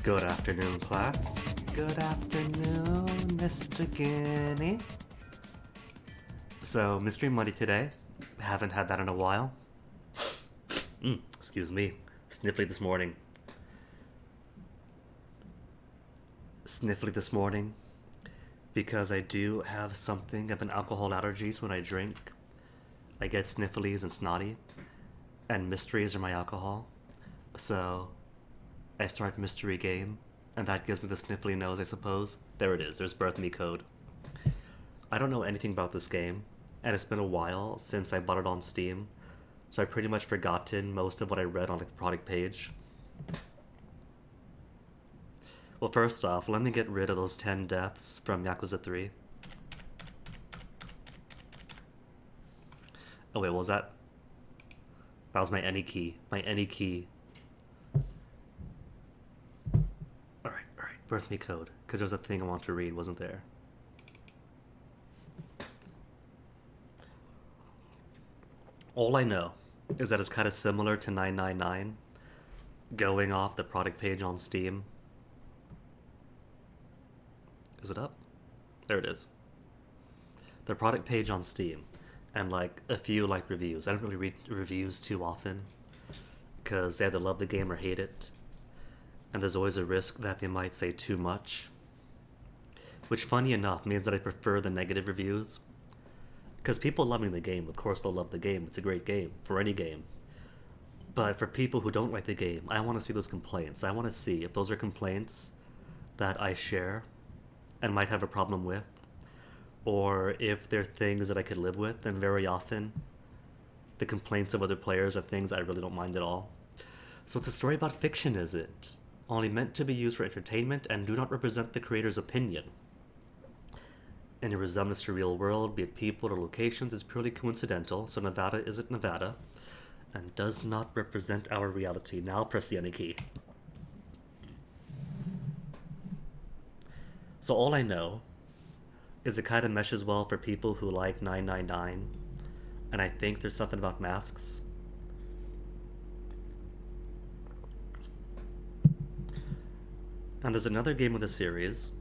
Good afternoon, class. Good afternoon, Mr. Guinea. So, Mystery Money today. Haven't had that in a while. Excuse me. Sniffly this morning. Sniffly this morning. Because I do have something of an alcohol allergy, so when I drink, I get snifflies and snotty. And mysteries are my alcohol. So, I start mystery game, and that gives me the sniffly nose, I suppose. There it is, there's birth me code. I don't know anything about this game, and it's been a while since I bought it on Steam, so I pretty much forgotten most of what I read on the product page. Well, first off, let me get rid of those 10 deaths from Yakuza 3. Oh wait, what was that? That was my any key. My any key. Alright. Birth me code. Because there's a thing I want to read, wasn't there? All I know is that it's kind of similar to 999, going off the product page on Steam. Is it up? There it is. The product page on Steam, and like a few like reviews. I don't really read reviews too often, because they either love the game or hate it, and there's always a risk that they might say too much. Which, funny enough, means that I prefer the negative reviews. Because people loving the game, of course they'll love the game. It's a great game, for any game. But for people who don't like the game, I want to see those complaints. I want to see if those are complaints that I share and might have a problem with, or if they're things that I could live with. And very often, the complaints of other players are things I really don't mind at all. So it's a story about fiction, is it? Only meant to be used for entertainment and do not represent the creator's opinion. Any resemblance to real world, be it people or locations, is purely coincidental, so Nevada isn't Nevada, and does not represent our reality. Now press the any key. So all I know is it kind of meshes well for people who like 999, and I think there's something about masks. And there's another game of the series,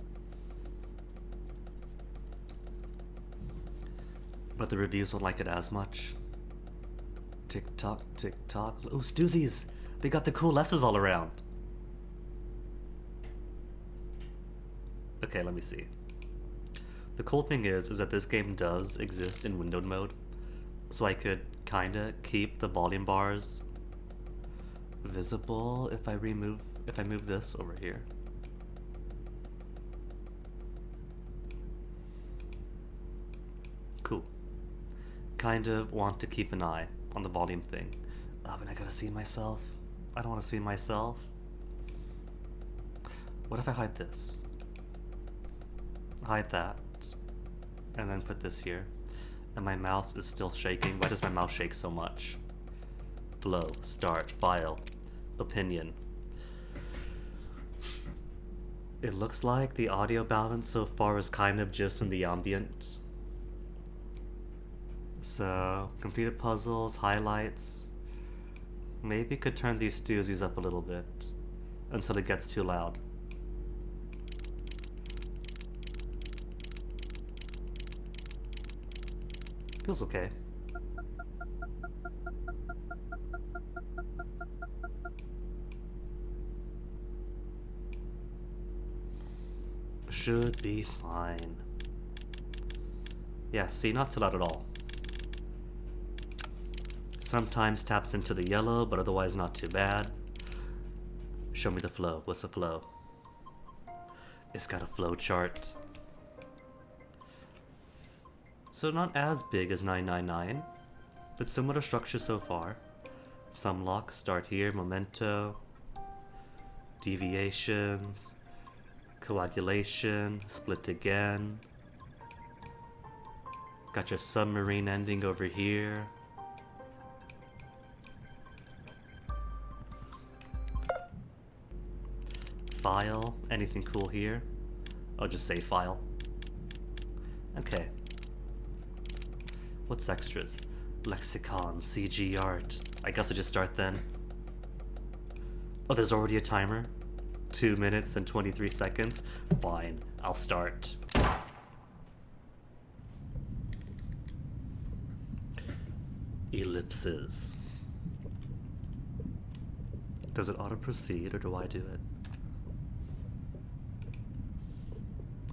but the reviews don't like it as much. Tick tock, tick tock. Oh, Stoozies! They got the cool S's all around. Okay, let me see. The cool thing is that this game does exist in windowed mode, so I could kinda keep the volume bars visible if I move this over here. Cool. Kind of want to keep an eye on the volume thing. But I gotta see myself. I don't want to see myself. What if I hide this? Hide that. And then put this here. And my mouse is still shaking. Why does my mouse shake so much? Flow, start, file, opinion. It looks like the audio balance so far is kind of just in the ambient. So, completed puzzles, highlights. Maybe could turn these Stoozies up a little bit until it gets too loud. Feels okay. Should be fine. Yeah, see, not too loud at all. Sometimes taps into the yellow, but otherwise not too bad. Show me the flow. What's the flow? It's got a flow chart. So not as big as 999, but similar structure so far. Some locks start here, memento, deviations, coagulation, split again. Got your submarine ending over here. File, anything cool here? I'll just say file. Okay. What's extras? Lexicon, CG art. I guess I just start then. Oh, there's already a timer? 2 minutes and 23 seconds? Fine, I'll start. Ellipses. Does it auto-proceed, or do I do it?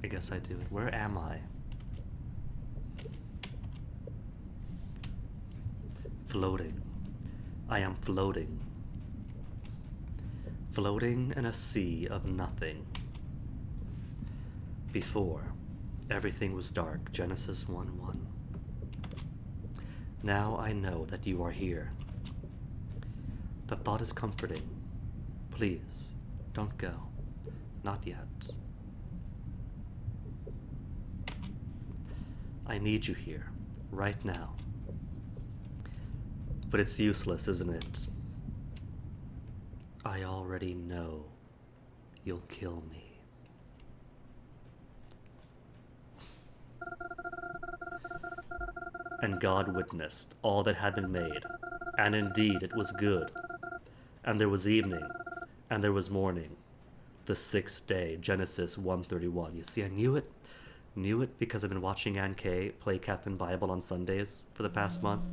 I guess I do it. Where am I? Floating. I am floating. Floating in a sea of nothing. Before, everything was dark. Genesis 1:1. Now I know that you are here. The thought is comforting. Please, don't go. Not yet. I need you here, right now. But it's useless, isn't it? I already know you'll kill me. And God witnessed all that had been made, and indeed it was good. And there was evening, and there was morning, the sixth day. Genesis 1:31. You see, I knew it. Knew it because I've been watching Ann Kay play Captain Bible on Sundays for the past month.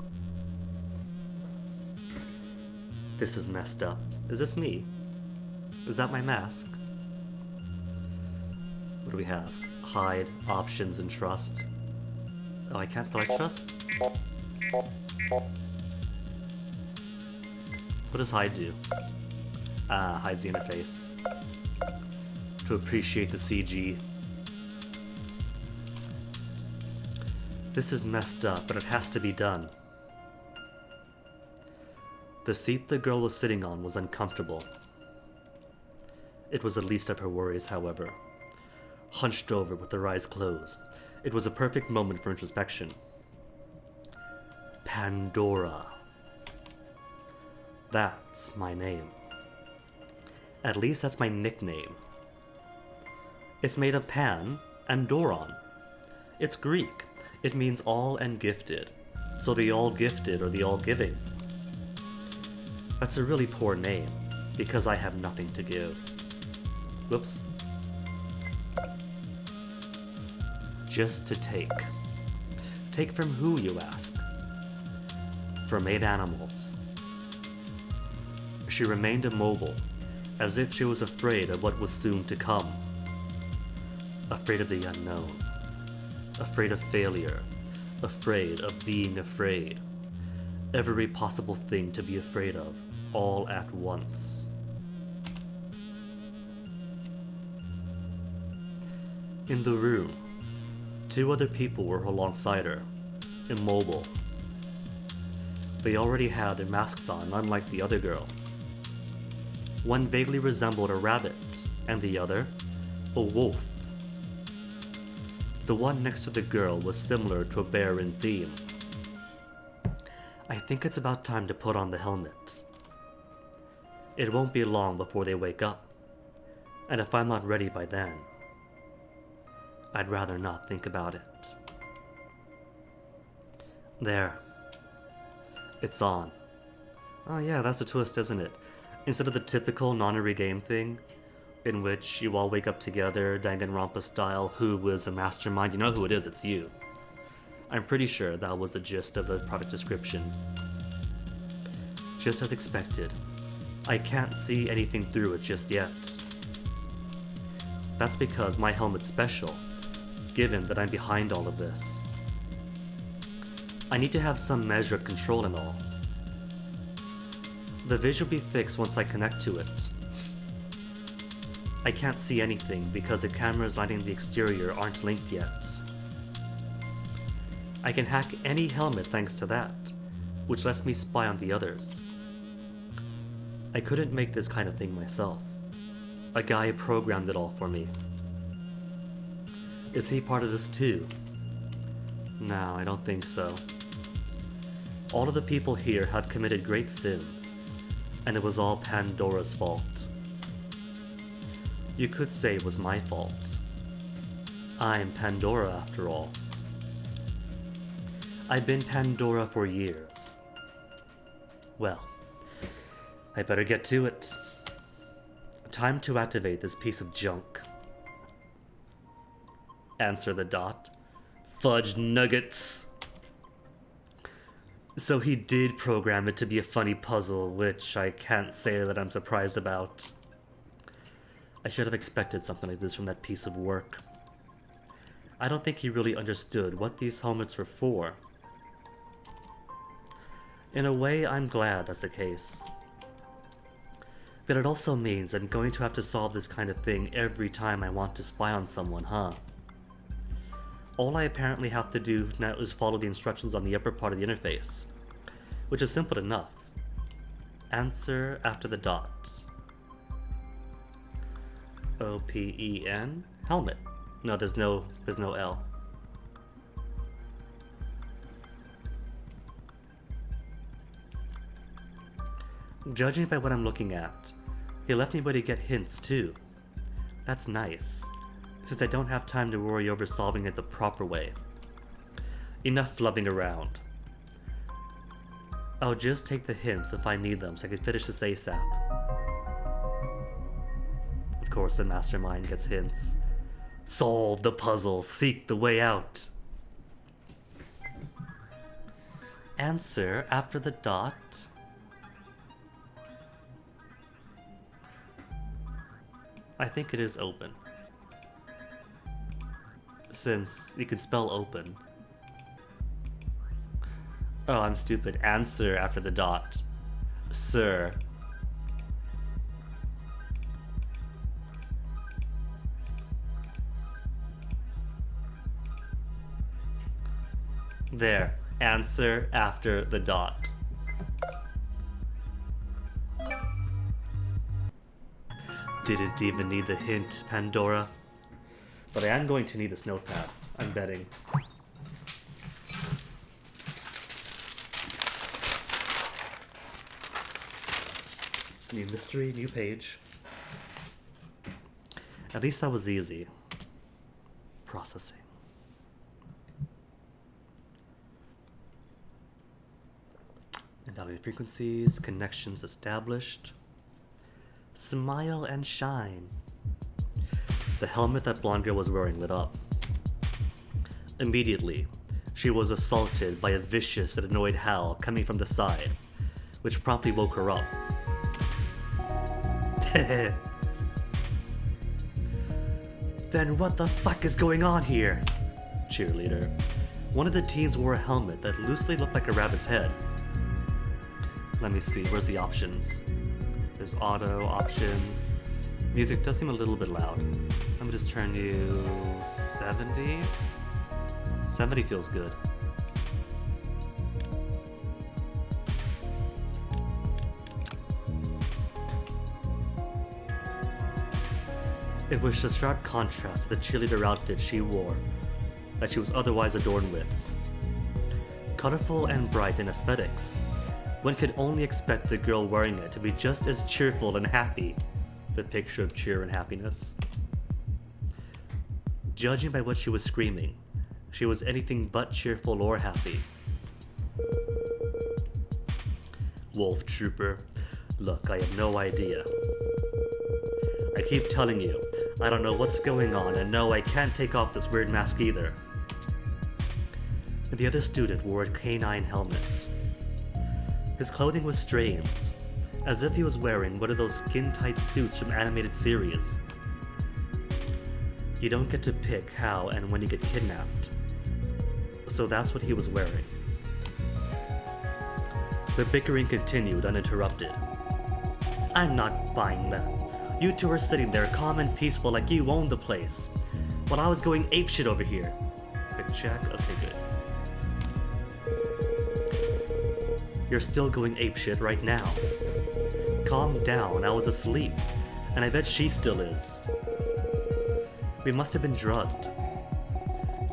This is messed up. Is this me? Is that my mask? What do we have? Hide, options, and trust. Oh, I can't select trust? What does hide do? Ah, hides the interface. To appreciate the CG. This is messed up, but it has to be done. The seat the girl was sitting on was uncomfortable. It was the least of her worries, however. Hunched over with her eyes closed, it was a perfect moment for introspection. Pandora. That's my name. At least that's my nickname. It's made of Pan and Doron. It's Greek. It means all and gifted. So the all gifted or the all giving. That's a really poor name, because I have nothing to give. Whoops. Just to take. Take from who, you ask? From 8 animals. She remained immobile, as if she was afraid of what was soon to come. Afraid of the unknown. Afraid of failure. Afraid of being afraid. Every possible thing to be afraid of, all at once. In the room, 2 other people were alongside her, immobile. They already had their masks on, unlike the other girl. One vaguely resembled a rabbit, and the other, a wolf. The one next to the girl was similar to a bear in theme. I think it's about time to put on the helmet. It won't be long before they wake up, and if I'm not ready by then, I'd rather not think about it. There. It's on. Oh yeah, that's a twist, isn't it? Instead of the typical nonary game thing, in which you all wake up together, Danganronpa style, who was a mastermind, you know who it is, it's you. I'm pretty sure that was the gist of the product description. Just as expected, I can't see anything through it just yet. That's because my helmet's special, given that I'm behind all of this. I need to have some measure of control and all. The vision will be fixed once I connect to it. I can't see anything because the cameras lighting the exterior aren't linked yet. I can hack any helmet thanks to that, which lets me spy on the others. I couldn't make this kind of thing myself. A guy programmed it all for me. Is he part of this too? No, I don't think so. All of the people here have committed great sins, and it was all Pandora's fault. You could say it was my fault. I'm Pandora after all. I've been Pandora for years. Well, I better get to it. Time to activate this piece of junk. Answer the dot. Fudge nuggets. So he did program it to be a funny puzzle, which I can't say that I'm surprised about. I should have expected something like this from that piece of work. I don't think he really understood what these helmets were for. In a way, I'm glad that's the case. But it also means I'm going to have to solve this kind of thing every time I want to spy on someone, huh? All I apparently have to do now is follow the instructions on the upper part of the interface, which is simple enough. Answer after the dot. O-P-E-N? Helmet. No, there's no L. Judging by what I'm looking at, he left me where to get hints too. That's nice, since I don't have time to worry over solving it the proper way. Enough flubbing around. I'll just take the hints if I need them so I can finish this ASAP. Of course, the mastermind gets hints. Solve the puzzle, seek the way out. Answer after the dot. I think it is open. Since you can spell open. Oh, I'm stupid. Answer after the dot. Sir. There. Answer after the dot. Didn't even need the hint, Pandora. But I am going to need this notepad. I'm betting. New mystery, new page. At least that was easy. Processing. Evaluate frequencies, connections established. Smile and shine. The helmet that blonde girl was wearing lit up. Immediately, she was assaulted by a vicious and annoyed howl coming from the side, which promptly woke her up. Then what the fuck is going on here? Cheerleader. One of the teens wore a helmet that loosely looked like a rabbit's head. Let me see, where's the options? There's auto, options. Music does seem a little bit loud. Let me just turn you 70? 70 feels good. It was a sharp contrast to the cheerleader outfit she wore, that she was otherwise adorned with. Colorful and bright in aesthetics, one could only expect the girl wearing it to be just as cheerful and happy, the picture of cheer and happiness. Judging by what she was screaming, she was anything but cheerful or happy. Wolf Trooper, look, I have no idea. I keep telling you, I don't know what's going on, and no, I can't take off this weird mask either. The other student wore a canine helmet. His clothing was strange, as if he was wearing one of those skin-tight suits from animated series. You don't get to pick how and when you get kidnapped, so that's what he was wearing. The bickering continued uninterrupted. I'm not buying that. You two are sitting there calm and peaceful like you owned the place, while I was going apeshit over here. Quick check, okay good. You're still going apeshit right now. Calm down, I was asleep, and I bet she still is. We must have been drugged.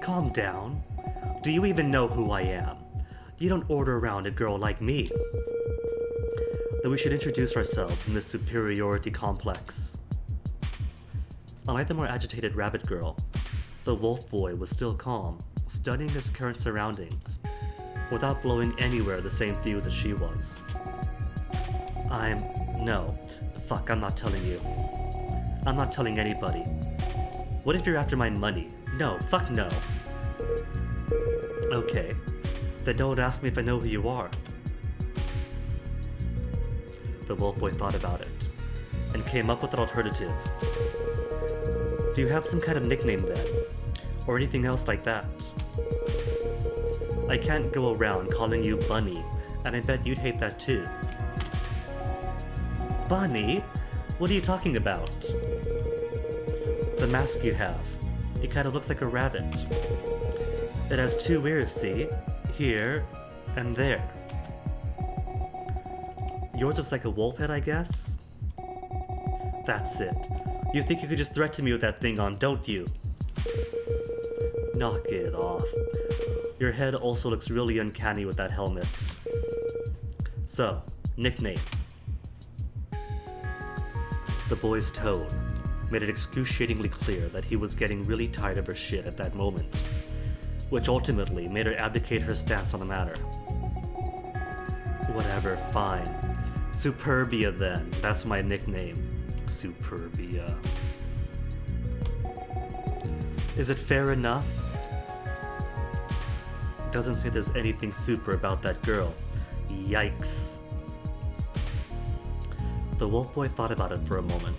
Calm down. Do you even know who I am? You don't order around a girl like me. Then we should introduce ourselves in this superiority complex. Unlike the more agitated rabbit girl, the wolf boy was still calm, studying his current surroundings, without blowing anywhere the same fuse as she was. No. Fuck, I'm not telling you. I'm not telling anybody. What if you're after my money? No, fuck no. Okay, then don't ask me if I know who you are. The wolf boy thought about it, and came up with an alternative. Do you have some kind of nickname then? Or anything else like that? I can't go around calling you Bunny, and I bet you'd hate that too. Bunny? What are you talking about? The mask you have. It kind of looks like a rabbit. It has two ears, see? Here and there. Yours looks like a wolf head, I guess? That's it. You think you could just threaten me with that thing on, don't you? Knock it off. Your head also looks really uncanny with that helmet. So, nickname. The boy's tone made it excruciatingly clear that he was getting really tired of her shit at that moment, which ultimately made her abdicate her stance on the matter. Whatever, fine. Superbia then, that's my nickname. Superbia. Is it fair enough? Doesn't say there's anything super about that girl. Yikes. The wolf boy thought about it for a moment.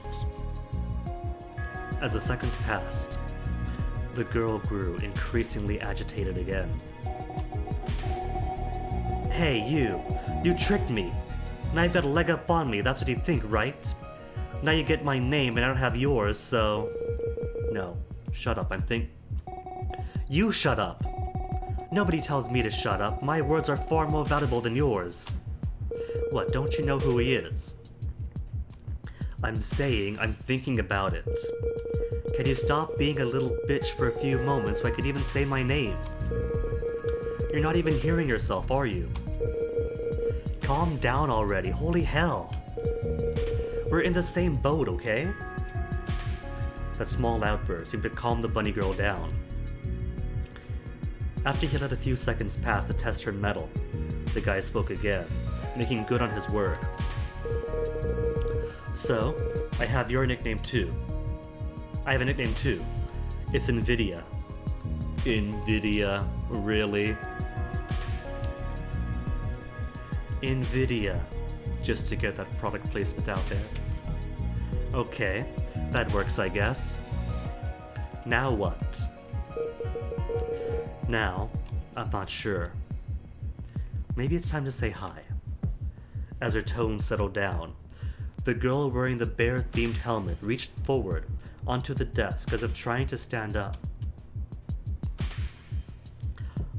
As the seconds passed, the girl grew increasingly agitated again. Hey, you tricked me. Now you've got a leg up on me, that's what you think, right? Now you get my name and I don't have yours, so... No, shut up, You shut up! Nobody tells me to shut up, my words are far more valuable than yours. What, don't you know who he is? I'm saying I'm thinking about it. Can you stop being a little bitch for a few moments so I can even say my name? You're not even hearing yourself, are you? Calm down already, holy hell. We're in the same boat, okay? That small outburst seemed to calm the bunny girl down. After he let a few seconds pass to test her mettle, the guy spoke again, making good on his word. So, I have your nickname too. I have a nickname too. It's Nvidia. Nvidia, really? Nvidia, just to get that product placement out there. Okay, that works, I guess. Now what? Now, I'm not sure. Maybe it's time to say hi. As her tone settled down, the girl wearing the bear-themed helmet reached forward onto the desk as if trying to stand up.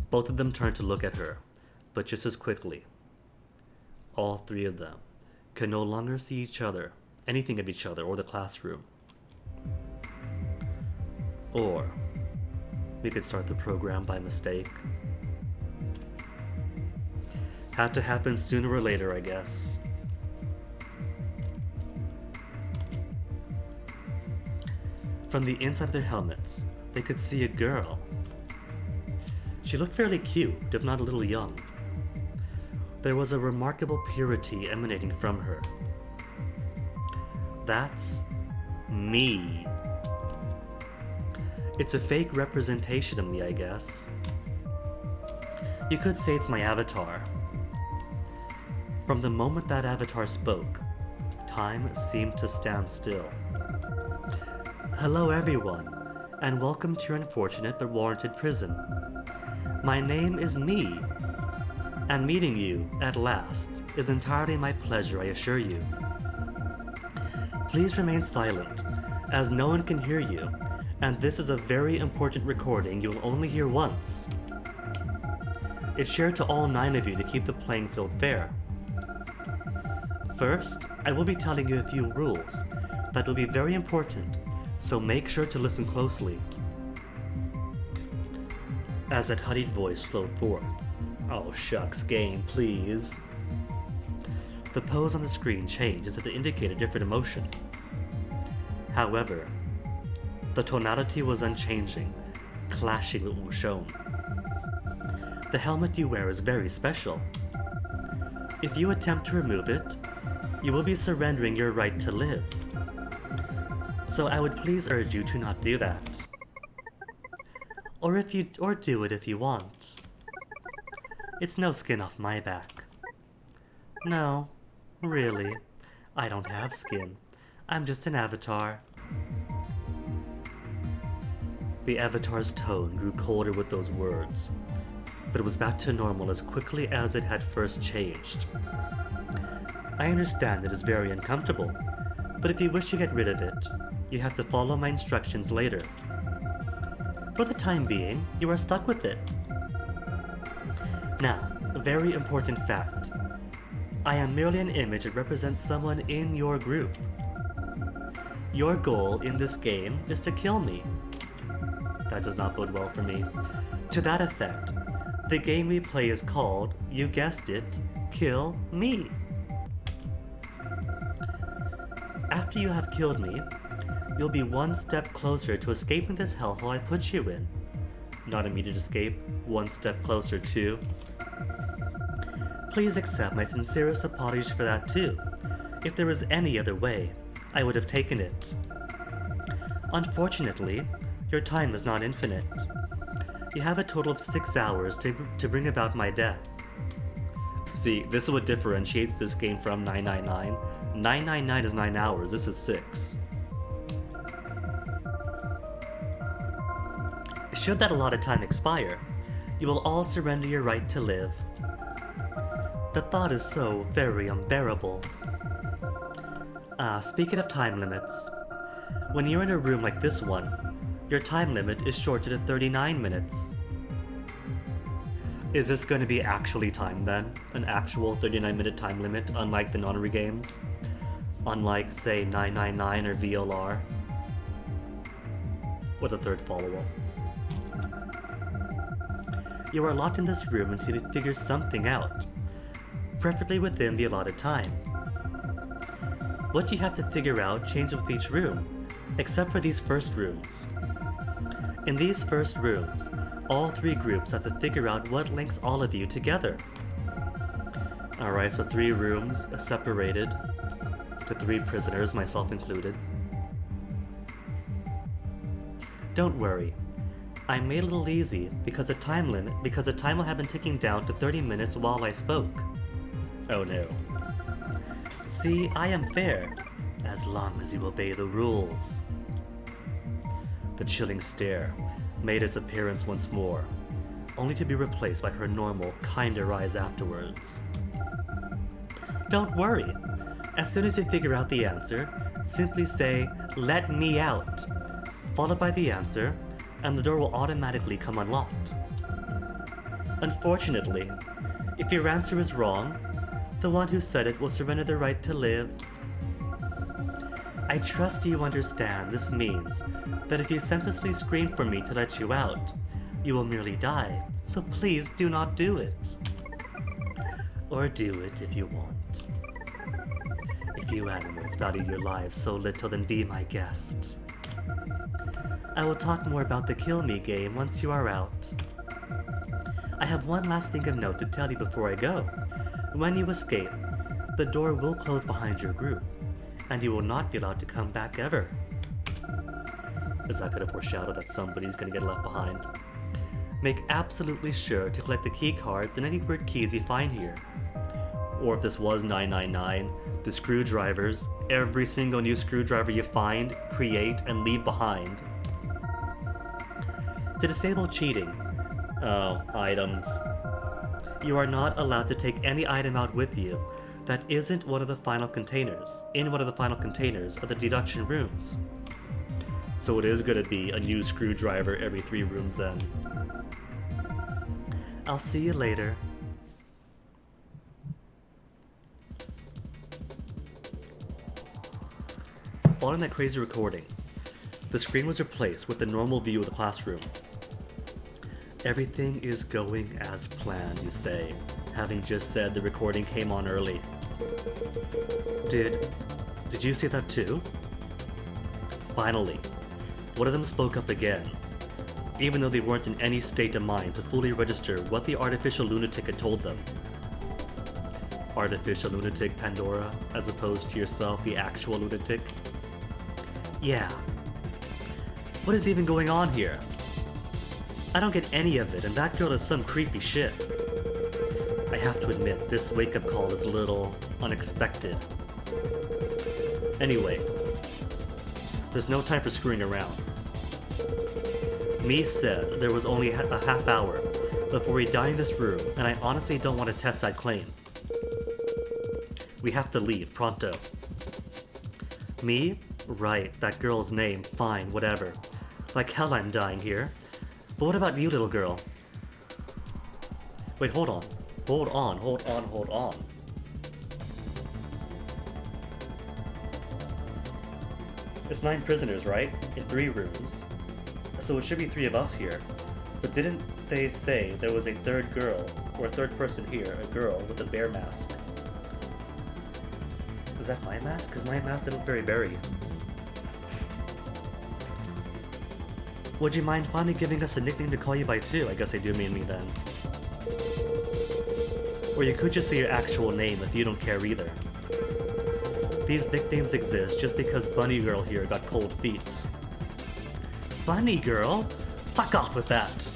Both of them turned to look at her, but just as quickly. All three of them could no longer see each other, anything of each other or the classroom. Or we could start the program by mistake. Had to happen sooner or later, I guess. From the inside of their helmets, they could see a girl. She looked fairly cute, if not a little young. There was a remarkable purity emanating from her. That's me. It's a fake representation of me, I guess. You could say it's my avatar. From the moment that avatar spoke, time seemed to stand still. Hello everyone, and welcome to your unfortunate but warranted prison. My name is Me, and meeting you, at last, is entirely my pleasure, I assure you. Please remain silent, as no one can hear you, and this is a very important recording you'll only hear once. It's shared to all 9 of you to keep the playing field fair. First, I will be telling you a few rules that will be very important, so make sure to listen closely. As that honeyed voice flowed forth, "Oh shucks, game, please." The pose on the screen changed as if to indicate a different emotion. However, the tonality was unchanging, clashing with what was shown. The helmet you wear is very special. If you attempt to remove it, you will be surrendering your right to live. So I would please urge you to not do that. Or do it if you want. It's no skin off my back. No, really, I don't have skin. I'm just an avatar. The avatar's tone grew colder with those words, but it was back to normal as quickly as it had first changed. I understand it is very uncomfortable, but if you wish to get rid of it, you have to follow my instructions later. For the time being, you are stuck with it. Now, a very important fact. I am merely an image that represents someone in your group. Your goal in this game is to kill me. That does not bode well for me. To that effect, the game we play is called, you guessed it, Kill Me. After you have killed me, you'll be one step closer to escaping this hellhole I put you in. Not immediate escape, one step closer to. Please accept my sincerest apologies for that too. If there was any other way, I would have taken it. Unfortunately, your time is not infinite. You have a total of 6 hours to bring about my death. See, this is what differentiates this game from 999. 999 is 9 hours, this is 6. Should that allotted time expire, you will all surrender your right to live. The thought is so very unbearable. Speaking of time limits, when you're in a room like this one, your time limit is shorter to 39 minutes. Is this going to be actually timed then? An actual 39-minute time limit, unlike the nonary games? Unlike, say, 999 or VLR? Or the third follow-up. You are locked in this room until you figure something out, preferably within the allotted time. What you have to figure out changes with each room, except for these first rooms. In these first rooms, all 3 groups have to figure out what links all of you together. Alright, so 3 rooms separated to 3 prisoners, myself included. Don't worry, I made it a little easy because the time will have been ticking down to 30 minutes while I spoke. Oh no. See, I am fair, as long as you obey the rules. The chilling stare made its appearance once more, only to be replaced by her normal, kinder eyes afterwards. Don't worry. As soon as you figure out the answer, simply say, "Let me out," followed by the answer, and the door will automatically come unlocked. Unfortunately, if your answer is wrong, the one who said it will surrender the right to live. I trust you understand this means that if you senselessly scream for me to let you out, you will merely die, so please do not do it. Or do it if you want. If you animals value your lives so little, then be my guest. I will talk more about the Kill Me game once you are out. I have one last thing of note to tell you before I go. When you escape, the door will close behind your group, and you will not be allowed to come back ever. Is that gonna foreshadow that somebody's gonna get left behind? Make absolutely sure to collect the key cards and any weird keys you find here. Or if this was 999, the screwdrivers, every single new screwdriver you find, create, and leave behind. To disable cheating, items. You are not allowed to take any item out with you that isn't one of the final containers. In one of the final containers are the deduction rooms. So it is gonna be a new screwdriver every 3 rooms then. I'll see you later. Following that crazy recording, the screen was replaced with the normal view of the classroom. Everything is going as planned, you say, having just said the recording came on early. Did you see that too? Finally, one of them spoke up again, even though they weren't in any state of mind to fully register what the artificial lunatic had told them. Artificial lunatic Pandora, as opposed to yourself, the actual lunatic. Yeah. What is even going on here? I don't get any of it, and that girl is some creepy shit. I have to admit, this wake-up call is a little unexpected. Anyway, there's no time for screwing around. Me said there was only a half hour before we die in this room, and I honestly don't want to test that claim. We have to leave, pronto. Me? Right, that girl's name. Fine, whatever. Like hell I'm dying here. But what about you, little girl? Wait, hold on. Hold on. It's 9 prisoners, right? In 3 rooms. So it should be 3 of us here. But didn't they say there was a third girl, or a third person here, a girl with a bear mask? Is that my mask? Because my mask didn't look very berry. Would you mind finally giving us a nickname to call you by too? I guess they do mean me then. Or you could just say your actual name if you don't care either. These nicknames exist just because Bunny Girl here got cold feet. Bunny Girl? Fuck off with that!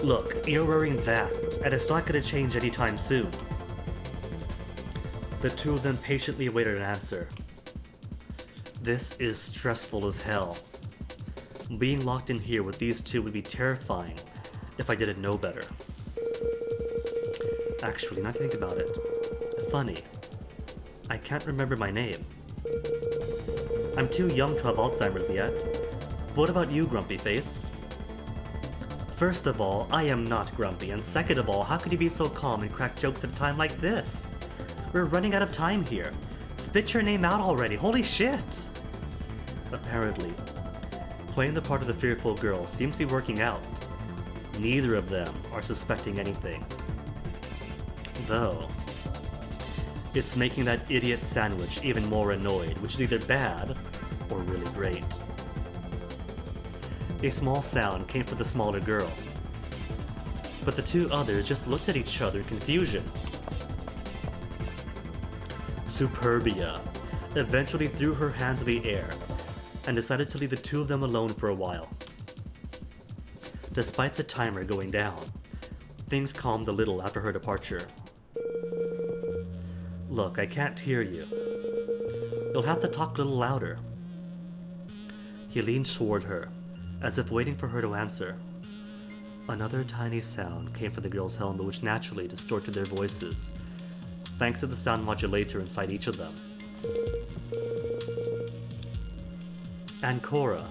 Look, you're wearing that, and it's not gonna change anytime soon. The 2 of them patiently awaited an answer. This is stressful as hell. Being locked in here with these 2 would be terrifying if I didn't know better. Actually, now I think about it. Funny. I can't remember my name. I'm too young to have Alzheimer's yet. But what about you, Grumpy Face? First of all, I am not grumpy, and second of all, how could you be so calm and crack jokes at a time like this? We're running out of time here. Spit your name out already, holy shit! Apparently, playing the part of the fearful girl seems to be working out. Neither of them are suspecting anything. Though, it's making that idiot Sandwich even more annoyed, which is either bad or really great. A small sound came from the smaller girl, but the 2 others just looked at each other in confusion. Superbia eventually threw her hands in the air and decided to leave the 2 of them alone for a while. Despite the timer going down, things calmed a little after her departure. Look, I can't hear you. You'll have to talk a little louder. He leaned toward her, as if waiting for her to answer. Another tiny sound came from the girl's helmet, which naturally distorted their voices, thanks to the sound modulator inside each of them. Ancora.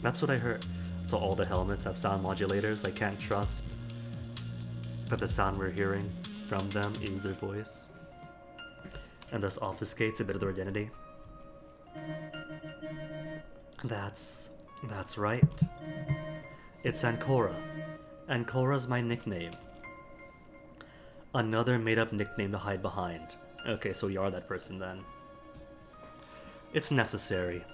That's what I heard. So all the helmets have sound modulators. I can't trust that the sound we're hearing from them is their voice, and thus obfuscates a bit of their identity. That's right. It's Ancora. Ancora's my nickname. Another made-up nickname to hide behind. Okay, so you are that person then. It's necessary.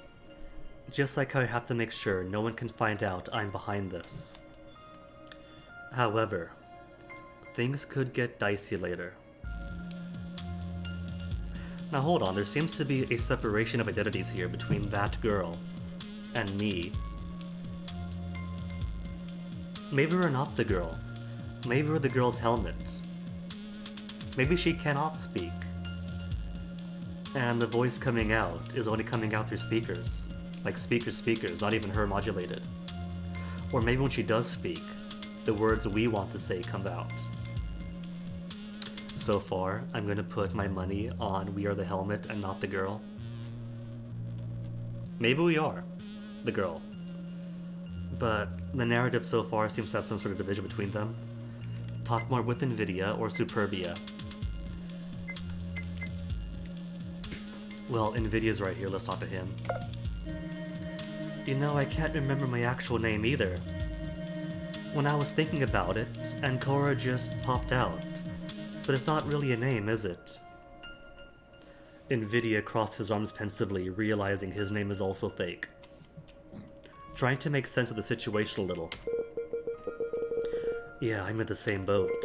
Just like how I have to make sure no one can find out I'm behind this. However, things could get dicey later. Now hold on, there seems to be a separation of identities here between that girl and me. Maybe we're not the girl. Maybe we're the girl's helmet. Maybe she cannot speak, and the voice coming out is only coming out through speakers. Like speakers, not even her modulated. Or maybe when she does speak, the words we want to say come out. So far, I'm gonna put my money on we are the helmet and not the girl. Maybe we are the girl. But the narrative so far seems to have some sort of division between them. Talk more with Nvidia or Superbia. Well, Nvidia's right here, let's talk to him. You know, I can't remember my actual name either. When I was thinking about it, Ancora just popped out. But it's not really a name, is it? Nvidia crossed his arms pensively, realizing his name is also fake. Trying to make sense of the situation a little. Yeah, I'm in the same boat.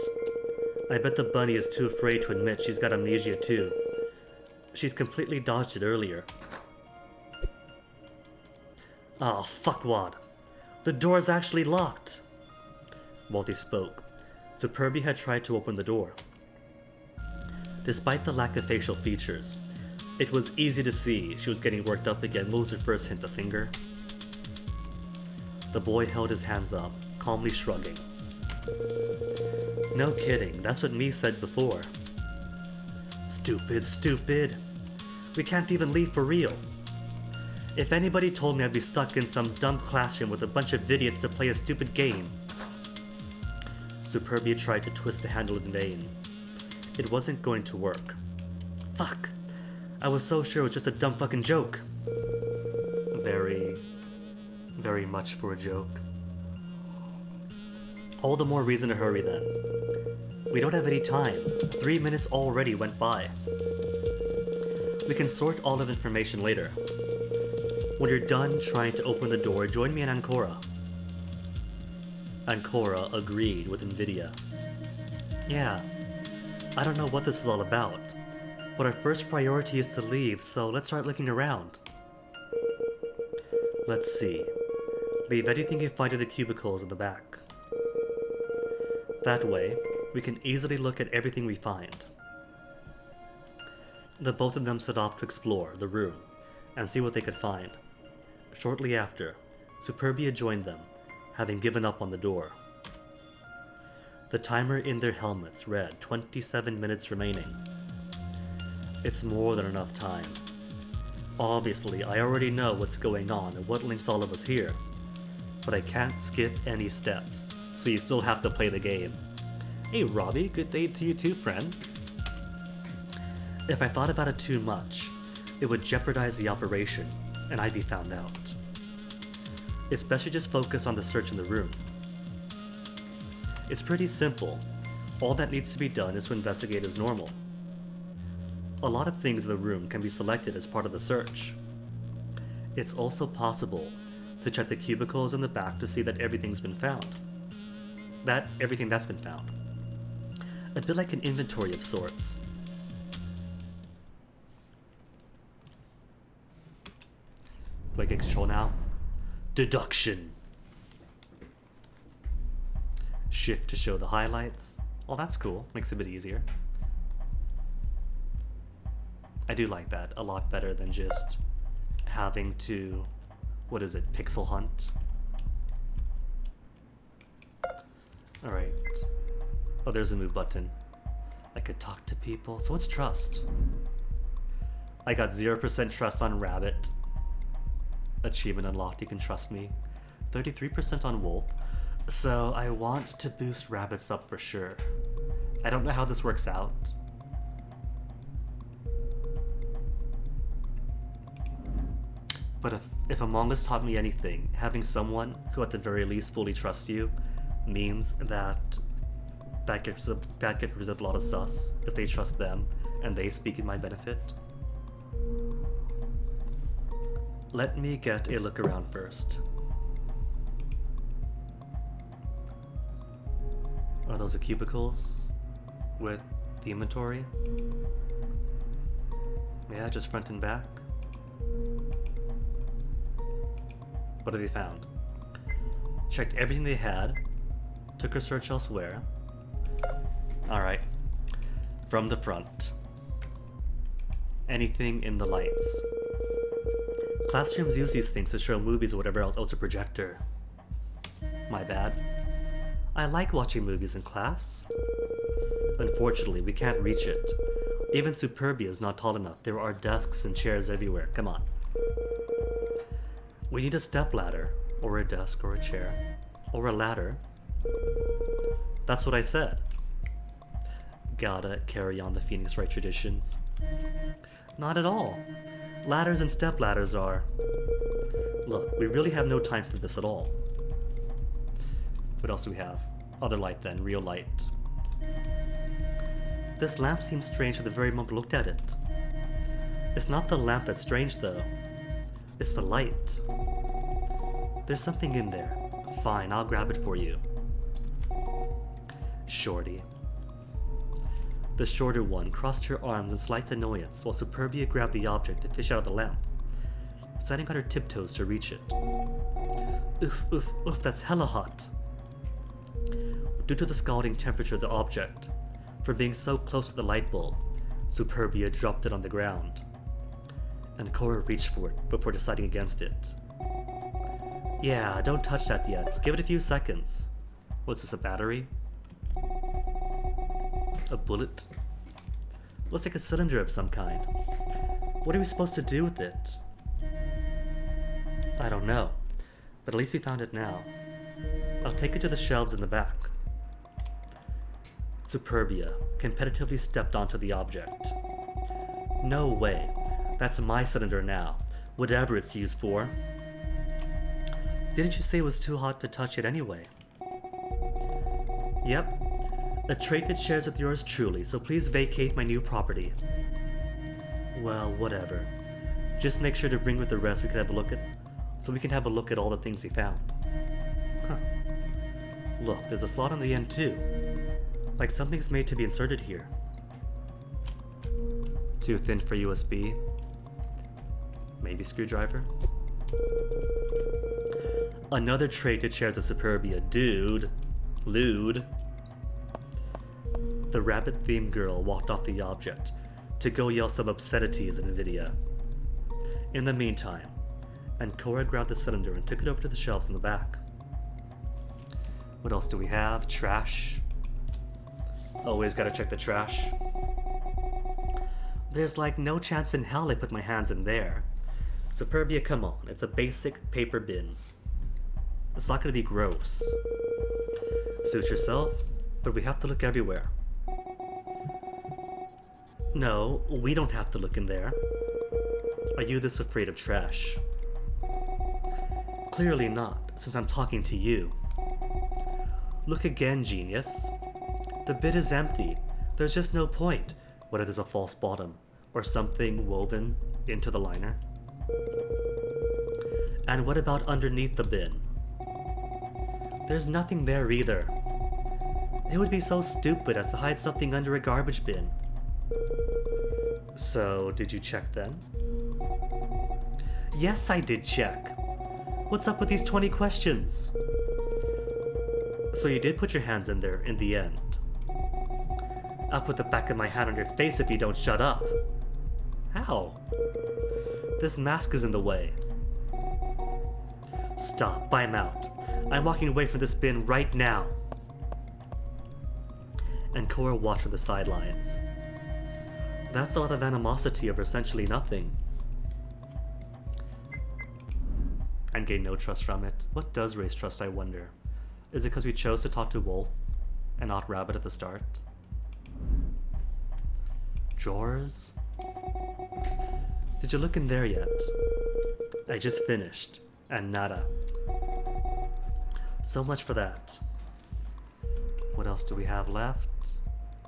I bet the bunny is too afraid to admit she's got amnesia too. She's completely dodged it earlier. Ah, fuckwad. The door's actually locked. While they spoke, Superbia had tried to open the door. Despite the lack of facial features, it was easy to see she was getting worked up again. What was her first hint? The finger? The boy held his hands up, calmly shrugging. No kidding, that's what me said before. Stupid, stupid. We can't even leave for real. If anybody told me I'd be stuck in some dumb classroom with a bunch of idiots to play a stupid game. Superbia tried to twist the handle in vain. It wasn't going to work. Fuck. I was so sure it was just a dumb fucking joke. Very much for a joke. All the more reason to hurry then. We don't have any time. 3 minutes already went by. We can sort all of the information later. When you're done trying to open the door, join me in Ancora. Ancora agreed with NVIDIA. Yeah, I don't know what this is all about, but our first priority is to leave, so let's start looking around. Let's see. Leave anything you find in the cubicles in the back. That way, we can easily look at everything we find. The both of them set off to explore the room and see what they could find. Shortly after, Superbia joined them, having given up on the door. The timer in their helmets read 27 minutes remaining. It's more than enough time. Obviously, I already know what's going on and what links all of us here, but I can't skip any steps, so you still have to play the game. Hey Robbie, good day to you too, friend. If I thought about it too much, it would jeopardize the operation, and I'd be found out. It's best to just focus on the search in the room. It's pretty simple. All that needs to be done is to investigate as normal. A lot of things in the room can be selected as part of the search. It's also possible to check the cubicles in the back to see that everything's been found. Everything that's been found. A bit like an inventory of sorts. Do I get control now? Deduction. Shift to show the highlights. Oh, that's cool. Makes it a bit easier. I do like that a lot better than just having to, what is it, pixel hunt? Alright. Oh, there's a move button. I could talk to people. So what's trust? I got 0% trust on Rabbit. Achievement unlocked, you can trust me. 33% on Wolf. So I want to boost Rabbits up for sure. I don't know how this works out. But if Among Us taught me anything, having someone who at the very least fully trusts you means that gets rid of a lot of sus if they trust them and they speak in my benefit. Let me get a look around first. Are those the cubicles with the inventory? Yeah, just front and back. What have they found? Checked everything they had. Took a search elsewhere. Alright. From the front. Anything in the lights. Classrooms use these things to show movies or whatever else. Oh, it's a projector. My bad. I like watching movies in class. Unfortunately, we can't reach it. Even Superbia is not tall enough. There are desks and chairs everywhere. Come on. We need a stepladder, or a desk, or a chair, or a ladder. That's what I said. Gotta carry on the Phoenix Wright traditions. Not at all. Ladders and stepladders are... Look, we really have no time for this at all. What else do we have? Other light then, real light. This lamp seems strange at the very moment I looked at it. It's not the lamp that's strange though. It's the light. There's something in there. Fine, I'll grab it for you. Shorty. The shorter one crossed her arms in slight annoyance while Superbia grabbed the object to fish out the lamp. standing on her tiptoes to reach it. Oof, oof, oof, that's hella hot. Due to the scalding temperature of the object, for being so close to the light bulb, Superbia dropped it on the ground. And Cora reached for it before deciding against it. Yeah, don't touch that yet. Give it a few seconds. What's this, a battery? A bullet? Looks like a cylinder of some kind. What are we supposed to do with it? I don't know, but at least we found it now. I'll take it to the shelves in the back. Superbia competitively stepped onto the object. No way. That's my cylinder now, whatever it's used for. Didn't you say it was too hot to touch it anyway? Yep. A trait it shares with yours truly, so please vacate my new property. Well, whatever. Just make sure to bring with the rest we can have a look at, so we can have a look at all the things we found. Huh. Look, there's a slot on the end too. Like something's made to be inserted here. Too thin for USB? Maybe screwdriver? Another trait it shares with Superbia, dude. Lewd. The rabbit-themed girl walked off the object to go yell some obscenities at NVIDIA. In the meantime, Cora grabbed the cylinder and took it over to the shelves in the back. What else do we have? Trash. Always gotta check the trash. There's like no chance in hell I put my hands in there. Superbia, come on, it's a basic paper bin. It's not gonna be gross. Suit yourself, but we have to look everywhere. No, we don't have to look in there. Are you this afraid of trash? Clearly not, since I'm talking to you. Look again, genius. The bin is empty. There's just no point, whether there's a false bottom or something woven into the liner. And what about underneath the bin? There's nothing there either. It would be so stupid as to hide something under a garbage bin. So, did you check then? Yes, I did check. What's up with these 20 questions? So you did put your hands in there in the end. I'll put the back of my hand on your face if you don't shut up. How? This mask is in the way. Stop, I'm out. I'm walking away from this bin right now. And Cora watched from the sidelines. That's a lot of animosity over essentially nothing. And gain no trust from it. What does raise trust, I wonder? Is it because we chose to talk to Wolf and not Rabbit at the start? Drawers? Did you look in there yet? I just finished, and nada. So much for that. What else do we have left?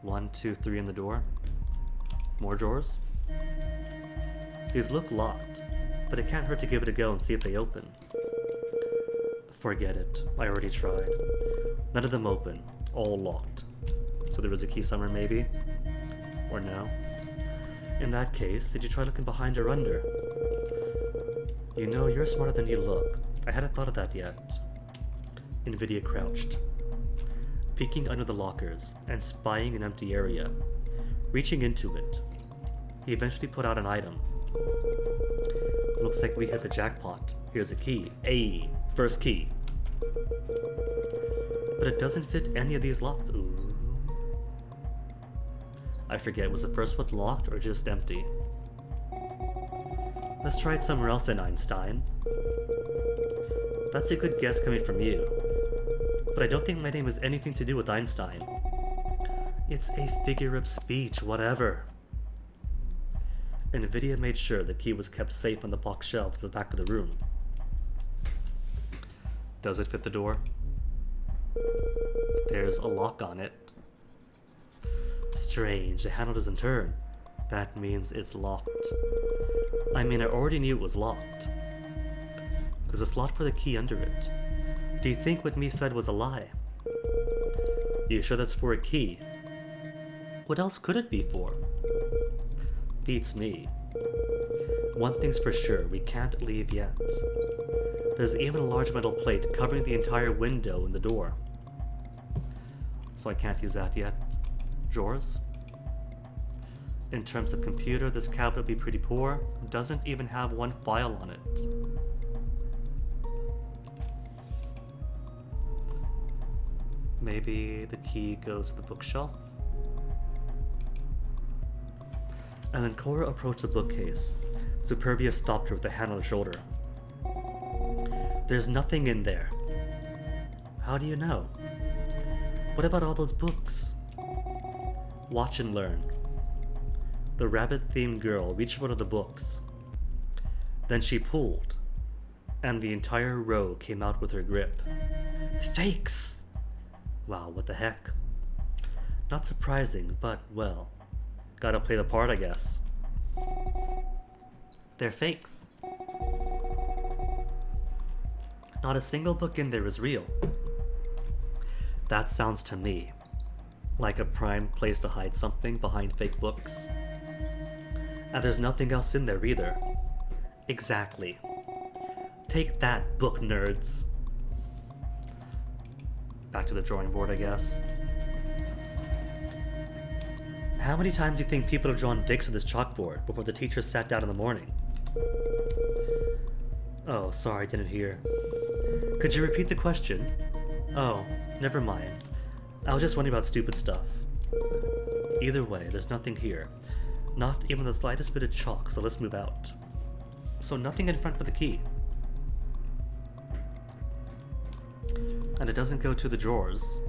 1, 2, 3 in the door. More drawers? These look locked, but it can't hurt to give it a go and see if they open. Forget it. I already tried. None of them open. All locked. So there was a key somewhere, maybe? Or no? In that case, did you try looking behind or under? You know, you're smarter than you look. I hadn't thought of that yet. NVIDIA crouched, peeking under the lockers and spying an empty area. Reaching into it, he eventually put out an item. Looks like we hit the jackpot. Here's a key. Ayy, first key. But it doesn't fit any of these locks. Ooh. I forget, was the first one locked or just empty? Let's try it somewhere else then, Einstein. That's a good guess coming from you. But I don't think my name has anything to do with Einstein. It's a figure of speech, whatever. NVIDIA made sure the key was kept safe on the box shelves at the back of the room. Does it fit the door? There's a lock on it. Strange, the handle doesn't turn. That means it's locked. I mean, I already knew it was locked. There's a slot for the key under it. Do you think what me said was a lie? You sure that's for a key? What else could it be for? Beats me. One thing's for sure, we can't leave yet. There's even a large metal plate covering the entire window in the door. So I can't use that yet. Drawers? In terms of computer, this cabinet would be pretty poor. Doesn't even have one file on it. Maybe the key goes to the bookshelf? As Ancora approached the bookcase, Superbia stopped her with a hand on the shoulder. There's nothing in there. How do you know? What about all those books? Watch and learn. The rabbit-themed girl reached for one of the books. Then she pulled, and the entire row came out with her grip. Fakes! Wow, what the heck? Not surprising, but, well, gotta play the part, I guess. They're fakes. Not a single book in there is real. That sounds to me like a prime place to hide something behind fake books. And there's nothing else in there either. Exactly. Take that, book nerds. Back to the drawing board, I guess. How many times do you think people have drawn dicks on this chalkboard before the teacher sat down in the morning? Oh, sorry, didn't hear. Could you repeat the question? Oh, never mind. I was just wondering about stupid stuff. Either way, there's nothing here. Not even the slightest bit of chalk, so let's move out. So nothing in front but the key. And it doesn't go to the drawers.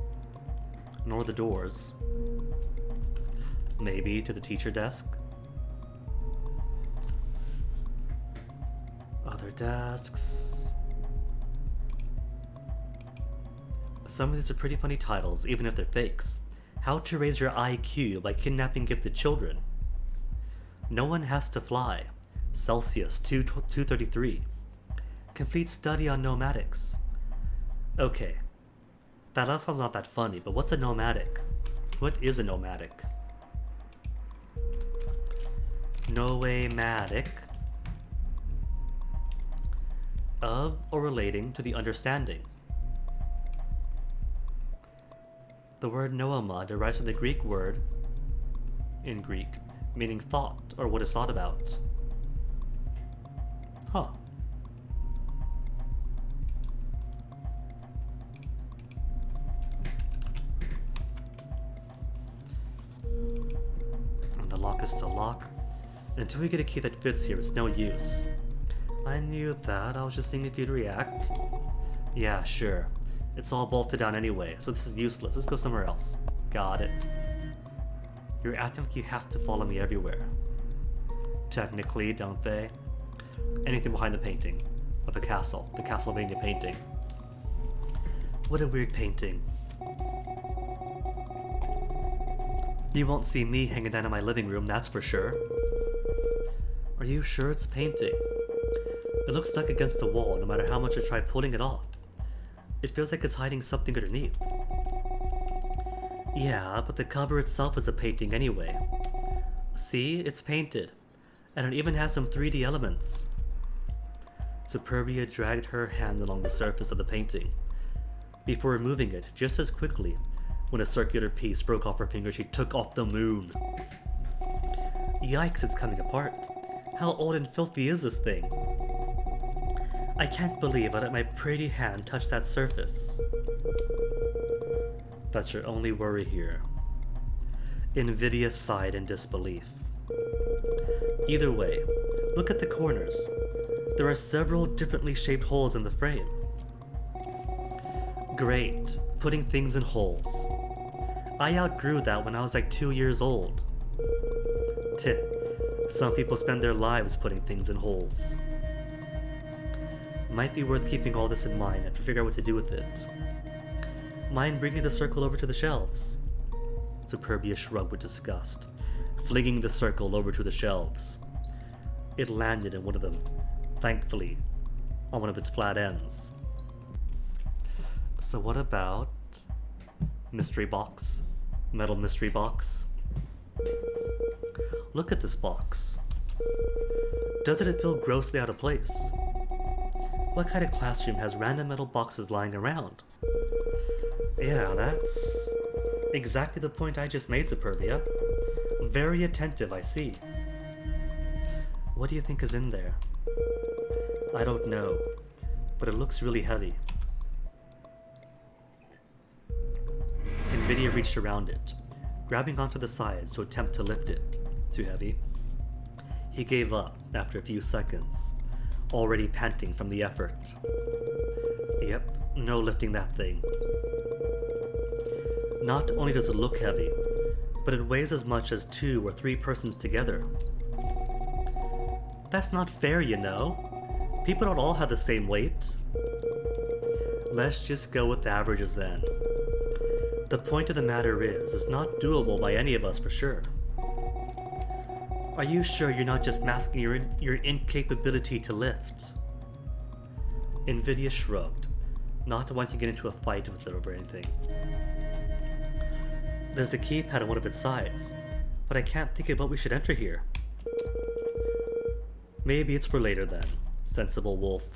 Nor the doors. Maybe to the teacher desk? Other desks. Some of these are pretty funny titles, even if they're fakes. How to raise your IQ by kidnapping gifted children. No one has to fly. Celsius 233. Complete study on nomadics. Okay. That last one's not that funny, but what's a nomadic? What is a nomadic? Nomadic. Of or relating to the understanding. The word noema derives from the Greek word, in Greek, meaning thought or what is thought about. Huh. And the lock is still locked. Until we get a key that fits here, it's no use. I knew that. I was just seeing if you'd react. Yeah, sure. It's all bolted down anyway, so this is useless. Let's go somewhere else. Got it. You're acting like you have to follow me everywhere. Technically, don't they? Anything behind the painting of the castle, the Castlevania painting. What a weird painting. You won't see me hanging down in my living room, that's for sure. Are you sure it's a painting? It looks stuck against the wall no matter how much I try pulling it off. It feels like it's hiding something underneath. Yeah, but the cover itself is a painting anyway. See, it's painted. And it even has some 3D elements. Superbia dragged her hand along the surface of the painting, before removing it just as quickly. When a circular piece broke off her finger, she took off the moon. Yikes, it's coming apart. How old and filthy is this thing? I can't believe I let my pretty hand touch that surface. That's your only worry here. Invidious sighed in disbelief. Either way, look at the corners. There are several differently shaped holes in the frame. Great, putting things in holes. I outgrew that when I was like 2 years old. Tch, some people spend their lives putting things in holes. Might be worth keeping all this in mind and to figure out what to do with it. Mind bringing the circle over to the shelves? Superbia shrugged with disgust, flinging the circle over to the shelves. It landed in one of them, thankfully, on one of its flat ends. So what about mystery box? Metal mystery box? Look at this box. Doesn't it feel grossly out of place? What kind of classroom has random metal boxes lying around? Yeah, that's exactly the point I just made, Superbia. Very attentive, I see. What do you think is in there? I don't know, but it looks really heavy. Nvidia reached around it, grabbing onto the sides to attempt to lift it. Too heavy. He gave up after a few seconds, already panting from the effort. Yep, no lifting that thing. Not only does it look heavy, but it weighs as much as 2 or 3 persons together. That's not fair, you know. People don't all have the same weight. Let's just go with averages then. The point of the matter is, it's not doable by any of us for sure. Are you sure you're not just masking your incapability to lift? Nvidia shrugged, not wanting to get into a fight with it over anything. There's a keypad on one of its sides, but I can't think of what we should enter here. Maybe it's for later then, sensible wolf.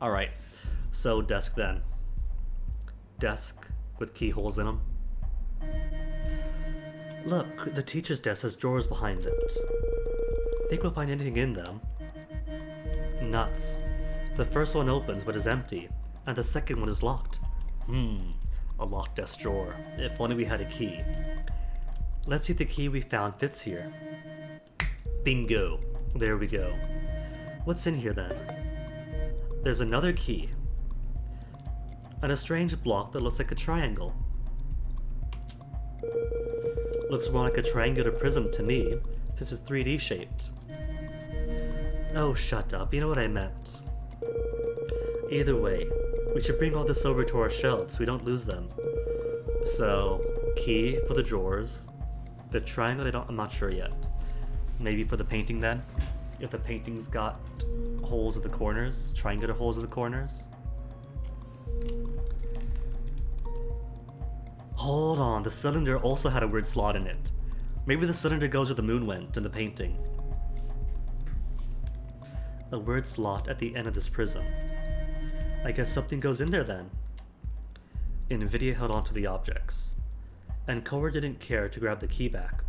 Alright, so desk then. Desk with keyholes in them. Look, the teacher's desk has drawers behind it. Think we'll find anything in them? Nuts. The first one opens but is empty, and the second one is locked. A locked desk drawer. If only we had a key. Let's see if the key we found fits here. Bingo. There we go. What's in here then? There's another key. And a strange block that looks like a triangle. Looks more like a triangular prism to me, since it's 3D shaped. Oh, shut up. You know what I meant. Either way, we should bring all this over to our shelves so we don't lose them. So, key for the drawers. The triangle, I'm not sure yet. Maybe for the painting then? If the painting's got holes at the corners, triangular holes at the corners. Hold on, the cylinder also had a weird slot in it. Maybe the cylinder goes where the moon went in the painting. A weird slot at the end of this prism. I guess something goes in there then. Nvidia held onto the objects. And Cora didn't care to grab the key back,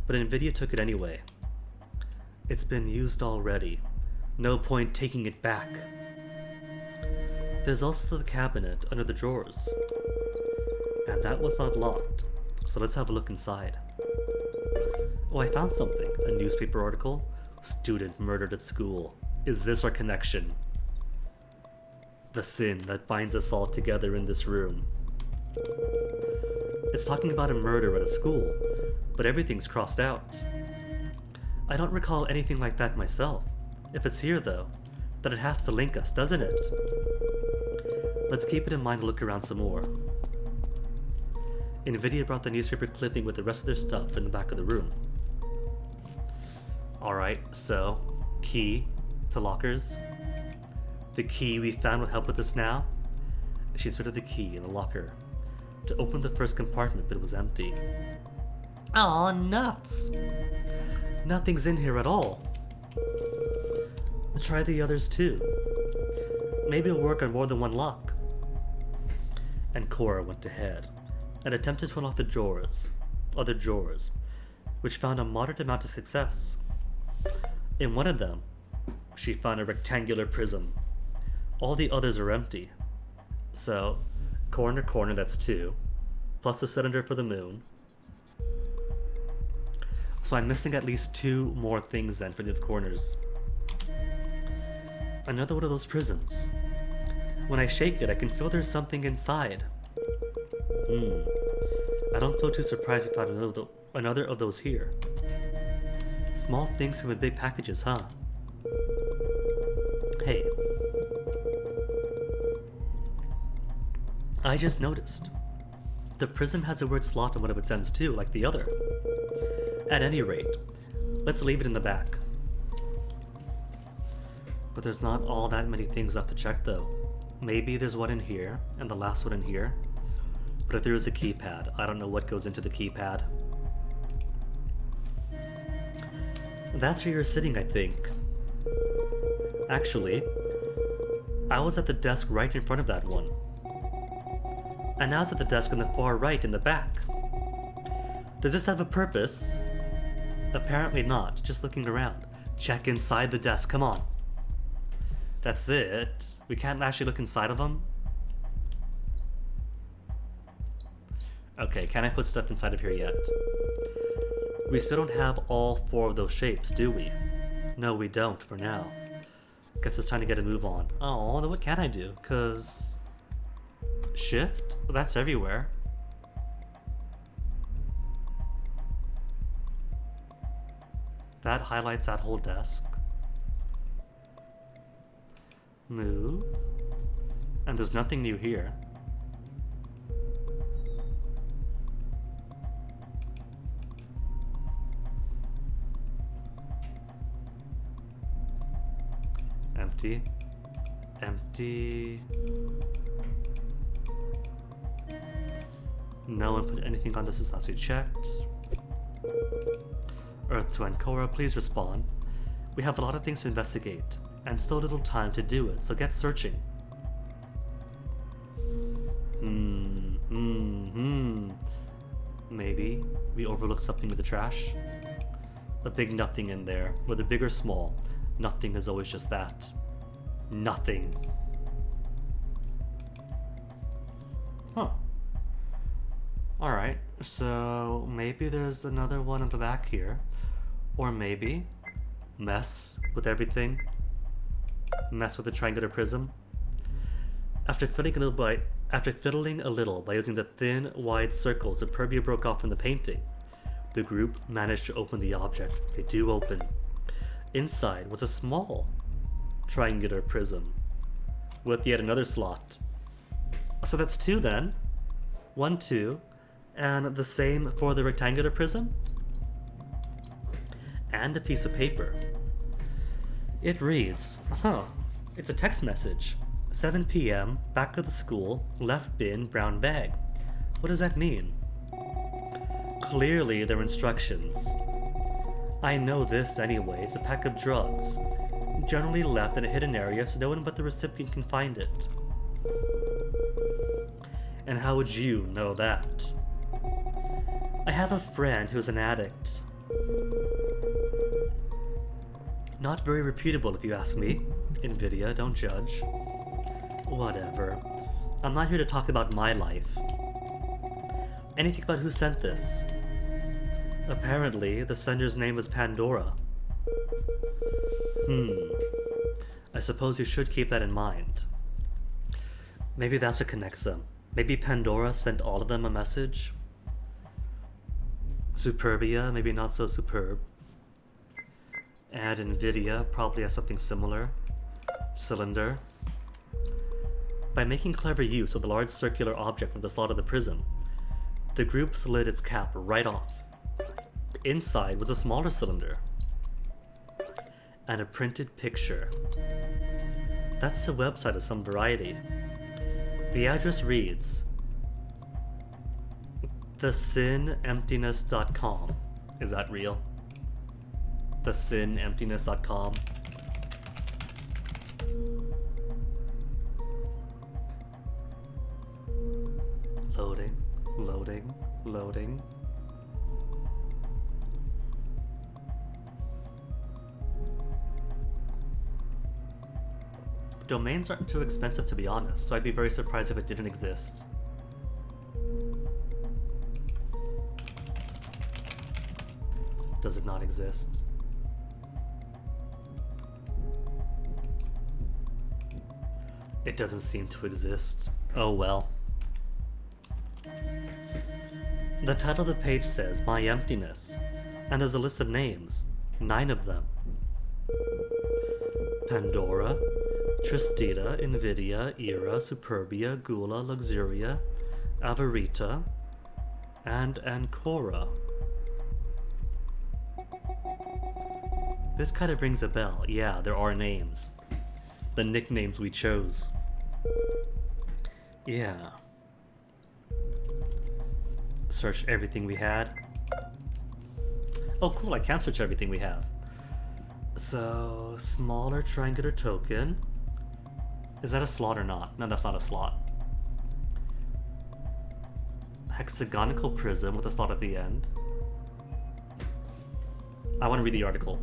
but Nvidia took it anyway. It's been used already. No point taking it back. There's also the cabinet under the drawers. And that was not locked, so let's have a look inside. Oh, I found something. A newspaper article. Student murdered at school. Is this our connection? The sin that binds us all together in this room. It's talking about a murder at a school, but everything's crossed out. I don't recall anything like that myself. If it's here, though, then it has to link us, doesn't it? Let's keep it in mind and look around some more. Nvidia brought the newspaper clipping with the rest of their stuff in the back of the room. Alright, so, key to lockers. The key we found will help with this now. She inserted the key in the locker to open the first compartment, but it was empty. Aw, nuts! Nothing's in here at all. Let's try the others too. Maybe it'll work on more than one lock. And Cora went ahead and attempted to unlock the other drawers, which found a moderate amount of success. In one of them, she found a rectangular prism. All the others are empty. So, corner to corner, that's 2, plus the cylinder for the moon. So I'm missing at least 2 more things then for the corners. Another one of those prisms. When I shake it, I can feel there's something inside. I don't feel too surprised we found another of those here. Small things come in big packages, huh? Hey. I just noticed. The prism has a weird slot on one of its ends too, like the other. At any rate, let's leave it in the back. But there's not all that many things left to check though. Maybe there's one in here, and the last one in here. But if there is a keypad, I don't know what goes into the keypad. That's where you're sitting, I think. Actually, I was at the desk right in front of that one. And now it's at the desk on the far right in the back. Does this have a purpose? Apparently not. Just looking around. Check inside the desk. Come on. That's it. We can't actually look inside of them? Okay, can I put stuff inside of here yet? We still don't have all 4 of those shapes, do we? No, we don't for now. Guess it's time to get a move on. Oh, then what can I do? 'Cause... Shift? Well, that's everywhere. That highlights that whole desk. Move. And there's nothing new here. Empty. Empty. No one put anything on this since last we checked. Earth to Ancora, please respond. We have a lot of things to investigate, and still little time to do it, so get searching. Maybe we overlooked something in the trash? A big nothing in there, whether big or small. Nothing is always just that. Nothing. Huh. Alright, so maybe there's another one in the back here. Or maybe mess with everything. Mess with the triangular prism. After fiddling a little by using the thin, wide circles Superbia broke off from the painting, the group managed to open the object. They do open. Inside was a small triangular prism with yet another slot. So that's 2 then. 1, 2. And the same for the rectangular prism. And a piece of paper. It reads, it's a text message. 7 p.m., back of the school, left bin, brown bag. What does that mean? Clearly they're instructions. I know this anyway, it's a pack of drugs. Generally left in a hidden area so no one but the recipient can find it. And how would you know that? I have a friend who's an addict. Not very reputable if you ask me. Nvidia, don't judge. Whatever. I'm not here to talk about my life. Anything about who sent this? Apparently, the sender's name was Pandora. I suppose you should keep that in mind. Maybe that's what connects them. Maybe Pandora sent all of them a message? Superbia, maybe not so superb. And Nvidia probably has something similar. Cylinder. By making clever use of the large circular object from the slot of the prism, the group slid its cap right off. Inside was a smaller cylinder. And a printed picture. That's a website of some variety. The address reads thesinemptiness.com. Is that real? Thesinemptiness.com. Loading, loading, loading. Domains aren't too expensive to be honest, so I'd be very surprised if it didn't exist. Does it not exist? It doesn't seem to exist. Oh well. The title of the page says My Emptiness, and there's a list of names, 9 of them. Pandora, Tristida, Nvidia, Era, Superbia, Gula, Luxuria, Avarita, and Ancora. This kind of rings a bell. Yeah, there are names. The nicknames we chose. Yeah. Search everything we had. Oh cool, I can search everything we have. So, smaller triangular token. Is that a slot or not? No, that's not a slot. Hexagonal prism with a slot at the end. I want to read the article.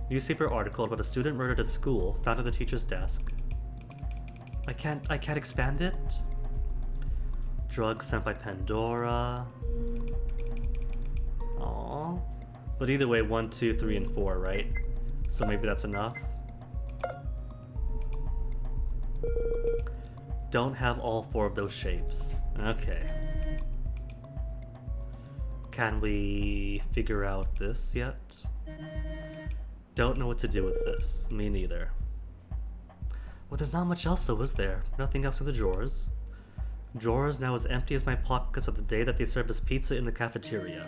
Newspaper article about a student murdered at school, found at the teacher's desk. I can't expand it? Drugs sent by Pandora. Aww. But either way, 1, 2, 3, and 4, right? So maybe that's enough. Don't have all 4 of those shapes. Okay. Can we figure out this yet? Don't know what to do with this. Me neither. Well, there's not much else, though, is there? Nothing else in the drawers. Drawers now as empty as my pockets of the day that they served us pizza in the cafeteria.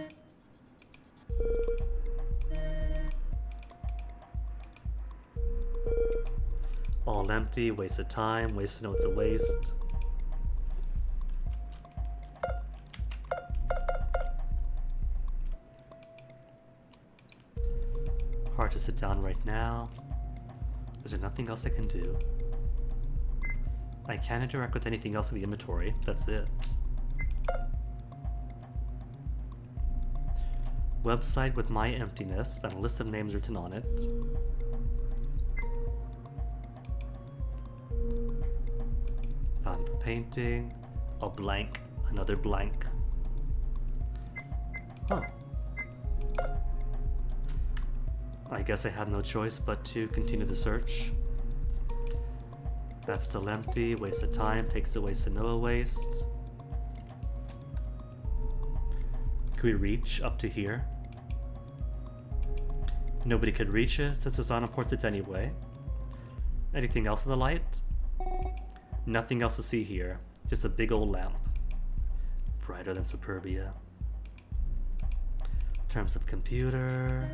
All empty, wasted time, wasted notes a waste. Hard to sit down right now. Is there nothing else I can do? I can't interact with anything else in the inventory. That's it. Website with my emptiness and a list of names written on it. Found the painting. A blank. Another blank. Huh. I guess I have no choice but to continue the search. That's still empty. Waste of time. Takes away Sonoa waste. Can we reach up to here? Nobody could reach it since it's unimportant anyway. Anything else in the light? Nothing else to see here. Just a big old lamp. Brighter than Superbia. In terms of computer...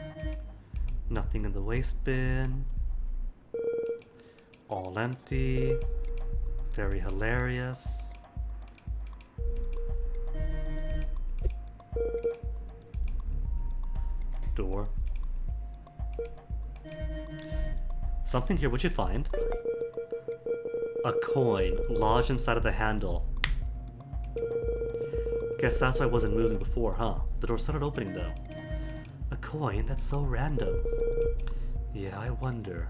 Nothing in the waste bin. All empty. Very hilarious. Door. Something here, what'd you find? A coin lodged inside of the handle. Guess that's why I wasn't moving before, huh? The door started opening though. A coin? That's so random. Yeah, I wonder.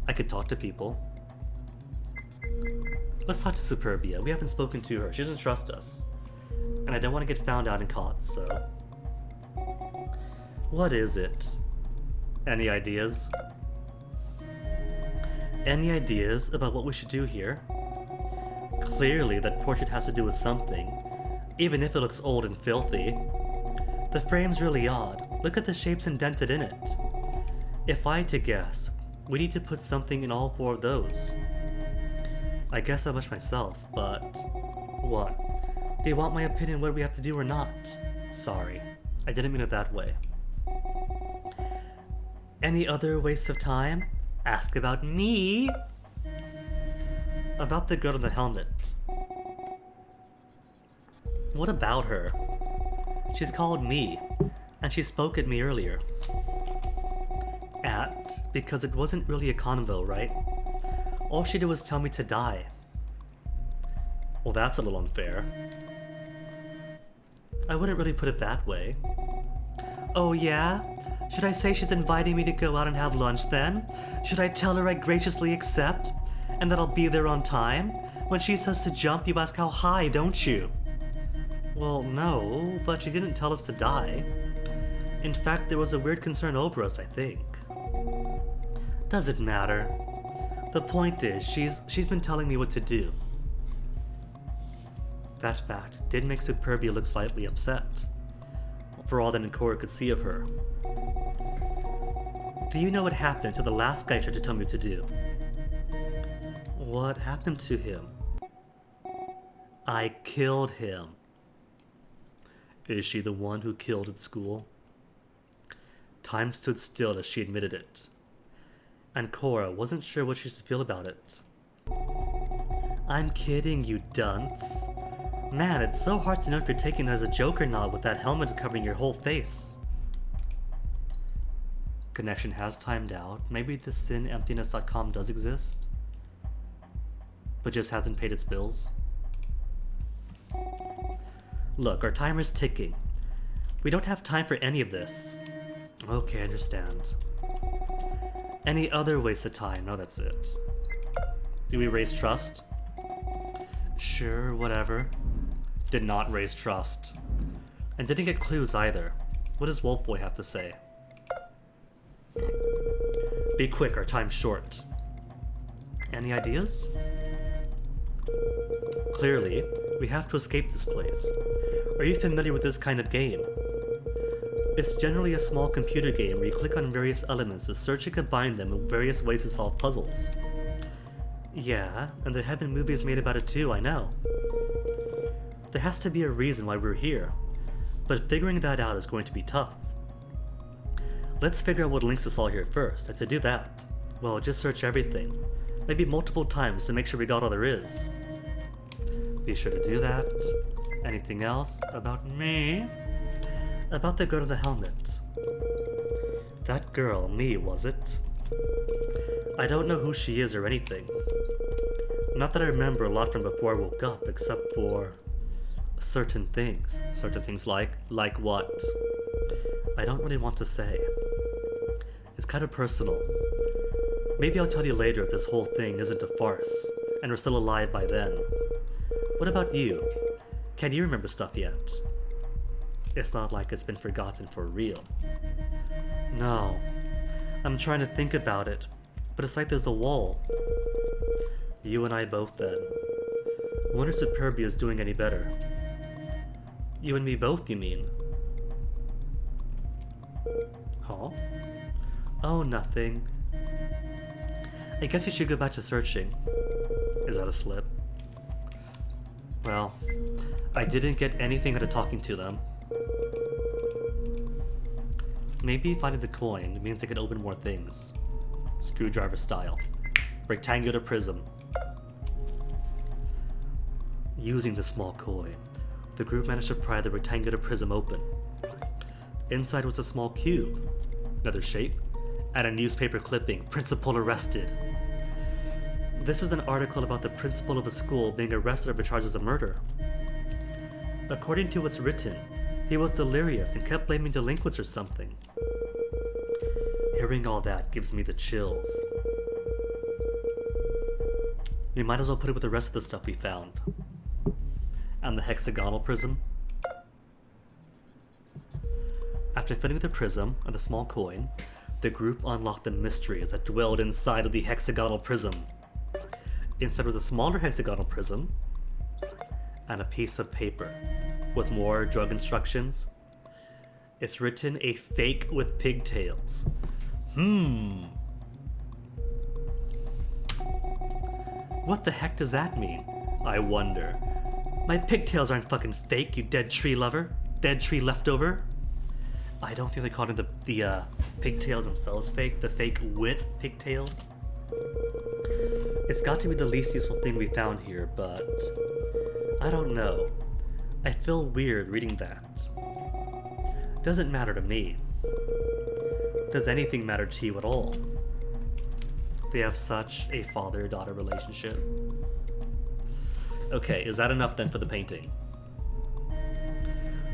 I could talk to people. Let's talk to Superbia. We haven't spoken to her. She doesn't trust us. And I don't want to get found out and caught, so... What is it? Any ideas? Any ideas about what we should do here? Clearly, that portrait has to do with something, even if it looks old and filthy. The frame's really odd. Look at the shapes indented in it. If I had to guess, we need to put something in all 4 of those. I guess so much myself, but... What? Do you want my opinion what we have to do or not? Sorry, I didn't mean it that way. Any other waste of time? Ask about me! About the girl in the helmet. What about her? She's called me, and she spoke at me earlier. Because it wasn't really a convo, right? All she did was tell me to die. Well, that's a little unfair. I wouldn't really put it that way. Oh yeah? Should I say she's inviting me to go out and have lunch then? Should I tell her I graciously accept? And that I'll be there on time? When she says to jump, you ask how high, don't you? Well, no, but she didn't tell us to die. In fact, there was a weird concern over us, I think. Doesn't matter. The point is, she's been telling me what to do. That fact did make Superbia look slightly upset, for all that Ikora could see of her. Do you know what happened to the last guy tried to tell me what to do? What happened to him? I killed him. Is she the one who killed at school? Time stood still as she admitted it, and Cora wasn't sure what she should feel about it. I'm kidding, you dunce. Man, it's so hard to know if you're taking it as a joke or not with that helmet covering your whole face. connection has timed out. Maybe the sinemptiness.com does exist, but just hasn't paid its bills. Look, our timer's ticking. We don't have time for any of this. Okay, I understand. Any other waste of time? No, that's it. Do we raise trust? Sure, whatever. Did not raise trust. And didn't get clues either. What does Wolfboy have to say? Be quick, our time's short. Any ideas? Clearly, we have to escape this place. Are you familiar with this kind of game? It's generally a small computer game where you click on various elements to search and combine them in various ways to solve puzzles. Yeah, and there have been movies made about it too, I know. There has to be a reason why we're here, but figuring that out is going to be tough. Let's figure out what links us all here first, and to do that, well, just search everything, maybe multiple times to make sure we got all there is. Be sure to do that. Anything else about me? About the girl in the helmet. That girl, me, was it? I don't know who she is or anything. Not that I remember a lot from before I woke up, except for certain things. Certain things like what? I don't really want to say. It's kind of personal. Maybe I'll tell you later if this whole thing isn't a farce, and we're still alive by then. What about you? Can you remember stuff yet? It's not like it's been forgotten for real. No. I'm trying to think about it, but it's like there's a wall. You and I both then. Wonder if Superbia is doing any better. You and me both, you mean? Huh? Oh, nothing. I guess you should go back to searching. Is that a slip? Well, I didn't get anything out of talking to them. Maybe finding the coin means they can open more things. Screwdriver style. Rectangular prism. Using the small coin, the group managed to pry the rectangular prism open. Inside was a small cube, another shape, and a newspaper clipping, Principal arrested. This is an article about the principal of a school being arrested over charges of murder. According to what's written, he was delirious and kept blaming delinquents or something. Hearing all that gives me the chills. We might as well put it with the rest of the stuff we found. And the hexagonal prism. After fitting the prism and the small coin, the group unlocked the mysteries that dwelled inside of the hexagonal prism. Inside was a smaller hexagonal prism and a piece of paper with more drug instructions. It's written a fake with pigtails. What the heck does that mean? I wonder. My pigtails aren't fucking fake, you dead tree lover. Dead tree leftover. I don't think they called it the pigtails themselves fake, the fake with pigtails. It's got to be the least useful thing we found here, but I don't know. I feel weird reading that. Doesn't matter to me. Does anything matter to you at all? They have such a father-daughter relationship. Okay, is that enough then for the painting?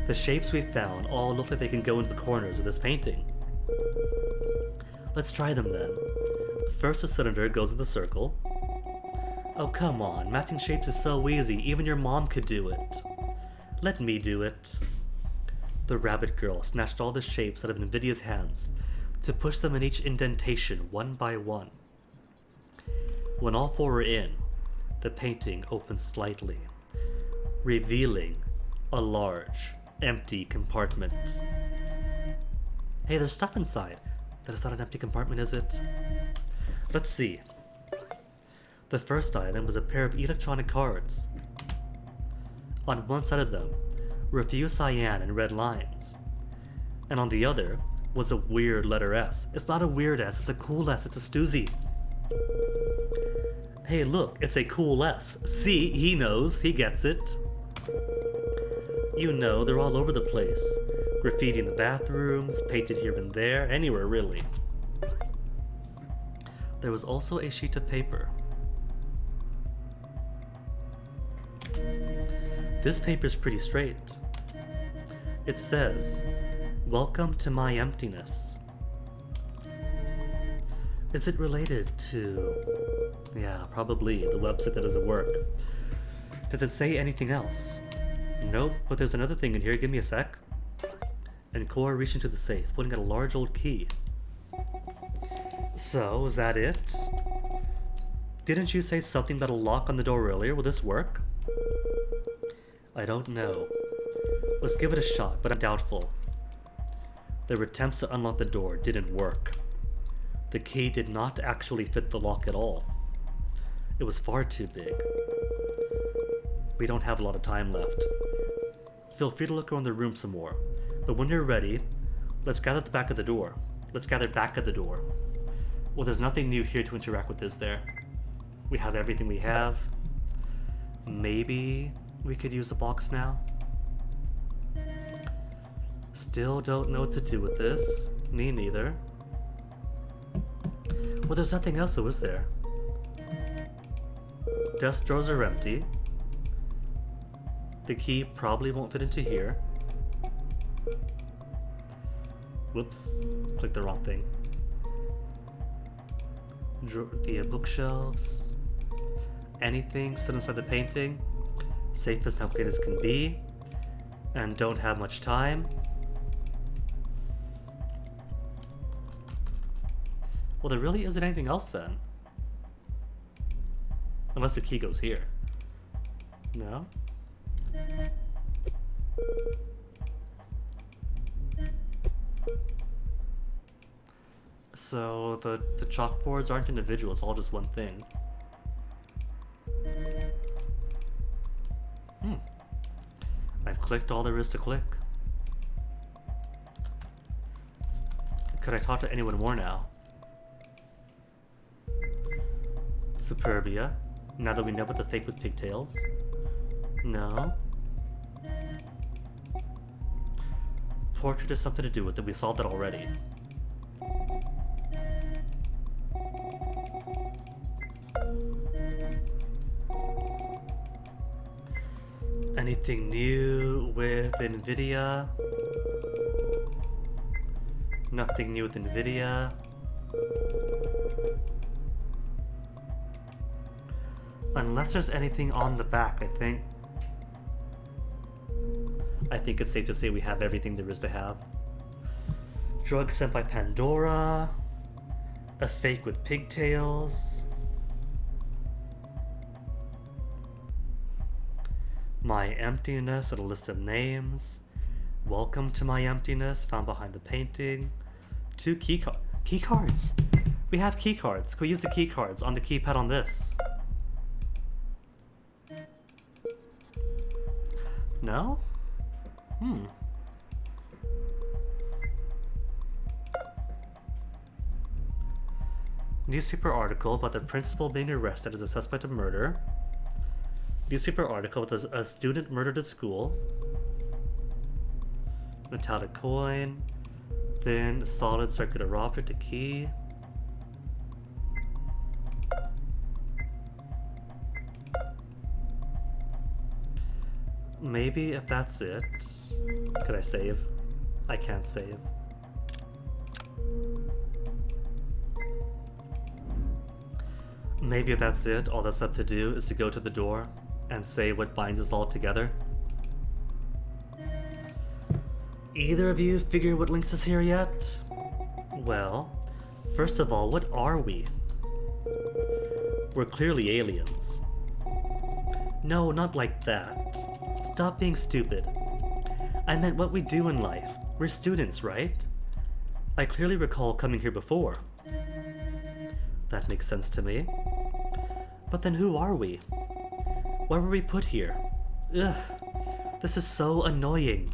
The shapes we found all look like they can go into the corners of this painting. Let's try them then. First, the cylinder goes in the circle. Oh, come on, matching shapes is so easy, even your mom could do it. Let me do it. The rabbit girl snatched all the shapes out of Nvidia's hands to push them in each indentation one by one. When all four were in, the painting opened slightly, revealing a large, empty compartment. Hey, there's stuff inside. That is not an empty compartment, is it? Let's see. The first item was a pair of electronic cards. On one side of them were a few cyan and red lines, and on the other was a weird letter S. It's not a weird S, it's a cool S, it's a Stoozy. Hey look, it's a cool S. See, he knows, he gets it. You know, they're all over the place. Graffiti in the bathrooms, painted here and there, anywhere really. There was also a sheet of paper. This paper's pretty straight. It says, "Welcome to my emptiness." Is it related to... yeah, probably, the website that doesn't work. Does it say anything else? Nope, but there's another thing in here. Give me a sec. And Cora reached into the safe, pulling out a large old key. So, is that it? Didn't you say something about a lock on the door earlier? Will this work? I don't know. Let's give it a shot, but I'm doubtful. Their attempts to unlock the door didn't work. The key did not actually fit the lock at all. It was far too big. We don't have a lot of time left. Feel free to look around the room some more, but when you're ready, let's gather at the back of the door. Let's gather back at the door. Well, there's nothing new here to interact with, is there? We have everything we have. Maybe we could use a box now? Still don't know what to do with this. Me neither. Well, there's nothing else, though, is there? Desk drawers are empty. The key probably won't fit into here. Whoops, clicked the wrong thing. The bookshelves. Anything set inside the painting. Safe as how clean as can be. And don't have much time. Well, there really isn't anything else then. Unless the key goes here. No? So the chalkboards aren't individual, it's all just one thing. I've clicked all there is to click. Could I talk to anyone more now? Superbia, now that we know about the fake with pigtails. No. Portrait has something to do with it, we solved it already. Anything new with NVIDIA? Nothing new with NVIDIA. Unless there's anything on the back, I think it's safe to say we have everything there is to have. Drug sent by Pandora. A fake with pigtails. My emptiness and a list of names. Welcome to my emptiness, found behind the painting. 2 key cards. We have key cards. Can we use the key cards on the keypad on this? No? Newspaper article about the principal being arrested as a suspect of murder. Newspaper article with a student murdered at school. Metallic coin. Thin, solid circular object, a key. Maybe if that's it. Could I save? I can't save. Maybe if that's it, all that's left to do is to go to the door and say what binds us all together. Either of you figure what links us here yet? Well, first of all, what are we? We're clearly aliens. No, not like that. Stop being stupid. I meant what we do in life. We're students, right? I clearly recall coming here before. That makes sense to me. But then who are we? Why were we put here? Ugh, this is so annoying.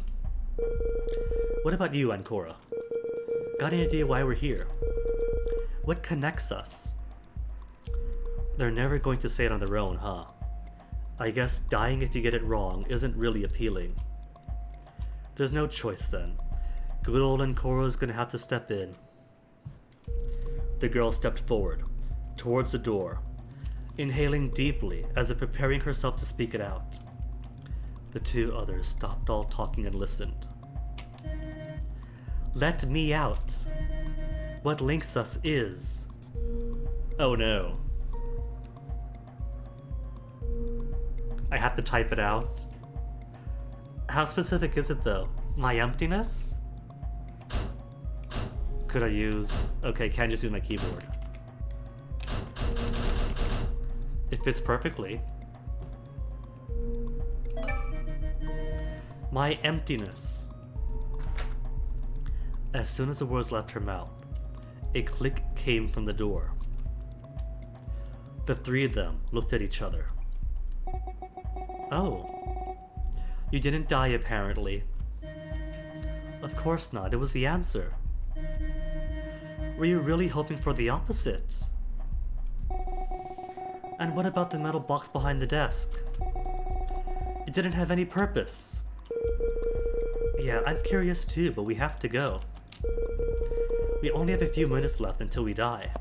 What about you, Ancora? Got any idea why we're here? What connects us? They're never going to say it on their own, huh? I guess dying if you get it wrong isn't really appealing. There's no choice then. Good old Ancora's gonna have to step in. The girl stepped forward, towards the door, inhaling deeply as if preparing herself to speak it out. The two others stopped all talking and listened. "Let me out. What links us is..." Oh no. I have to type it out. How specific is it though? My emptiness? Could I use... Okay, can't just use my keyboard. It fits perfectly. My emptiness. As soon as the words left her mouth, a click came from the door. The three of them looked at each other. "Oh. You didn't die, apparently." "Of course not. It was the answer." "Were you really hoping for the opposite?" "And what about the metal box behind the desk?" "It didn't have any purpose." "Yeah, I'm curious too, but we have to go. We only have a few minutes left until we die."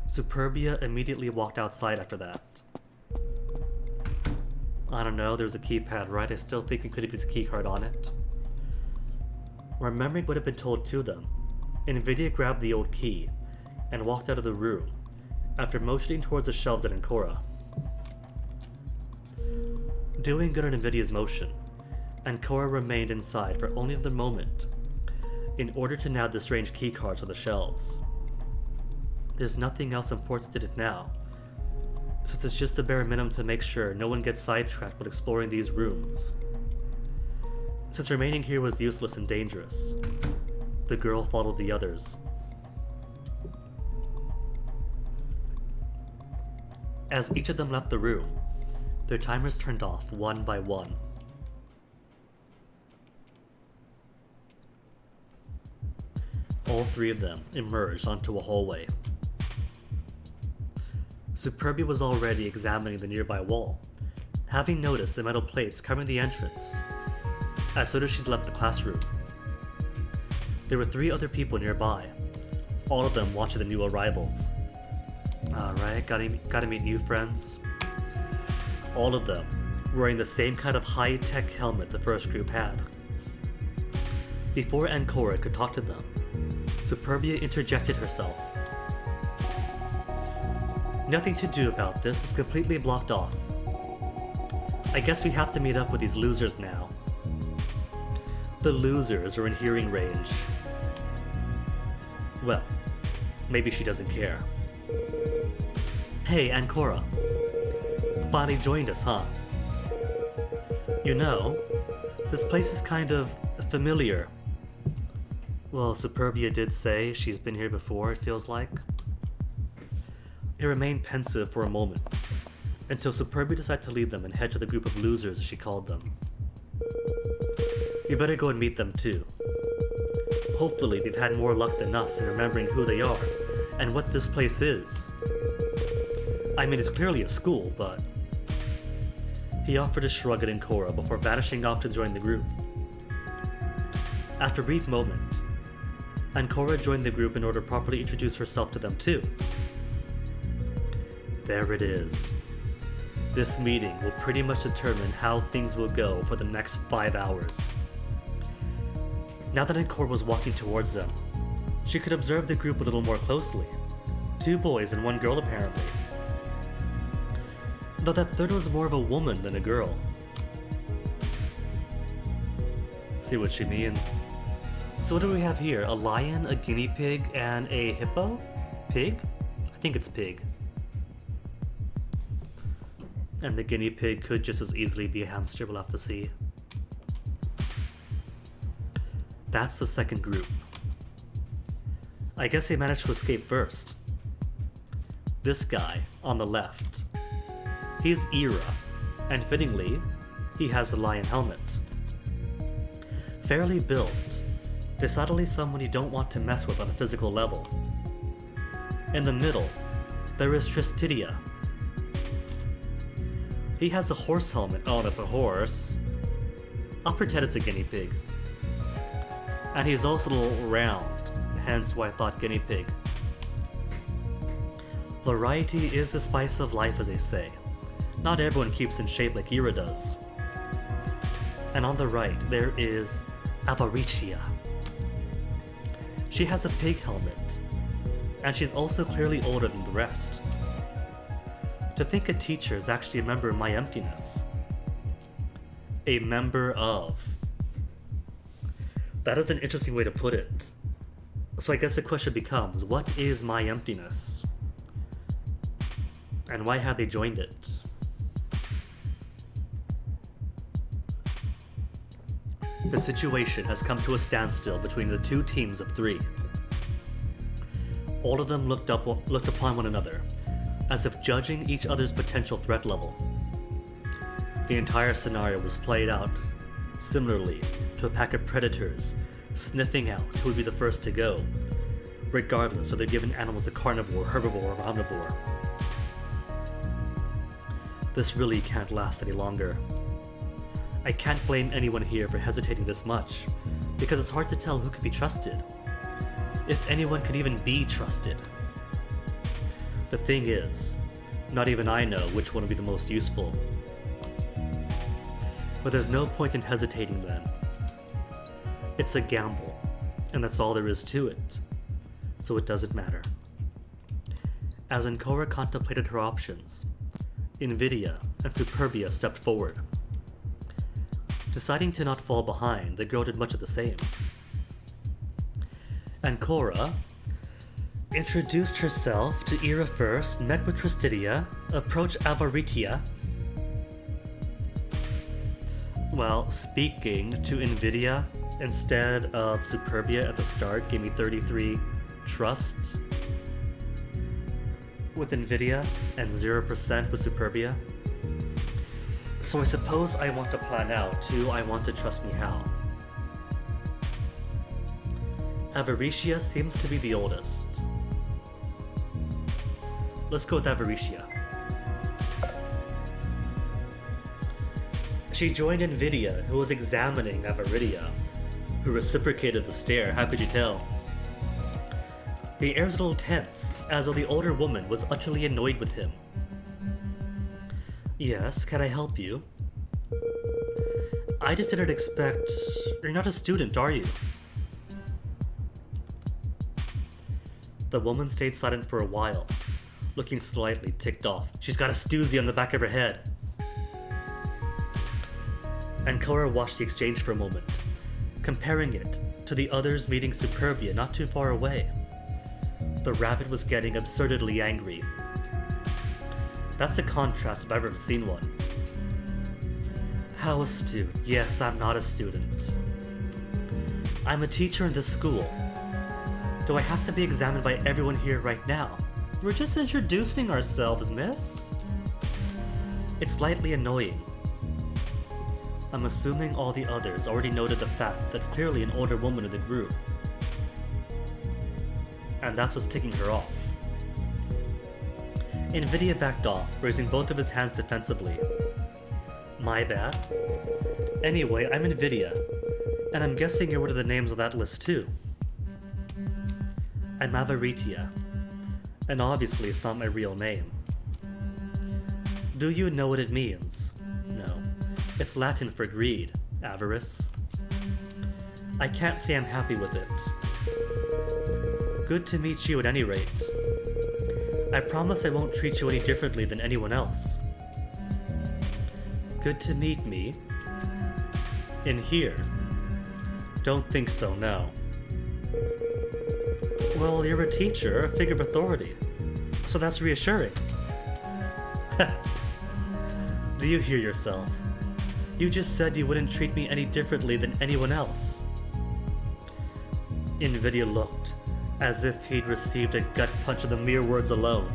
Superbia immediately walked outside after that. I don't know, there's a keypad, right? I still think we could have used a keycard on it. Remembering what had been told to them, Nvidia grabbed the old key and walked out of the room after motioning towards the shelves at Ancora. Doing good on Nvidia's motion, Ancora remained inside for only another moment in order to nab the strange keycards on the shelves. There's nothing else important to it now, since it's just the bare minimum to make sure no one gets sidetracked when exploring these rooms. Since remaining here was useless and dangerous, the girl followed the others. As each of them left the room, their timers turned off one by one. All three of them emerged onto a hallway. Superbia was already examining the nearby wall, having noticed the metal plates covering the entrance as soon as she's left the classroom. There were three other people nearby, all of them watching the new arrivals. Alright, gotta meet new friends. All of them wearing the same kind of high-tech helmet the first group had. Before Ancora could talk to them, Superbia interjected herself. "Nothing to do about this, is completely blocked off. I guess we have to meet up with these losers now." The losers are in hearing range. Well, maybe she doesn't care. "Hey, Ancora. Finally joined us, huh? You know, this place is kind of familiar." Well, Superbia did say she's been here before, it feels like. It remained pensive for a moment, until Superbia decided to lead them and head to the group of losers, as she called them. "We better go and meet them too. Hopefully they've had more luck than us in remembering who they are and what this place is. I mean, it's clearly a school, but..." He offered a shrug at Ancora before vanishing off to join the group. After a brief moment, Ancora joined the group in order to properly introduce herself to them too. There it is. This meeting will pretty much determine how things will go for the next 5 hours. Now that Ancora was walking towards them, she could observe the group a little more closely. 2 boys and 1 girl apparently. Though that third was more of a woman than a girl. See what she means. So what do we have here? A lion, a guinea pig, and a hippo? Pig? I think it's pig. And the guinea pig could just as easily be a hamster, we'll have to see. That's the second group. I guess they managed to escape first. This guy, on the left. He's Ira, and fittingly, he has the lion helmet. Fairly built, decidedly someone you don't want to mess with on a physical level. In the middle, there is Tristidia. He has a horse helmet. Oh, that's a horse. I'll pretend it's a guinea pig. And he's also a little round, hence why I thought guinea pig. Variety is the spice of life, as they say. Not everyone keeps in shape like Ira does. And on the right, there is Avaricia. She has a pig helmet, and she's also clearly older than the rest. To think a teacher is actually a member of My Emptiness. A member of. That is an interesting way to put it. So I guess the question becomes, what is My Emptiness? And why have they joined it? The situation has come to a standstill between the two teams of three. All of them looked upon one another, as if judging each other's potential threat level. The entire scenario was played out similarly to a pack of predators sniffing out who would be the first to go, regardless of they're given animals a carnivore, herbivore, or omnivore. This really can't last any longer. I can't blame anyone here for hesitating this much, because it's hard to tell who could be trusted, if anyone could even be trusted. The thing is, not even I know which one would be the most useful. But there's no point in hesitating then. It's a gamble, and that's all there is to it, so it doesn't matter. As Ancora contemplated her options, Invidia and Superbia stepped forward. Deciding to not fall behind, the girl did much of the same. Ancora introduced herself to Ira first, met with Tristidia, approached Avaritia. Well, speaking to Invidia instead of Superbia at the start gave me 33 trust with Invidia and 0% with Superbia. So I suppose I want to plan out who I want to trust me how. Avaricia seems to be the oldest. Let's go with Avaricia. She joined Invidia, who was examining Avaritia, who reciprocated the stare. How could you tell? The air was a little tense, as though the older woman was utterly annoyed with him. Yes, can I help you? I just didn't expect... You're not a student, are you? The woman stayed silent for a while, looking slightly ticked off. She's got a stoozy on the back of her head. Ancora watched the exchange for a moment, comparing it to the others meeting Superbia not too far away. The rabbit was getting absurdly angry. That's a contrast if I've ever seen one. How astute. Yes, I'm not a student. I'm a teacher in this school. Do I have to be examined by everyone here right now? We're just introducing ourselves, miss. It's slightly annoying. I'm assuming all the others already noted the fact that clearly an older woman in the group. And that's what's ticking her off. Invidia backed off, raising both of his hands defensively. My bad. Anyway, I'm Invidia, and I'm guessing you're one of the names on that list too. I'm Avaritia, and obviously it's not my real name. Do you know what it means? No. It's Latin for greed, avarice. I can't say I'm happy with it. Good to meet you at any rate. I promise I won't treat you any differently than anyone else. Good to meet me. In here? Don't think so, no. Well, you're a teacher, a figure of authority, so that's reassuring. Do you hear yourself? You just said you wouldn't treat me any differently than anyone else. Invidia looked, as if he'd received a gut punch of the mere words alone.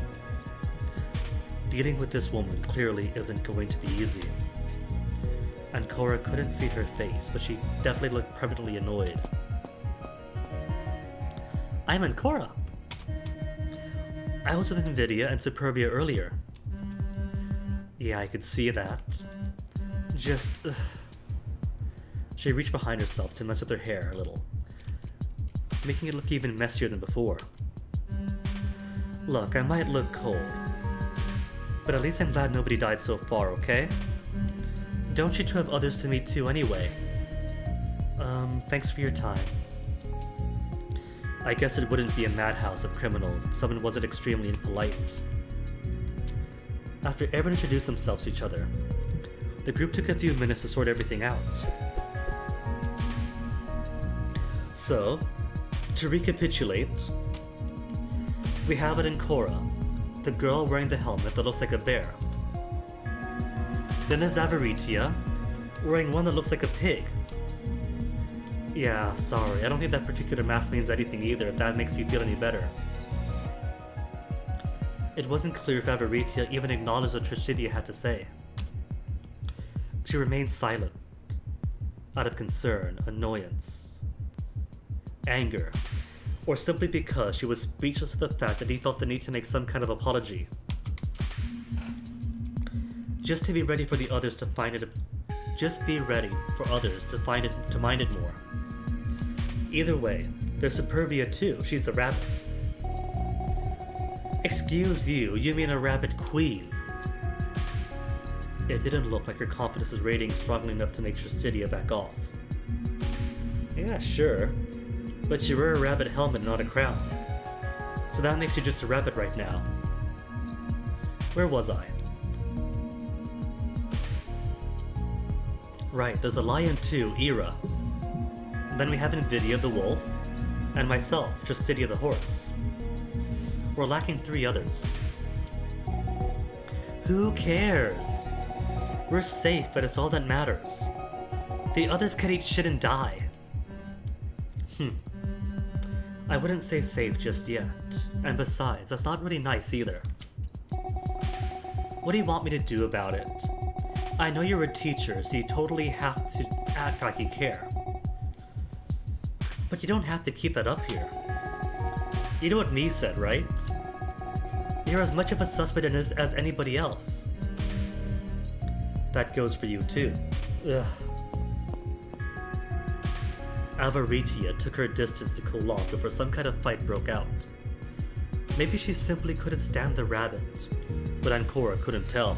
Dealing with this woman clearly isn't going to be easy. Ancora couldn't see her face, but she definitely looked permanently annoyed. I'm Ancora. I was with Invidia and Superbia earlier. Yeah, I could see that. Just... She reached behind herself to mess with her hair a little, making it look even messier than before. Look, I might look cold, but at least I'm glad nobody died so far, okay? Don't you two have others to meet too anyway? Thanks for your time. I guess it wouldn't be a madhouse of criminals if someone wasn't extremely impolite. After everyone introduced themselves to each other, the group took a few minutes to sort everything out. So, to recapitulate, we have it in Cora, the girl wearing the helmet that looks like a bear. Then there's Avaritia, wearing one that looks like a pig. Yeah, sorry, I don't think that particular mask means anything either, if that makes you feel any better. It wasn't clear if Avaritia even acknowledged what Tricidia had to say. She remained silent, out of concern, annoyance, anger, or simply because she was speechless to the fact that he felt the need to make some kind of apology. Just to be ready for the others to find it. Just be ready for others to mind it more. Either way, there's Superbia too. She's the rabbit. Excuse you, you mean a rabbit queen? It didn't look like her confidence was radiating strongly enough to make Tricidia back off. Yeah, sure, but you wear a rabbit helmet and not a crown. So that makes you just a rabbit right now. Where was I? Right, there's a lion too, Ira. Then we have Invidia the wolf, and myself, Tricidia the horse. We're lacking 3 others. Who cares? We're safe, but it's all that matters. The others could eat shit and die. I wouldn't say safe just yet. And besides, that's not really nice either. What do you want me to do about it? I know you're a teacher, so you totally have to act like you care. But you don't have to keep that up here. You know what me said, right? You're as much of a suspect as anybody else. That goes for you too. Ugh. Avaritia took her distance to cool off before some kind of fight broke out. Maybe she simply couldn't stand the rabbit, but Ancora couldn't tell.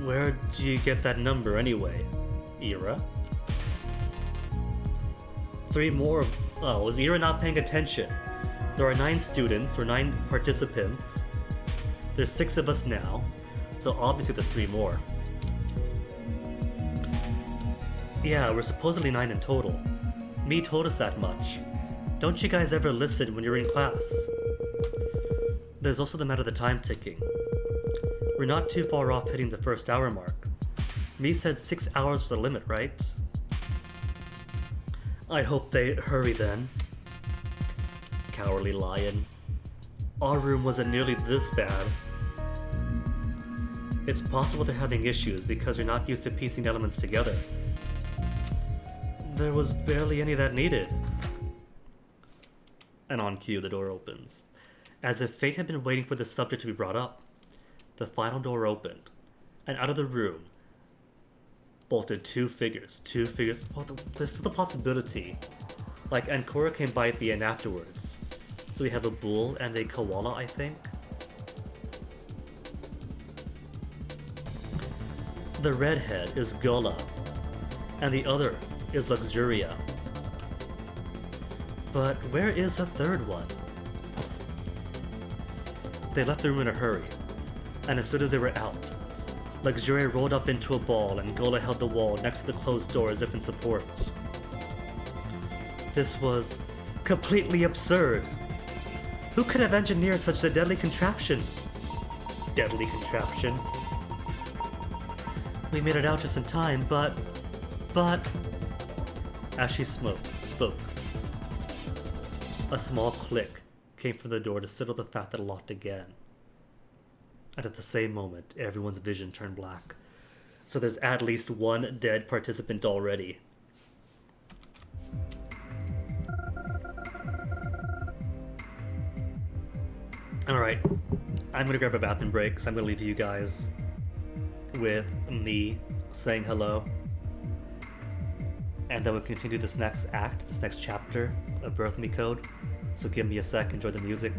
Where do you get that number anyway, Ira? 3 more. Oh, is Ira not paying attention? There are 9 students, or 9 participants. There's 6 of us now, so obviously there's 3 more. Yeah, we're supposedly 9 in total. Me told us that much. Don't you guys ever listen when you're in class? There's also the matter of the time ticking. We're not too far off hitting the first hour mark. Me said 6 hours was the limit, right? I hope they hurry then. Cowardly lion. Our room wasn't nearly this bad. It's possible they're having issues because you're not used to piecing elements together. There was barely any that needed. And on cue, the door opens. As if fate had been waiting for the subject to be brought up, the final door opened, and out of the room bolted 2 figures. Well, there's still the possibility. Like, Ancora came by at the end afterwards. So we have a bull and a koala, I think. The redhead is Gola, and the other is Luxuria. But where is the third one? They left the room in a hurry, and as soon as they were out, Luxuria rolled up into a ball and Gola held the wall next to the closed door as if in support. This was completely absurd. Who could have engineered such a deadly contraption? Deadly contraption. We made it out just in time, but... As she spoke, a small click came from the door to settle the fact that it locked again. And at the same moment, everyone's vision turned black. So there's at least 1 dead participant already. Alright, I'm gonna grab a bathroom break, so I'm gonna leave you guys with me saying hello. And then we'll continue this next act, this next chapter of Birth Me Code. So give me a sec, enjoy the music.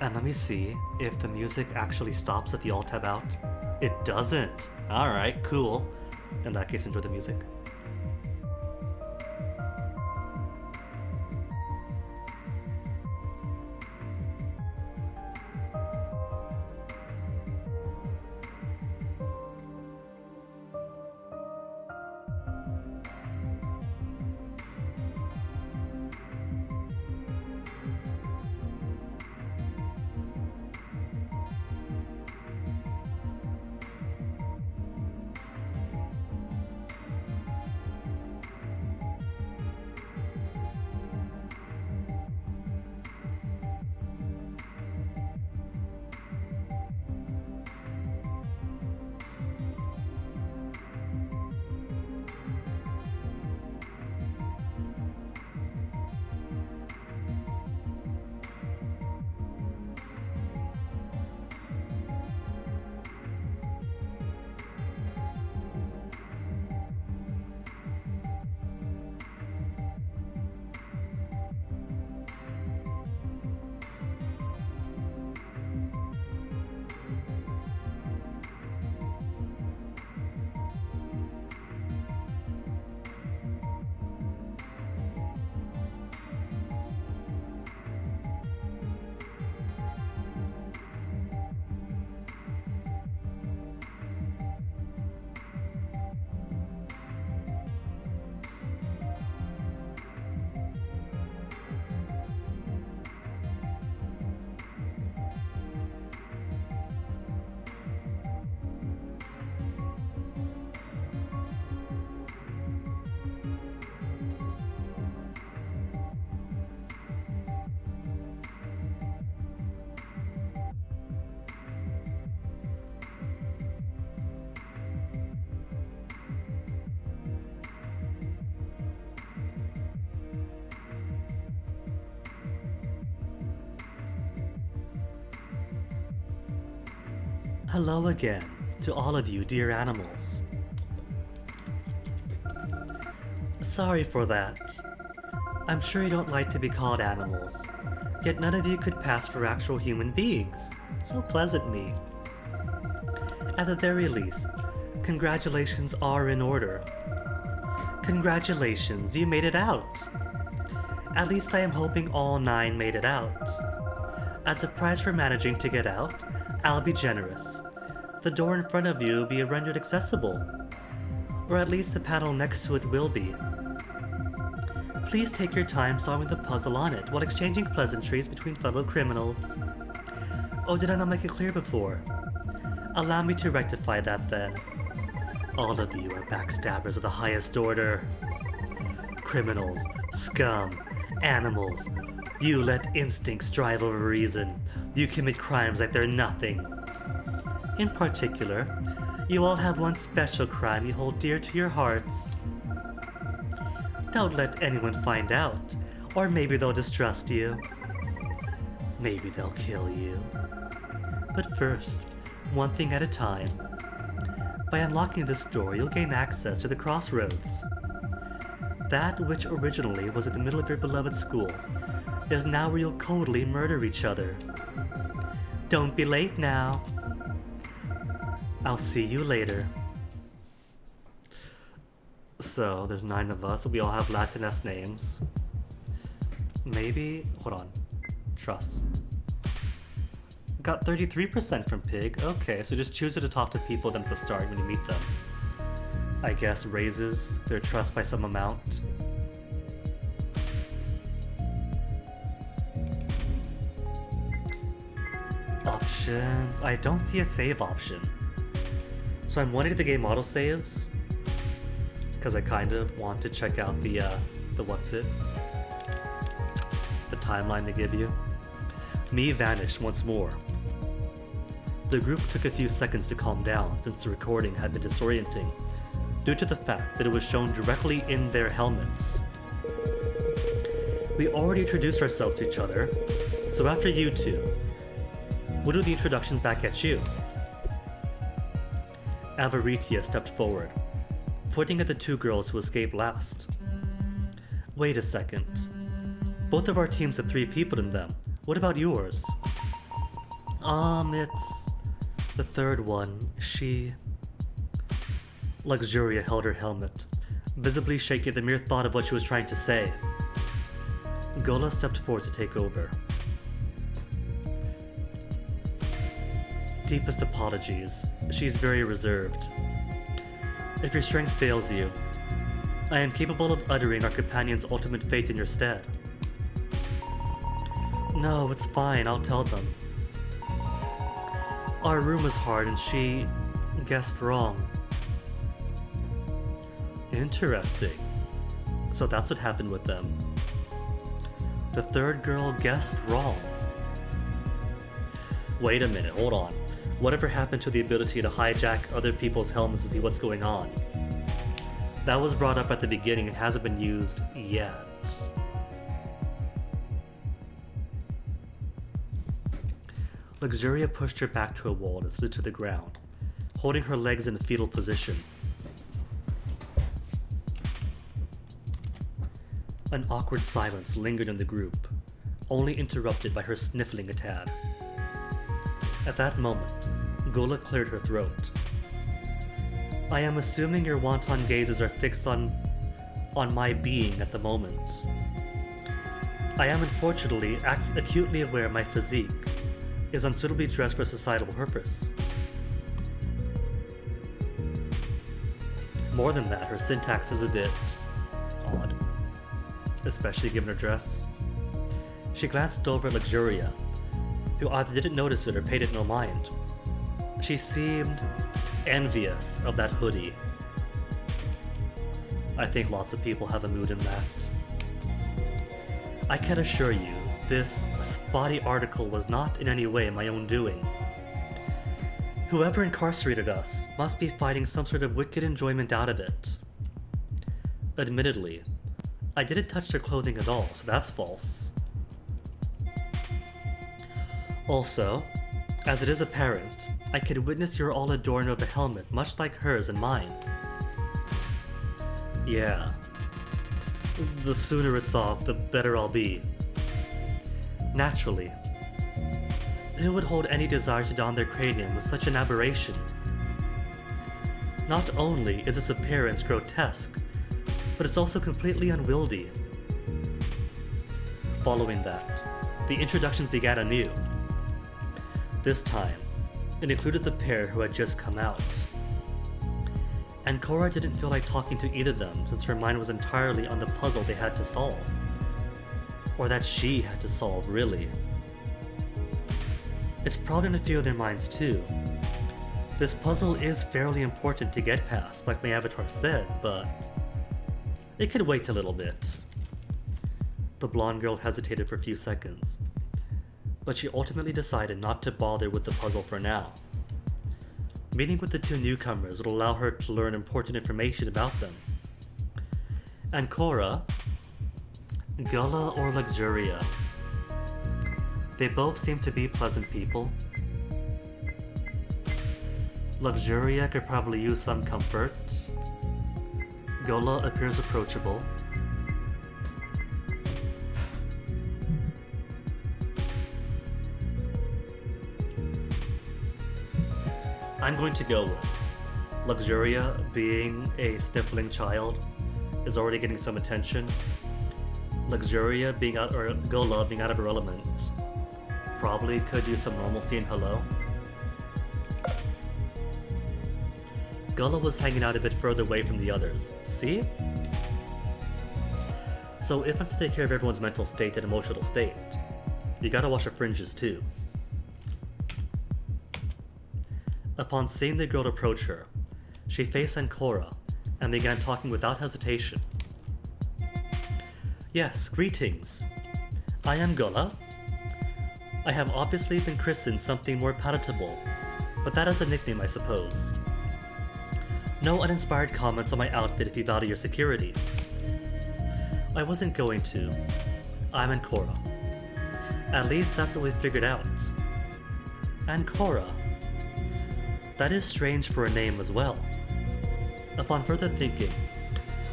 And let me see if the music actually stops if you alt tab out. It doesn't. Alright, cool. In that case, enjoy the music. Hello again to all of you dear animals. Sorry for that. I'm sure you don't like to be called animals, yet none of you could pass for actual human beings. So pleasant me. At the very least, congratulations are in order. Congratulations, you made it out. At least I am hoping all 9 made it out. As a prize for managing to get out, I'll be generous. The door in front of you will be rendered accessible. Or at least the panel next to it will be. Please take your time solving the puzzle on it while exchanging pleasantries between fellow criminals. Oh, did I not make it clear before? Allow me to rectify that then. All of you are backstabbers of the highest order. Criminals, scum, animals. You let instincts drive over reason. You commit crimes like they're nothing. In particular, you all have one special crime you hold dear to your hearts. Don't let anyone find out, or maybe they'll distrust you. Maybe they'll kill you. But first, one thing at a time. By unlocking this door, you'll gain access to the crossroads. That which originally was at the middle of your beloved school is now where you'll coldly murder each other. Don't be late now. I'll see you later. So, there's 9 of us, we all have Latinx names. Maybe, hold on, trust. Got 33% from Pig, okay, so just choose to talk to people then at the start when you meet them. I guess raises their trust by some amount. Options, I don't see a save option. So I'm wanting the game autosaves, because I kind of want to check out the timeline they give you. Me vanished once more. The group took a few seconds to calm down since the recording had been disorienting, due to the fact that it was shown directly in their helmets. We already introduced ourselves to each other, so after you two, we'll do the introductions back at you. Avaritia stepped forward, pointing at the two girls who escaped last. Wait a second. Both of our teams have 3 people in them. What about yours? It's the third one. She... Luxuria held her helmet, visibly shaking at the mere thought of what she was trying to say. Gola stepped forward to take over. Deepest apologies. She's very reserved. If your strength fails you, I am capable of uttering our companion's ultimate fate in your stead. No, it's fine, I'll tell them. Our room was hard and she guessed wrong. Interesting. So that's what happened with them. The third girl guessed wrong. Wait a minute, hold on. Whatever happened to the ability to hijack other people's helmets to see what's going on? That was brought up at the beginning and hasn't been used yet. Luxuria pushed her back to a wall and slid to the ground, holding her legs in a fetal position. An awkward silence lingered in the group, only interrupted by her sniffling a tad. At that moment, Gola cleared her throat. I am assuming your wanton gazes are fixed on my being at the moment. I am unfortunately acutely aware my physique is unsuitably dressed for societal purpose. More than that, her syntax is a bit odd, especially given her dress. She glanced over at Luxuria, who either didn't notice it or paid it no mind. She seemed envious of that hoodie. I think lots of people have a mood in that. I can assure you, this spotty article was not in any way my own doing. Whoever incarcerated us must be finding some sort of wicked enjoyment out of it. Admittedly, I didn't touch their clothing at all, so that's false. Also, as it is apparent, I could witness you're all adorned with a helmet much like hers and mine. Yeah. The sooner it's off, the better I'll be. Naturally. Who would hold any desire to don their cranium with such an aberration? Not only is its appearance grotesque, but it's also completely unwieldy. Following that, the introductions began anew. This time, it included the pair who had just come out. And Cora didn't feel like talking to either of them since her mind was entirely on the puzzle they had to solve. Or that she had to solve, really. It's probably in a few of their minds too. This puzzle is fairly important to get past, like my avatar said, but it could wait a little bit. The blonde girl hesitated for a few seconds, but she ultimately decided not to bother with the puzzle for now. Meeting with the two newcomers would allow her to learn important information about them. And Cora, Gola or Luxuria, they both seem to be pleasant people. Luxuria could probably use some comfort. Gola appears approachable. I'm going to go with Luxuria, being a sniffling child, is already getting some attention. Luxuria being out, or Gola being out of her element, probably could use some normalcy and hello. Gola was hanging out a bit further away from the others. See? So if I'm to take care of everyone's mental state and emotional state, you gotta watch the fringes too. Upon seeing the girl approach her, she faced Ancora and began talking without hesitation. Yes, greetings. I am Gola. I have obviously been christened something more palatable, but that is a nickname, I suppose. No uninspired comments on my outfit if you value your security. I wasn't going to. I'm Ancora. At least that's what we figured out. Ancora. That is strange for a name as well. Upon further thinking,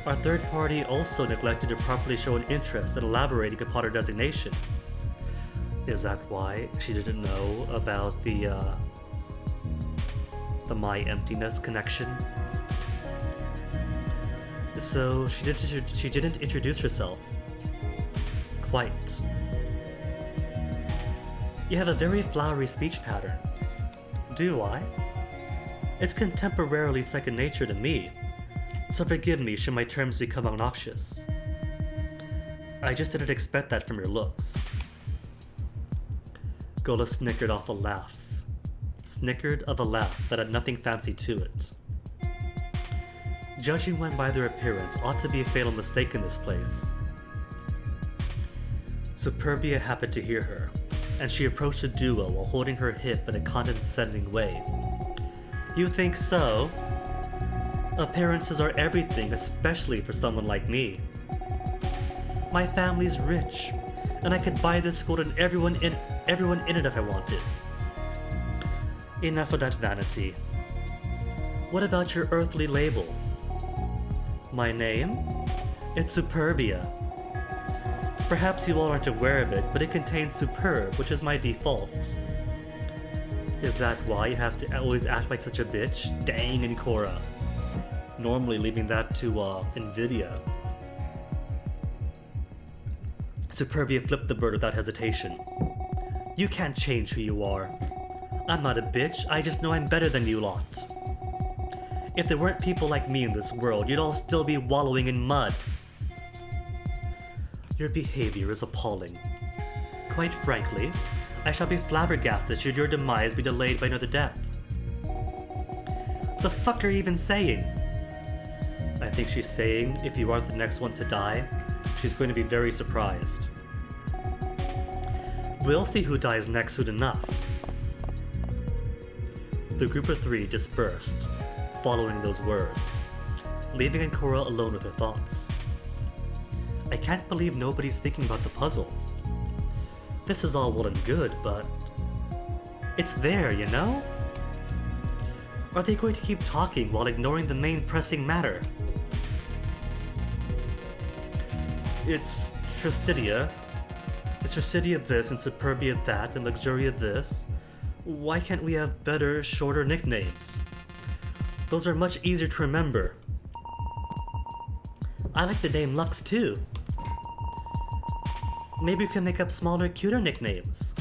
our third party also neglected to properly show an interest in elaborating upon her designation. Is that why she didn't know about the My Emptiness connection? So she didn't introduce herself. Quite. You have a very flowery speech pattern. Do I? It's contemporarily second nature to me, so forgive me should my terms become obnoxious. I just didn't expect that from your looks. Gola snickered of a laugh that had nothing fancy to it. Judging one by their appearance ought to be a fatal mistake in this place. Superbia happened to hear her, and she approached the duo while holding her hip in a condescending way. You think so? Appearances are everything, especially for someone like me. My family's rich, and I could buy this school and everyone in it if I wanted. Enough of that vanity. What about your earthly label? My name? It's Superbia. Perhaps you all aren't aware of it, but it contains superb, which is my default. Is that why you have to always act like such a bitch? Dang, Ancora. Normally leaving that to Nvidia. Superbia flipped the bird without hesitation. You can't change who you are. I'm not a bitch, I just know I'm better than you lot. If there weren't people like me in this world, you'd all still be wallowing in mud. Your behavior is appalling. Quite frankly, I shall be flabbergasted should your demise be delayed by another death. The fuck are you even saying? I think she's saying if you aren't the next one to die, she's going to be very surprised. We'll see who dies next soon enough. The group of three dispersed, following those words, leaving Ancora alone with her thoughts. I can't believe nobody's thinking about the puzzle. This is all well and good, but it's there, you know? Are they going to keep talking while ignoring the main pressing matter? It's Tristidia. It's Tristidia this and Superbia that and Luxuria this. Why can't we have better, shorter nicknames? Those are much easier to remember. I like the name Lux too. Maybe we can make up smaller, cuter nicknames.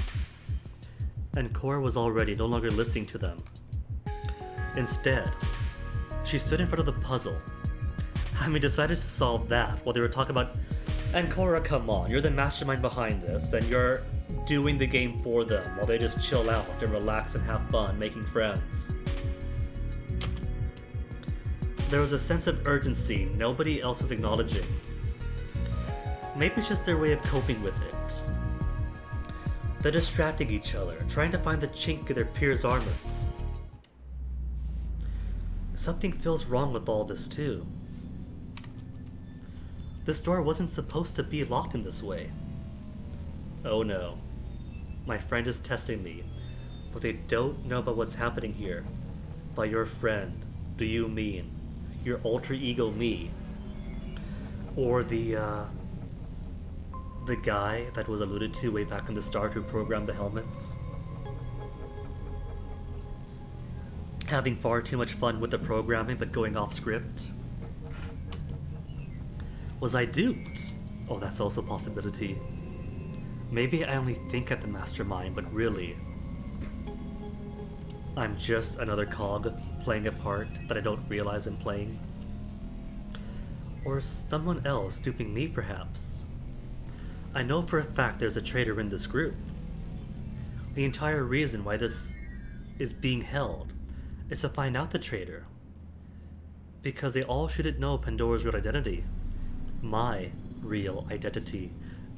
And Cora was already no longer listening to them. Instead, she stood in front of the puzzle, having decided to solve that while they were talking about, and Cora, come on, you're the mastermind behind this, and you're doing the game for them while they just chill out and relax and have fun making friends. There was a sense of urgency nobody else was acknowledging. Maybe it's just their way of coping with it. They're distracting each other, trying to find the chink in their peers' armors. Something feels wrong with all this too. This door wasn't supposed to be locked in this way. Oh no. My friend is testing me, but they don't know about what's happening here. By your friend, do you mean your alter ego me? Or the guy that was alluded to way back in the start who programmed the helmets? Having far too much fun with the programming but going off script? Was I duped? Oh, that's also a possibility. Maybe I only think at the mastermind, but really, I'm just another cog playing a part that I don't realize I'm playing. Or someone else duping me, perhaps. I know for a fact there's a traitor in this group. The entire reason why this is being held is to find out the traitor. Because they all shouldn't know Pandora's real identity. My real identity.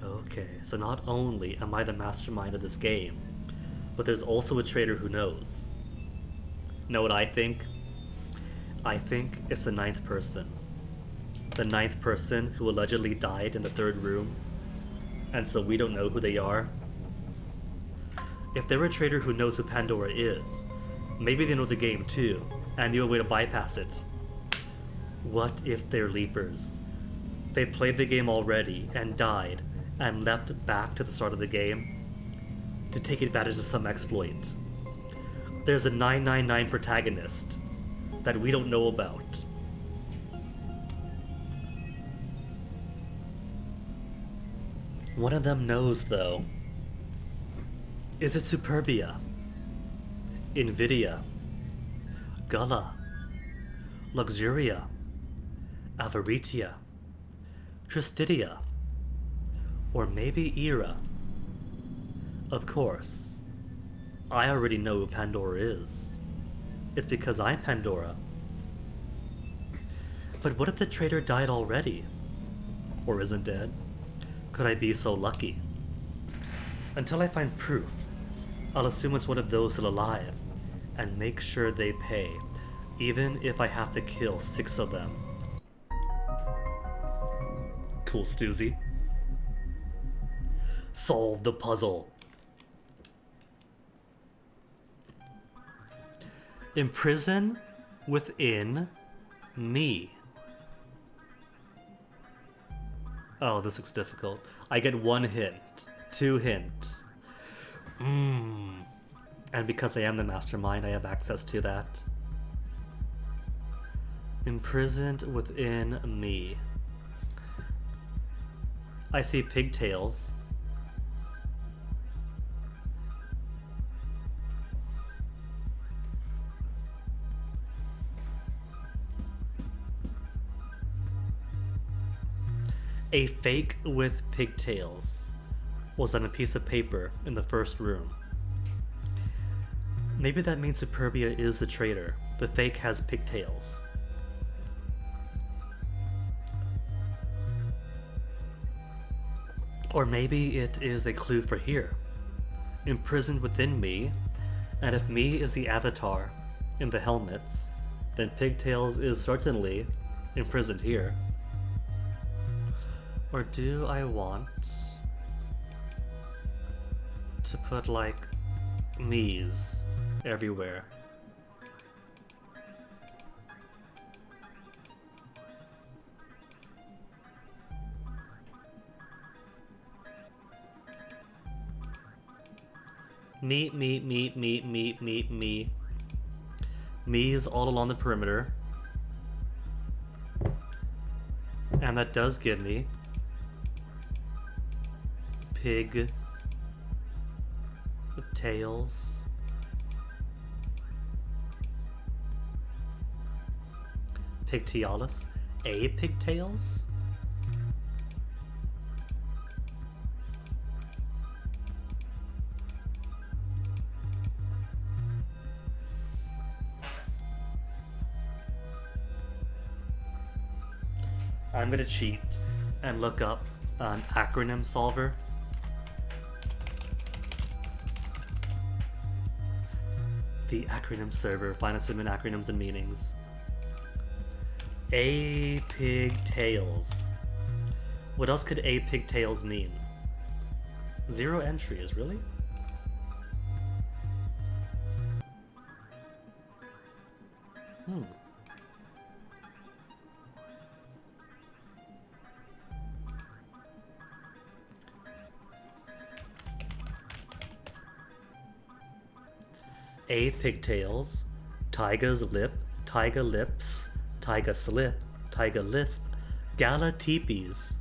Okay, so not only am I the mastermind of this game, but there's also a traitor who knows. Know what I think? I think it's the ninth person. The ninth person who allegedly died in the third room, and so we don't know who they are. If they're a traitor who knows who Pandora is, maybe they know the game too, and knew a way to bypass it. What if they're Leapers? They played the game already and died and leapt back to the start of the game to take advantage of some exploit. There's a 999 protagonist that we don't know about. One of them knows, though. Is it Superbia? Nvidia? Gullah? Luxuria? Avaritia? Tristidia? Or maybe Era? Of course. I already know who Pandora is. It's because I'm Pandora. But what if the traitor died already? Or isn't dead? Could I be so lucky? Until I find proof, I'll assume it's one of those still alive, and make sure they pay, even if I have to kill 6 of them. Cool, Stoozy. Solve the puzzle. Imprison within me. Oh, this looks difficult. I get 1 hint, 2 hints. And because I am the mastermind, I have access to that. Imprisoned within me. I see pigtails. A fake with pigtails was on a piece of paper in the first room. Maybe that means Superbia is the traitor. The fake has pigtails. Or maybe it is a clue for here. Imprisoned within me, and if me is the avatar in the helmets, then pigtails is certainly imprisoned here. Or do I want to put like me's everywhere? Me. Me's all along the perimeter. And that does give me pig with tails. Pigtailus. A pigtails? I'm gonna cheat and look up an acronym solver. The acronym server, find some acronyms and meanings. A pigtails. What else could a pigtails mean? 0 entries, really? A pigtails, Tyga's lip, Tyga lips, Tyga slip, Tyga lisp, Gala teepees,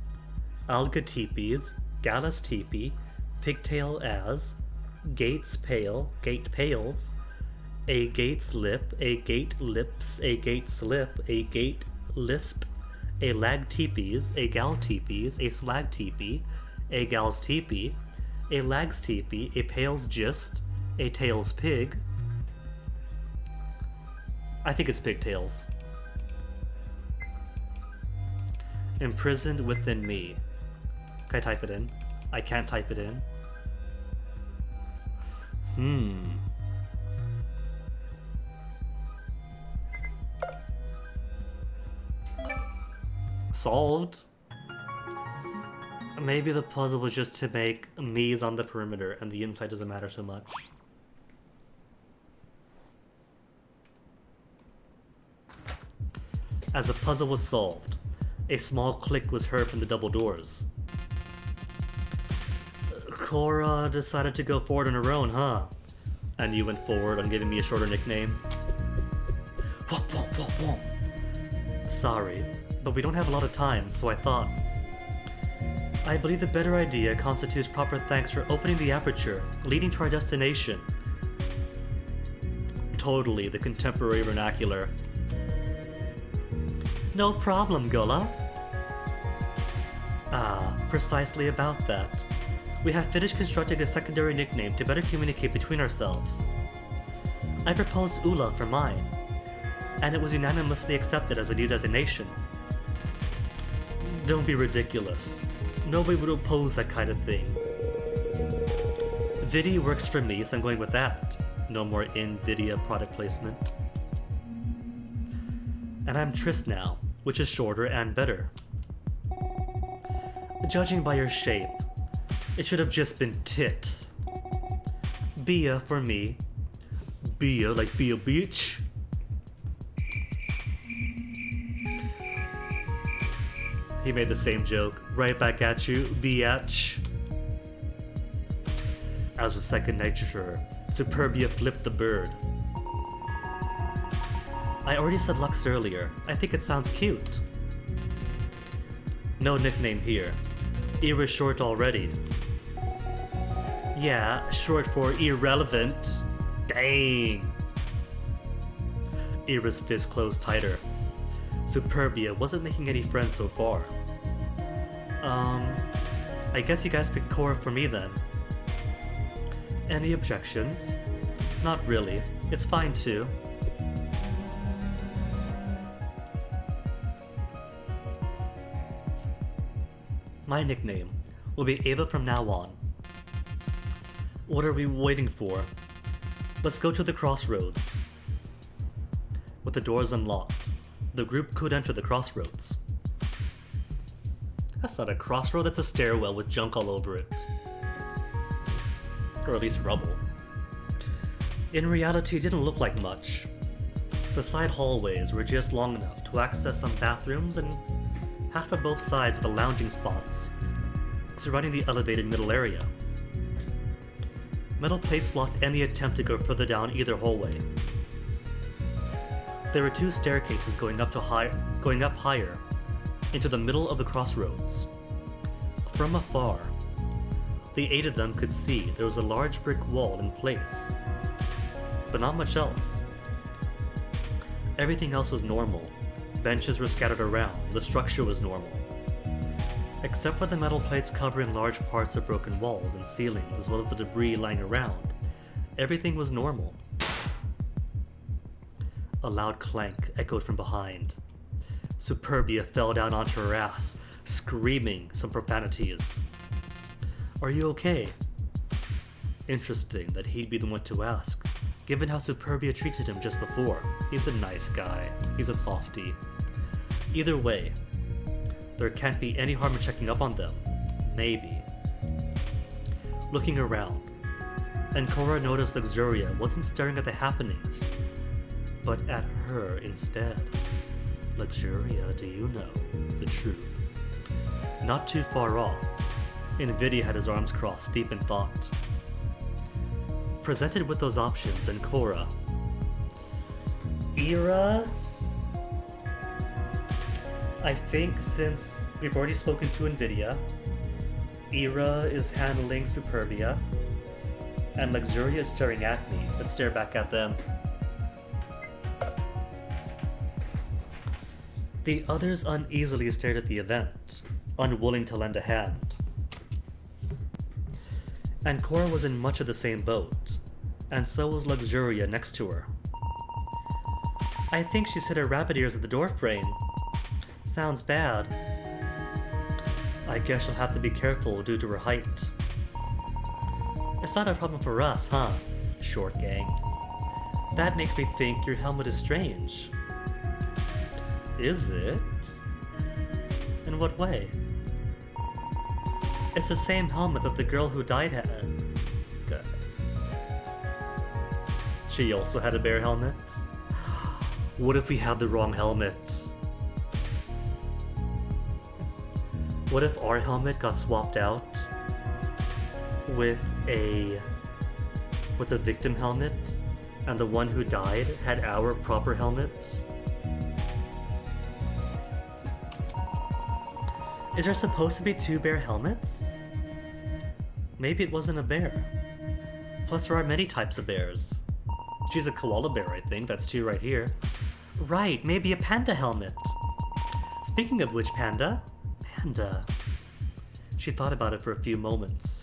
Alga teepees, Gallus teepee, pigtail as, Gates pale, Gate pales, a Gates lip, a Gate lips, a Gate slip, a Gate lisp, a lag teepees, a gal teepees, a slag teepee, a gal's teepee, a lag's teepee, a pale's gist, a tail's pig. I think it's pigtails. Imprisoned within me. Can I type it in? I can't type it in. Solved. Maybe the puzzle was just to make me's on the perimeter and the inside doesn't matter so much. As the puzzle was solved, a small click was heard from the double doors. Cora decided to go forward on her own, huh? And you went forward on giving me a shorter nickname? Womp, womp, womp, womp. Sorry, but we don't have a lot of time, so I thought. I believe the better idea constitutes proper thanks for opening the aperture, leading to our destination. Totally the contemporary vernacular. No problem, Gullah. Ah, precisely about that. We have finished constructing a secondary nickname to better communicate between ourselves. I proposed Ula for mine, and it was unanimously accepted as a new designation. Don't be ridiculous. Nobody would oppose that kind of thing. Vidi works for me, so I'm going with that. No more Nvidia product placement. And I'm Triss now, which is shorter and better. Judging by your shape, it should have just been Tit. Bia for me. Bia like be a bitch. He made the same joke. Right back at you, biatch. As with second nature, Superbia flipped the bird. I already said Lux earlier. I think it sounds cute. No nickname here. Ira's short already. Yeah, short for irrelevant. Dang. Ira's fist closed tighter. Superbia wasn't making any friends so far. I guess you guys picked Cora for me then. Any objections? Not really. It's fine too. My nickname will be Ava from now on. What are we waiting for? Let's go to the crossroads. With the doors unlocked, the group could enter the crossroads. That's not a crossroad, that's a stairwell with junk all over it. Or at least rubble. In reality, it didn't look like much. The side hallways were just long enough to access some bathrooms and half of both sides of the lounging spots surrounding the elevated middle area. Metal plates blocked any attempt to go further down either hallway. There were two staircases going up higher into the middle of the crossroads. From afar, the 8 of them could see there was a large brick wall in place, but not much else. Everything else was normal. Benches were scattered around, the structure was normal. Except for the metal plates covering large parts of broken walls and ceilings, as well as the debris lying around, everything was normal. A loud clank echoed from behind. Superbia fell down onto her ass, screaming some profanities. Are you okay? Interesting that he'd be the one to ask, given how Superbia treated him just before. He's a nice guy. He's a softie. Either way, there can't be any harm in checking up on them. Maybe. Looking around, and Cora noticed Luxuria wasn't staring at the happenings, but at her instead. Luxuria, do you know the truth? Not too far off, Nvidia had his arms crossed, deep in thought. Presented with those options, and Cora. Ira? I think since we've already spoken to Nvidia, Ira is handling Superbia, and Luxuria is staring at me. Let's stare back at them. The others uneasily stared at the event, unwilling to lend a hand. And Cora was in much of the same boat, and so was Luxuria next to her. I think she's hit her rabbit ears at the doorframe. Sounds bad. I guess she'll have to be careful due to her height. It's not a problem for us, huh? Short gang. That makes me think your helmet is strange. Is it? In what way? It's the same helmet that the girl who died had. Good. She also had a bear helmet? What if we had the wrong helmet? What if our helmet got swapped out with a victim helmet, and the one who died had our proper helmet? Is there supposed to be 2 bear helmets? Maybe it wasn't a bear. Plus there are many types of bears. She's a koala bear, I think. That's 2 right here. Right, maybe a panda helmet. Speaking of which, panda. She thought about it for a few moments.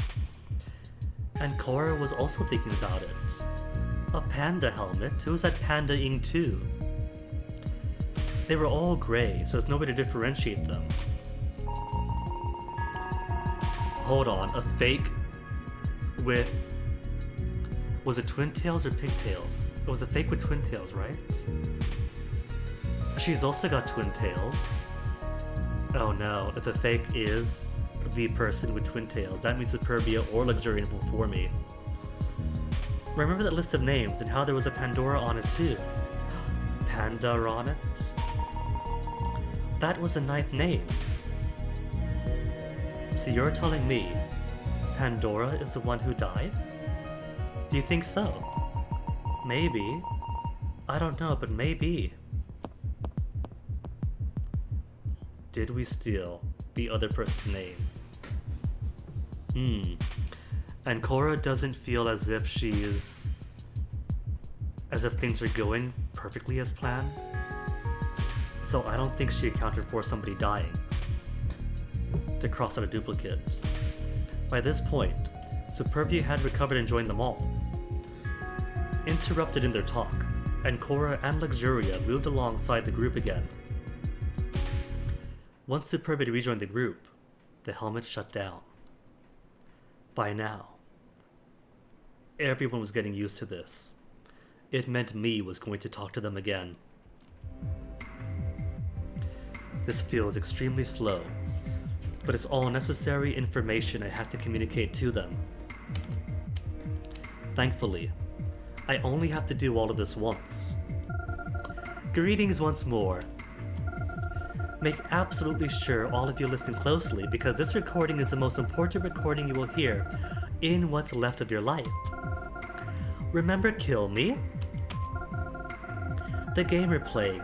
And Cora was also thinking about it. A panda helmet? Who was that panda-ing to? They were all gray, so there's no way to differentiate them. Hold on, a fake with... Was it twin tails or pigtails? It was a fake with twin tails, right? She's also got twin tails. Oh no, if the fake is the person with twin tails, that means Superbia or Luxurian before me. Remember that list of names and how there was a Pandora on it too? Panda on it? That was a 9th name. So you're telling me Pandora is the one who died? Do you think so? Maybe. I don't know, but maybe. Did we steal the other person's name? And Cora doesn't feel as if things are going perfectly as planned. So I don't think she accounted for somebody dying to cross out a duplicate. By this point, Superbia had recovered and joined them all. Interrupted in their talk, and Cora and Luxuria moved alongside the group again. Once Superbia rejoined the group, the helmet shut down. By now, everyone was getting used to this. It meant me was going to talk to them again. This feels extremely slow, but it's all necessary information I have to communicate to them. Thankfully, I only have to do all of this once. Greetings once more. Make absolutely sure all of you listen closely, because this recording is the most important recording you will hear in what's left of your life. Remember Kill Me? The game we're playing,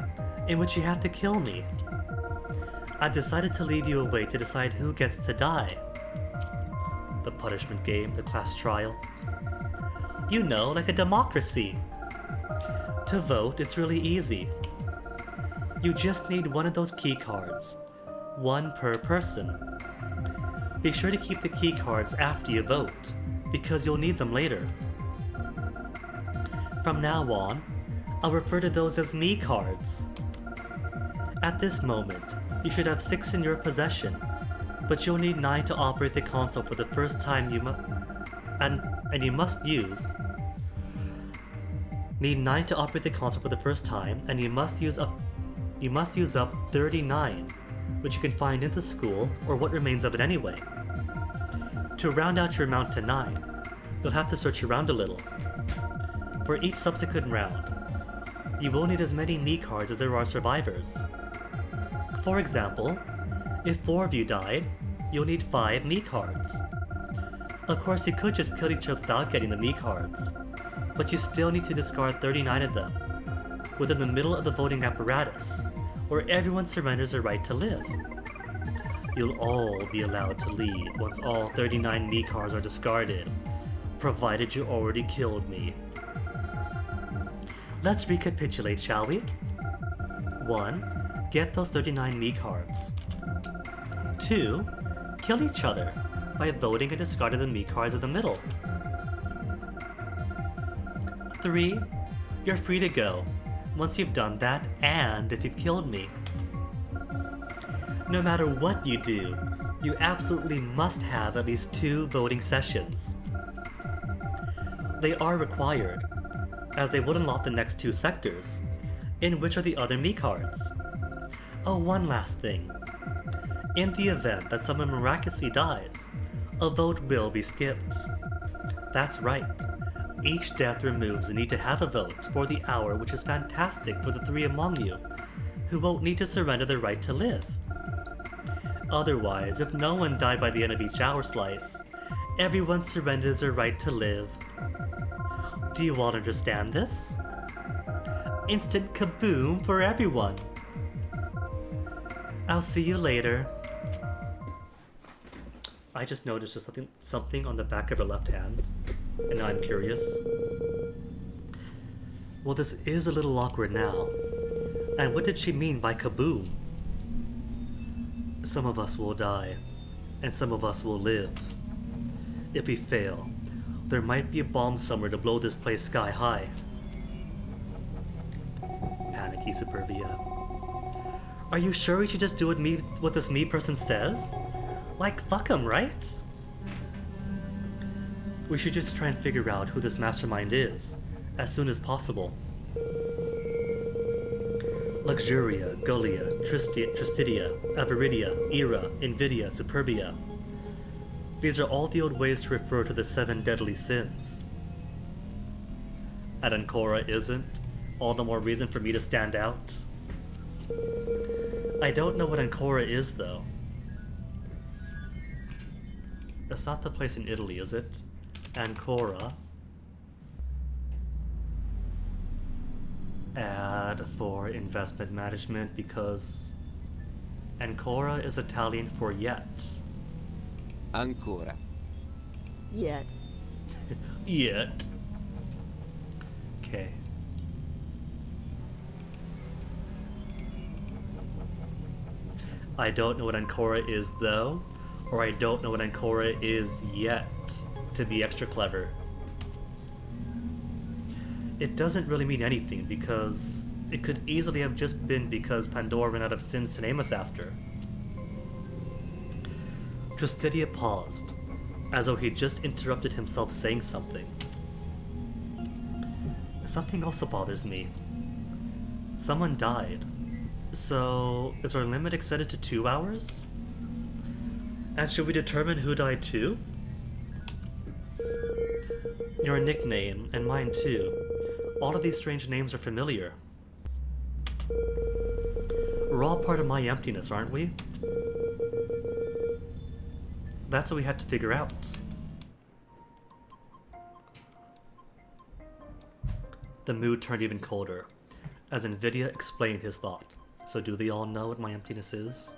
in which you have to kill me. I've decided to leave you a way to decide who gets to die. The punishment game, the class trial. You know, like a democracy. To vote, it's really easy. You just need one of those key cards. 1 per person. Be sure to keep the key cards after you vote, because you'll need them later. From now on, I'll refer to those as me cards. At this moment, you should have 6 in your possession, but you'll need 9 to operate the console for the first time. You must use 39, which you can find in the school or what remains of it anyway. To round out your amount to 9, you'll have to search around a little. For each subsequent round, you will need as many me cards as there are survivors. For example, if 4 of you died, you'll need 5 me cards. Of course, you could just kill each other without getting the me cards, but you still need to discard 39 of them within the middle of the voting apparatus, where everyone surrenders their right to live. You'll all be allowed to leave once all 39 me cards are discarded, provided you already killed me. Let's recapitulate, shall we? 1. Get those 39 me cards. 2. Kill each other by voting and discarding the me cards in the middle. 3. You're free to go once you've done that and if you've killed me. No matter what you do, you absolutely must have at least 2 voting sessions. They are required, as they would unlock the next 2 sectors, in which are the other me cards. Oh, one last thing. In the event that someone miraculously dies, a vote will be skipped. That's right. Each death removes the need to have a vote for the hour, which is fantastic for the 3 among you, who won't need to surrender their right to live. Otherwise, if no one died by the end of each hour slice, everyone surrenders their right to live. Do you all understand this? Instant kaboom for everyone. I'll see you later. I just noticed just something on the back of her left hand, and now I'm curious. Well, this is a little awkward now. And what did she mean by kaboom? Some of us will die, and some of us will live. If we fail, there might be a bomb somewhere to blow this place sky high. Panicky Superbia. Are you sure we should just do what this me person says? Like, fuck him, right? We should just try and figure out who this mastermind is, as soon as possible. Luxuria, Golia, Tristidia, Aviridia, Era, Invidia, Superbia. These are all the old ways to refer to the 7 deadly sins. And Ancora isn't? All the more reason for me to stand out? I don't know what Ancora is, though. That's not the place in Italy, is it? Ancora. Add for investment management because Ancora is Italian for yet. Ancora. Yet. Yet. Okay. I don't know what Ancora is though, or I don't know what Ancora is yet, to be extra clever. It doesn't really mean anything because it could easily have just been because Pandora ran out of sins to name us after. Justitia paused, as though he just interrupted himself saying something. Something also bothers me. Someone died. So, is our limit extended to 2 hours? And should we determine who died too? Your nickname, and mine too. All of these strange names are familiar. We're all part of my emptiness, aren't we? That's what we had to figure out. The mood turned even colder, as Invidia explained his thought. So do they all know what my emptiness is?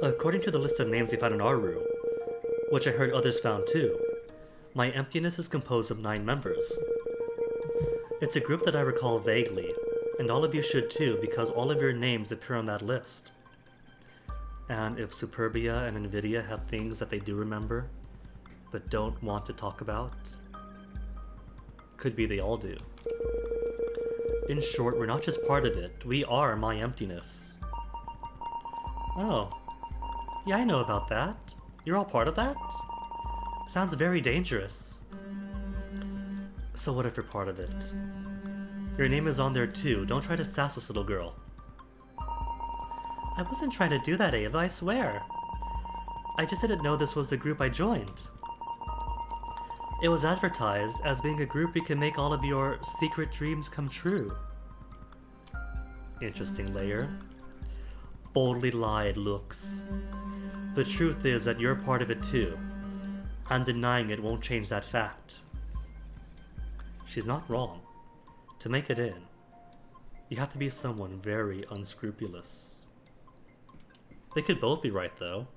According to the list of names we found in our room, which I heard others found too, my emptiness is composed of 9 members. It's a group that I recall vaguely, and all of you should too because all of your names appear on that list. And if Superbia and Invidia have things that they do remember, but don't want to talk about, could be they all do. In short, we're not just part of it, we are my emptiness. Oh. Yeah, I know about that. You're all part of that? Sounds very dangerous. So what if you're part of it? Your name is on there too, don't try to sass this little girl. I wasn't trying to do that, Ava, I swear. I just didn't know this was the group I joined. It was advertised as being a group you can make all of your secret dreams come true. Interesting layer. Boldly lied looks. The truth is that you're part of it too, and denying it won't change that fact. She's not wrong. To make it in, you have to be someone very unscrupulous. They could both be right though.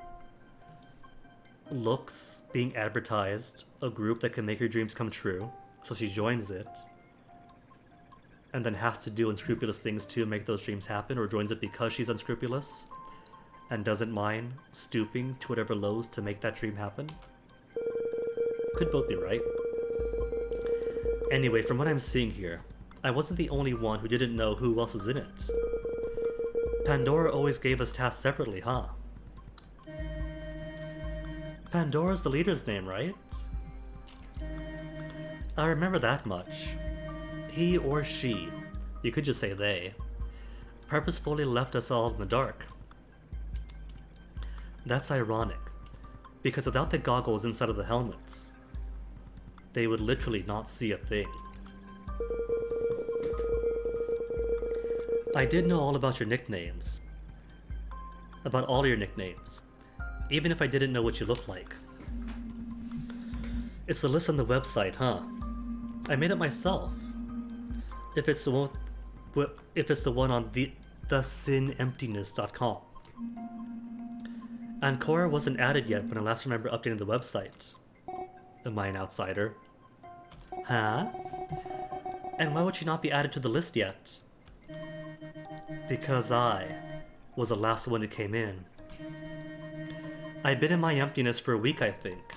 Looks being advertised, a group that can make her dreams come true, so she joins it, and then has to do unscrupulous things to make those dreams happen, or joins it because she's unscrupulous, and doesn't mind stooping to whatever lows to make that dream happen. Could both be right. Anyway, from what I'm seeing here, I wasn't the only one who didn't know who else is in it. Pandora always gave us tasks separately, huh? Pandora's the leader's name, right? I remember that much. He or she, you could just say they, purposefully left us all in the dark. That's ironic, because without the goggles inside of the helmets, they would literally not see a thing. I did know all about your nicknames. about all your nicknames, even if I didn't know what you look like. It's the list on the website, huh? I made it myself. If it's the one on thesinemptiness.com. And Cora wasn't added yet when I last remember updating the website. Am I an outsider? Huh? And why would she not be added to the list yet? Because I was the last one who came in. I've been in my emptiness for a week, I think.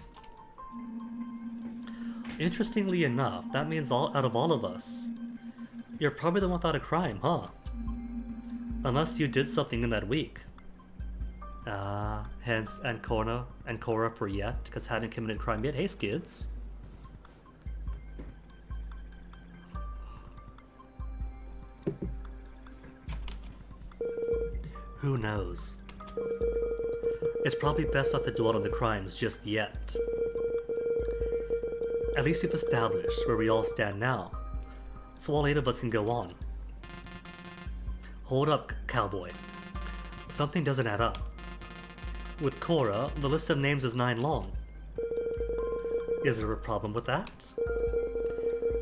Interestingly enough, that means out of all of us, you're probably the one without a crime, huh? Unless you did something in that week. Hence Ancora for yet, because hadn't committed crime yet. Hey, skids. Who knows? It's probably best not to dwell on the crimes just yet. At least we've established where we all stand now, so all 8 of us can go on. Hold up, cowboy. Something doesn't add up. With Cora, the list of names is 9 long. Is there a problem with that?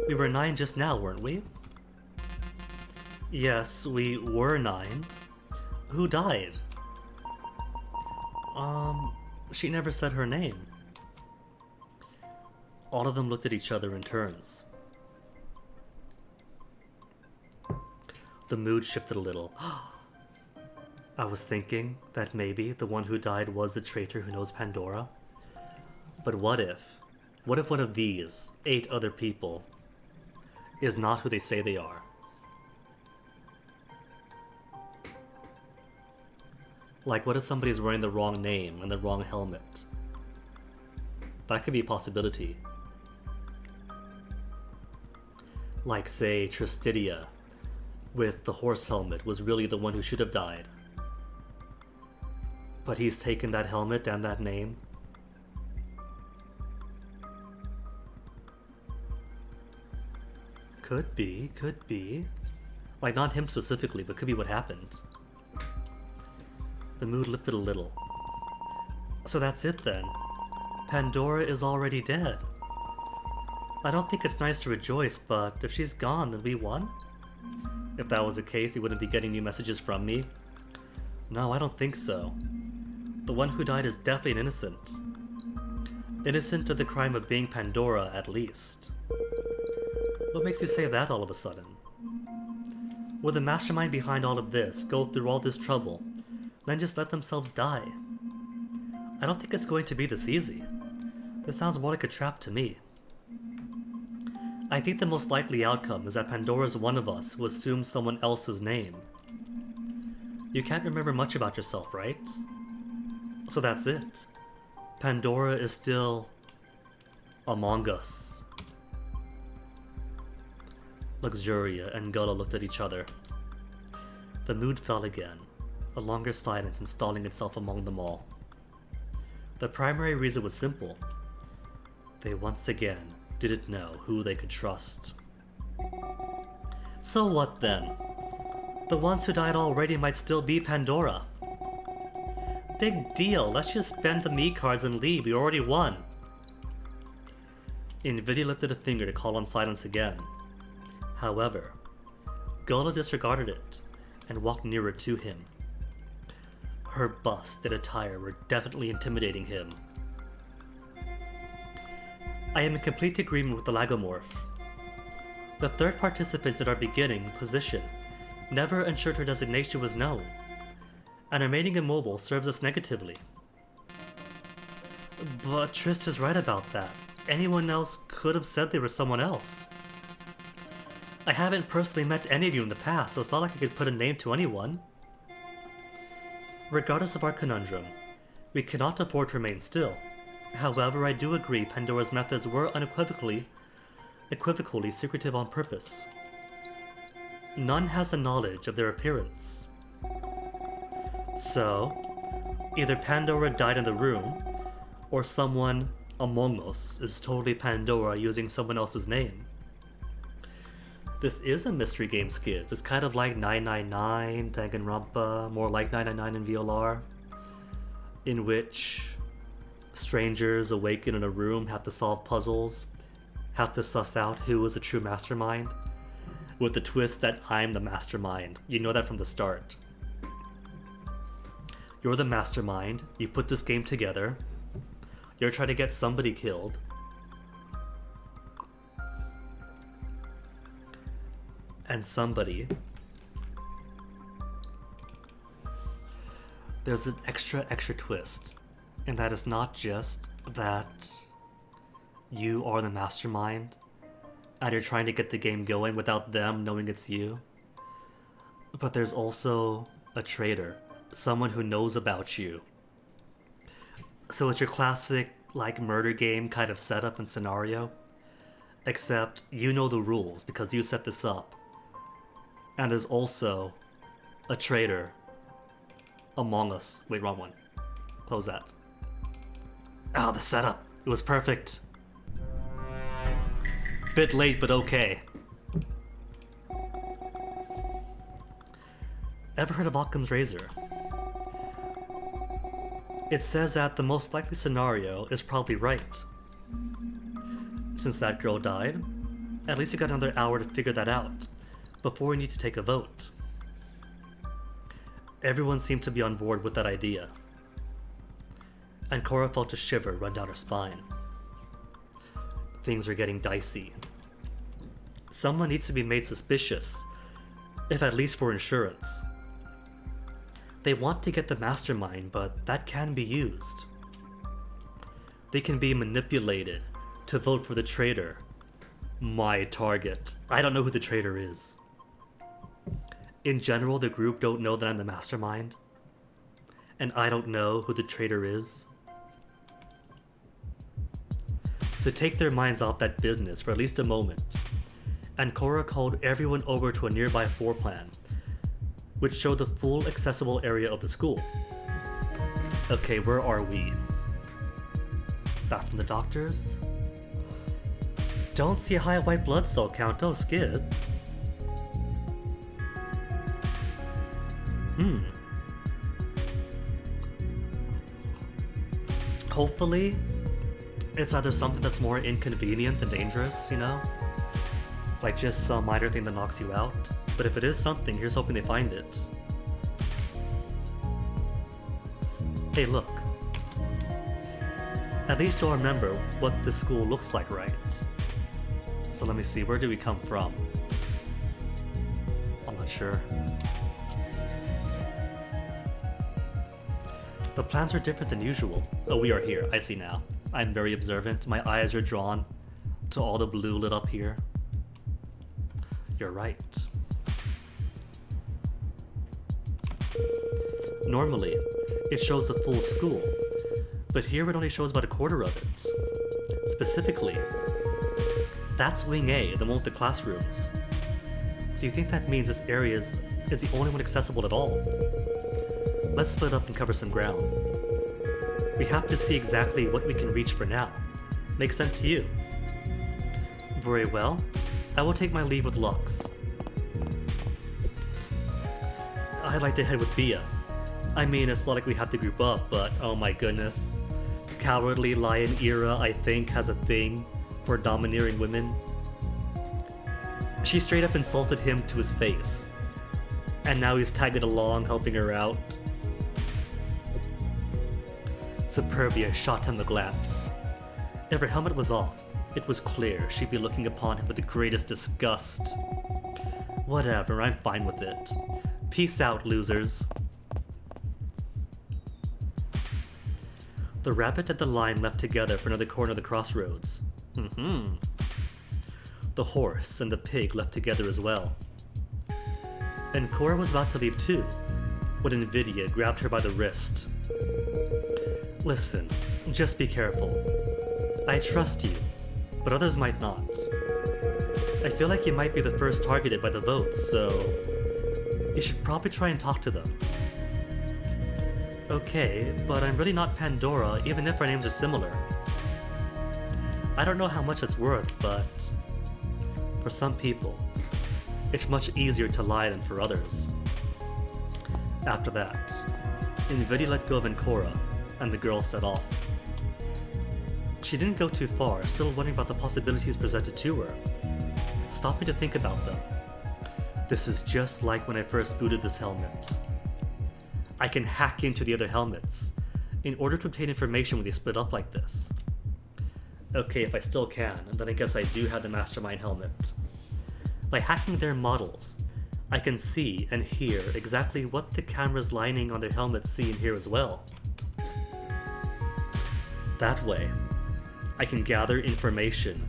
We were 9 just now, weren't we? Yes, we were 9. Who died? She never said her name. All of them looked at each other in turns. The mood shifted a little. I was thinking that maybe the one who died was the traitor who knows Pandora. But what if one of these 8 other people is not who they say they are? Like, what if somebody's wearing the wrong name and the wrong helmet? That could be a possibility. Like, say, Tristidia with the horse helmet was really the one who should have died. But he's taken that helmet and that name. Could be. Like, not him specifically, but could be what happened. The mood lifted a little. So that's it then. Pandora is already dead. I don't think it's nice to rejoice, but if she's gone, then we won? If that was the case, you wouldn't be getting new messages from me. No, I don't think so. The one who died is definitely an innocent. Innocent of the crime of being Pandora, at least. What makes you say that all of a sudden? Would the mastermind behind all of this go through all this trouble, then just let themselves die? I don't think it's going to be this easy. This sounds more like a trap to me. I think the most likely outcome is that Pandora's one of us who assumes someone else's name. You can't remember much about yourself, right? So that's it. Pandora is still among us. Luxuria and Gullah looked at each other. The mood fell again, a longer silence installing itself among them all. The primary reason was simple. They once again didn't know who they could trust. So what then? The ones who died already might still be Pandora. Big deal, let's just spend the me cards and leave, we already won. Invidia lifted a finger to call on silence again. However, Gullah disregarded it and walked nearer to him. Her bust and attire were definitely intimidating him. I am in complete agreement with the Lagomorph. The 3rd participant in our beginning position never ensured her designation was known, and remaining immobile serves us negatively. But Trist is right about that. Anyone else could have said they were someone else. I haven't personally met any of you in the past, so it's not like I could put a name to anyone. Regardless of our conundrum, we cannot afford to remain still. However, I do agree Pandora's methods were unequivocally secretive on purpose. None has the knowledge of their appearance. So, either Pandora died in the room, or someone among us is totally Pandora using someone else's name. This is a mystery game, skids. It's kind of like 999, Danganronpa, more like 999 in VLR. in which strangers awaken in a room have to solve puzzles, have to suss out who is a true mastermind, with the twist that I'm the mastermind. You know that from the start. You're the mastermind, you put this game together, you're trying to get somebody killed, and somebody... There's an extra twist, and that is not just that you are the mastermind and you're trying to get the game going without them knowing it's you, but there's also a traitor, someone who knows about you. So it's your classic like murder game kind of setup and scenario, except you know the rules because you set this up, and there's also a traitor among us. Wait, wrong one. Close that. Ah, the setup. It was perfect. Bit late, but okay. Ever heard of Occam's razor? It says that the most likely scenario is probably right. Since that girl died, at least you got another hour to figure that out before you need to take a vote. Everyone seemed to be on board with that idea, and Cora felt a shiver run down her spine. Things are getting dicey. Someone needs to be made suspicious, if at least for insurance. They want to get the mastermind, but that can be used. They can be manipulated to vote for the traitor. My target. I don't know who the traitor is. In general, the group don't know that I'm the mastermind, and I don't know who the traitor is. To take their minds off that business for at least a moment, and Cora called everyone over to a nearby floor plan, which showed the full accessible area of the school. Okay, where are we? Back from the doctors? Don't see a high white blood cell count, oh skids. Hopefully, it's either something that's more inconvenient than dangerous, you know? Like just some minor thing that knocks you out. But if it is something, here's hoping they find it. Hey, look. At least you'll remember what this school looks like, right? So let me see, where do we come from? I'm not sure. The plans are different than usual. Oh, we are here. I see now. I'm very observant. My eyes are drawn to all the blue lit up here. You're right. Normally, it shows the full school, but here it only shows about a quarter of it. Specifically, that's Wing A, the one with the classrooms. Do you think that means this area is the only one accessible at all? Let's split up and cover some ground. We have to see exactly what we can reach for now. Makes sense to you? Very well. I will take my leave with Lux. I'd like to head with Bia. I mean, it's not like we have to group up, but oh my goodness. Cowardly Lion Era, I think, has a thing for domineering women. She straight up insulted him to his face. And now he's tagging along, helping her out. Superbia shot him a glance. If her helmet was off, it was clear she'd be looking upon him with the greatest disgust. Whatever, I'm fine with it. Peace out, losers. The rabbit and the lion left together for another corner of the crossroads. The horse and the pig left together as well. And Cora was about to leave too, when Invidia grabbed her by the wrist. Listen, just be careful. I trust you, but others might not. I feel like you might be the first targeted by the votes, so you should probably try and talk to them. Okay, but I'm really not Pandora, even if our names are similar. I don't know how much it's worth, but for some people, it's much easier to lie than for others. After that, Invidia let go of Ancora and the girl set off. She didn't go too far, still wondering about the possibilities presented to her, stopping to think about them. This is just like when I first booted this helmet. I can hack into the other helmets in order to obtain information when they split up like this. Okay, if I still can, then I guess I do have the Mastermind helmet. By hacking their models, I can see and hear exactly what the cameras lining on their helmets see and hear as well. That way, I can gather information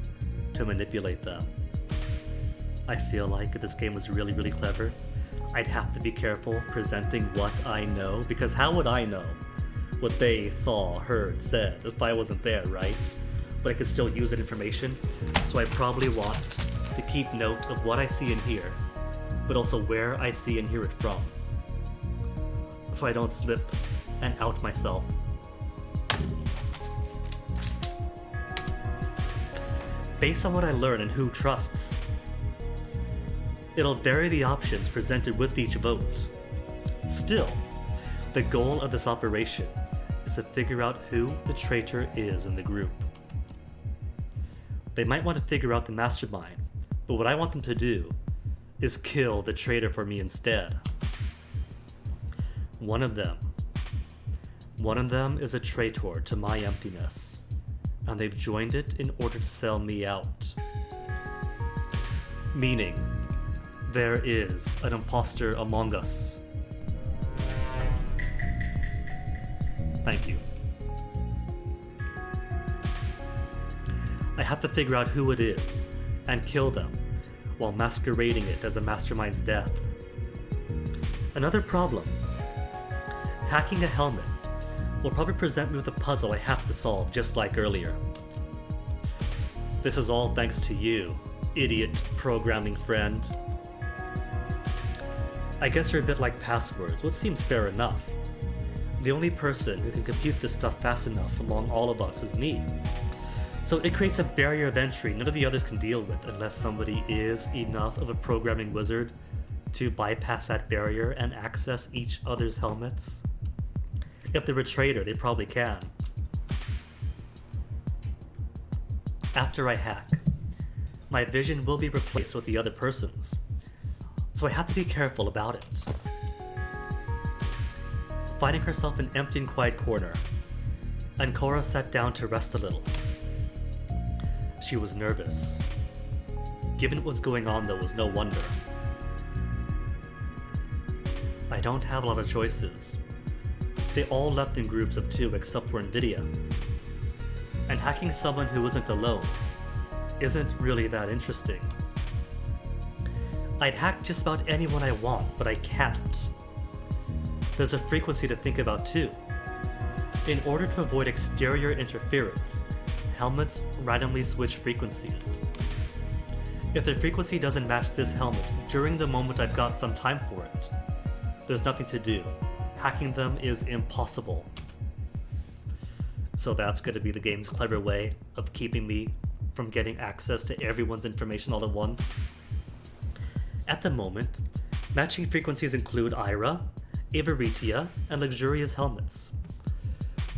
to manipulate them. I feel like if this game was really, really clever, I'd have to be careful presenting what I know, because how would I know what they saw, heard, said if I wasn't there, right? But I could still use that information, so I probably want to keep note of what I see and hear, but also where I see and hear it from, so I don't slip and out myself. Based on what I learn and who trusts, it'll vary the options presented with each vote. Still, the goal of this operation is to figure out who the traitor is in the group. They might want to figure out the mastermind, but what I want them to do is kill the traitor for me instead. One of them is a traitor to my emptiness, and they've joined it in order to sell me out. Meaning, there is an imposter among us. Thank you. I have to figure out who it is and kill them while masquerading it as a mastermind's death. Another problem. Hacking a helmet will probably present me with a puzzle I have to solve, just like earlier. This is all thanks to you, idiot programming friend. I guess you're a bit like passwords, which seems fair enough. The only person who can compute this stuff fast enough among all of us is me. So it creates a barrier of entry none of the others can deal with unless somebody is enough of a programming wizard to bypass that barrier and access each other's helmets. If they're a traitor, they probably can. After I hack, my vision will be replaced with the other person's, so I have to be careful about it. Finding herself in an empty and quiet corner, Ancora sat down to rest a little. She was nervous. Given what was going on, though, was no wonder. I don't have a lot of choices. They all left in groups of 2 except for Nvidia. And hacking someone who isn't alone isn't really that interesting. I'd hack just about anyone I want, but I can't. There's a frequency to think about too. In order to avoid exterior interference, helmets randomly switch frequencies. If the frequency doesn't match this helmet during the moment I've got some time for it, there's nothing to do. Hacking them is impossible. So that's going to be the game's clever way of keeping me from getting access to everyone's information all at once. At the moment, matching frequencies include Ira, Iveritia, and Luxuria's helmets.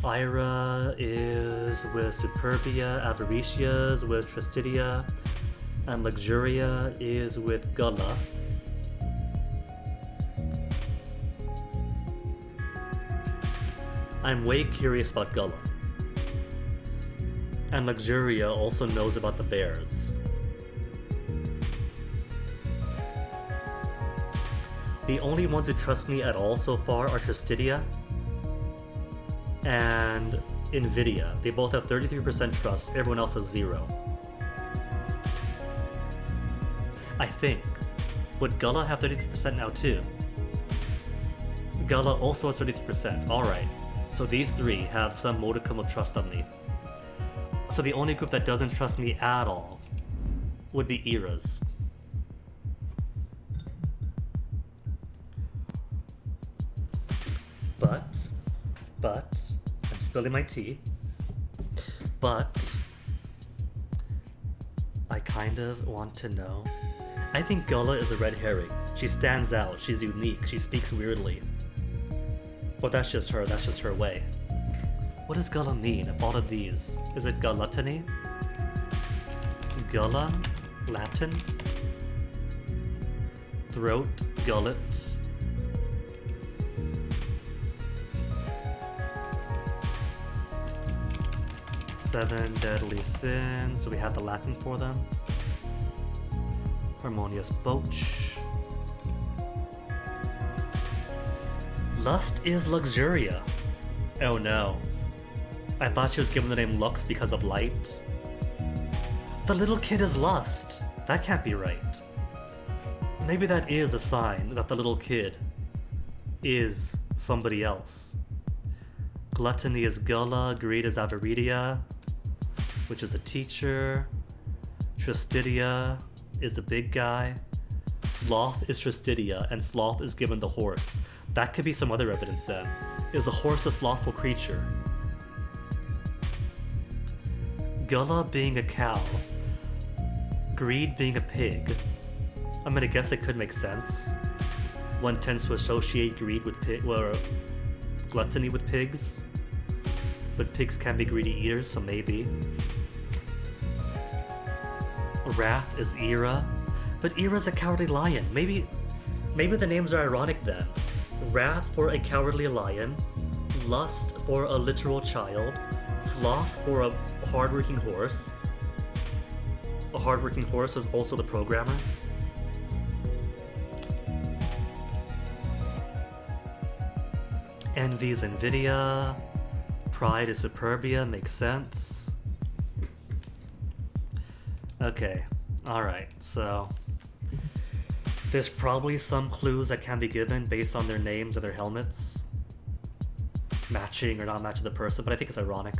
Ira is with Superbia, Avaricia's with Tristidia, and Luxuria is with Gullah. I'm way curious about Gullah. And Luxuria also knows about the bears. The only ones who trust me at all so far are Tristidia and Nvidia. They both have 33% trust, everyone else has 0. I think. Would Gullah have 33% now too? Gullah also has 33%, alright. So these 3 have some modicum of trust on me. So the only group that doesn't trust me at all would be Ira's. But, I'm spilling my tea, but I kind of want to know. I think Gullah is a red herring. She stands out, she's unique, she speaks weirdly. But that's just her way. What does gullah mean? Of all of these, is it gluttony? Gullah, Latin. Throat, gullet. Seven deadly sins. Do we have the Latin for them? Harmonious Boch. Lust is luxuria. Oh no. I thought she was given the name Lux because of light. The little kid is lust. That can't be right. Maybe that is a sign that the little kid is somebody else. Gluttony is gullah, greed is avaritia, which is a teacher. Tristidia is the big guy. Sloth is Tristidia, and sloth is given the horse. That could be some other evidence then. Is a horse a slothful creature? Gullah being a cow. Greed being a pig. I'm gonna guess it could make sense. One tends to associate greed with gluttony with pigs. But pigs can be greedy eaters, so maybe. Wrath is Ira. But Ira's a cowardly lion. Maybe the names are ironic then. Wrath for a cowardly lion. Lust for a literal child. Sloth for a hardworking horse. A hardworking horse is also the programmer. Envy is Nvidia. Pride is Superbia, makes sense. Okay, alright, so there's probably some clues that can be given based on their names and their helmets. Matching or not matching the person, but I think it's ironic.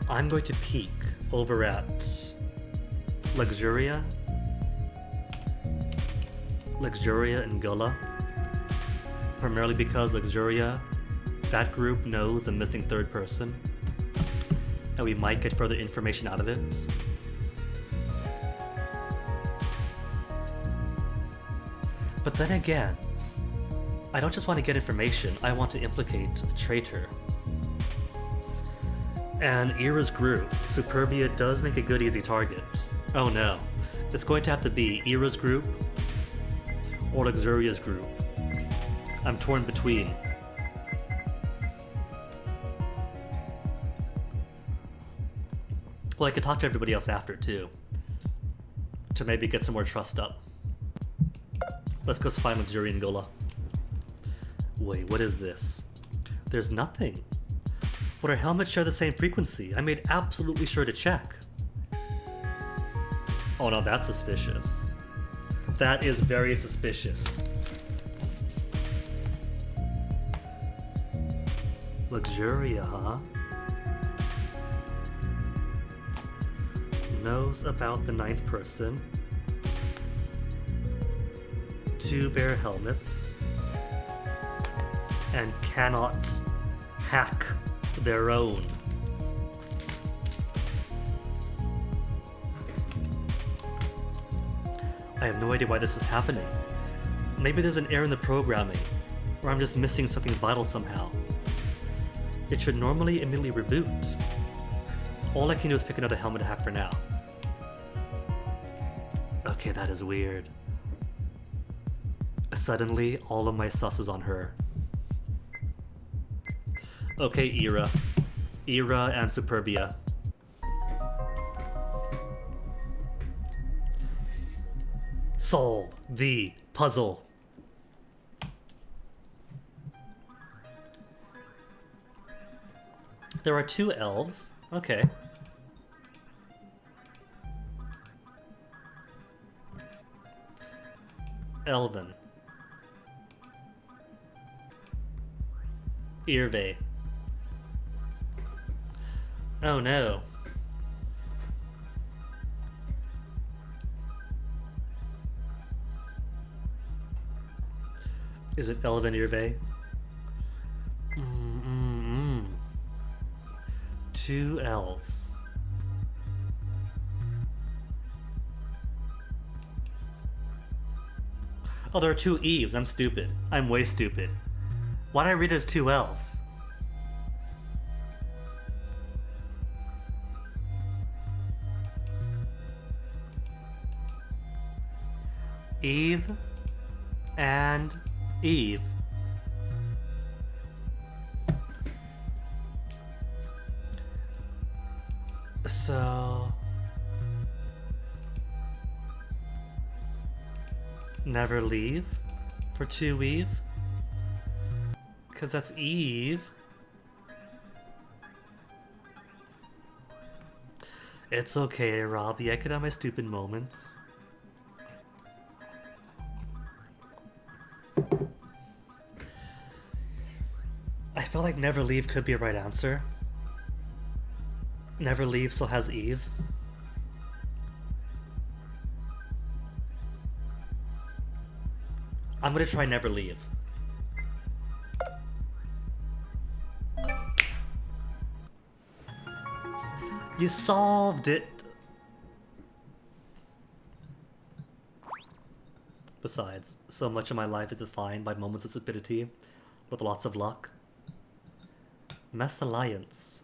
I'm going to peek over at Luxuria and Gullah. Primarily because Luxuria, that group knows a missing third person, and we might get further information out of it. But then again, I don't just want to get information, I want to implicate a traitor. And Ira's group, Superbia, does make a good easy target. Oh no, it's going to have to be Ira's group or Luxuria's group. I'm torn between. Well, I could talk to everybody else after, too. To maybe get some more trust up. Let's go find Luxuria and Gullah. Wait, what is this? There's nothing. Would our helmets share the same frequency? I made absolutely sure to check. Oh no, that's suspicious. That is very suspicious. Luxuria, huh? Knows about the ninth person. 2 bear helmets. And cannot hack their own. I have no idea why this is happening. Maybe there's an error in the programming, or I'm just missing something vital somehow. It should normally immediately reboot. All I can do is pick another helmet to hack for now. Okay, that is weird. Suddenly, all of my sus is on her. Okay, Ira and Superbia. Solve the puzzle. There are 2 elves. Okay. Elven. Irve. Oh no. Is it Elven Irve? 2 elves. Oh, there are two Eves. I'm stupid. I'm way stupid. Why did I read it as two elves? Eve and Eve. So... never leave for two Eve? Because that's Eve. It's okay, Robbie. I could have my stupid moments. I feel like never leave could be a right answer. Never leave still has Eve. I'm gonna try never leave. You solved it! Besides, so much of my life is defined by moments of stupidity with lots of luck. Mesalliance.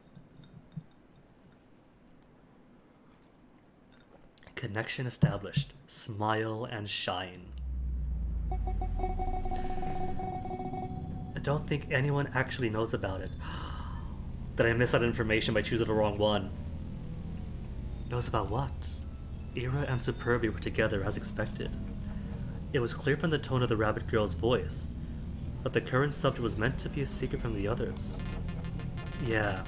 Connection established. Smile and shine. I don't think anyone actually knows about it. Did I miss that information by choosing the wrong one? Knows about what? Ira and Superbia were together as expected. It was clear from the tone of the rabbit girl's voice that the current subject was meant to be a secret from the others. Yeah,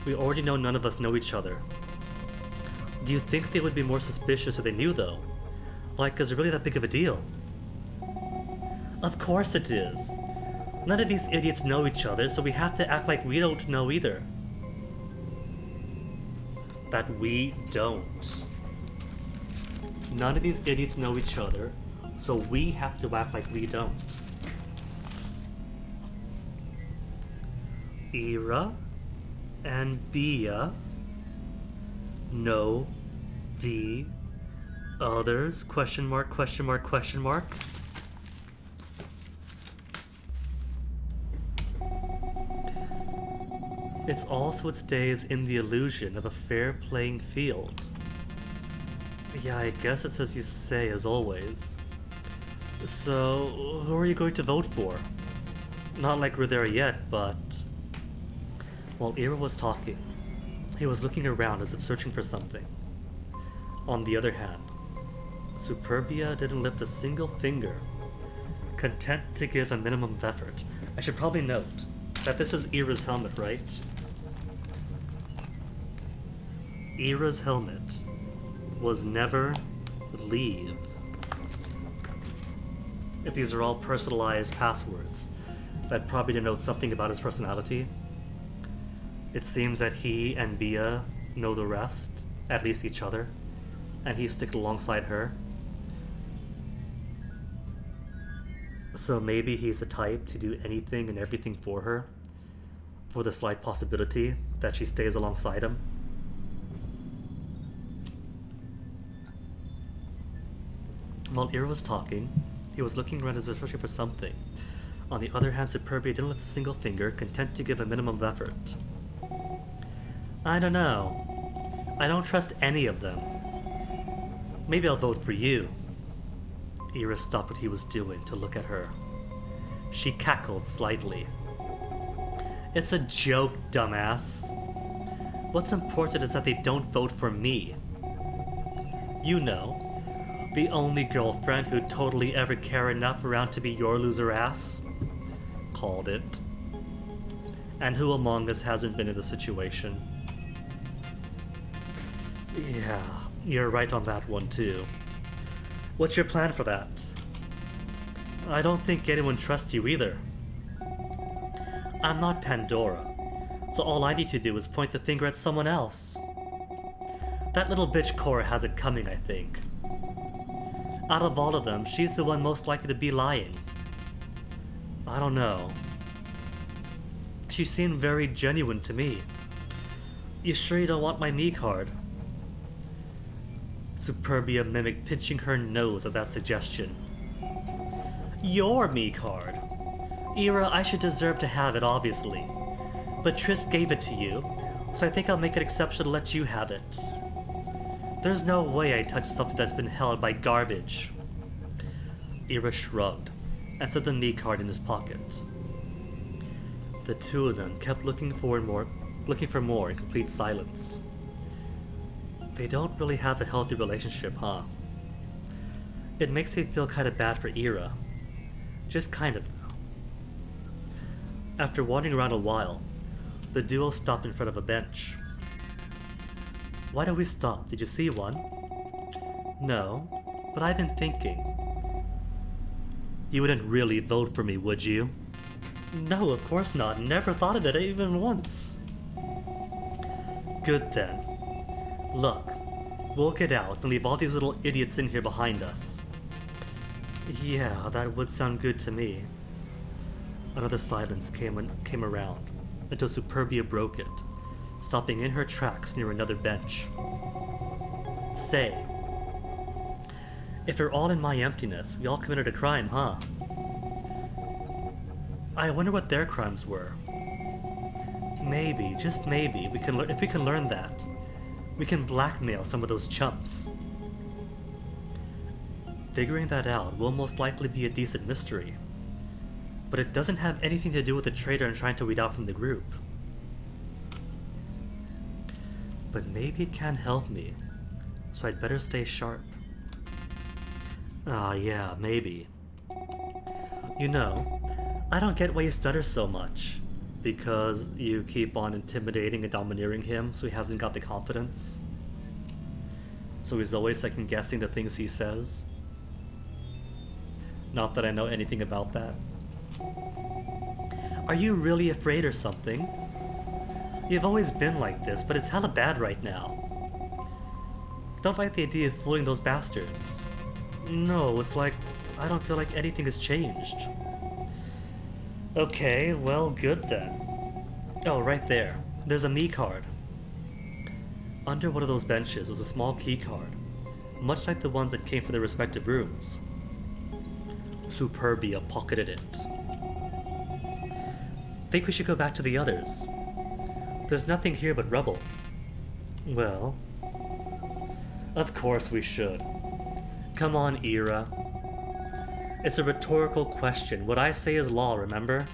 we already know none of us know each other. Do you think they would be more suspicious if they knew, though? Like, is it really that big of a deal? Of course it is. None of these idiots know each other, so we have to act like we don't know either. That we don't. None of these idiots know each other, so we have to act like we don't. Ira and Bia know the others? Question mark, question mark, question mark. It's also it stays in the illusion of a fair playing field. Yeah, I guess it's as you say, as always. So, who are you going to vote for? Not like we're there yet, but... While Ira was talking, he was looking around as if searching for something. On the other hand, Superbia didn't lift a single finger, content to give a minimum of effort. I should probably note that this is Ira's helmet, right? Ira's helmet was never leave. If these are all personalized passwords, that probably denotes something about his personality. It seems that he and Bia know the rest, at least each other, and he's sticking alongside her. So maybe he's the type to do anything and everything for her, for the slight possibility that she stays alongside him. While Ira was talking, he was looking around as if searching for something. On the other hand, Superbia didn't lift a single finger, content to give a minimum of effort. I don't know. I don't trust any of them. Maybe I'll vote for you. Ira stopped what he was doing to look at her. She cackled slightly. It's a joke, dumbass. What's important is that they don't vote for me. You know, the only girlfriend who'd totally ever care enough around to be your loser ass. Called it. And who among us hasn't been in the situation? Yeah, you're right on that one too. What's your plan for that? I don't think anyone trusts you either. I'm not Pandora, so all I need to do is point the finger at someone else. That little bitch Cora has it coming, I think. Out of all of them, she's the one most likely to be lying. I don't know. She seemed very genuine to me. You sure you don't want my me card? Superbia mimicked pinching her nose at that suggestion. Your me card. Ira, I should deserve to have it, obviously. But Triss gave it to you, so I think I'll make an exception to let you have it. There's no way I touch something that's been held by garbage. Ira shrugged and set the me card in his pocket. The two of them kept looking for more in complete silence. They don't really have a healthy relationship, huh? It makes me feel kind of bad for Ira. Just kind of. After wandering around a while, the duo stopped in front of a bench. Why did we stop? Did you see one? No, but I've been thinking. You wouldn't really vote for me, would you? No, of course not. Never thought of it even once. Good then. Look, we'll get out and leave all these little idiots in here behind us. Yeah, that would sound good to me. Another silence came around, until Superbia broke it, stopping in her tracks near another bench. Say, if you're all in my emptiness, we all committed a crime, huh? I wonder what their crimes were. Maybe, just maybe, if we can learn that, we can blackmail some of those chumps. Figuring that out will most likely be a decent mystery, but it doesn't have anything to do with the traitor I'm trying to weed out from the group. But maybe it can help me, so I'd better stay sharp. Yeah, maybe. You know, I don't get why you stutter so much. Because you keep on intimidating and domineering him, so he hasn't got the confidence. So he's always second guessing the things he says. Not that I know anything about that. Are you really afraid or something? You've always been like this, but it's hella bad right now. Don't like the idea of fooling those bastards. No, it's like, I don't feel like anything has changed. Okay, well, good then. Oh, right there. There's a me card. Under one of those benches was a small key card, much like the ones that came from their respective rooms. Superbia pocketed it. Think we should go back to the others. There's nothing here but rubble. Well, of course we should. Come on, Ira. It's a rhetorical question. What I say is law, remember?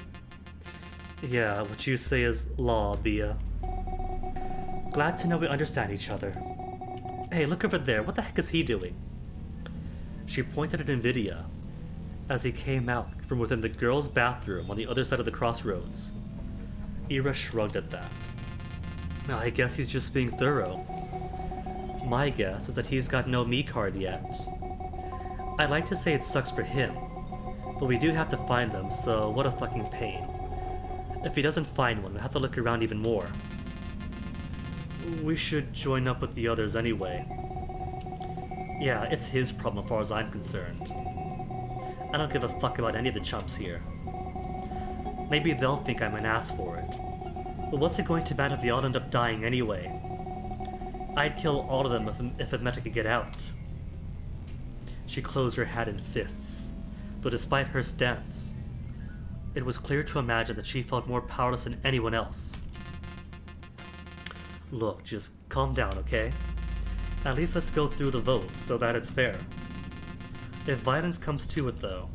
Yeah, what you say is law, Bia. Glad to know we understand each other. Hey, look over there. What the heck is he doing? She pointed at Nvidia as he came out from within the girls' bathroom on the other side of the crossroads. Ira shrugged at that. I guess he's just being thorough. My guess is that he's got no me card yet. I'd like to say it sucks for him, but we do have to find them, so what a fucking pain. If he doesn't find one, we'll have to look around even more. We should join up with the others anyway. Yeah, it's his problem as far as I'm concerned. I don't give a fuck about any of the chumps here. Maybe they'll think I'm an ass for it. But what's it going to matter if they all end up dying anyway? I'd kill all of them if it meant I could get out. She closed her hand in fists, though despite her stance, it was clear to imagine that she felt more powerless than anyone else. Look, just calm down, okay? At least let's go through the votes so that it's fair. If violence comes to it, though...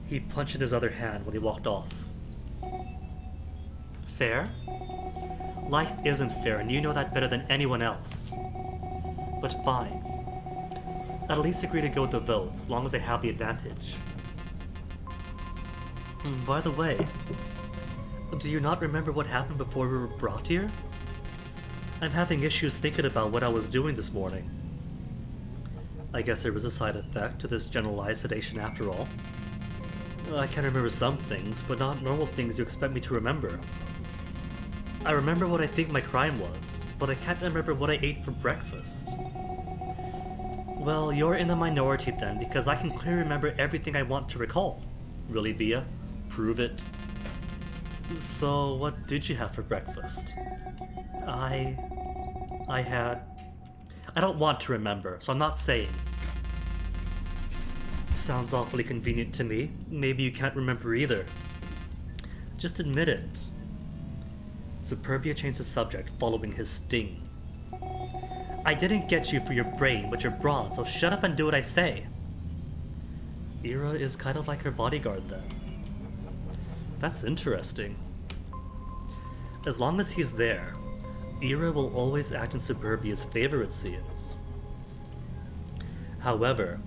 He punched in his other hand when he walked off. Fair? Life isn't fair, and you know that better than anyone else. But fine. I'd at least agree to go with the votes, as long as I have the advantage. By the way, do you not remember what happened before we were brought here? I'm having issues thinking about what I was doing this morning. I guess there was a side effect to this generalized sedation after all. I can remember some things, but not normal things you expect me to remember. I remember what I think my crime was, but I can't remember what I ate for breakfast. Well, you're in the minority then, because I can clearly remember everything I want to recall. Really, Bia? Prove it. So, what did you have for breakfast? I don't want to remember, so I'm not saying. Sounds awfully convenient to me. Maybe you can't remember either. Just admit it. Superbia changed the subject, following his sting. I didn't get you for your brain, but you're broad, so shut up and do what I say. Ira is kind of like her bodyguard then. That's interesting. As long as he's there, Ira will always act in Superbia's favor, it seems. However,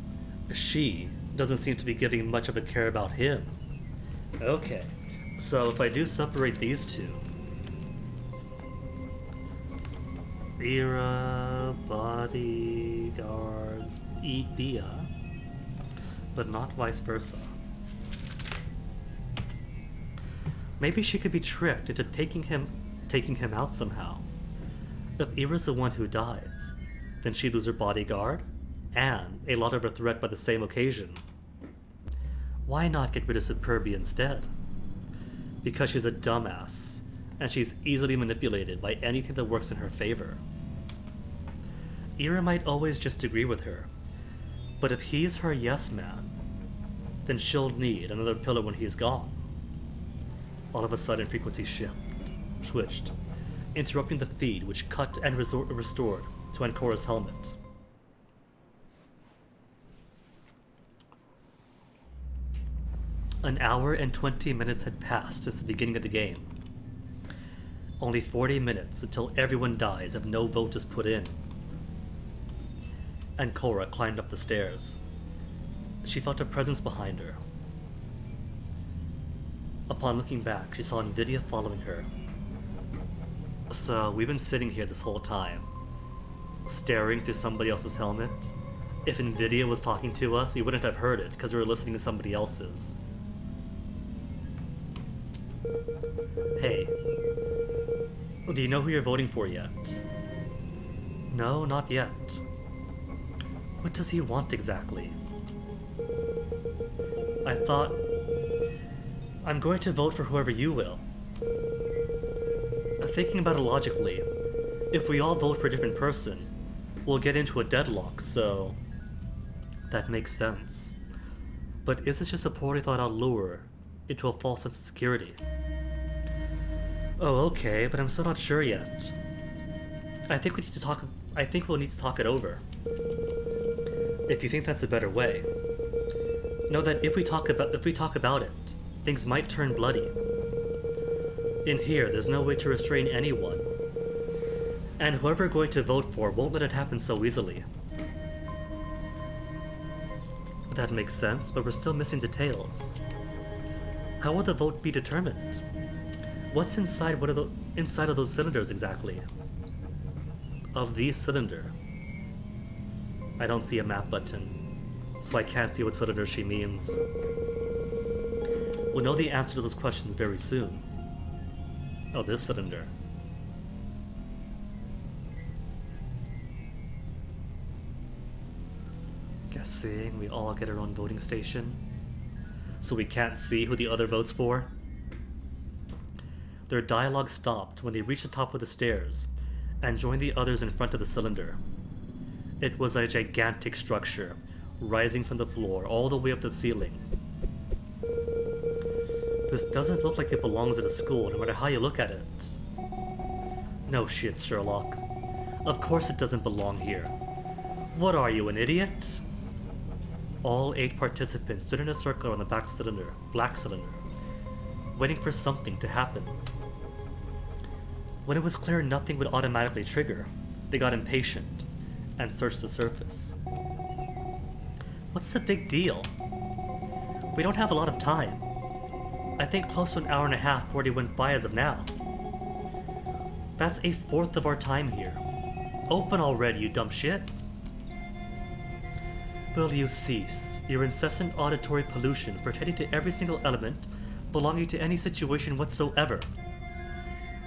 she doesn't seem to be giving much of a care about him. Okay, so if I do separate these two, Ira, bodyguards, Via, but not vice versa. Maybe she could be tricked into taking him out somehow. If Ira's the one who dies, then she'd lose her bodyguard, and a lot of her threat by the same occasion. Why not get rid of Superbia instead? Because she's a dumbass, and she's easily manipulated by anything that works in her favor. Ira might always just agree with her, but if he's her yes man, then she'll need another pillar when he's gone. All of a sudden, frequency switched, interrupting the feed, which cut and restored to Ancora's helmet. An hour and 20 minutes had passed since the beginning of the game. Only 40 minutes until everyone dies if no vote is put in. Ancora climbed up the stairs. She felt a presence behind her. Upon looking back, she saw Nvidia following her. So, we've been sitting here this whole time, staring through somebody else's helmet. If Nvidia was talking to us, we wouldn't have heard it, because we were listening to somebody else's. Hey. Do you know who you're voting for yet? No, not yet. What does he want exactly? I thought... I'm going to vote for whoever you will. Thinking about it logically, if we all vote for a different person, we'll get into a deadlock, so... That makes sense. But is this just a poorly thought out lure into a false sense of security? Oh, okay, but I'm still not sure yet. I think we'll need to talk it over. If you think that's a better way. Know that if we talk about it, things might turn bloody. In here, there's no way to restrain anyone. And whoever we're going to vote for won't let it happen so easily. That makes sense, but we're still missing details. How will the vote be determined? What's inside inside of those cylinders exactly? Of the cylinder. I don't see a map button, so I can't see what cylinder she means. We'll know the answer to those questions very soon. Oh, this cylinder. Guessing we all get our own voting station, so we can't see who the other votes for? Their dialogue stopped when they reached the top of the stairs and joined the others in front of the cylinder. It was a gigantic structure, rising from the floor all the way up to the ceiling. This doesn't look like it belongs at a school, no matter how you look at it. No shit, Sherlock. Of course it doesn't belong here. What are you, an idiot? All 8 participants stood in a circle on the black cylinder, waiting for something to happen. When it was clear nothing would automatically trigger, they got impatient and searched the surface. What's the big deal? We don't have a lot of time. I think close to an hour and a half already went by as of now. That's a fourth of our time here. Open already, you dumb shit. Will you cease your incessant auditory pollution pertaining to every single element belonging to any situation whatsoever?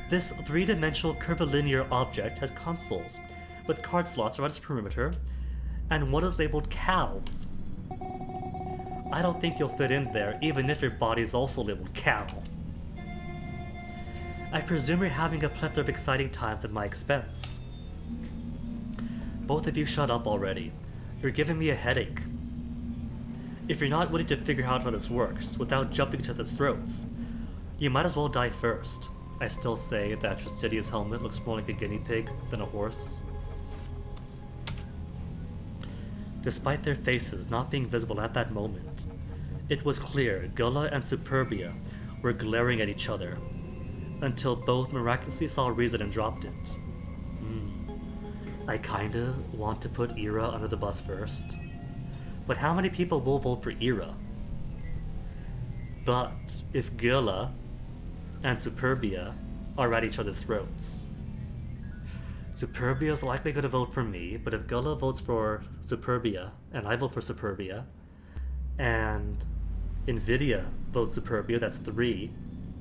This 3-dimensional curvilinear object has consoles with card slots around its perimeter, and one is labeled cow. I don't think you'll fit in there, even if your body is also labeled cow. I presume you're having a plethora of exciting times at my expense. Both of you shut up already. You're giving me a headache. If you're not willing to figure out how this works without jumping to its throats, you might as well die first. I still say that Tristidia's helmet looks more like a guinea pig than a horse. Despite their faces not being visible at that moment, it was clear Gula and Superbia were glaring at each other, until both miraculously saw reason and dropped it. I kinda want to put Ira under the bus first. But how many people will vote for Ira? But if Gula and Superbia are at each other's throats, Superbia is likely going to vote for me, but if Gula votes for Superbia, and I vote for Superbia, and Nvidia votes Superbia, that's 3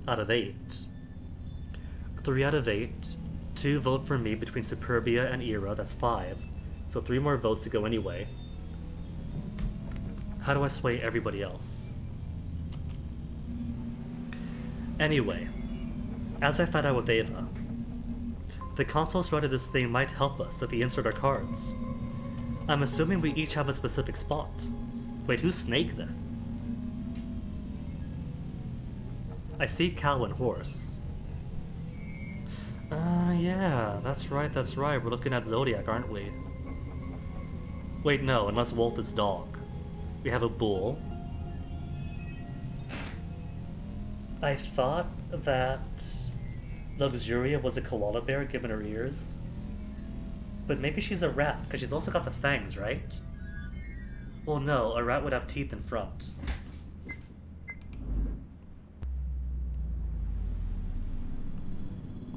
out of 8. 3 out of 8. 2 vote for me between Superbia and Ira, that's 5. So 3 more votes to go anyway. How do I sway everybody else? Anyway, as I found out with Ava, the console thread of this thing might help us if we insert our cards. I'm assuming we each have a specific spot. Wait, who's Snake then? I see cow and horse. Yeah, that's right. We're looking at Zodiac, aren't we? Wait, no, unless wolf is dog. We have a bull. I thought that Luxuria was a koala bear given her ears. But maybe she's a rat, because she's also got the fangs, right? Well, no, a rat would have teeth in front.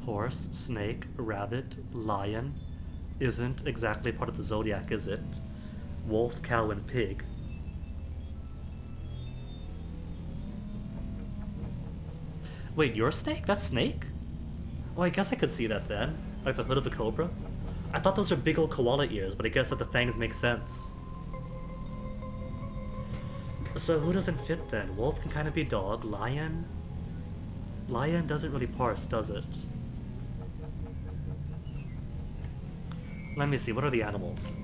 Horse, snake, rabbit, lion isn't exactly part of the zodiac, is it? Wolf, cow, and pig. Wait, your snake? That's snake? Oh, I guess I could see that then. Like the hood of the cobra? I thought those were big old koala ears, but I guess that the fangs make sense. So who doesn't fit then? Wolf can kind of be dog. Lion? Lion doesn't really parse, does it? Let me see, what are the animals?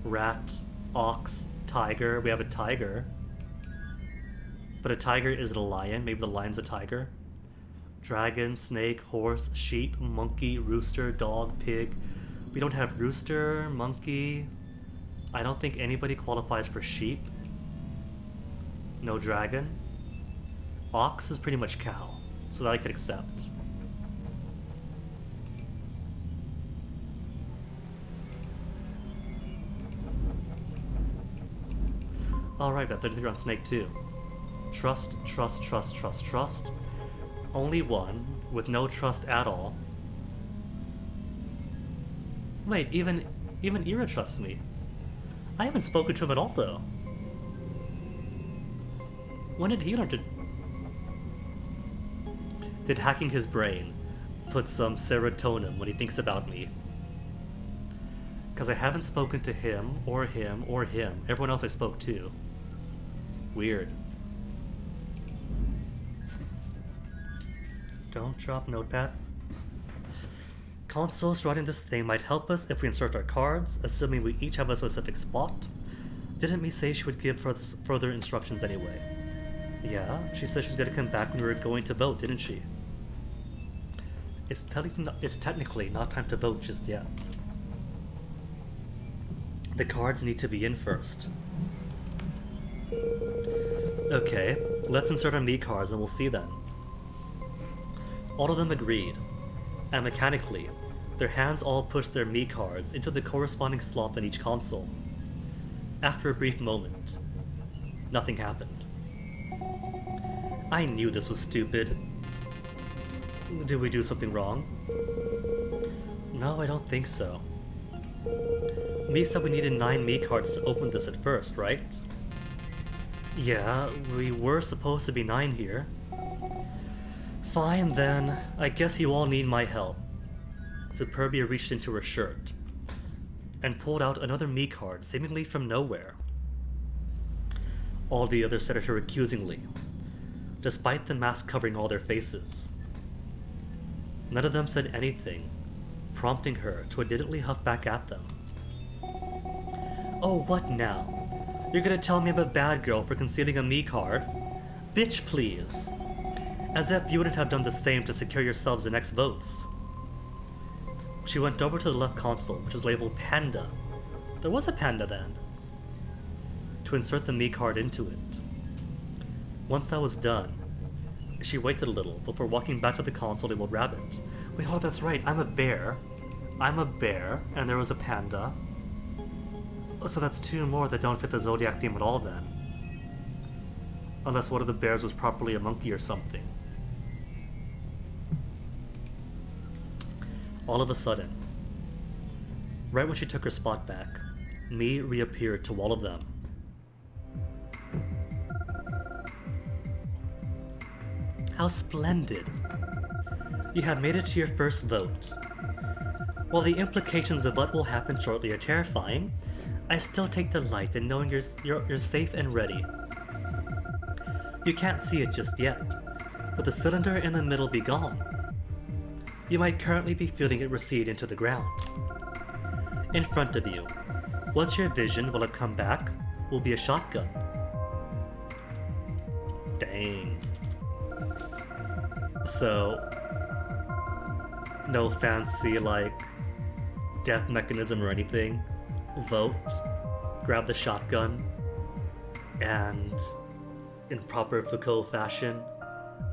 Rat, ox, tiger. We have a tiger. But a tiger isn't a lion. Maybe the lion's a tiger. Dragon, snake, horse, sheep, monkey, rooster, dog, pig. We don't have rooster, monkey. I don't think anybody qualifies for sheep. No dragon. Ox is pretty much cow, so that I could accept. Alright, got 33 on snake too. Trust, trust, trust, trust, trust. Only one, with no trust at all. Wait, even Ira trusts me. I haven't spoken to him at all, though. When did he learn to... Did hacking his brain put some serotonin when he thinks about me? Because I haven't spoken to him, or him, or him. Everyone else I spoke to. Weird. Don't drop notepad. Consoles writing this thing might help us if we insert our cards, assuming we each have a specific spot. Didn't me say she would give further instructions anyway? Yeah, she said she's gonna come back when we were going to vote, didn't she? It's technically not time to vote just yet. The cards need to be in first. Okay, let's insert our me cards and we'll see then. All of them agreed, and mechanically, their hands all pushed their me cards into the corresponding slot on each console. After a brief moment, nothing happened. I knew this was stupid. Did we do something wrong? No, I don't think so. Me said we needed 9 me cards to open this at first, right? Yeah, we were supposed to be 9 here. Fine then, I guess you all need my help. Superbia reached into her shirt and pulled out another me card, seemingly from nowhere. All the others stared at her accusingly, despite the mask covering all their faces. None of them said anything, prompting her to immediately huff back at them. Oh, what now? You're gonna tell me I'm a bad girl for concealing a me card? Bitch, please. As if you wouldn't have done the same to secure yourselves the next votes. She went over to the left console, which was labeled Panda. There was a panda then. To insert the me card into it. Once that was done, she waited a little before walking back to the console labeled Rabbit. Wait, oh, that's right, I'm a bear. I'm a bear, and there was a panda. Oh, so that's two more that don't fit the Zodiac theme at all then. Unless one of the bears was properly a monkey or something. All of a sudden, right when she took her spot back, me reappeared to all of them. How splendid! You have made it to your first vote. While the implications of what will happen shortly are terrifying, I still take delight in knowing you're safe and ready. You can't see it just yet, but the cylinder in the middle be gone. You might currently be feeling it recede into the ground. In front of you, once your vision will have come back, will be a shotgun. Dang. So, no fancy, like, death mechanism or anything. Vote, grab the shotgun, and in proper Foucault fashion,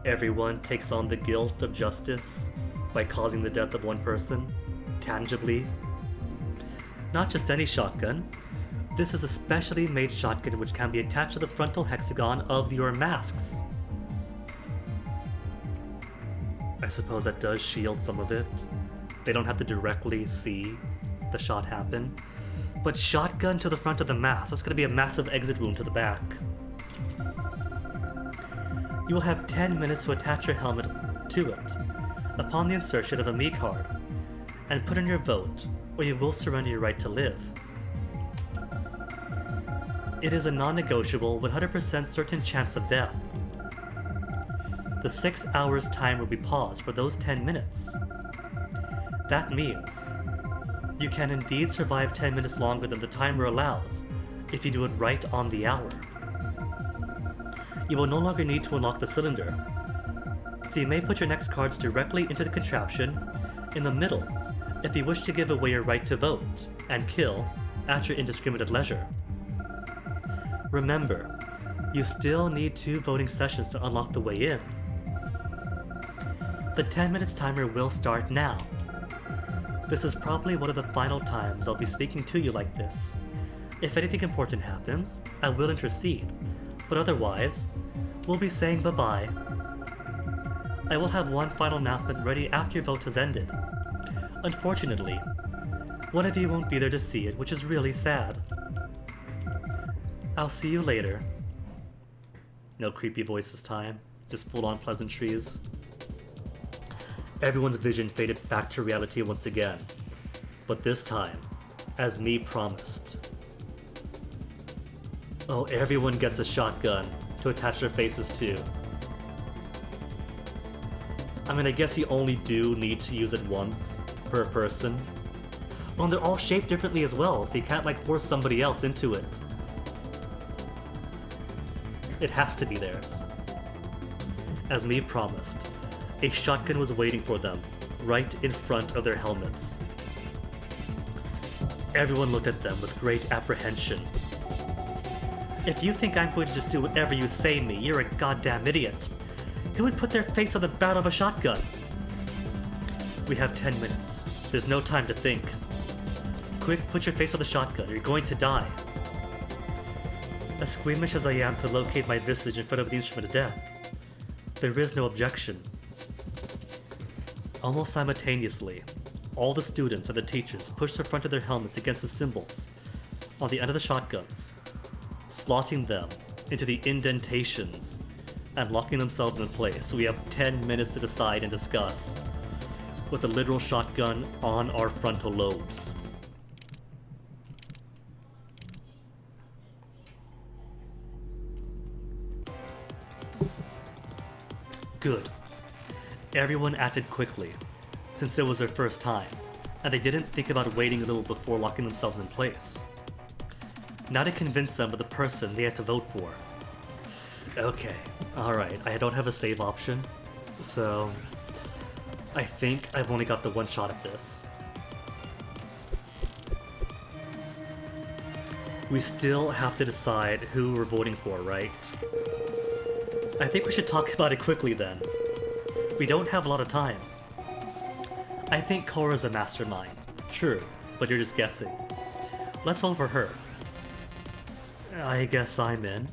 everyone takes on the guilt of justice by causing the death of one person, tangibly. Not just any shotgun. This is a specially made shotgun which can be attached to the frontal hexagon of your masks. I suppose that does shield some of it. They don't have to directly see the shot happen. But shotgun to the front of the mask, that's going to be a massive exit wound to the back. You will have 10 minutes to attach your helmet to it upon the insertion of a me card and put in your vote, or you will surrender your right to live. It is a non-negotiable, 100% certain chance of death. The 6 hours time will be paused for those 10 minutes. That means you can indeed survive 10 minutes longer than the timer allows if you do it right on the hour. You will no longer need to unlock the cylinder, so you may put your next cards directly into the contraption in the middle if you wish to give away your right to vote and kill at your indiscriminate leisure. Remember, you still need 2 voting sessions to unlock the way in. The 10 minutes timer will start now. This is probably one of the final times I'll be speaking to you like this. If anything important happens, I will intercede, but otherwise, we'll be saying bye-bye. I will have one final announcement ready after your vote has ended. Unfortunately, one of you won't be there to see it, which is really sad. I'll see you later. No creepy voices time, just full-on pleasantries. Everyone's vision faded back to reality once again, but this time, as me promised. Oh, everyone gets a shotgun to attach their faces to. I mean, I guess you only do need to use it once per person. Well, and they're all shaped differently as well, so you can't like force somebody else into it. It has to be theirs. As me promised, a shotgun was waiting for them, right in front of their helmets. Everyone looked at them with great apprehension. If you think I'm going to just do whatever you say me, you're a goddamn idiot. Who would put their face on the barrel of a shotgun? We have 10 minutes. There's no time to think. Quick, put your face on the shotgun, or you're going to die. As squeamish as I am to locate my visage in front of the instrument of death, there is no objection. Almost simultaneously, all the students and the teachers pushed the front of their helmets against the symbols on the end of the shotguns, slotting them into the indentations and locking themselves in place. So we have 10 minutes to decide and discuss with a literal shotgun on our frontal lobes. Good. Everyone acted quickly, since it was their first time, and they didn't think about waiting a little before locking themselves in place. Now to convince them of the person they had to vote for. Okay, alright, I don't have a save option, so I think I've only got the one shot at this. We still have to decide who we're voting for, right? I think we should talk about it quickly then. We don't have a lot of time. I think Cora's a mastermind. True, but you're just guessing. Let's vote for her. I guess I'm in.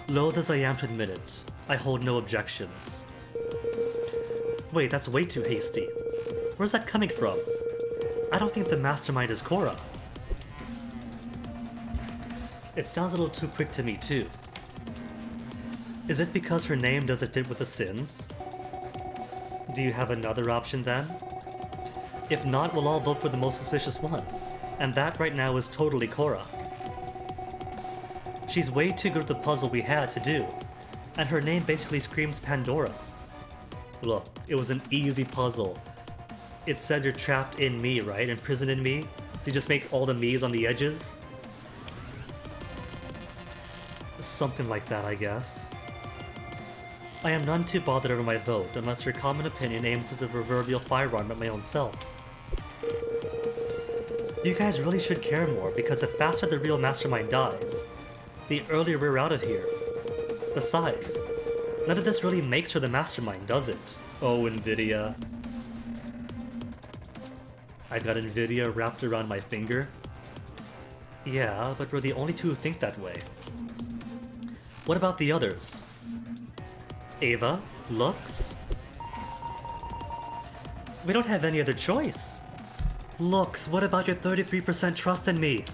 Loath as I am to admit it, I hold no objections. Wait, that's way too hasty. Where's that coming from? I don't think the mastermind is Cora. It sounds a little too quick to me too. Is it because her name doesn't fit with the sins? Do you have another option then? If not, we'll all vote for the most suspicious one, and that right now is totally Cora. She's way too good at the puzzle we had to do, and her name basically screams Pandora. Look, it was an easy puzzle. It said you're trapped in me, right? Imprisoned in me? So you just make all the me's on the edges? Something like that, I guess. I am none too bothered over my vote, unless your common opinion aims at the proverbial firearm at my own self. You guys really should care more, because the faster the real mastermind dies, the earlier we're out of here. Besides, none of this really makes her the mastermind, does it? Oh, Nvidia. I got Nvidia wrapped around my finger. Yeah, but we're the only two who think that way. What about the others? Ava? Lux? We don't have any other choice. Lux, what about your 33% trust in me?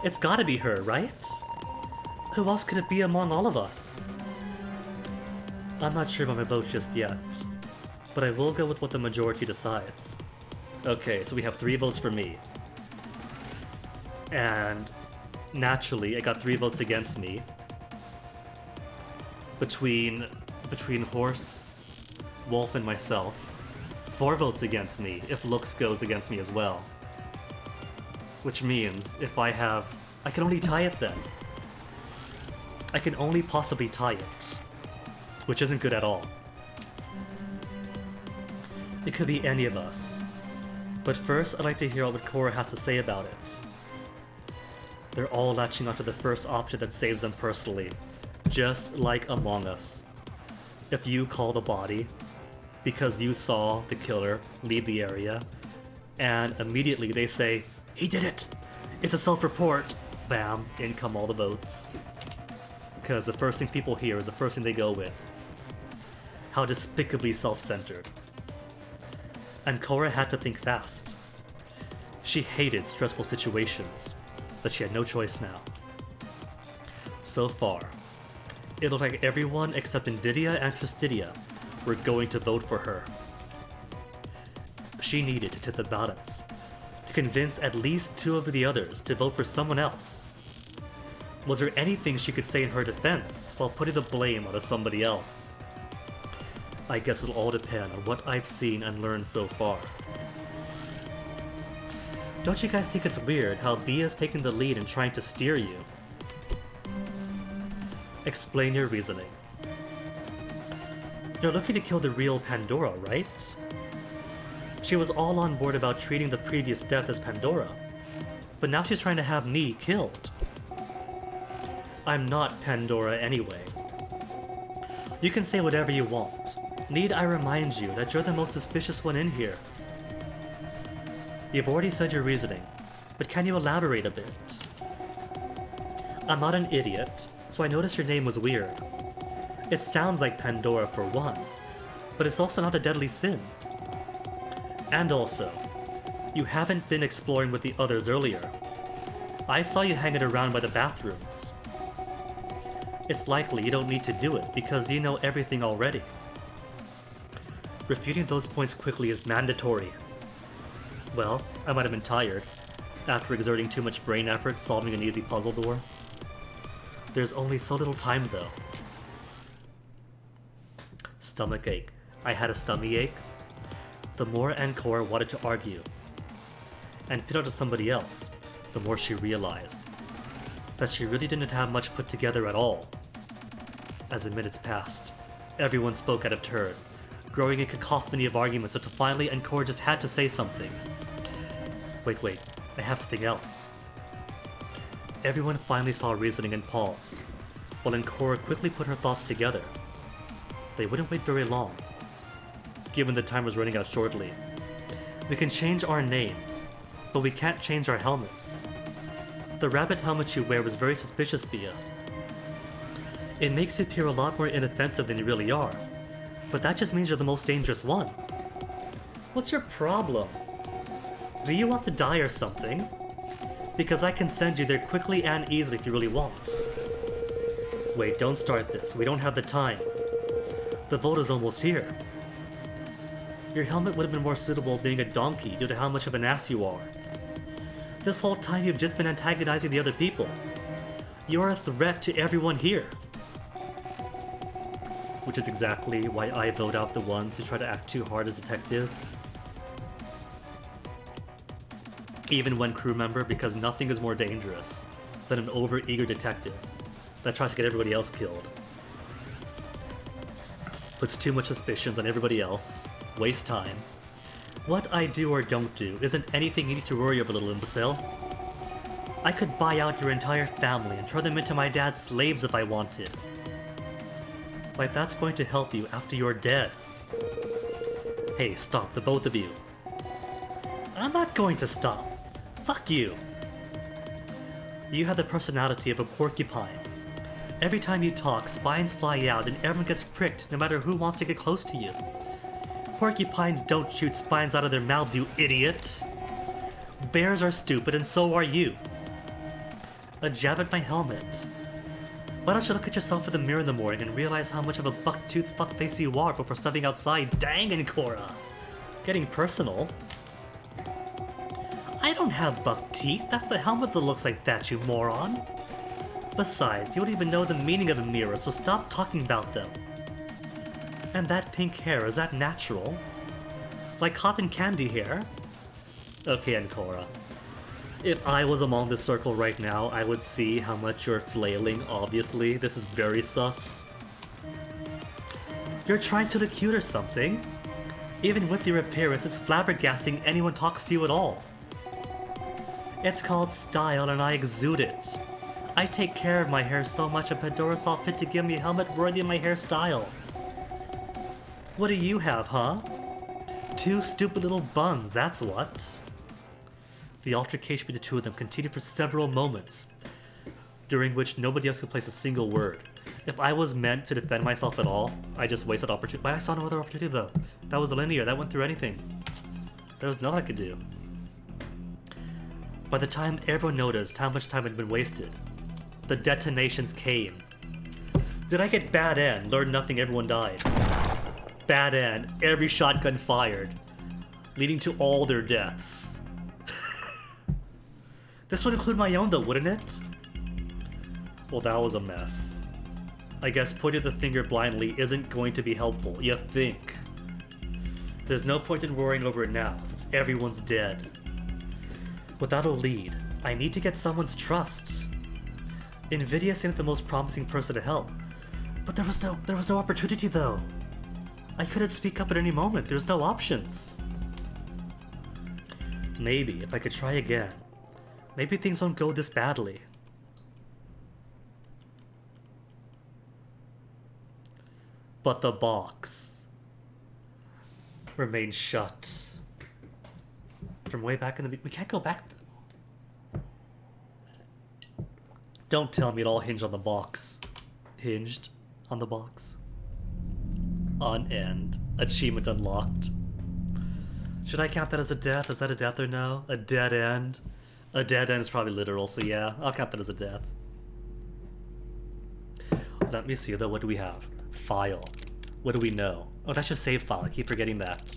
It's gotta be her, right? Who else could it be among all of us? I'm not sure about my vote just yet, but I will go with what the majority decides. Okay, so we have 3 votes for me. And naturally, I got 3 votes against me. Between Horse, Wolf, and myself. 4 votes against me if Lux goes against me as well. Which means if I can only tie it then. I can only possibly tie it. Which isn't good at all. It could be any of us. But first, I'd like to hear what Cora has to say about it. They're all latching onto the first option that saves them personally. Just like Among Us. If you call the body, because you saw the killer leave the area, and immediately they say, "He did it! It's a self-report!" Bam, in come all the votes. Because the first thing people hear is the first thing they go with. How despicably self-centered. And Cora had to think fast. She hated stressful situations, but she had no choice now. So far, it looked like everyone except Nvidia and Tristidia were going to vote for her. She needed to tip the balance, to convince at least 2 of the others to vote for someone else. Was there anything she could say in her defense while putting the blame onto somebody else? I guess it'll all depend on what I've seen and learned so far. Don't you guys think it's weird how B is taking the lead and trying to steer you? Explain your reasoning. You're looking to kill the real Pandora, right? She was all on board about treating the previous death as Pandora, but now she's trying to have me killed. I'm not Pandora anyway. You can say whatever you want. Need I remind you that you're the most suspicious one in here? You've already said your reasoning, but can you elaborate a bit? I'm not an idiot, so I noticed your name was weird. It sounds like Pandora for one, but it's also not a deadly sin. And also, you haven't been exploring with the others earlier. I saw you hanging around by the bathrooms. It's likely you don't need to do it because you know everything already. Refuting those points quickly is mandatory. Well, I might have been tired, after exerting too much brain effort solving an easy puzzle door. There's only so little time though. Stomach ache. I had a stomach ache. The more Ancora wanted to argue and pin it to somebody else, the more she realized that she really didn't have much put together at all. As the minutes passed, everyone spoke out of turn, growing a cacophony of arguments until finally Ancora just had to say something. Wait, I have something else. Everyone finally saw reasoning and paused, while Ancora quickly put her thoughts together. They wouldn't wait very long, given the time was running out shortly. We can change our names, but we can't change our helmets. The rabbit helmet you wear was very suspicious, Bia. It makes you appear a lot more inoffensive than you really are, but that just means you're the most dangerous one. What's your problem? Do you want to die or something? Because I can send you there quickly and easily if you really want. Wait, don't start this. We don't have the time. The vote is almost here. Your helmet would have been more suitable being a donkey due to how much of an ass you are. This whole time you've just been antagonizing the other people. You're a threat to everyone here. Which is exactly why I vote out the ones who try to act too hard as detective. Even when crew member, because nothing is more dangerous than an over-eager detective that tries to get everybody else killed. Puts too much suspicions on everybody else, waste time. What I do or don't do isn't anything you need to worry over, little imbecile. I could buy out your entire family and turn them into my dad's slaves if I wanted. Like that's going to help you after you're dead. Hey, stop, the both of you. I'm not going to stop. Fuck you. You have the personality of a porcupine. Every time you talk, spines fly out and everyone gets pricked no matter who wants to get close to you. Porcupines don't shoot spines out of their mouths, you idiot. Bears are stupid and so are you. A jab at my helmet. Why don't you look at yourself in the mirror in the morning and realize how much of a buck-toothed fuckface you are before stepping outside? Dang, Ancora! Getting personal. I don't have buck teeth. That's the helmet that looks like that, you moron. Besides, you don't even know the meaning of a mirror, so stop talking about them. And that pink hair, is that natural? Like cotton candy hair? Okay, Ancora. If I was among this circle right now, I would see how much you're flailing, obviously. This is very sus. You're trying to look cute or something. Even with your appearance, it's flabbergasting anyone talks to you at all. It's called style and I exude it. I take care of my hair so much and Pandora saw fit to give me a helmet worthy of my hairstyle. What do you have, huh? Two stupid little buns, that's what. The altercation between the two of them continued for several moments, during which nobody else could place a single word. If I was meant to defend myself at all, I just wasted opportunity. I saw no other opportunity though. That was linear, that went through anything. There was nothing I could do. By the time everyone noticed how much time had been wasted, the detonations came. Did I get bad end? Learn nothing, everyone died. Bad end, every shotgun fired, leading to all their deaths. This would include my own though, wouldn't it? Well, that was a mess. I guess pointing the finger blindly isn't going to be helpful, you think. There's no point in worrying over it now, since everyone's dead. Without a lead, I need to get someone's trust. Invidia seemed the most promising person to help, but there was no opportunity though. I couldn't speak up at any moment, there's no options. Maybe, if I could try again, maybe things won't go this badly. But the box remains shut. From way back in the... We can't go back... Don't tell me it all hinged on the box. Hinged on the box. On end. Achievement unlocked. Should I count that as a death? Is that a death or no? A dead end? A dead end is probably literal, so yeah, I'll count that as a death. Let me see though, what do we have? File. What do we know? Oh, that's just save file, I keep forgetting that.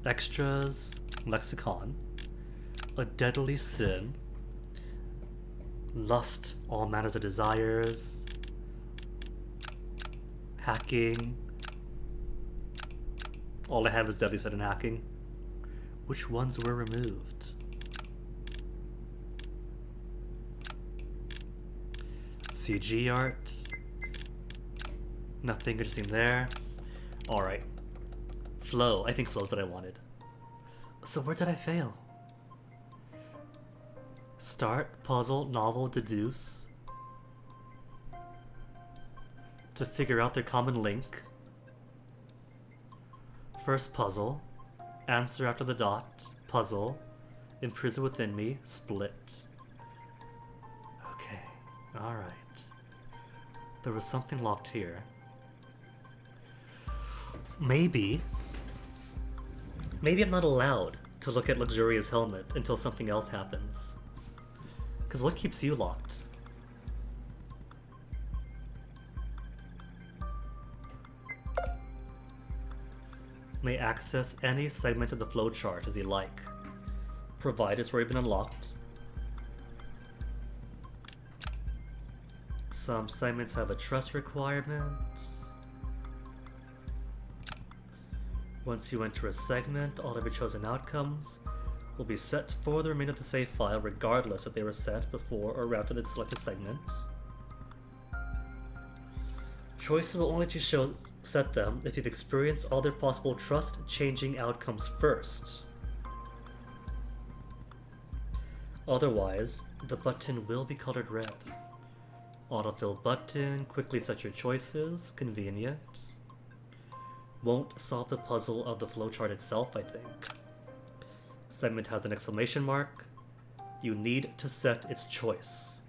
Extras, lexicon. A deadly sin. Lust, all manners of desires. Hacking. All I have is Deadly Set and Hacking. Which ones were removed? CG art. Nothing interesting there. Alright. Flow. I think flow's what I wanted. So where did I fail? Start, puzzle, novel, deduce. To figure out their common link. First puzzle. Answer after the dot. Puzzle. Imprison within me. Split. Okay. Alright. There was something locked here. Maybe I'm not allowed to look at Luxuria's helmet until something else happens. Because what keeps you locked? May access any segment of the flowchart as you like, provided it's already been unlocked. Some segments have a trust requirement. Once you enter a segment, all of your chosen outcomes will be set for the remainder of the save file regardless if they were set before or after the selected segment. Choices will only let you set them if you've experienced all their possible trust-changing outcomes first. Otherwise, the button will be colored red. Autofill button, quickly set your choices, convenient. Won't solve the puzzle of the flowchart itself, I think. Segment has an exclamation mark. You need to set its choice.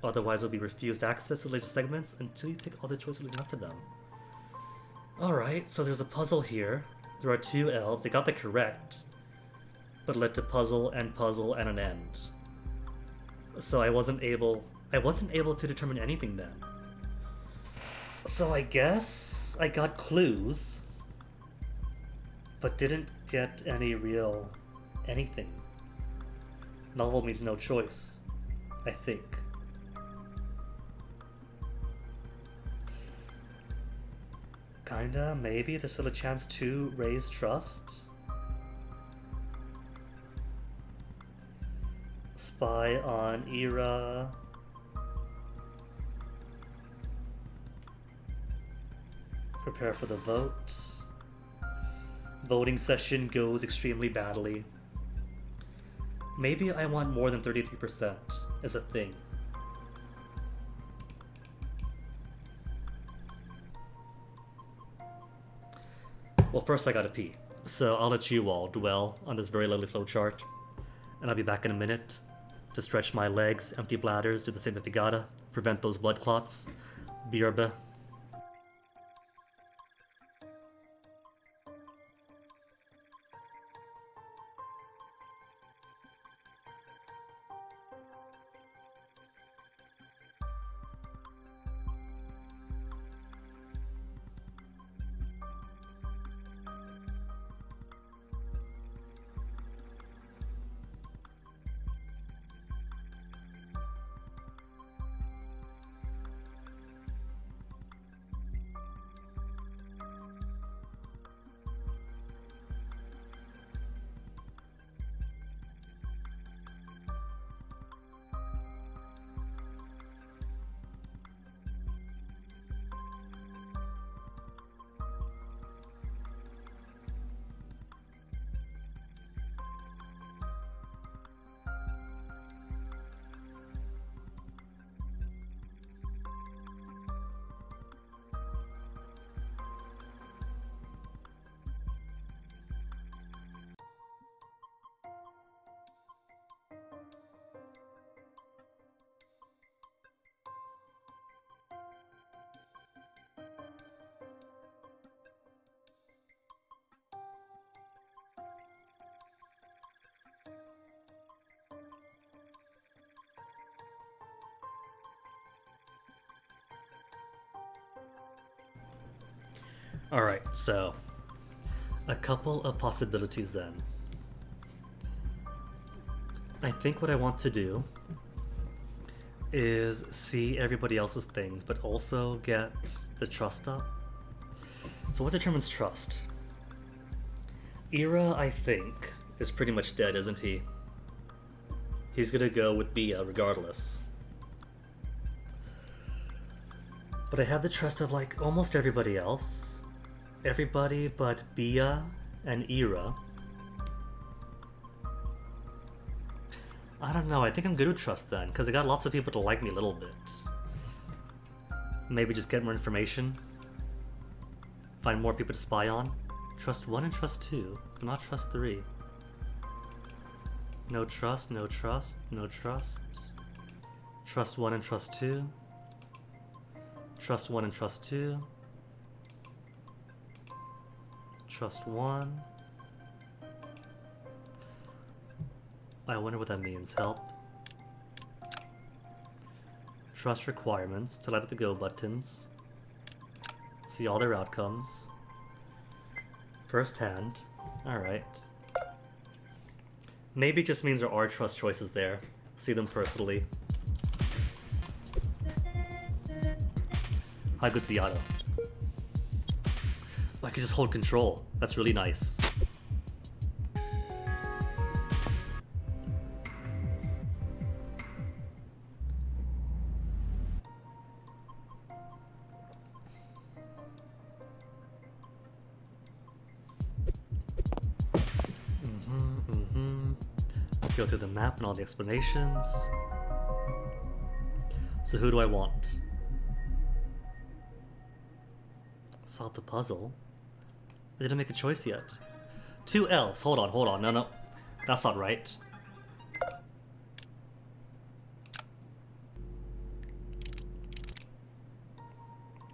Otherwise, you'll be refused access to later segments until you pick all the choices leading up to them. Alright, so there's a puzzle here. There are two elves. They got that correct, but led to puzzle and an end. So I wasn't able to determine anything then. So I guess I got clues, but didn't get any real anything. Novel means no choice, I think. Kinda, maybe. There's still a chance to raise trust. Spy on Ira. Prepare for the vote. Voting session goes extremely badly. Maybe I want more than 33% as a thing. Well, first I gotta pee. So I'll let you all dwell on this very lovely flowchart. And I'll be back in a minute to stretch my legs, empty bladders, do the same if you gotta. Prevent those blood clots. BRB. Alright, so a couple of possibilities then. I think what I want to do is see everybody else's things, but also get the trust up. So what determines trust? Ira, I think, is pretty much dead, isn't he? He's gonna go with Bia regardless. But I have the trust of like almost everybody else. Everybody but Bia and Ira. I don't know, I think I'm good with trust then, because I got lots of people to like me a little bit. Maybe just get more information. Find more people to spy on. Trust 1 and trust 2, not trust 3. No trust, no trust, no trust. Trust 1 and trust 2. Trust 1 and trust 2. Trust 1. I wonder what that means. Help. Trust requirements to let the go buttons. See all their outcomes. First hand. Alright. Maybe it just means there are trust choices there. See them personally. Hi, good Seattle. I could just hold control. That's really nice. Go through the map and all the explanations. So who do I want? Solve the puzzle. I didn't make a choice yet. 2 elves. Hold on. No. That's not right.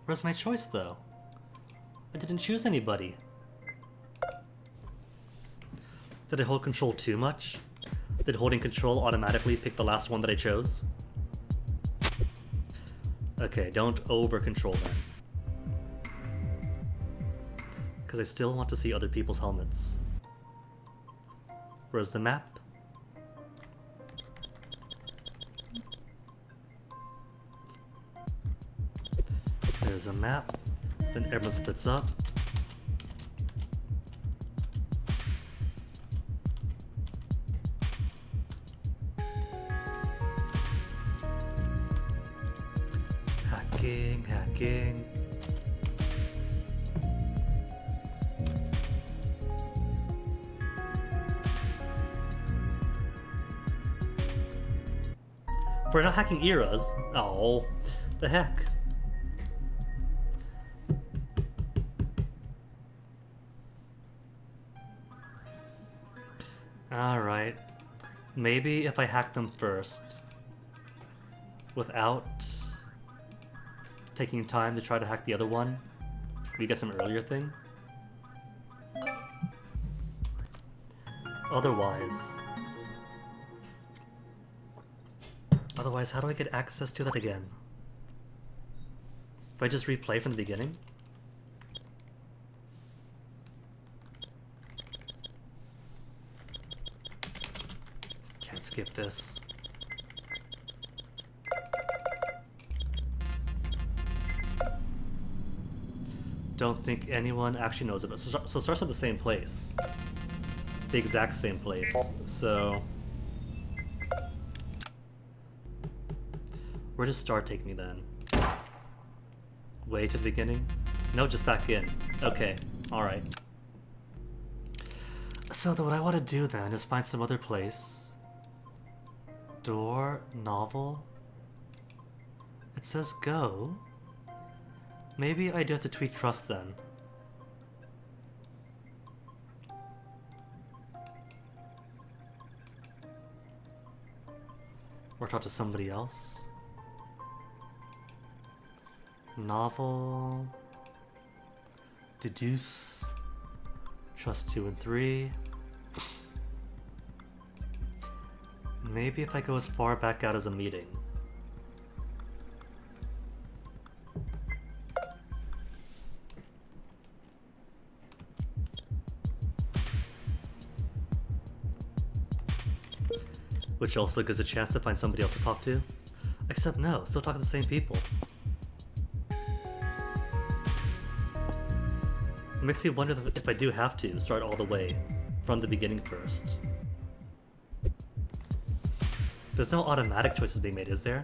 Where's my choice, though? I didn't choose anybody. Did I hold control too much? Did holding control automatically pick the last one that I chose? Okay, don't over-control then. Because I still want to see other people's helmets. Where's the map? There's a map. Then everyone splits up. Hacking. For not hacking eras. Oh, the heck. Alright. Maybe if I hack them first. Without taking time to try to hack the other one, we get some earlier thing. Otherwise, how do I get access to that again? Do I just replay from the beginning? Can't skip this. Don't think anyone actually knows about it. So it starts at the same place. The exact same place. So where does Star take me then? Way to the beginning? No, just back in. Okay, alright. So what I want to do then is find some other place. Door, novel. It says go. Maybe I do have to tweak trust then. Or talk to somebody else. Novel. Deduce. Trust 2 and 3. Maybe if I go as far back out as a meeting. Which also gives a chance to find somebody else to talk to. Except no, still talk to the same people. It makes me wonder if I do have to start all the way from the beginning first. There's no automatic choices being made, is there?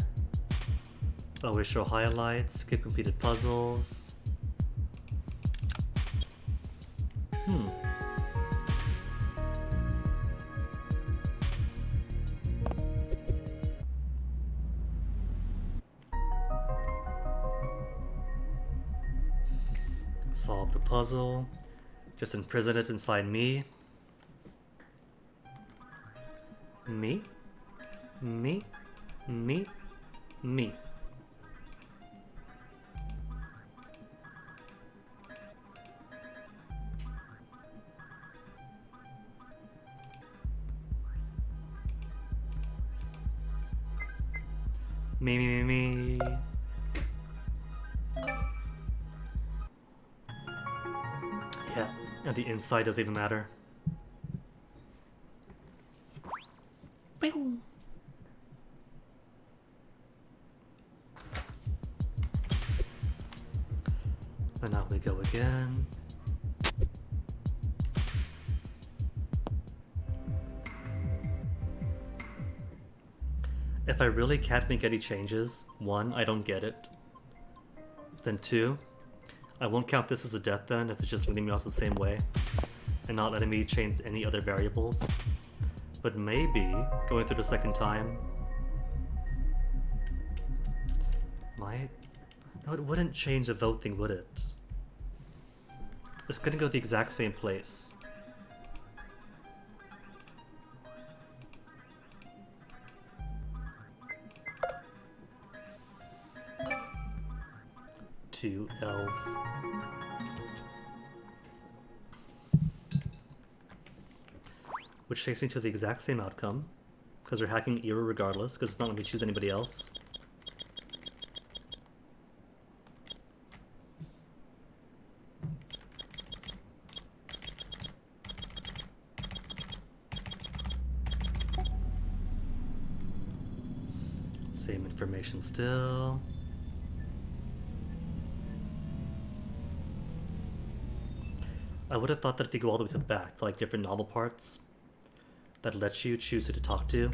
Always show highlights, skip completed puzzles. Solve the puzzle. Just imprison it inside me. Me? Me? Me? Me. Me, me, me, me. Yeah, and the inside doesn't even matter. And out we go again. If I really can't make any changes, 1, I don't get it. Then 2, I won't count this as a death then if it's just leaving me off the same way and not letting me change any other variables. But maybe going through the second time might... No, it wouldn't change the vote thing, would it? It's gonna go the exact same place. Two elves. Which takes me to the exact same outcome, because they're hacking Era regardless, because it's not letting me choose anybody else. Same information still. I would have thought that if you go all the way to the back to like different novel parts, that lets you choose who to talk to.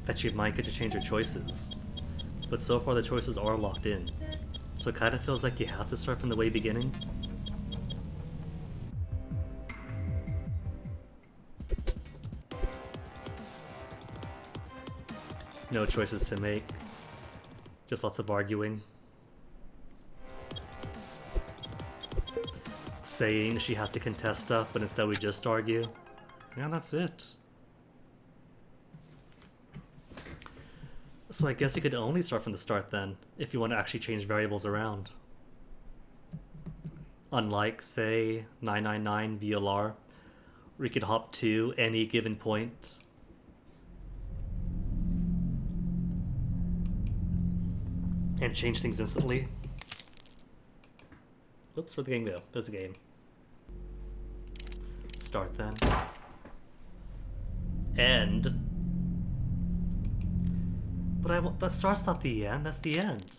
That you might get to change your choices. But so far the choices are locked in. So it kind of feels like you have to start from the way beginning. No choices to make. Just lots of arguing. Saying she has to contest stuff, but instead we just argue. Yeah, that's it. So I guess you could only start from the start then, if you want to actually change variables around. Unlike, say, 999 VLR, where you could hop to any given point. And change things instantly. Oops, where'd the game go? There's a game. Start then. End. But that start's not the end, that's the end.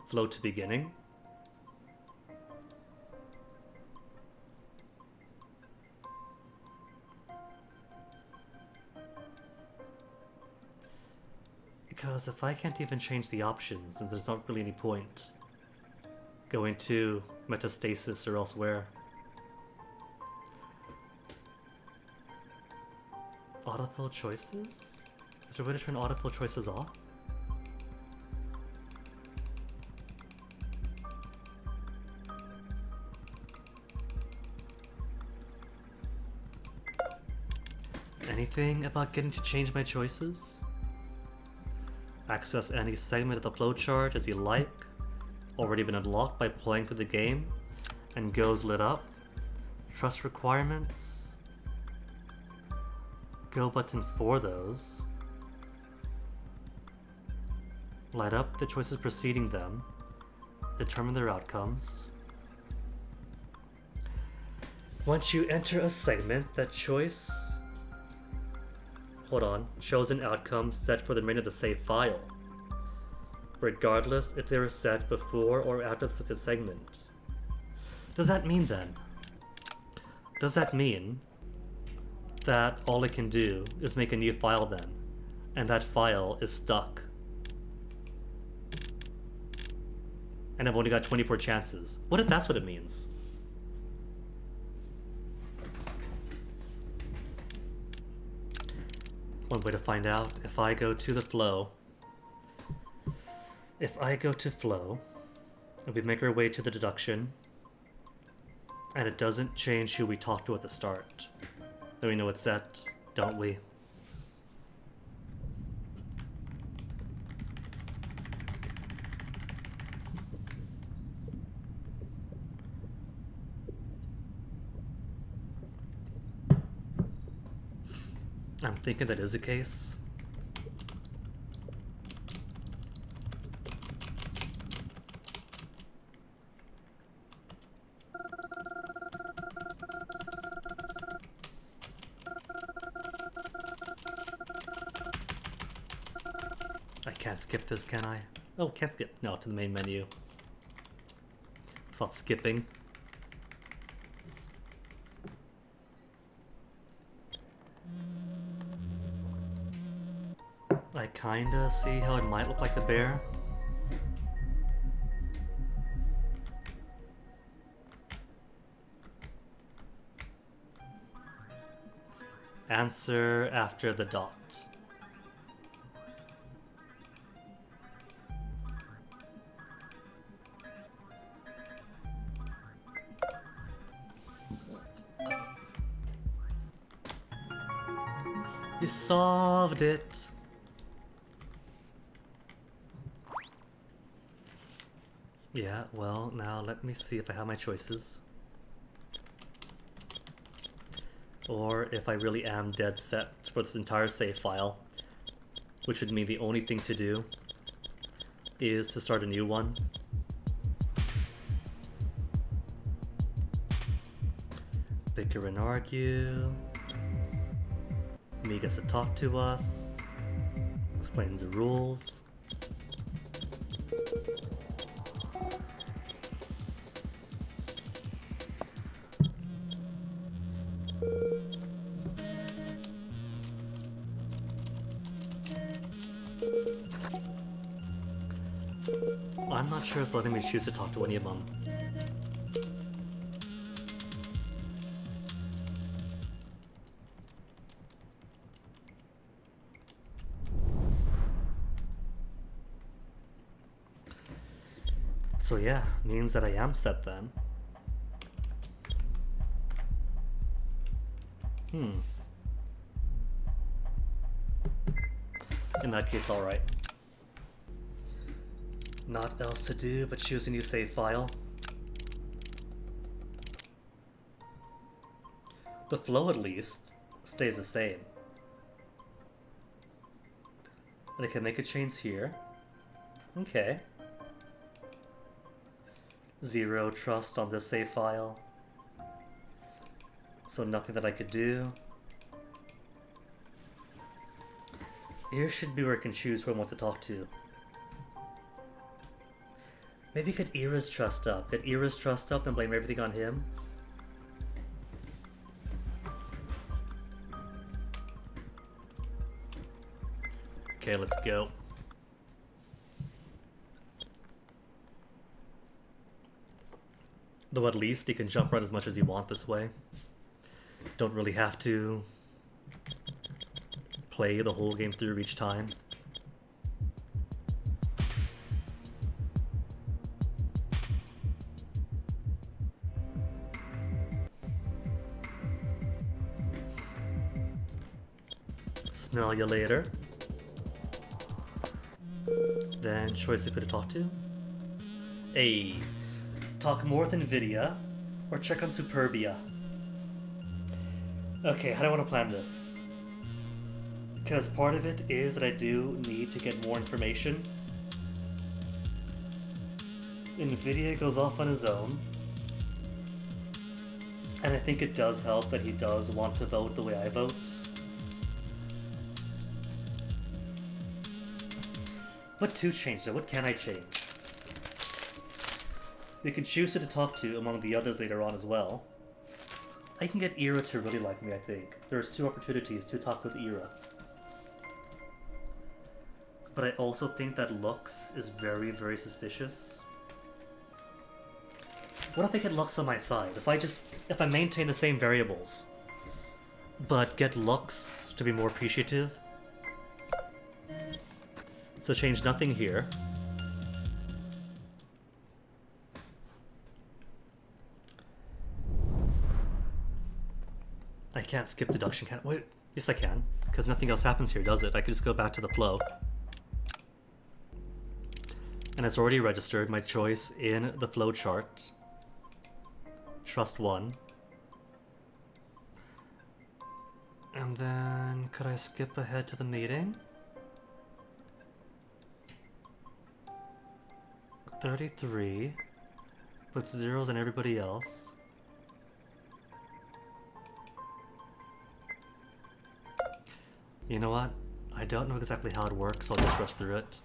Float to beginning. Because if I can't even change the options, then there's not really any point going to metastasis or elsewhere. Autofill choices? Is there a way to turn autofill choices off? Anything about getting to change my choices? Access any segment of the flowchart as you like, already been unlocked by playing through the game, and goes lit up. Trust requirements. Go button for those. Light up the choices preceding them. Determine their outcomes. Once you enter a segment, that choice hold on, chosen outcomes set for the remainder of the save file, regardless if they were set before or after the segment. Does that mean then? Does that mean that all it can do is make a new file then, and that file is stuck? And I've only got 24 chances. What if that's what it means? One way to find out, if I go to the flow, and we make our way to the deduction, and it doesn't change who we talk to at the start, then we know it's set, don't we? I'm thinking that is the case. I can't skip this, can I? Oh, can't skip. No, to the main menu. It's not skipping. I kinda see how it might look like a bear. Answer after the dot. You solved it. Yeah, well, now let me see if I have my choices. Or if I really am dead set for this entire save file, which would mean the only thing to do is to start a new one. Bicker and argue. Me gets to talk to us. Explains the rules. I'm not sure it's letting me choose to talk to any of them. So yeah, means that I am set then. In that case, alright. Not else to do but choose a new save file. The flow, at least, stays the same. And I can make a change here. Okay. 0 trust on this save file. So nothing that I could do. Here should be where I can choose who I want to talk to. Maybe get Ira's trust up. Get Ira's trust up and blame everything on him. Okay, let's go. Though at least you can jump around as much as you want this way. Don't really have to play the whole game through each time. Smell you later. Then choice of who to talk to. A. Talk more with NVIDIA or check on Superbia. Okay, how do I want to plan this? Because part of it is that I do need to get more information. NVIDIA goes off on his own. And I think it does help that he does want to vote the way I vote. What to change though? What can I change? We can choose who to talk to among the others later on as well. I can get Ira to really like me, I think. There's 2 opportunities to talk with Ira. But I also think that Lux is very, very suspicious. What if I get Lux on my side? If I maintain the same variables, but get Lux to be more appreciative? So change nothing here. I can't skip deduction, can I? Wait, yes I can, because nothing else happens here, does it? I can just go back to the flow. And it's already registered my choice in the flow chart. Trust 1. And then, could I skip ahead to the meeting? 33. Puts zeros on everybody else. You know what? I don't know exactly how it works, so I'll just rush through it.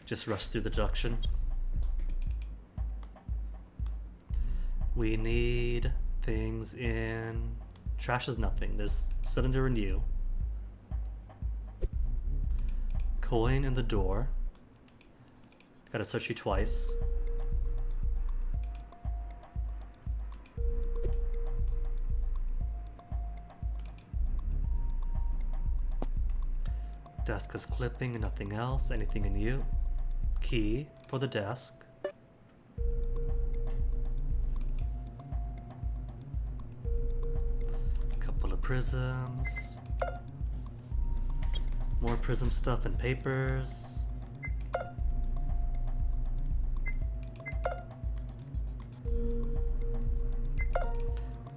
Just rush through the deduction. We need things in... Trash is nothing. There's cylinder and you. Coin in the door. Gotta search you twice. Desk is clipping and nothing else. Anything in you. Key for the desk. Couple of prisms. More prism stuff and papers.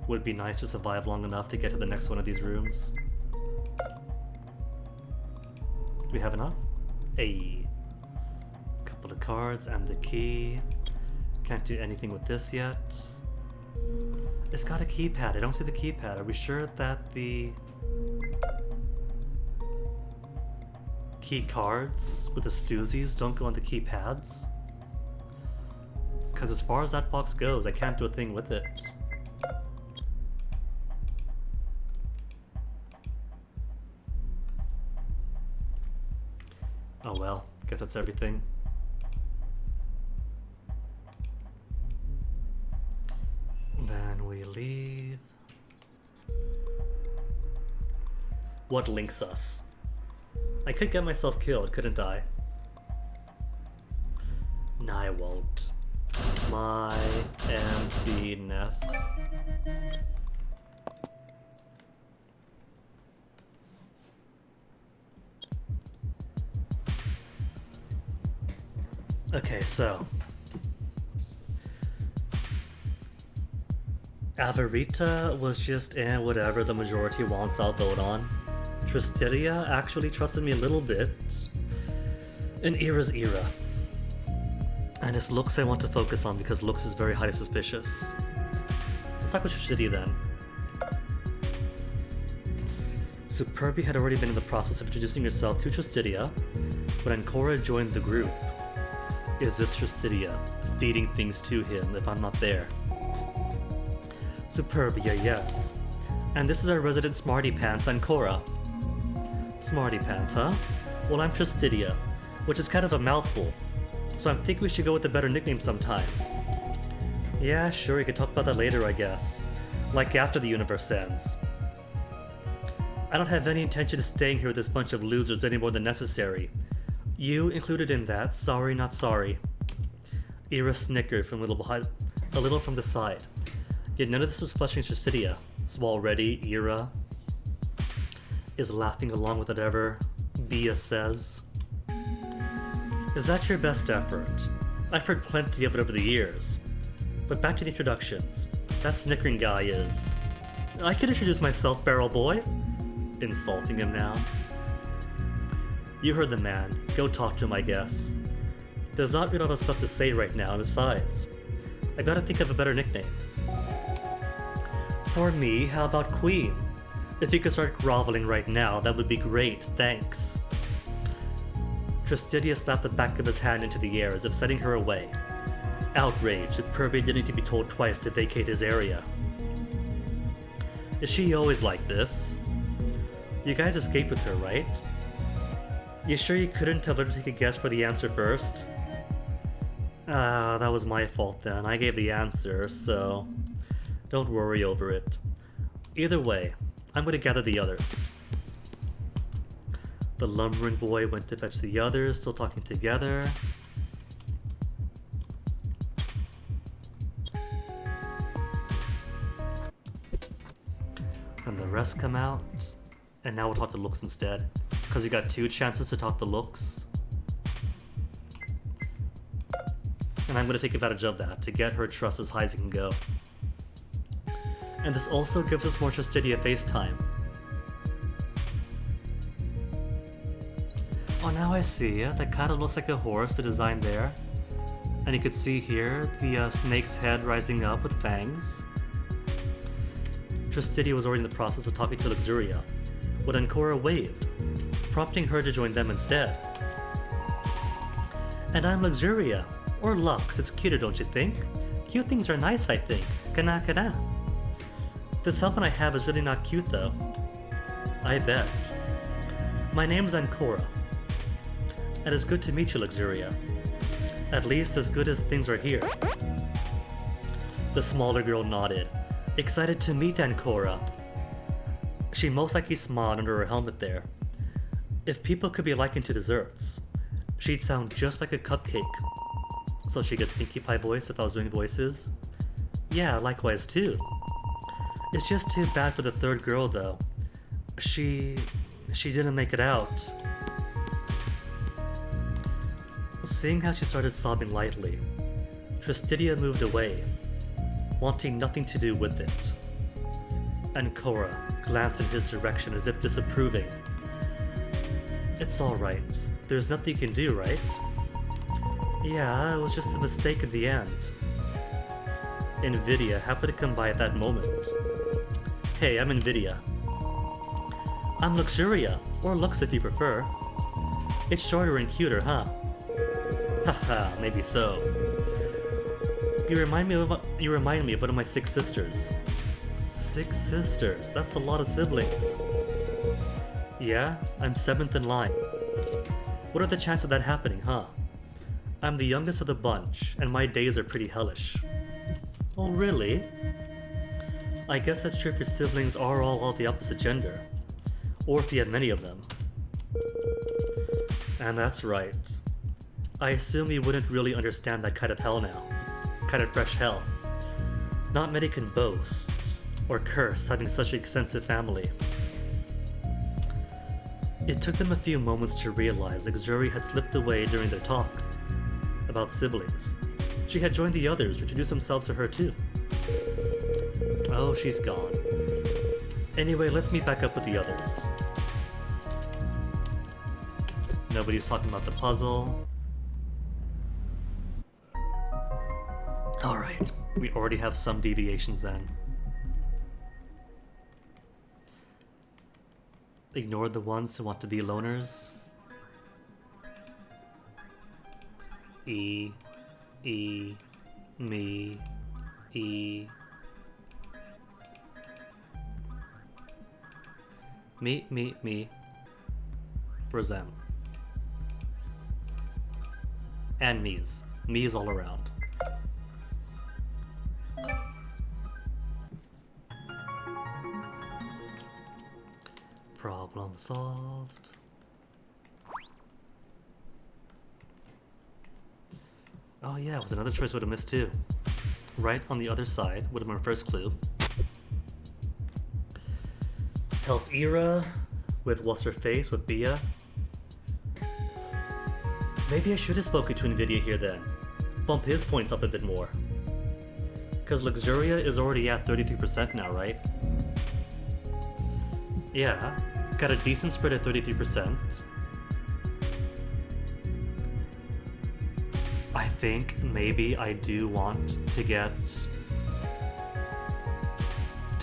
Would be nice to survive long enough to get to the next one of these rooms. Do we have enough? A couple of cards and the key. Can't do anything with this yet. It's got a keypad. I don't see the keypad. Are we sure that the key cards with the Stoozies don't go on the keypads? Because as far as that box goes, I can't do a thing with it. Oh well, guess that's everything. Then we leave. What links us? I could get myself killed, couldn't I? No, I won't. My emptiness. Okay, so Avarita was just whatever the majority wants, I'll vote on. Tristidia actually trusted me a little bit. And Ira's Ira. And it's looks I want to focus on because looks is very highly suspicious. Let's talk with Tristidia then. Superbi had already been in the process of introducing herself to Tristidia when Ancora joined the group. Is this Tristidia feeding things to him if I'm not there? Superbia, yes. And this is our resident Smarty Pants, Ancora. Smarty Pants, huh? Well, I'm Tristidia, which is kind of a mouthful, so I think we should go with a better nickname sometime. Yeah, sure, we could talk about that later, I guess. Like after the universe ends. I don't have any intention of staying here with this bunch of losers any more than necessary. You included in that, sorry not sorry. Ira snickered from a little from the side. Yet none of this was flushing Tristidia, so already Ira is laughing along with whatever Bia says. Is that your best effort? I've heard plenty of it over the years. But back to the introductions. That snickering guy is... I could introduce myself, Barrel Boy. Insulting him now. You heard the man. Go talk to him, I guess. There's not really a lot of stuff to say right now, and besides, I gotta think of a better nickname. For me, how about Queen? If you could start groveling right now, that would be great, thanks. Tristidia slapped the back of his hand into the air as if sending her away. Outraged, Purby didn't need to be told twice to vacate his area. Is she always like this? You guys escaped with her, right? You sure you couldn't have let her take a guess for the answer first? Ah, that was my fault then. I gave the answer, so don't worry over it. Either way, I'm going to gather the others. The lumbering boy went to fetch the others, still talking together. Then the rest come out. And now we'll talk to Looks instead. Because you got 2 chances to talk to Looks. And I'm going to take advantage of that to get her trust as high as it can go. And this also gives us more Tristidia FaceTime. Oh, now I see it. That kind of looks like a horse, the design there. And you could see here the snake's head rising up with fangs. Tristidia was already in the process of talking to Luxuria, when Ancora waved, prompting her to join them instead. And I'm Luxuria, or Lux, it's cuter, don't you think? Cute things are nice, I think. Kana kana. This helmet I have is really not cute, though. I bet. My name's Ancora. And it's good to meet you, Luxuria. At least as good as things are here. The smaller girl nodded, excited to meet Ancora. She most likely smiled under her helmet there. If people could be likened to desserts, she'd sound just like a cupcake. So she gets Pinkie Pie voice if I was doing voices. Yeah, likewise too. It's just too bad for the third girl though. She didn't make it out. Seeing how she started sobbing lightly, Tristidia moved away, wanting nothing to do with it. Ancora glanced in his direction as if disapproving. It's alright. There's nothing you can do, right? Yeah, it was just a mistake in the end. Invidia happened to come by at that moment. Hey, I'm Invidia. I'm Luxuria, or Lux if you prefer. It's shorter and cuter, huh? Haha, maybe so. You remind me of one of my 6 sisters. 6 sisters? That's a lot of siblings. Yeah, I'm 7th in line. What are the chances of that happening, huh? I'm the youngest of the bunch, and my days are pretty hellish. Oh, really? I guess that's true if your siblings are all the opposite gender. Or if you have many of them. And that's right. I assume you wouldn't really understand that kind of hell now. Kind of fresh hell. Not many can boast, or curse having such an extensive family. It took them a few moments to realize Luxuria had slipped away during their talk about siblings. She had joined the others to introduce themselves to her too. Oh, she's gone. Anyway, let's meet back up with the others. Nobody's talking about the puzzle. Alright, we already have some deviations then. Ignored the ones who want to be loners. Me, E. Me. Rosem. And me's. Me's all around. Problem solved. Oh yeah, it was another choice I would have missed too. Right on the other side would have been my first clue. Help Ira with what's her face with Bia. Maybe I should have spoken to Invidia here then. Bump his points up a bit more. Cause Luxuria is already at 33% now, right? Yeah, got a decent spread at 33%. I think maybe I do want to get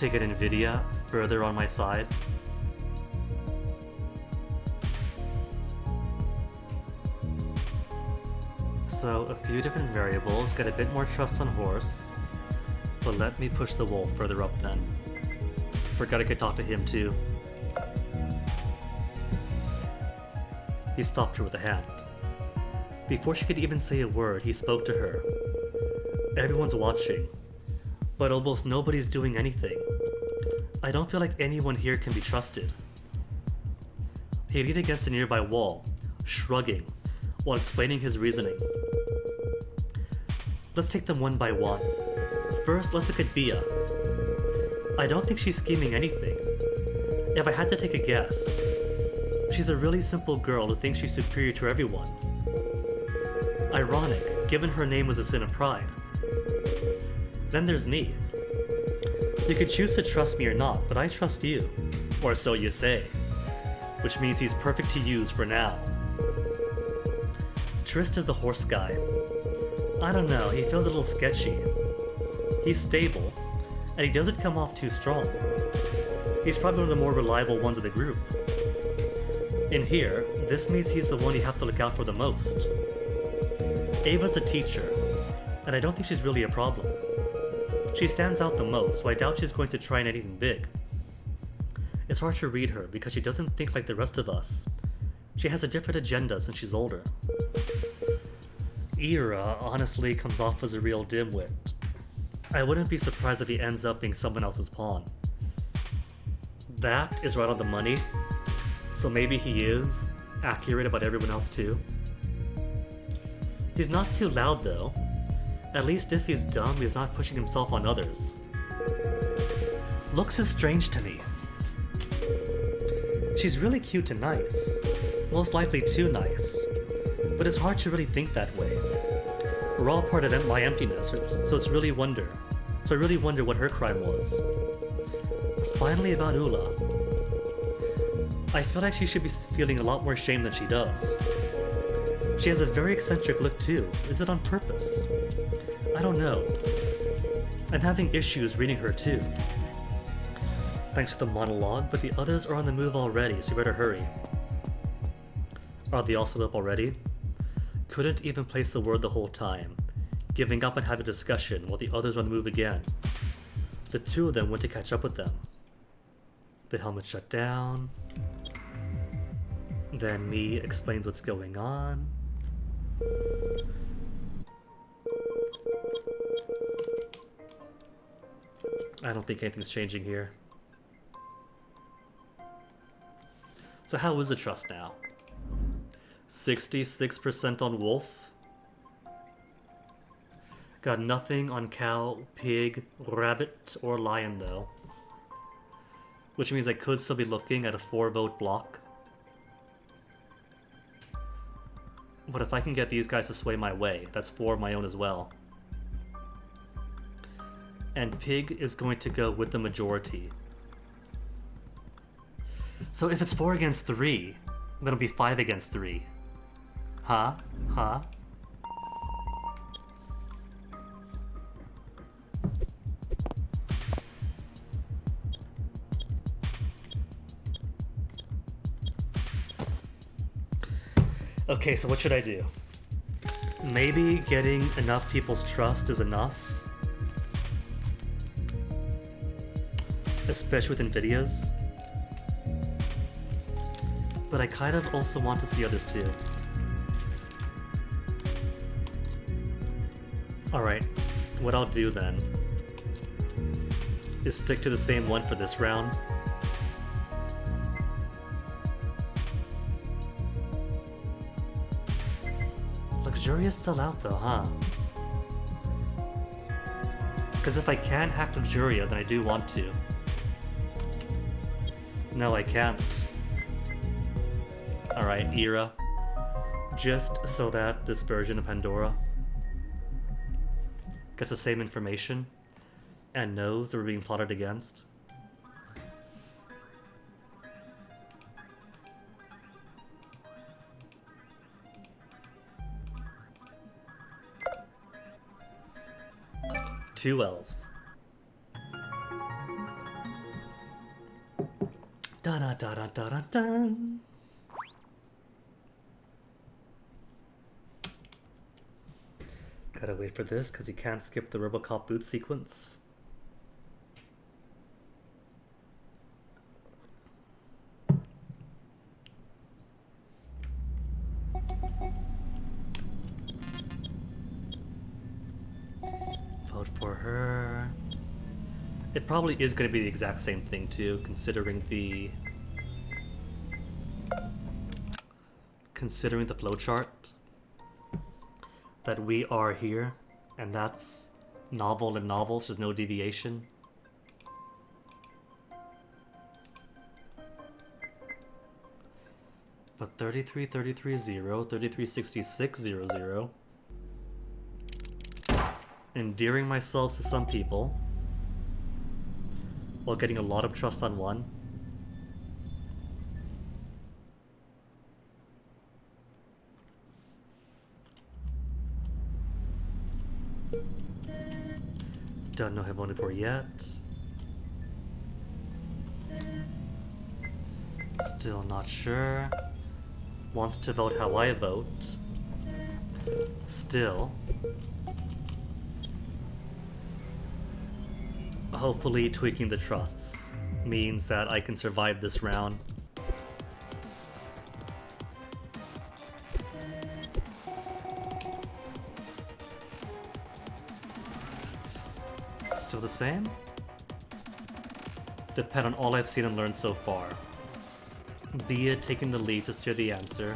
Invidia further on my side. So, a few different variables, get a bit more trust on horse. But let me push the wolf further up then. Forgot I could talk to him too. He stopped her with a hand. Before she could even say a word, he spoke to her. Everyone's watching, but almost nobody's doing anything. I don't feel like anyone here can be trusted. He leaned against a nearby wall, shrugging, while explaining his reasoning. Let's take them one by one. First, let's look at Bia. I don't think she's scheming anything. If I had to take a guess, she's a really simple girl who thinks she's superior to everyone. Ironic, given her name was a sin of pride. Then there's me. You could choose to trust me or not, but I trust you. Or so you say. Which means he's perfect to use for now. Trist is the horse guy. I don't know, he feels a little sketchy. He's stable, and he doesn't come off too strong. He's probably one of the more reliable ones of the group. In here, this means he's the one you have to look out for the most. Ava's a teacher, and I don't think she's really a problem. She stands out the most, so I doubt she's going to try anything big. It's hard to read her because she doesn't think like the rest of us. She has a different agenda since she's older. Ira honestly comes off as a real dimwit. I wouldn't be surprised if he ends up being someone else's pawn. That is right on the money, so maybe he is accurate about everyone else too. He's not too loud though. At least if he's dumb, he's not pushing himself on others. Looks is strange to me. She's really cute and nice. Most likely too nice. But it's hard to really think that way. We're all part of my emptiness, so I really wonder what her crime was. Finally about Ula. I feel like she should be feeling a lot more shame than she does. She has a very eccentric look too. Is it on purpose? I don't know. I'm having issues reading her too. Thanks to the monologue, but the others are on the move already, so you better hurry. Are they all split up already? Couldn't even place a word the whole time, giving up and having a discussion while the others are on the move again. The two of them went to catch up with them. The helmet shut down. Then Mi explains what's going on. I don't think anything's changing here. So how is the trust now? 66% on wolf. Got nothing on cow, pig, rabbit, or lion though. Which means I could still be looking at a 4-vote block. But if I can get these guys to sway my way, that's 4 of my own as well. And pig is going to go with the majority. So if it's 4 against 3, then it'll be 5 against 3. Huh? Huh? Okay, so what should I do? Maybe getting enough people's trust is enough? Especially with Nvidia's? But I kind of also want to see others too. Alright, what I'll do then is stick to the same one for this round. Luxuria's still out though, huh? Because if I can hack Luxuria, then I do want to. No, I can't. Alright, Ira. Just so that this version of Pandora gets the same information and knows that we're being plotted against. Two elves. Da da da da da da dun. Gotta wait for this because you can't skip the Robocop boot sequence. Vote for her. It probably is going to be the exact same thing too, considering the flowchart that we are here, and that's novel and novels, there's no deviation. But 33, 33, 0, 33, 66, 0, 0. Endearing myself to some people while getting a lot of trust on one. Don't know who I voted for yet. Still not sure. Wants to vote how I vote. Still. Hopefully tweaking the trusts means that I can survive this round. Still the same? Depend on all I've seen and learned so far. Bia taking the lead to steer the answer.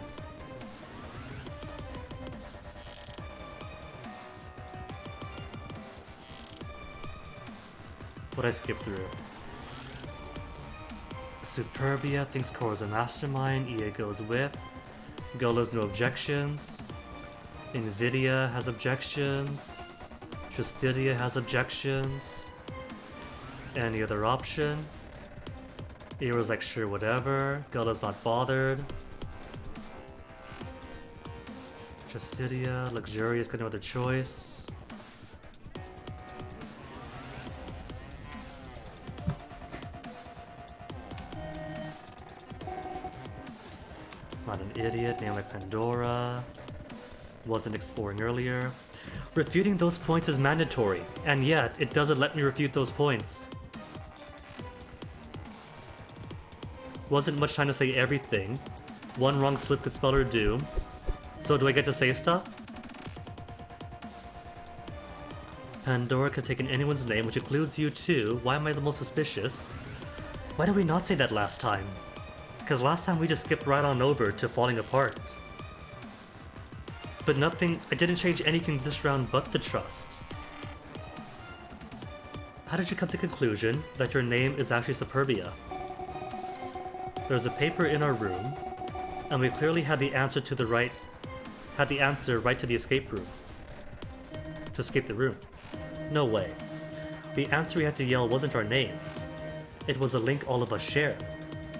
What'd I skip through? Superbia thinks Cora's a mastermind, Ia goes with. Gola's no objections. Nvidia has objections. Trustidia has objections. Any other option? Ira's like, sure, whatever. Gola's not bothered. Trustidia, Luxurious got no other choice. Not an idiot, name like Pandora. Wasn't exploring earlier. Refuting those points is mandatory, and yet it doesn't let me refute those points. Wasn't much time to say everything. One wrong slip could spell her doom. So do I get to say stuff? Pandora could take in anyone's name, which includes you too. Why am I the most suspicious? Why did we not say that last time? Because last time we just skipped right on over to falling apart. But nothing, I didn't change anything this round but the trust. How did you come to the conclusion that your name is actually Superbia? There's a paper in our room, and we clearly had the answer to the right, right to the escape room. To escape the room. No way. The answer we had to yell wasn't our names. It was a link all of us shared.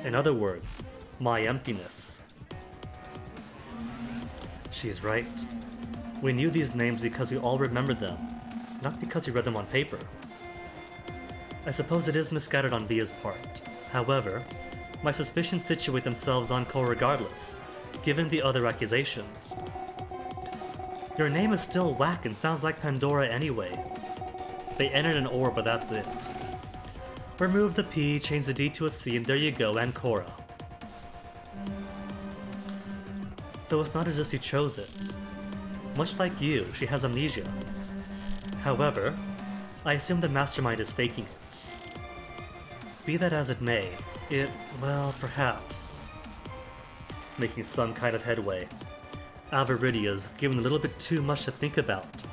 In other words, my emptiness. She's right. We knew these names because we all remembered them, not because we read them on paper. I suppose it is misguided on Bia's part. However, my suspicions situate themselves on Cole regardless, given the other accusations. Your name is still whack and sounds like Pandora anyway. They entered an or, but that's it. Remove the P, change the D to a C, and there you go, and Cora. Though it's not as if she chose it. Much like you, she has amnesia. However, I assume the mastermind is faking it. Be that as it may, well, perhaps, making some kind of headway. Avaridia's given a little bit too much to think about,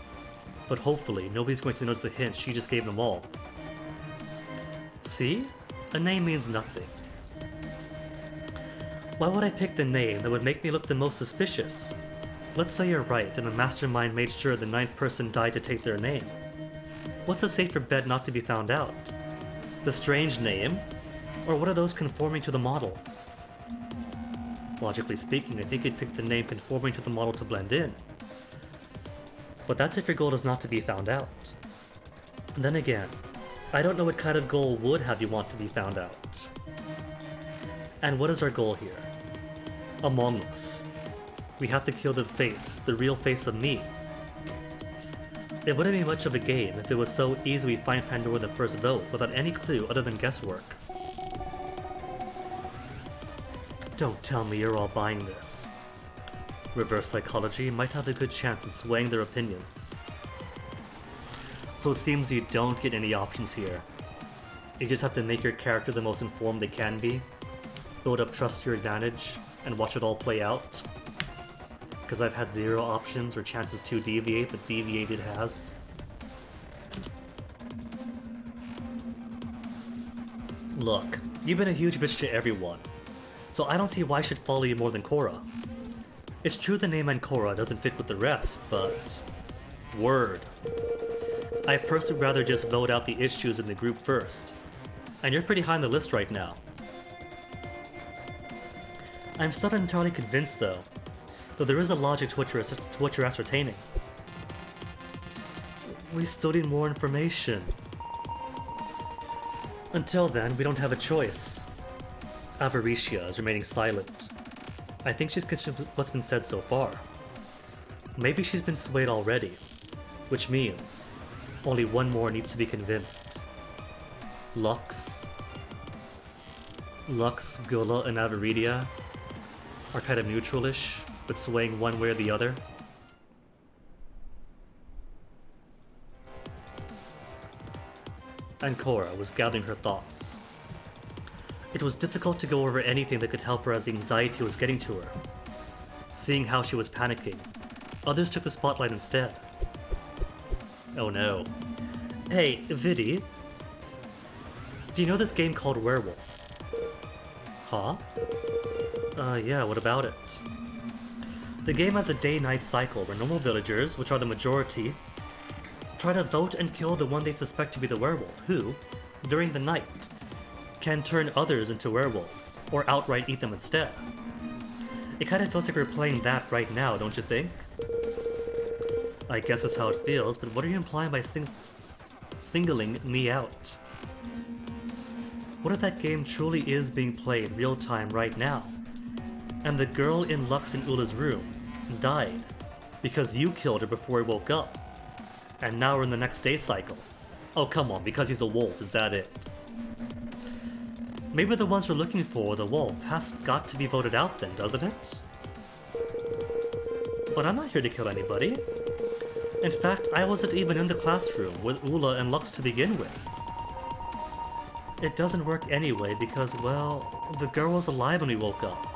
but hopefully nobody's going to notice the hint she just gave them all. See? A name means nothing. Why would I pick the name that would make me look the most suspicious? Let's say you're right and the mastermind made sure the 9th person died to take their name. What's a safer bet not to be found out? The strange name? Or what are those conforming to the model? Logically speaking, I think you'd pick the name conforming to the model to blend in. But that's if your goal is not to be found out. Then again, I don't know what kind of goal would have you want to be found out. And what is our goal here? Among Us. We have to kill the face, the real face of me. It wouldn't be much of a game if it was so easy we find Pandora the first vote without any clue other than guesswork. Don't tell me you're all buying this. Reverse psychology might have a good chance in swaying their opinions. So it seems you don't get any options here. You just have to make your character the most informed they can be, build up trust to your advantage, and watch it all play out. Because I've had 0 options or chances to deviate, but deviated has. Look, you've been a huge bitch to everyone, so I don't see why I should follow you more than Korra. It's true the name Ancora doesn't fit with the rest, but... Word. I personally rather just vote out the issues in the group first. And you're pretty high on the list right now. I'm still not entirely convinced though there is a logic to what you're ascertaining. We still need more information. Until then, we don't have a choice. Avaricia is remaining silent. I think she's considered what's been said so far. Maybe she's been swayed already, which means only one more needs to be convinced. Lux, Gula, and Avaridia are kind of neutral-ish, but swaying one way or the other. Ancora was gathering her thoughts. It was difficult to go over anything that could help her as the anxiety was getting to her. Seeing how she was panicking, others took the spotlight instead. Oh no. Hey, Vidi. Do you know this game called Werewolf? Huh? Yeah, what about it? The game has a day-night cycle where normal villagers, which are the majority, try to vote and kill the one they suspect to be the werewolf, who, during the night, can turn others into werewolves, or outright eat them instead. It kind of feels like we're playing that right now, don't you think? I guess that's how it feels, but what are you implying by singling me out? What if that game truly is being played real-time right now, and the girl in Lux and Ula's room died because you killed her before he woke up, and now we're in the next day cycle? Oh come on, because he's a wolf, is that it? Maybe the ones we're looking for, the wolf, has got to be voted out then, doesn't it? But I'm not here to kill anybody. In fact, I wasn't even in the classroom with Ula and Lux to begin with. It doesn't work anyway because, well, the girl was alive when we woke up.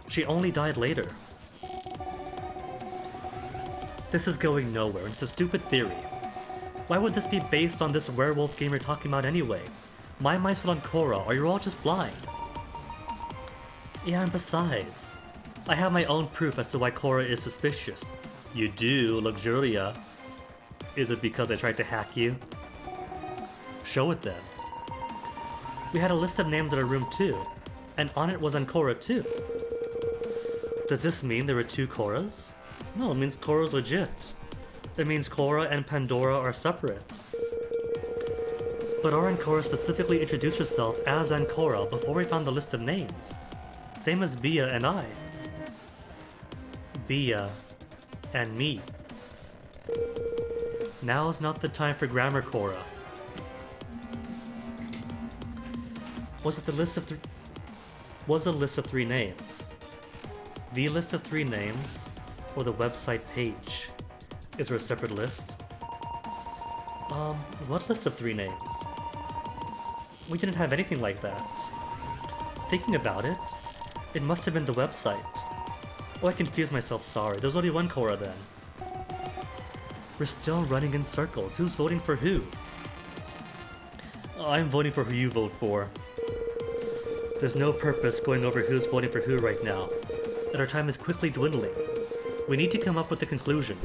She only died later. This is going nowhere, and it's a stupid theory. Why would this be based on this werewolf game you're talking about anyway? My mind's still on Korra, or you're all just blind. Yeah, and besides, I have my own proof as to why Korra is suspicious. You do, Luxuria. Is it because I tried to hack you? Show it then. We had a list of names in our room too, and on it was Ancora too. Does this mean there were 2 Korras? No, it means Korra's legit. It means Korra and Pandora are separate. But our Ancora specifically introduced herself as Ancora before we found the list of names. Same as Bia and I. Bia and me. Now's not the time for grammar, Korra. Was it the list of was a list of 3 names? The list of 3 names, or the website page? Is there a separate list? What list of 3 names? We didn't have anything like that. Thinking about it, it must have been the website. Oh, I confused myself, sorry. There's only 1 Korra then. We're still running in circles. Who's voting for who? Oh, I'm voting for who you vote for. There's no purpose going over who's voting for who right now, and our time is quickly dwindling. We need to come up with a conclusion.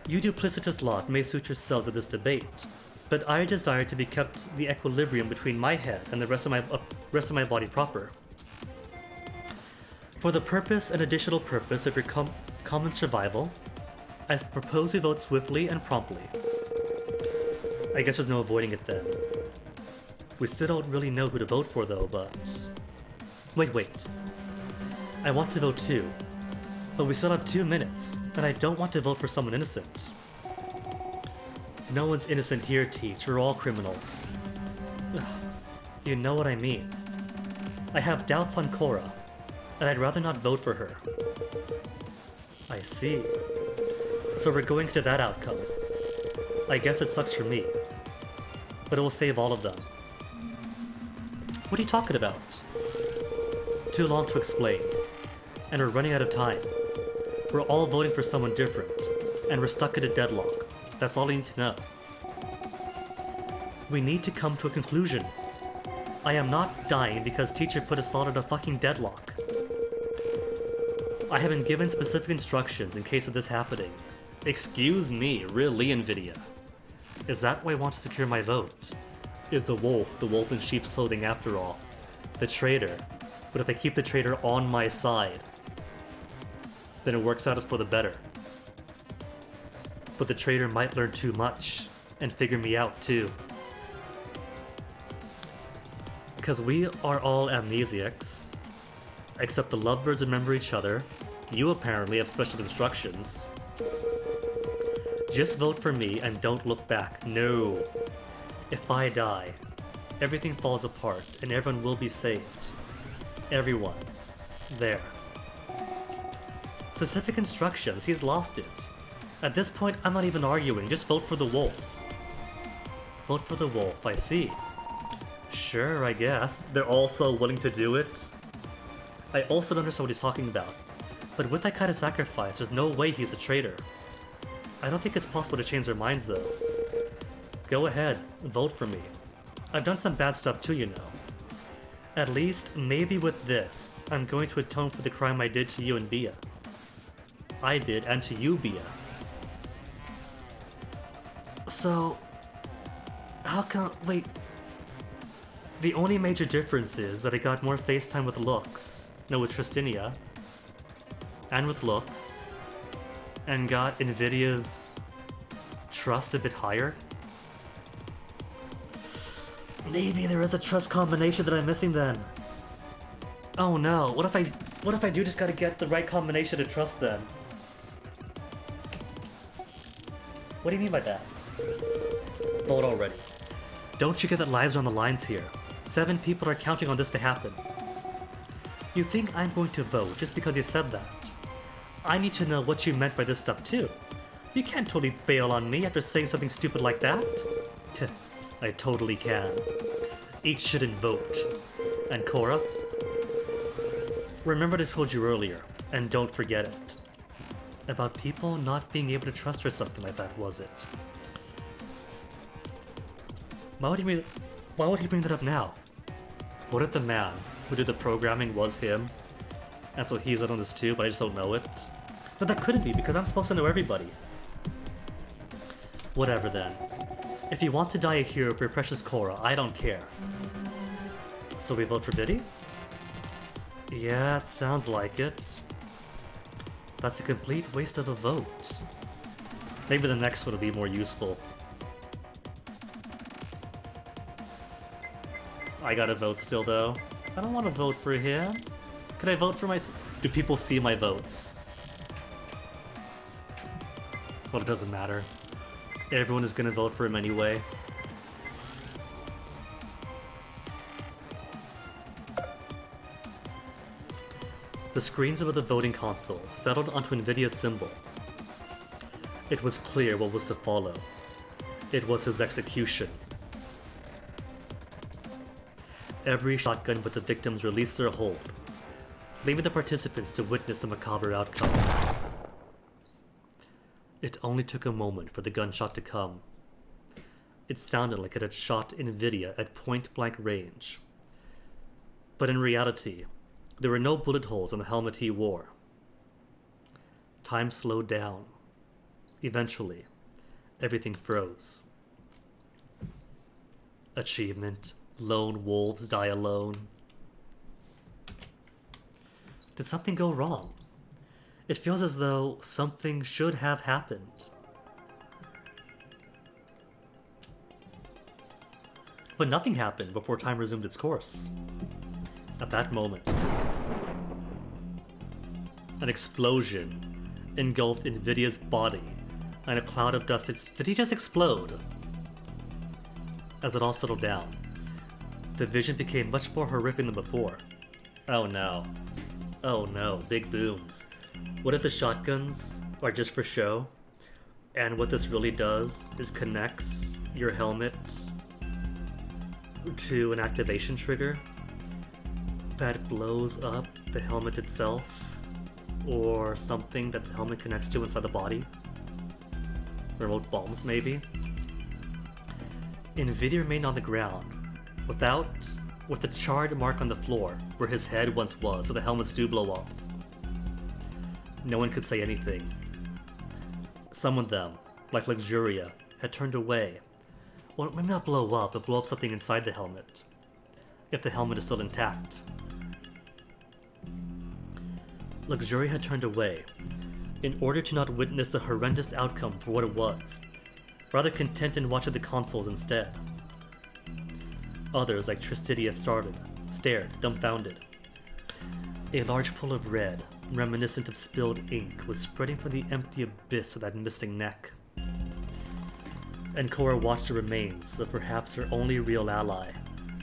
You duplicitous lot may suit yourselves at this debate, but I desire to be kept the equilibrium between my head and the rest of my body proper. For the purpose and additional purpose of your common survival, I propose we vote swiftly and promptly. I guess there's no avoiding it then. We still don't really know who to vote for though, but... Wait. I want to vote too. But we still have 2 minutes, and I don't want to vote for someone innocent. No one's innocent here, Teach. We're all criminals. Ugh. You know what I mean. I have doubts on Cora, and I'd rather not vote for her. I see. So we're going to that outcome. I guess it sucks for me, but it will save all of them. What are you talking about? Too long to explain, and we're running out of time. We're all voting for someone different, and we're stuck at a deadlock. That's all I need to know. We need to come to a conclusion. I am not dying because teacher put us all at a fucking deadlock. I have been given specific instructions in case of this happening. Excuse me, really, NVIDIA? Is that why I want to secure my vote? Is the wolf in sheep's clothing after all? The traitor. But if I keep the traitor on my side, then it works out for the better. But the traitor might learn too much, and figure me out too. Because we are all amnesiacs, except the lovebirds remember each other. You apparently have special instructions. Just vote for me and don't look back. No. If I die, everything falls apart and everyone will be saved. Everyone. There. Specific instructions, he's lost it. At this point, I'm not even arguing, just vote for the wolf. Vote for the wolf, I see. Sure, I guess. They're all so willing to do it. I also don't understand what he's talking about. But with that kind of sacrifice, there's no way he's a traitor. I don't think it's possible to change their minds though. Go ahead, vote for me. I've done some bad stuff too, you know. At least, maybe with this, I'm going to atone for the crime I did to you and Bia. I did, and to you, Bia. So... how come... wait... the only major difference is that I got more FaceTime with Lux. No, with Tristinia. And with Lux. And got NVIDIA's trust a bit higher. Maybe there is a trust combination that I'm missing then. Oh no, what if I do just gotta get the right combination to trust them? What do you mean by that? Vote already. Don't you get that lives are on the lines here? 7 people are counting on this to happen. You think I'm going to vote just because you said that? I need to know what you meant by this stuff too. You can't totally bail on me after saying something stupid like that. I totally can. Each shouldn't vote. And Cora? Remember what I told you earlier, and don't forget it. About people not being able to trust or something like that, was it? Why would he bring that up now? What if the man who did the programming was him? And so he's in on this too, but I just don't know it? No, that couldn't be, because I'm supposed to know everybody. Whatever then. If you want to die a hero for your precious Cora, I don't care. So we vote for Biddy? Yeah, it sounds like it. That's a complete waste of a vote. Maybe the next one will be more useful. I gotta vote still though. I don't want to vote for him. Could I vote for myself? Do people see my votes? Well, it doesn't matter. Everyone is gonna vote for him anyway. The screens above the voting console settled onto NVIDIA's symbol. It was clear what was to follow. It was his execution. Every shotgun but the victims released their hold, leaving the participants to witness the macabre outcome. It only took a moment for the gunshot to come. It sounded like it had shot NVIDIA at point-blank range. But in reality, there were no bullet holes in the helmet he wore. Time slowed down. Eventually, everything froze. Achievement. Lone wolves die alone. Did something go wrong? It feels as though something should have happened. But nothing happened before time resumed its course. At that moment, an explosion engulfed Invidia's body, and a cloud of dust. Did he just explode? As it all settled down, the vision became much more horrific than before. Oh no. Oh no, big booms. What if the shotguns are just for show? And what this really does is connects your helmet to an activation trigger that blows up the helmet itself, or something that the helmet connects to inside the body. Remote bombs, maybe? Invidia remained on the ground, with the charred mark on the floor where his head once was, so the helmets do blow up. No one could say anything. Some of them, like Luxuria, had turned away. Well, maybe not blow up, but blow up something inside the helmet, if the helmet is still intact. Luxuria had turned away, in order to not witness a horrendous outcome for what it was, rather content in watching the consoles instead. Others, like Tristidia, stared, dumbfounded. A large pool of red, reminiscent of spilled ink, was spreading from the empty abyss of that missing neck. And Cora watched the remains of perhaps her only real ally,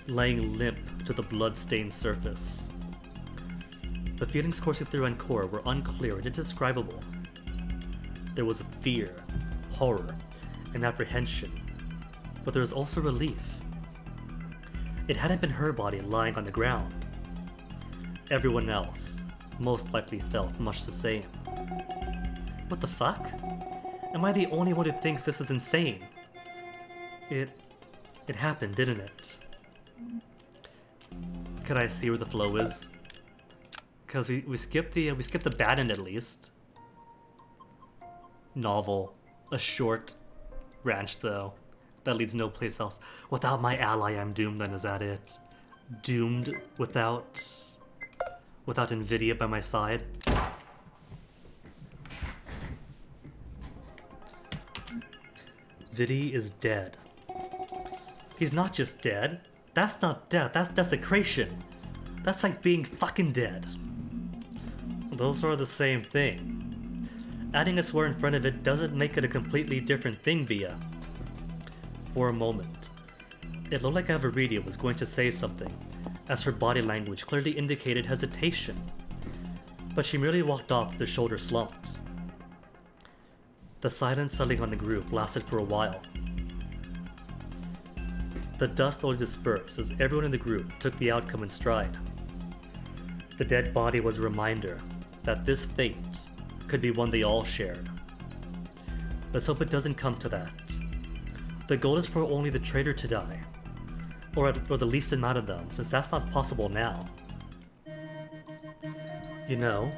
laying limp to the blood-stained surface. The feelings coursing through Ancora were unclear and indescribable. There was fear, horror, and apprehension, but there was also relief. It hadn't been her body lying on the ground. Everyone else most likely felt much the same. What the fuck? Am I the only one who thinks this is insane? It happened, didn't it? Could I see where the flow is? Because we skipped the bad end at least. Novel, a short ranch though. That leads no place else. Without my ally, I'm doomed. Then is that it? Doomed without Invidia by my side. Vidi is dead. He's not just dead. That's not death. That's desecration. That's like being fucking dead. Those are the same thing. Adding a swear in front of it doesn't make it a completely different thing, Bia. For a moment, it looked like Avaridia was going to say something, as her body language clearly indicated hesitation. But she merely walked off with her shoulders slumped. The silence settling on the group lasted for a while. The dust slowly dispersed as everyone in the group took the outcome in stride. The dead body was a reminder that this fate could be one they all shared. Let's hope it doesn't come to that. The goal is for only the traitor to die, or the least amount of them, since that's not possible now. You know,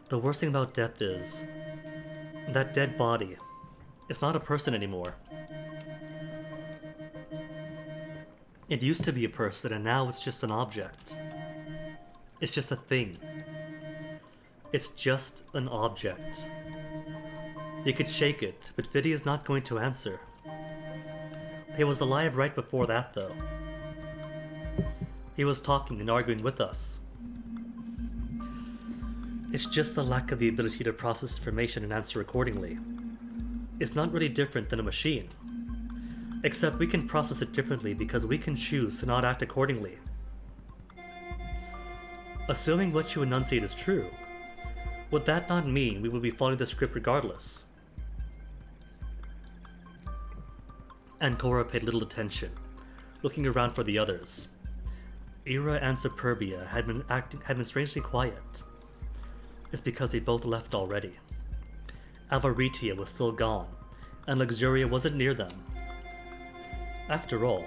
the worst thing about death is that dead body. It's not a person anymore. It used to be a person, and now it's just an object. It's just a thing. It's just an object. You could shake it, but Vidi is not going to answer. He was alive right before that, though. He was talking and arguing with us. It's just the lack of the ability to process information and answer accordingly. It's not really different than a machine. Except we can process it differently because we can choose to not act accordingly. Assuming what you enunciate is true, would that not mean we would be following the script regardless? Ancora paid little attention, looking around for the others. Ira and Superbia had been strangely quiet. It's because they both left already. Avaritia was still gone, and Luxuria wasn't near them. After all,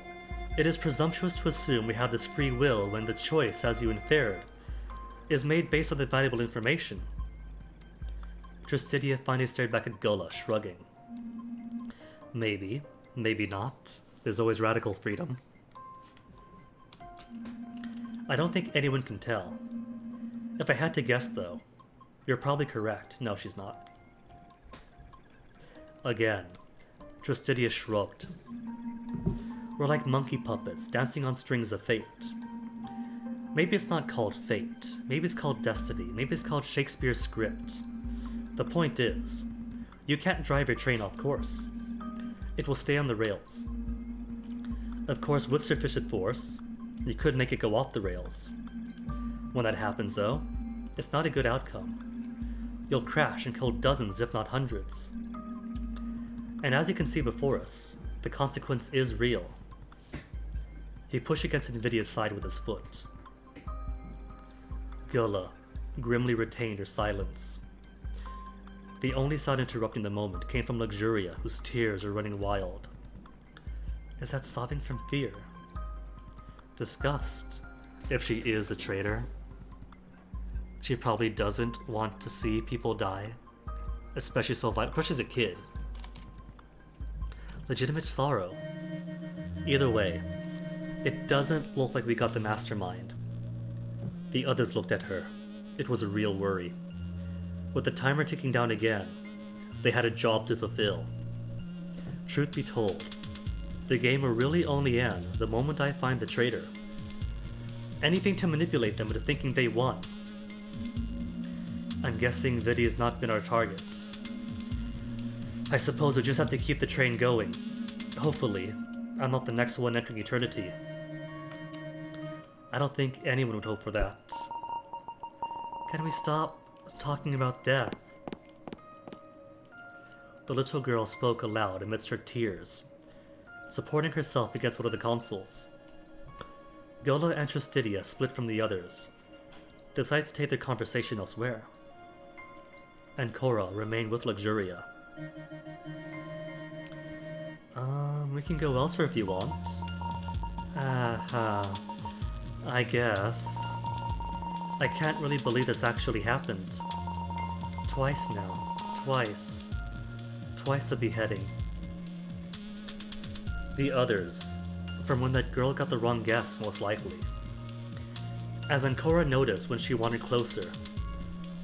it is presumptuous to assume we have this free will when the choice, as you inferred, is made based on the valuable information. Tristidia finally stared back at Gullah, shrugging. Maybe. Maybe not. There's always radical freedom. I don't think anyone can tell. If I had to guess, though, you're probably correct. No, she's not. Again, Tristidia shrugged. We're like monkey puppets dancing on strings of fate. Maybe it's not called fate, maybe it's called destiny, maybe it's called Shakespeare's script. The point is, you can't drive your train off course. It will stay on the rails. Of course, with sufficient force, you could make it go off the rails. When that happens, though, it's not a good outcome. You'll crash and kill dozens, if not hundreds. And as you can see before us, the consequence is real. He pushed against Nvidia's side with his foot. Gula grimly retained her silence. The only sound interrupting the moment came from Luxuria, whose tears were running wild. Is that sobbing from fear? Disgust, if she is a traitor. She probably doesn't want to see people die, especially so violent. Plus she's a kid. Legitimate sorrow. Either way, it doesn't look like we got the mastermind. The others looked at her. It was a real worry. With the timer ticking down again, they had a job to fulfill. Truth be told, the game will really only end the moment I find the traitor. Anything to manipulate them into thinking they won. I'm guessing Vidia's not been our target. I suppose we'll just have to keep the train going. Hopefully, I'm not the next one entering eternity. I don't think anyone would hope for that. Can we stop talking about death? The little girl spoke aloud amidst her tears, supporting herself against one of the consoles. Gula and Tristidia split from the others, decided to take their conversation elsewhere. And Cora remained with Luxuria. We can go elsewhere if you want. I guess. I can't really believe this actually happened. Twice now. Twice. Twice a beheading. The others, from when that girl got the wrong guess, most likely. As Ancora noticed when she wandered closer,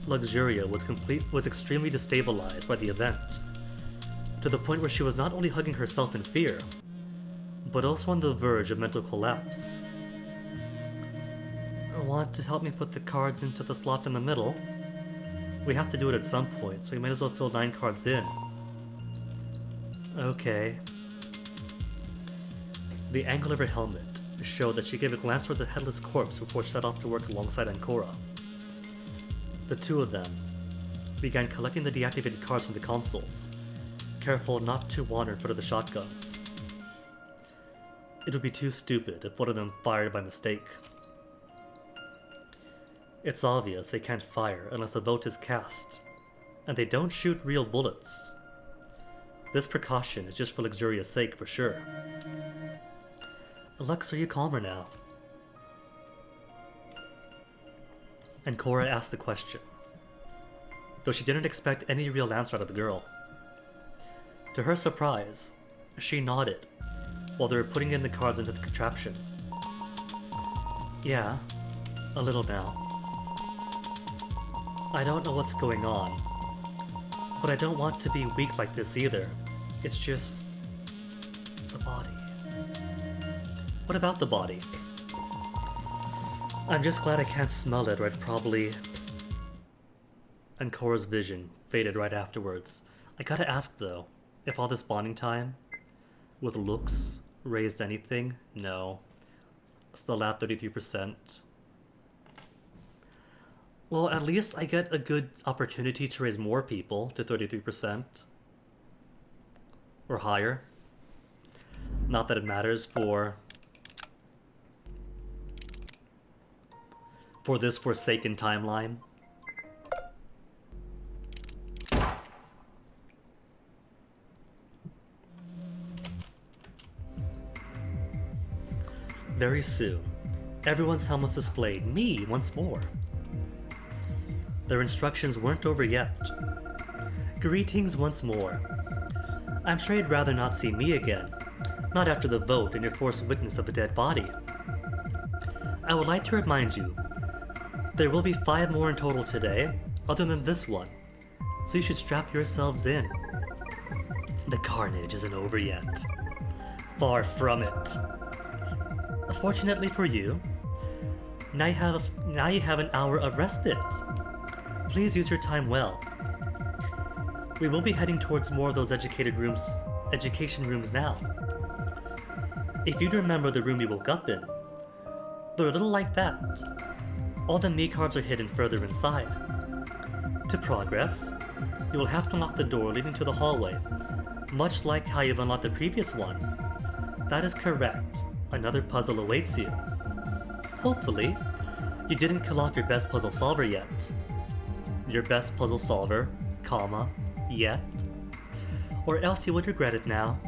Luxuria was extremely destabilized by the event, to the point where she was not only hugging herself in fear, but also on the verge of mental collapse. Want to help me put the cards into the slot in the middle? We have to do it at some point, so we might as well fill 9 cards in. Okay. The angle of her helmet showed that she gave a glance toward the headless corpse before she set off to work alongside Ancora. The two of them began collecting the deactivated cards from the consoles, careful not to wander in front of the shotguns. It would be too stupid if one of them fired by mistake. It's obvious they can't fire unless a vote is cast, and they don't shoot real bullets. This precaution is just for Luxuria's sake, for sure. Lux, are you calmer now? And Cora asked the question, though she didn't expect any real answer out of the girl. To her surprise, she nodded while they were putting in the cards into the contraption. Yeah, a little now. I don't know what's going on, but I don't want to be weak like this either. It's just... the body. What about the body? I'm just glad I can't smell it right probably. And Cora's vision faded right afterwards. I gotta ask though, if all this bonding time with looks raised anything? No. Still at 33%. Well, at least I get a good opportunity to raise more people to 33%. Or higher. Not that it matters for this forsaken timeline. Very soon, everyone's helmets displayed me once more. Their instructions weren't over yet. Greetings once more. I'm sure you'd rather not see me again, not after the vote and your forced witness of a dead body. I would like to remind you, there will be 5 more in total today, other than this one, so you should strap yourselves in. The carnage isn't over yet. Far from it. Fortunately for you, Now you have an hour of respite. Please use your time well. We will be heading towards more of those education rooms now. If you'd remember the room we woke up in, they're a little like that. All the Mii cards are hidden further inside. To progress, you will have to unlock the door leading to the hallway, much like how you've unlocked the previous one. That is correct. Another puzzle awaits you. Hopefully, you didn't kill off your best puzzle solver yet. Your best puzzle solver, yet. Or else you would regret it now.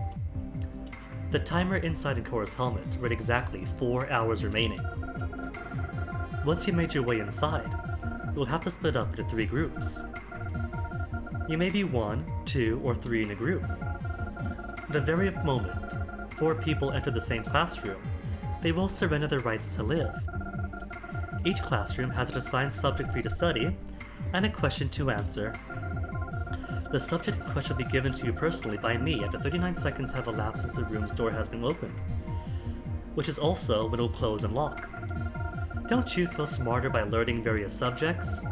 The timer inside Ikora's helmet read exactly 4 hours remaining. Once you made your way inside, you will have to split up into 3 groups. You may be 1, 2, or 3 in a group. The very moment 4 people enter the same classroom, they will surrender their rights to live. Each classroom has an assigned subject for you to study, and a question to answer. The subject in question will be given to you personally by me after 39 seconds have elapsed since the room's door has been opened, which is also when it will close and lock. Don't you feel smarter by learning various subjects?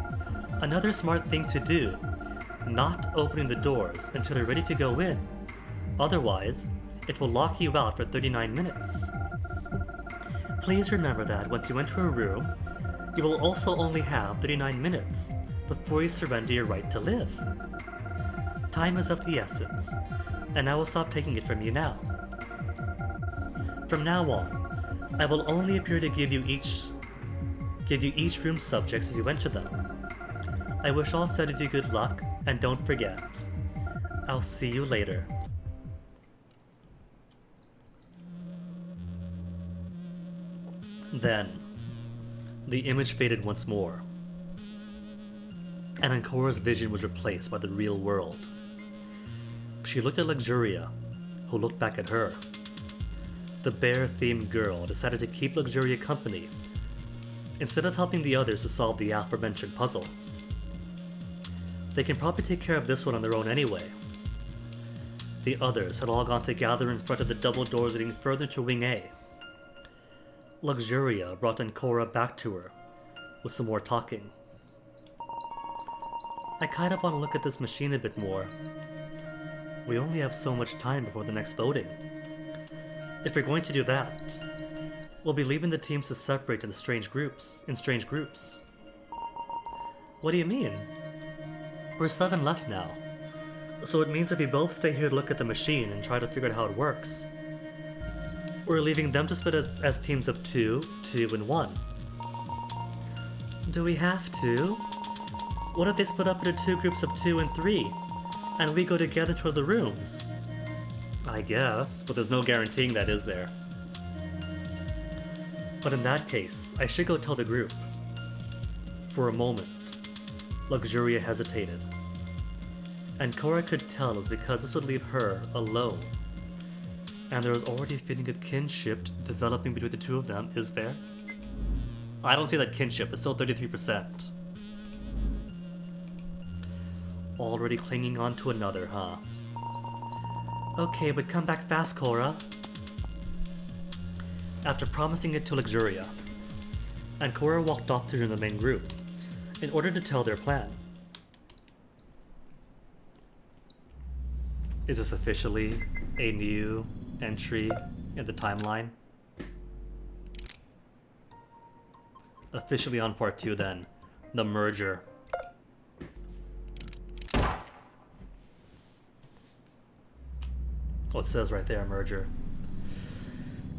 Another smart thing to do, not opening the doors until you're ready to go in. Otherwise, it will lock you out for 39 minutes. Please remember that once you enter a room, you will also only have 39 minutes before you surrender your right to live. Time is of the essence, and I will stop taking it from you now. From now on, I will only appear to give you each room's subjects as you enter them. I wish all said of you good luck, and don't forget, I'll see you later. Then, the image faded once more, and Ikora's vision was replaced by the real world. She looked at Luxuria, who looked back at her. The bear-themed girl decided to keep Luxuria company, instead of helping the others to solve the aforementioned puzzle. They can probably take care of this one on their own anyway. The others had all gone to gather in front of the double doors leading further to Wing A. Luxuria brought Ikora back to her, with some more talking. I kind of want to look at this machine a bit more. We only have so much time before the next voting. If we're going to do that, we'll be leaving the teams to separate into strange groups. What do you mean? We're 7 left now, so it means if we both stay here to look at the machine and try to figure out how it works, we're leaving them to split as teams of 2, 2, and 1. Do we have to? What if they split up into 2 groups of 2 and 3, and we go together to the rooms? I guess, but there's no guaranteeing that, is there? But in that case, I should go tell the group. For a moment, Luxuria hesitated. And Ikora could tell it was because this would leave her alone. And there was already a feeling of kinship developing between the two of them, is there? I don't see that kinship, it's still 33%. Already clinging on to another, huh? Okay, but come back fast, Cora. After promising it to Luxuria, and Cora walked off to join the main group, in order to tell their plan. Is this officially a new entry in the timeline? Officially on part 2 then, the merger. Oh, it says right there, merger.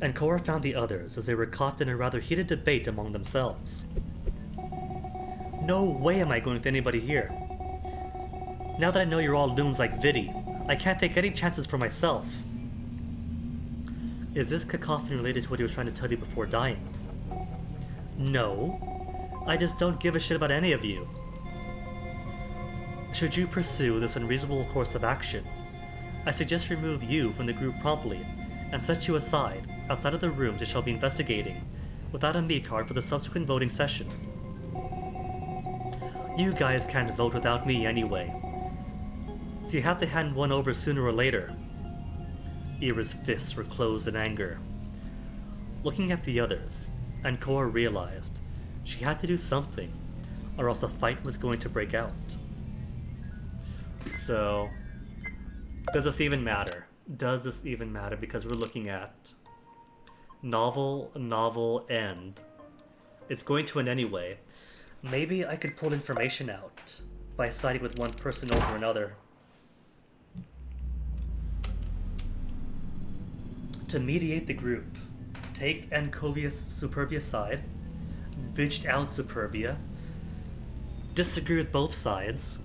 And Cora found the others as they were caught in a rather heated debate among themselves. No way am I going with anybody here. Now that I know you're all loons like Viddy, I can't take any chances for myself. Is this cacophony related to what he was trying to tell you before dying? No. I just don't give a shit about any of you. Should you pursue this unreasonable course of action, I suggest remove you from the group promptly and set you aside outside of the rooms you shall be investigating without a Mii card for the subsequent voting session. You guys can't vote without me anyway, so you have to hand one over sooner or later. Ira's fists were closed in anger. Looking at the others, Ikora realized She had to do something, or else a fight was going to break out. So, does this even matter? Does this even matter? Because we're looking at novel, end. It's going to end anyway. Maybe I could pull information out by siding with one person over another. To mediate the group, take Encobius Superbia's side, bitched out Superbia, disagree with both sides,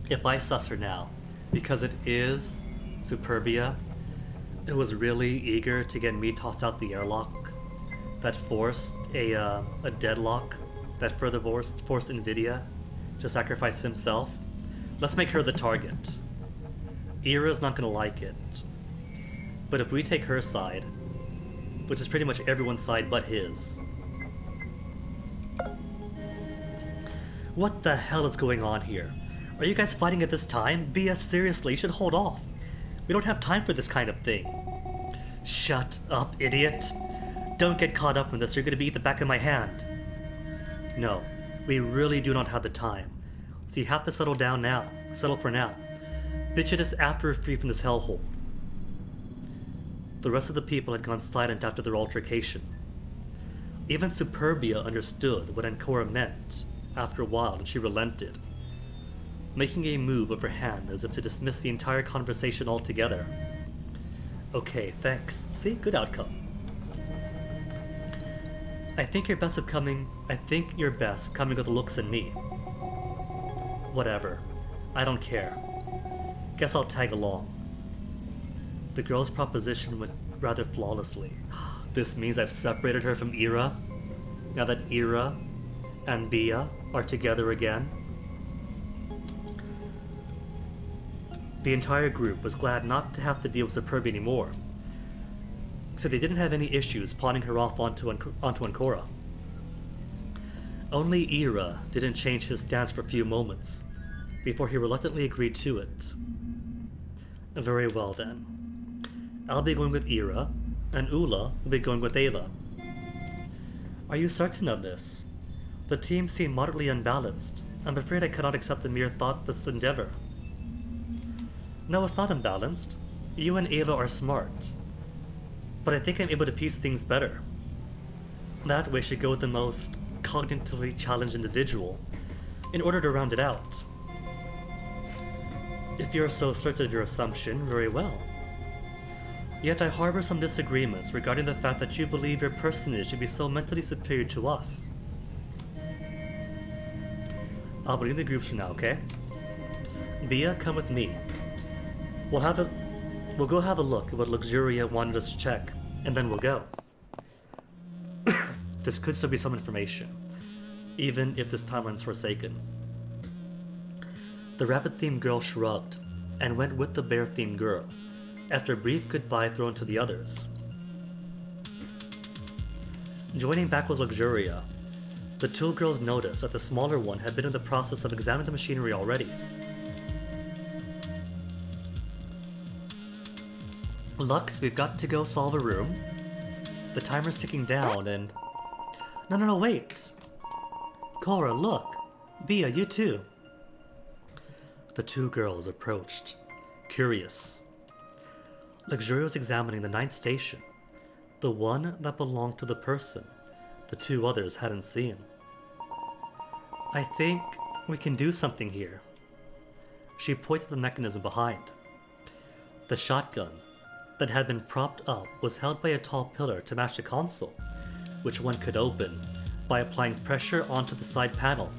if I suss her now, because it is Superbia, who was really eager to get me tossed out the airlock, that forced a deadlock, that further forced Nvidia to sacrifice himself. Let's make her the target. Ira's not gonna like it. But if we take her side, which is pretty much everyone's side but his. What the hell is going on here? Are you guys fighting at this time? BS, seriously, you should hold off. We don't have time for this kind of thing. Shut up, idiot. Don't get caught up in this, you're gonna be at the back of my hand. No, we really do not have the time. So you have to settle down now. Settle for now. Bitch it is after we're free from this hellhole. The rest of the people had gone silent after their altercation. Even Superbia understood what Ancora meant after a while, and she relented, making a move of her hand as if to dismiss the entire conversation altogether. Okay, thanks. See? Good outcome. I think you're best coming with the looks in me. Whatever. I don't care. Guess I'll tag along. The girl's proposition went rather flawlessly. This means I've separated her from Ira, now that Ira and Bia are together again. The entire group was glad not to have to deal with Superbia anymore, so they didn't have any issues pawning her off onto Ancora. Only Ira didn't change his stance for a few moments, before he reluctantly agreed to it. Very well then. I'll be going with Ira, and Ula will be going with Ava. Are you certain of this? The team seem moderately unbalanced. I'm afraid I cannot accept a mere thoughtless endeavor. No, it's not unbalanced. You and Ava are smart. But I think I'm able to piece things better. That way I should go with the most cognitively challenged individual, in order to round it out. If you're so certain of your assumption, very well. Yet I harbor some disagreements regarding the fact that you believe your personage should be so mentally superior to us. I'll bring the groups for now, okay? Bia, come with me. We'll go have a look at what Luxuria wanted us to check, and then we'll go. This could still be some information, even if this timeline's forsaken. The rabbit-themed girl shrugged, and went with the bear-themed girl, after a brief goodbye thrown to the others. Joining back with Luxuria, the two girls noticed that the smaller one had been in the process of examining the machinery already. Lux, we've got to go solve a room. The timer's ticking down and... No, wait! Cora, look! Bia, you too! The two girls approached, curious. Luxuria was examining the 9th station, the one that belonged to the person the two others hadn't seen. I think we can do something here. She pointed to the mechanism behind. The shotgun that had been propped up was held by a tall pillar to match the console, which one could open by applying pressure onto the side panel,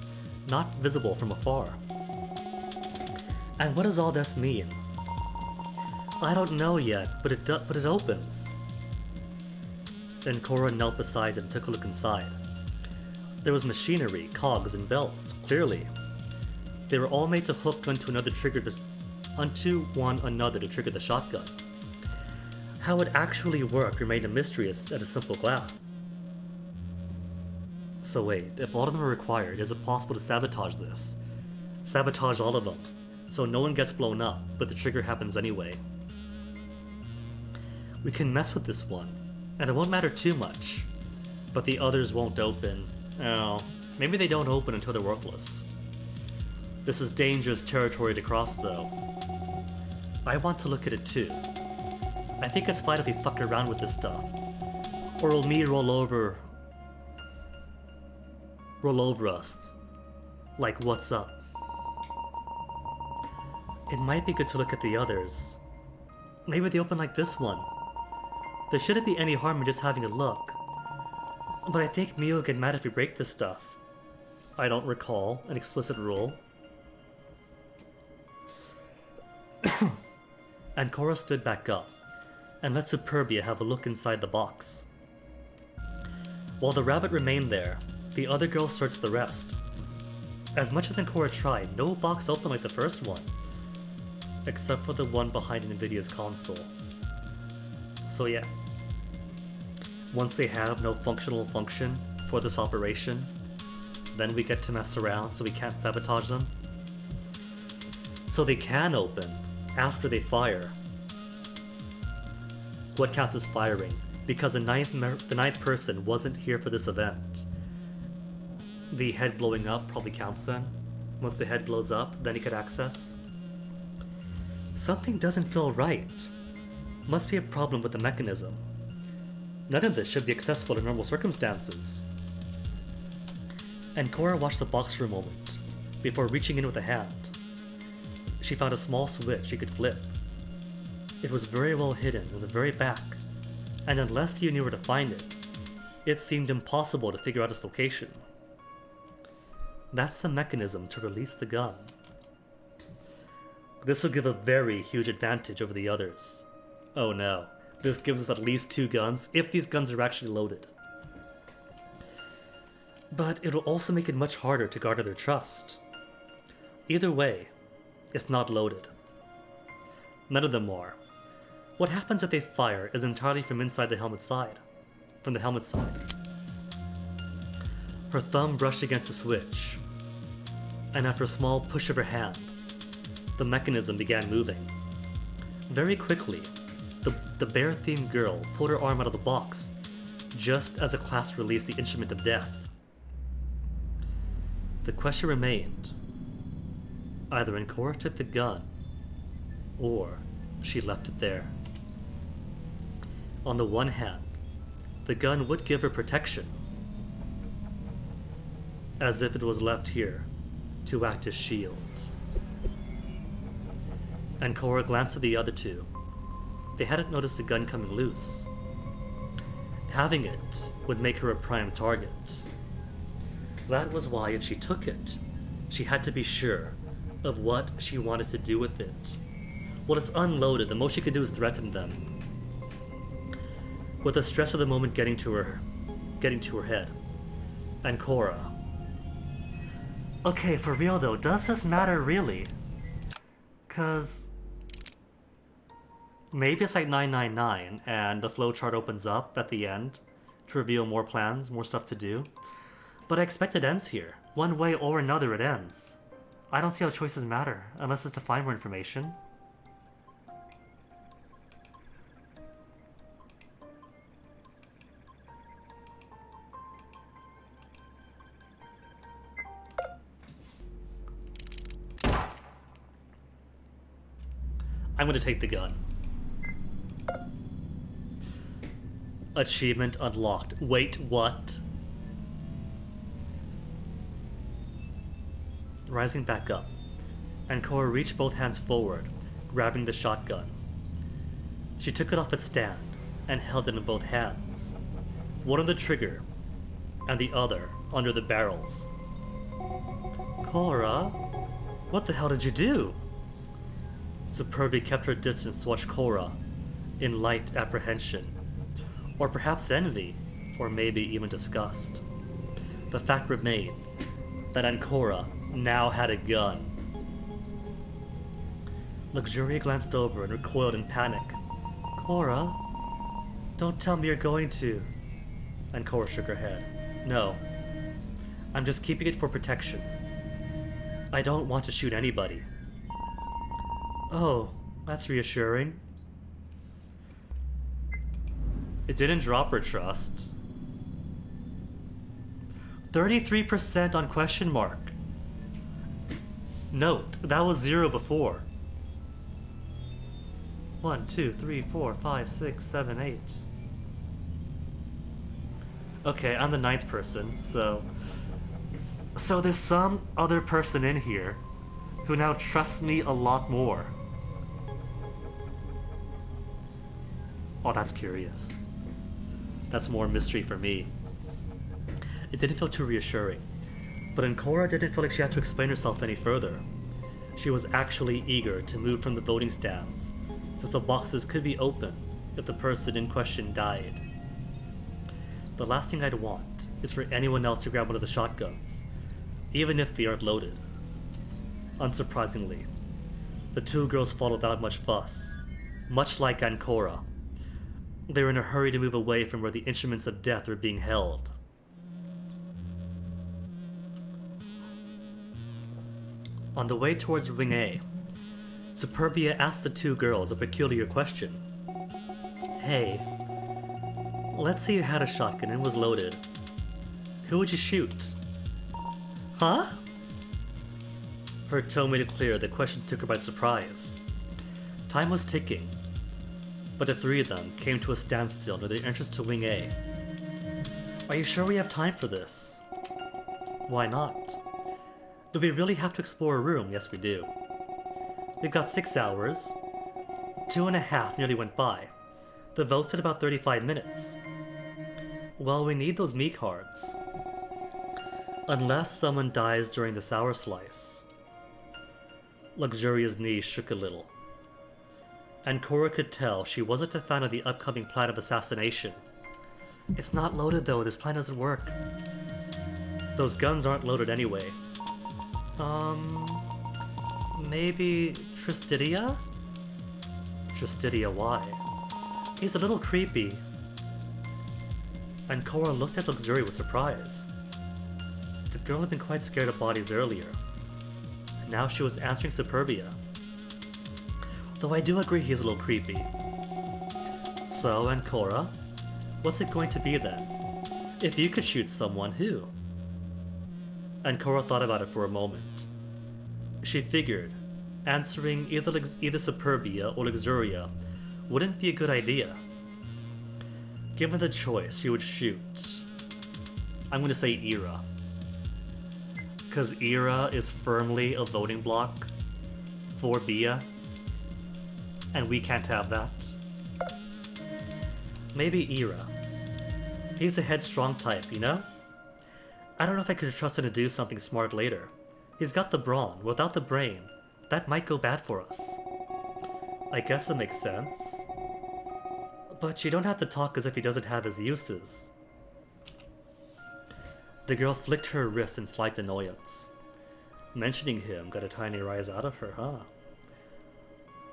not visible from afar. And what does all this mean? I don't know yet, but it opens. Then Cora knelt beside it and took a look inside. There was machinery, cogs, and belts, clearly. They were all made to hook onto one another to trigger the shotgun. How it actually worked remained a mystery at a simple glance. So wait, if all of them are required, is it possible to sabotage this? Sabotage all of them, so no one gets blown up, but the trigger happens anyway. We can mess with this one, And it won't matter too much. But the others won't open. Oh, maybe they don't open until they're worthless. This is dangerous territory to cross, though. I want to look at it too. I think it's fine if we fuck around with this stuff. Or will me roll over us. Like, what's up? It might be good to look at the others. Maybe they open like this one. There shouldn't be any harm in just having a look. But I think Mia will get mad if we break this stuff. I don't recall an explicit rule. And Cora stood back up and let Superbia have a look inside the box. While the rabbit remained there, the other girl searched the rest. As much as Ancora tried, no box opened like the first one, except for the one behind Nvidia's console. So yeah, once they have no functional function for this operation, then we get to mess around so we can't sabotage them. So they can open after they fire. What counts as firing? Because the ninth person wasn't here for this event. The head blowing up probably counts then. Once the head blows up, then he could access. Something doesn't feel right. Must be a problem with the mechanism. None of this should be accessible in normal circumstances. And Cora watched the box for a moment, before reaching in with a hand. She found a small switch she could flip. It was very well hidden in the very back, and unless you knew where to find it, it seemed impossible to figure out its location. That's the mechanism to release the gun. This will give a very huge advantage over the others. Oh no, this gives us at least 2 guns, if these guns are actually loaded. But it will also make it much harder to garner their trust. Either way, it's not loaded. None of them are. What happens if they fire is entirely from inside the helmet side. From the helmet side. Her thumb brushed against the switch, and after a small push of her hand, the mechanism began moving. Very quickly, the bear-themed girl pulled her arm out of the box, just as the class released the instrument of death. The question remained. Either Ancora took the gun, or she left it there. On the one hand, the gun would give her protection, as if it was left here to act as shield. Ancora glanced at the other two. They hadn't noticed the gun coming loose. Having it would make her a prime target. That was why if she took it, she had to be sure of what she wanted to do with it. When it's unloaded, the most she could do is threaten them. With the stress of the moment getting to her head. Ancora. Okay, for real though, does this matter really? 'Cause maybe it's like 999 and the flowchart opens up at the end to reveal more plans, more stuff to do. But I expect it ends here. One way or another it ends. I don't see how choices matter, unless it's to find more information. I'm gonna take the gun. Achievement unlocked. Wait, what? Rising back up, Ancora reached both hands forward, grabbing the shotgun. She took it off its stand and held it in both hands, one on the trigger and the other under the barrels. Cora, what the hell did you do? Superbia kept her distance to watch Cora in light apprehension, or perhaps envy, or maybe even disgust. The fact remained that Ancora now had a gun. Luxuria glanced over and recoiled in panic. Cora, don't tell me you're going to. Ancora shook her head. No, I'm just keeping it for protection. I don't want to shoot anybody. Oh, that's reassuring. It didn't drop her trust. 33% on question mark. Note, that was 0 before. 1, 2, 3, 4, 5, 6, 7, 8. Okay, I'm the 9th person, so there's some other person in here who now trusts me a lot more. Oh, that's curious. That's more mystery for me. It didn't feel too reassuring, but Ancora didn't feel like she had to explain herself any further. She was actually eager to move from the voting stands, since the boxes could be open if the person in question died. The last thing I'd want is for anyone else to grab one of the shotguns, even if they aren't loaded. Unsurprisingly, the two girls followed without much fuss, much like Ancora. They were in a hurry to move away from where the instruments of death were being held. On the way towards Wing A, Superbia asked the two girls a peculiar question. Hey, let's say you had a shotgun and was loaded. Who would you shoot? Huh? Her tone made it clear the question took her by surprise. Time was ticking, but the three of them came to a standstill near the entrance to Wing A. Are you sure we have time for this? Why not? Do we really have to explore a room? Yes, we do. We've got 6 hours. 2.5 nearly went by. The vote said about 35 minutes. Well, we need those meat cards. Unless someone dies during this hour slice. Luxuria's knees shook a little. Ancora could tell she wasn't a fan of the upcoming plan of assassination. It's not loaded though, this plan doesn't work. Those guns aren't loaded anyway. Maybe Tristidia? Tristidia, why? He's a little creepy. Ancora looked at Luxuria with surprise. The girl had been quite scared of bodies earlier, and now she was answering Superbia. Though I do agree he's a little creepy. So, Ancora, what's it going to be then? If you could shoot someone, who? Ancora thought about it for a moment. She figured answering either Superbia or Luxuria wouldn't be a good idea. Given the choice, she would shoot. I'm going to say Ira. Because Ira is firmly a voting block for Bia, and we can't have that. Maybe Ira. He's a headstrong type, you know? I don't know if I could trust him to do something smart later. He's got the brawn. Without the brain, that might go bad for us. I guess it makes sense. But you don't have to talk as if he doesn't have his uses. The girl flicked her wrist in slight annoyance. Mentioning him got a tiny rise out of her, huh?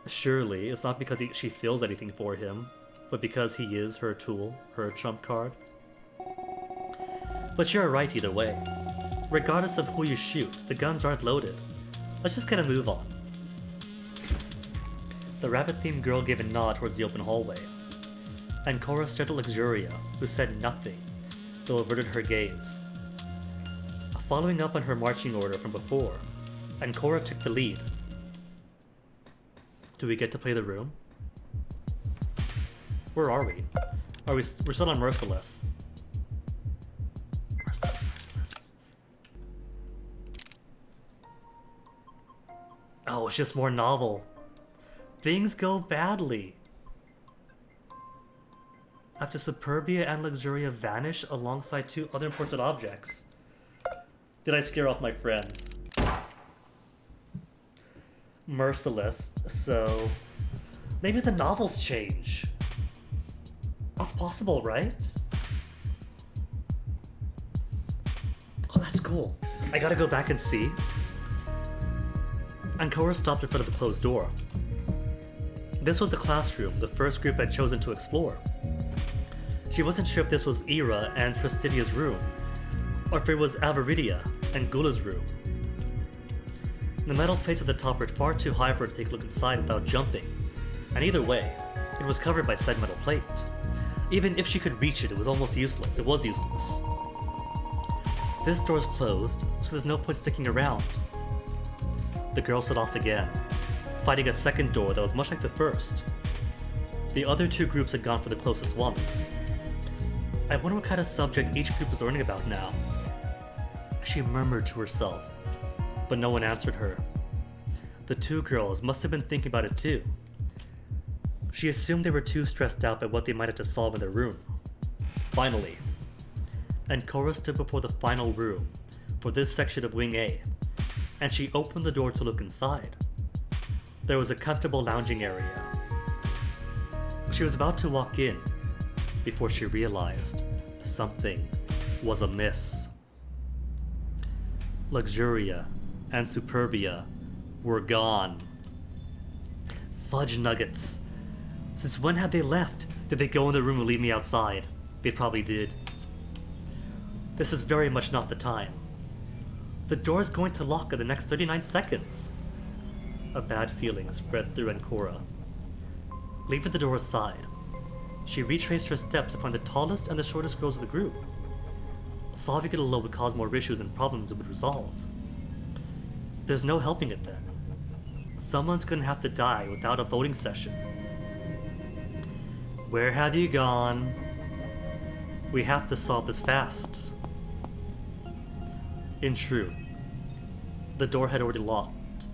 Surely, it's not because she feels anything for him, but because he is her tool, her trump card. But you're right either way. Regardless of who you shoot, the guns aren't loaded. Let's just get a move on. The rabbit-themed girl gave a nod towards the open hallway. Ancora stared at Luxuria, who said nothing, though averted her gaze. Following up on her marching order from before, Ancora took the lead. Do we get to play the room? Where are we? We're still on Merciless. Merciless. Oh, it's just more novel. Things go badly. After Superbia and Luxuria vanish alongside two other important objects. Did I scare off my friends? Merciless, so maybe the novels change. That's possible, right? Oh, that's cool. I gotta go back and see. Ancora stopped in front of the closed door. This was the classroom the first group had chosen to explore. She wasn't sure if this was Ira and Tristidia's room, or if it was Avaridia and Gula's room. The metal plates at the top were far too high for her to take a look inside without jumping, and either way, it was covered by said metal plate. Even if she could reach it, it was almost useless. It was useless. This door's closed, so there's no point sticking around. The girl set off again, fighting a second door that was much like the first. The other two groups had gone for the closest ones. I wonder what kind of subject each group was learning about now. She murmured to herself, but no one answered her. The two girls must have been thinking about it too. She assumed they were too stressed out by what they might have to solve in their room. Finally, Ancora stood before the final room for this section of Wing A, and she opened the door to look inside. There was a comfortable lounging area. She was about to walk in before she realized something was amiss. Luxuria and Superbia were gone. Fudge nuggets. Since when had they left? Did they go in the room and leave me outside? They probably did. This is very much not the time. The door's going to lock in the next 39 seconds. A bad feeling spread through Ancora. Leaving the door aside, she retraced her steps to find the tallest and the shortest girls of the group. Solving it alone would cause more issues and problems it would resolve. There's no helping it then. Someone's gonna have to die without a voting session. Where have you gone? We have to solve this fast. In truth, the door had already locked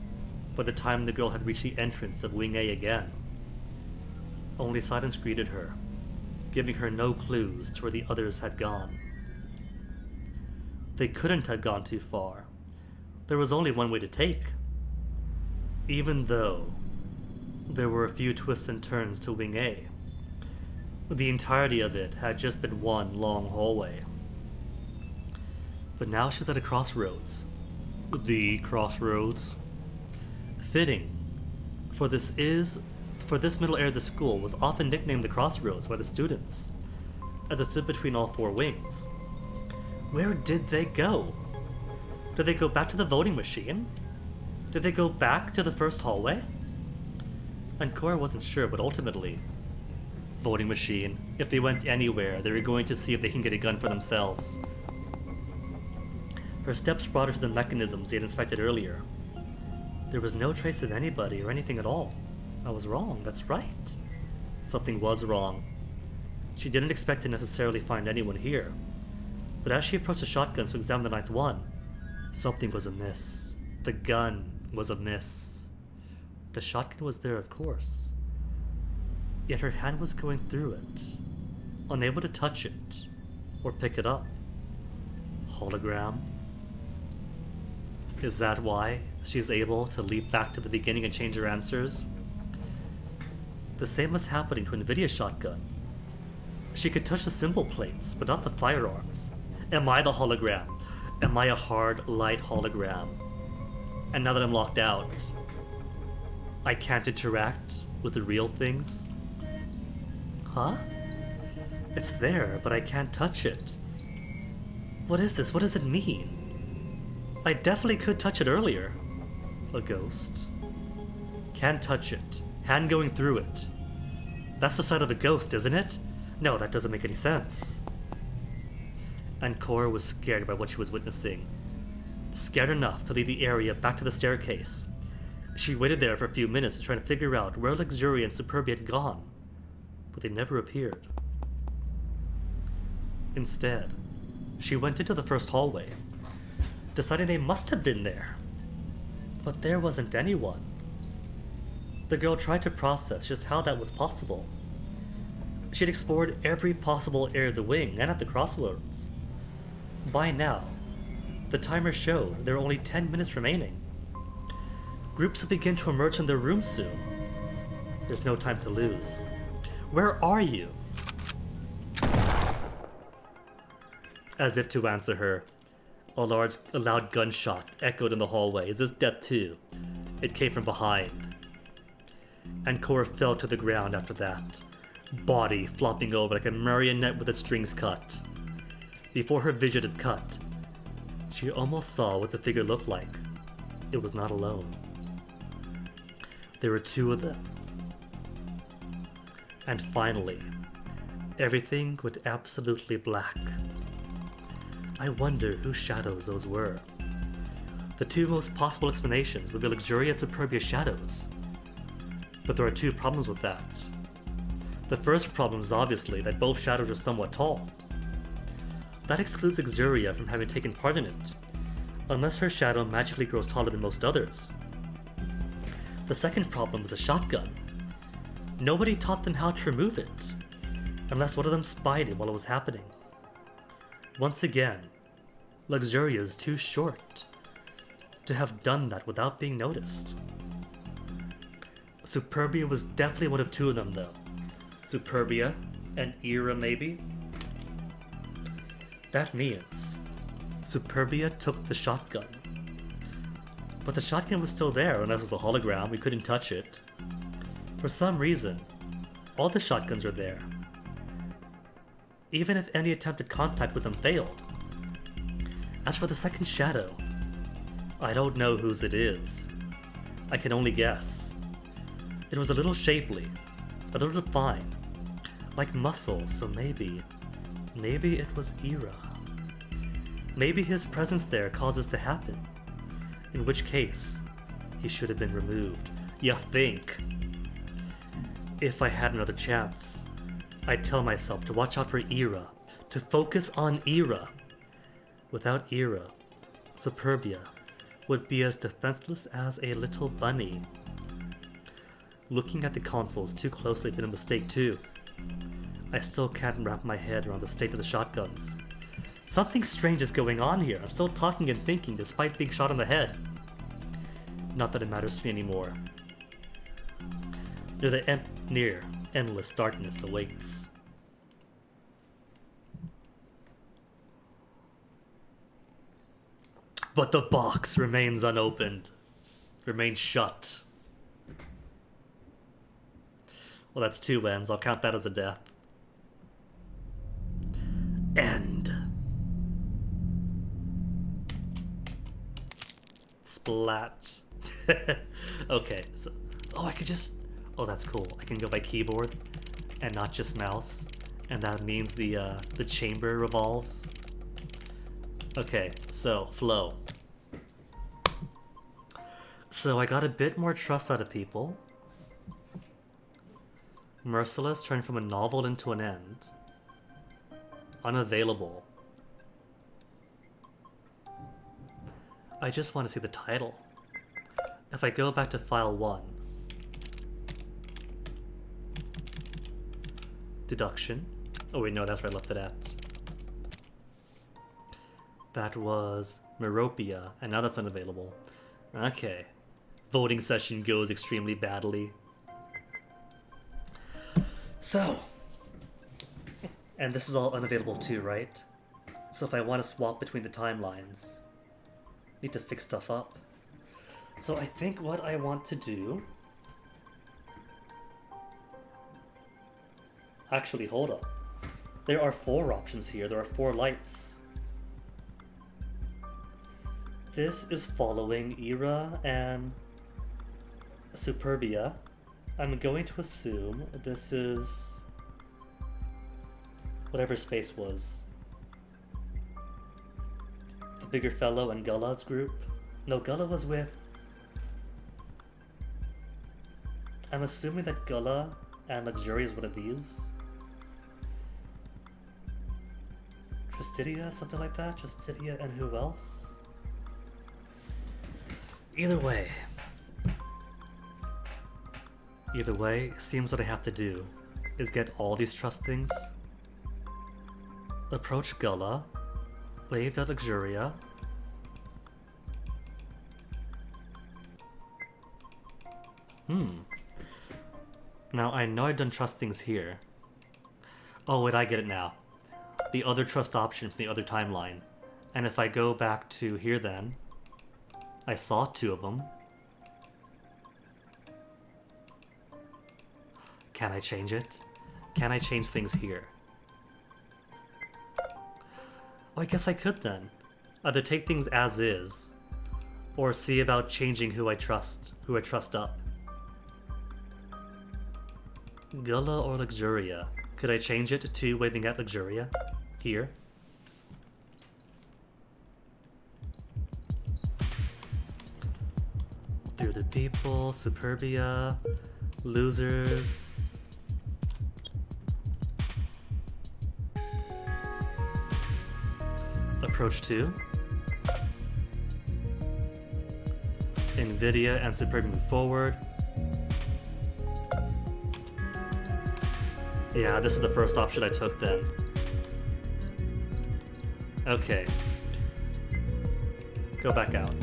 by the time the girl had reached the entrance of Wing A again. Only silence greeted her, giving her no clues to where the others had gone. They couldn't have gone too far. There was only one way to take. Even though there were a few twists and turns to Wing A, the entirety of it had just been one long hallway. But now she was at a crossroads. The crossroads. Fitting, for this middle area of the school was often nicknamed the Crossroads by the students, as it stood between all four wings. Where did they go? Did they go back to the voting machine? Did they go back to the first hallway? Ancora wasn't sure, but ultimately, voting machine. If they went anywhere, they were going to see if they can get a gun for themselves. Her steps brought her to the mechanisms they had inspected earlier. There was no trace of anybody or anything at all. I was wrong, that's right. Something was wrong. She didn't expect to necessarily find anyone here. But as she approached the shotgun to examine the ninth one, something was amiss. The gun was amiss. The shotgun was there, of course. Yet her hand was going through it, unable to touch it or pick it up. Hologram? Is that why she's able to leap back to the beginning and change her answers? The same was happening to NVIDIA's shotgun. She could touch the symbol plates, but not the firearms. Am I the hologram? Am I a hard, light hologram? And now that I'm locked out, I can't interact with the real things? Huh? It's there, but I can't touch it. What is this? What does it mean? I definitely could touch it earlier. A ghost. Can't touch it. Hand going through it. That's the sign of a ghost, isn't it? No, that doesn't make any sense. Ancora was scared by what she was witnessing. Scared enough to leave the area back to the staircase. She waited there for a few minutes to try to figure out where Luxuria and Superbia had gone, but they never appeared. Instead, she went into the first hallway, deciding they must have been there. But there wasn't anyone. The girl tried to process just how that was possible. She'd explored every possible area of the wing and at the crossroads. By now, the timer showed there were only 10 minutes remaining. Groups would begin to emerge from their rooms soon. There's no time to lose. Where are you? As if to answer her, a loud gunshot echoed in the hallway. Is this death too? It came from behind. Ancora fell to the ground after that, body flopping over like a marionette with its strings cut. Before her vision had cut, she almost saw what the figure looked like. It was not alone. There were two of them. And finally, Everything went absolutely black. I wonder whose shadows those were. The two most possible explanations would be Luxuria and Superbia's shadows. But there are two problems with that. The first problem is obviously that both shadows are somewhat tall. That excludes Luxuria from having taken part in it, unless her shadow magically grows taller than most others. The second problem is a shotgun. Nobody taught them how to remove it, unless one of them spied it while it was happening. Once again, Luxuria is too short to have done that without being noticed. Superbia was definitely one of two of them though. Superbia and Ira maybe? That means Superbia took the shotgun. But the shotgun was still there unless it was a hologram, we couldn't touch it. For some reason, all the shotguns are there. Even if any attempted contact with them failed. As for the second shadow, I don't know whose it is. I can only guess. It was a little shapely, a little defined, like muscles, so maybe it was Ira. Maybe his presence there caused this to happen, in which case, he should have been removed. You think? If I had another chance, I'd tell myself to watch out for Ira, to focus on Ira. Without Ira, Superbia would be as defenseless as a little bunny. Looking at the consoles too closely had been a mistake too. I still can't wrap my head around the state of the shotguns. Something strange is going on here. I'm still talking and thinking despite being shot in the head. Not that it matters to me anymore. Near endless darkness awaits. But the box remains unopened. Remains shut. Well, that's two ends. I'll count that as a death. End. Splat. Okay, so... Oh, I could just... Oh, that's cool. I can go by keyboard and not just mouse. And that means the chamber revolves. Okay, so, flow. So I got a bit more trust out of people. Merciless turned from a novel into an end. Unavailable. I just want to see the title. If I go back to file 1. Deduction. Oh wait, no, that's where I left it at. That was Meropia, and now that's unavailable. Okay. Voting session goes extremely badly. So, and this is all unavailable too, right? So if I want to swap between the timelines, need to fix stuff up. So I think what I want to do... Actually, hold up. There are 4 options here. There are 4 lights. This is following Ira and Superbia. I'm going to assume this is whatever space was. The bigger fellow and Gulla's group. No, Gulla was with... I'm assuming that Gulla and Luxuria is one of these. Tristidia, something like that? Tristidia and who else? Either way, it seems what I have to do is get all these trust things, approach Gulla, wave at Luxuria, Now I know I've done trust things here. Oh wait, I get it now. The other trust option from the other timeline. And if I go back to here then, I saw 2 of them. Can I change it? Can I change things here? Oh, I guess I could then. Either take things as is, or see about changing who I trust up. Gulla or Luxuria? Could I change it to Waving at Luxuria? Here. Through the people, Superbia, losers. Approach 2. Nvidia and Superbia move forward. Yeah, this is the first option I took then. Okay. Go back out.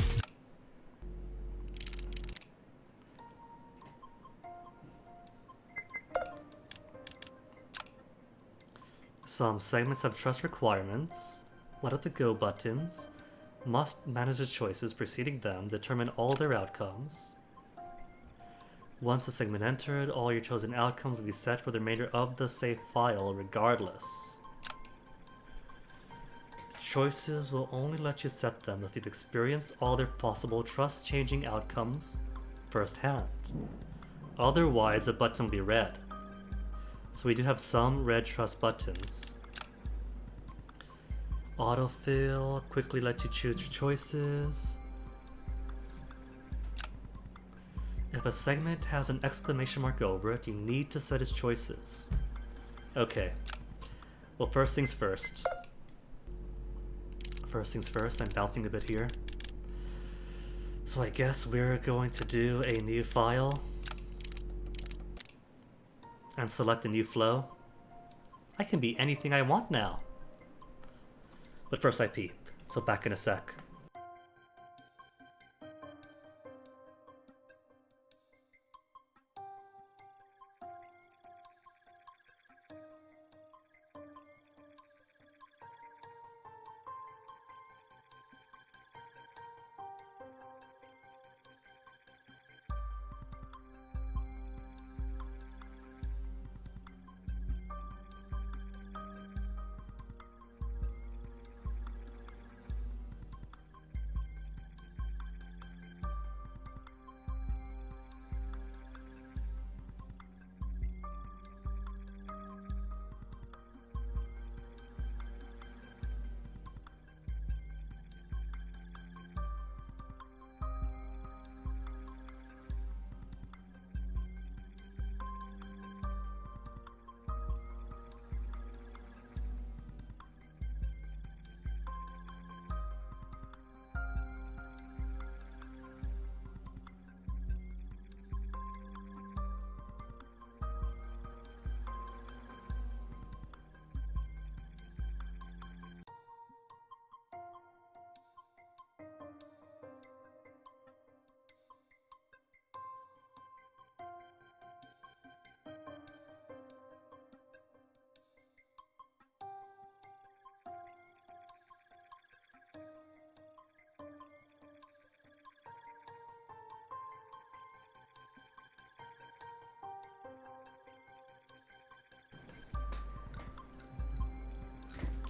Some segments have trust requirements. Let out the go buttons. Must manage the choices preceding them, determine all their outcomes. Once a segment entered, all your chosen outcomes will be set for the remainder of the save file regardless. Choices will only let you set them if you've experienced all their possible trust-changing outcomes firsthand. Otherwise, a button will be red. So we do have some red trust buttons. Autofill, quickly let you choose your choices. If a segment has an exclamation mark over it, you need to set its choices. Okay. Well, first things first. First things first, I'm bouncing a bit here. So I guess we're going to do a new file. And select a new flow. I can be anything I want now. But first I pee, so back in a sec.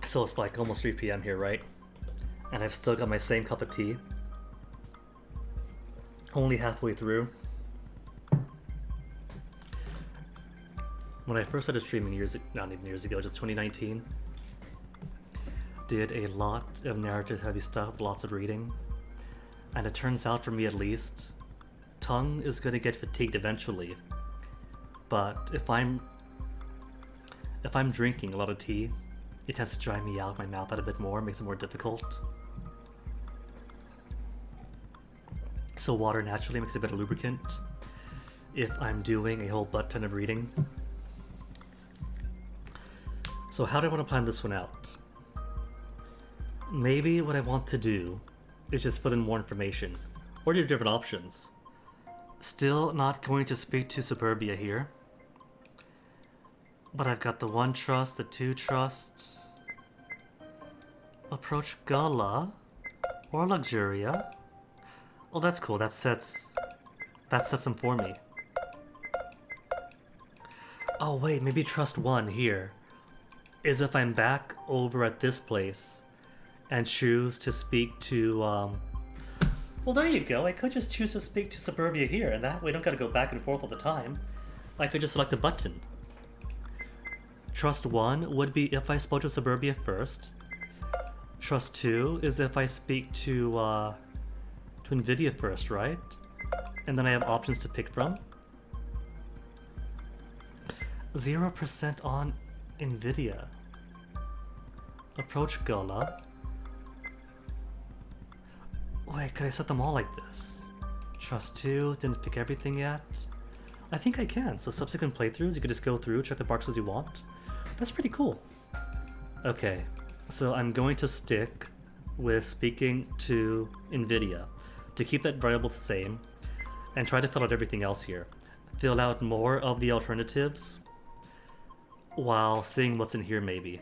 So it's like almost 3 p.m. here, right? And I've still got my same cup of tea. Only halfway through. When I first started streaming not even years ago, just 2019, did a lot of narrative heavy stuff, lots of reading. And it turns out, for me at least, tongue is gonna get fatigued eventually. But if I'm drinking a lot of tea, it tends to dry me out, my mouth out a bit more, makes it more difficult. So water naturally makes a bit of lubricant if I'm doing a whole butt ton of reading. So how do I want to plan this one out? Maybe what I want to do is just put in more information, or do different options. Still not going to speak to Superbia here. But I've got the 1 trust, the 2 trust. Approach Gala or Luxuria. Oh, that's cool. That sets them for me. Oh wait, maybe trust 1 here is if I'm back over at this place and choose to speak to well, there you go. I could just choose to speak to Superbia here, and that way I don't gotta go back and forth all the time. I could just select a button. Trust 1 would be if I spoke to Suburbia first. Trust 2 is if I speak to Nvidia first, right? And then I have options to pick from. 0% on Nvidia. Approach Gola. Wait, could I set them all like this? Trust 2, didn't pick everything yet. I think I can, so subsequent playthroughs you could just go through, check the boxes you want. That's pretty cool. Okay, so I'm going to stick with speaking to Nvidia to keep that variable the same and try to fill out everything else here. Fill out more of the alternatives while seeing what's in here maybe.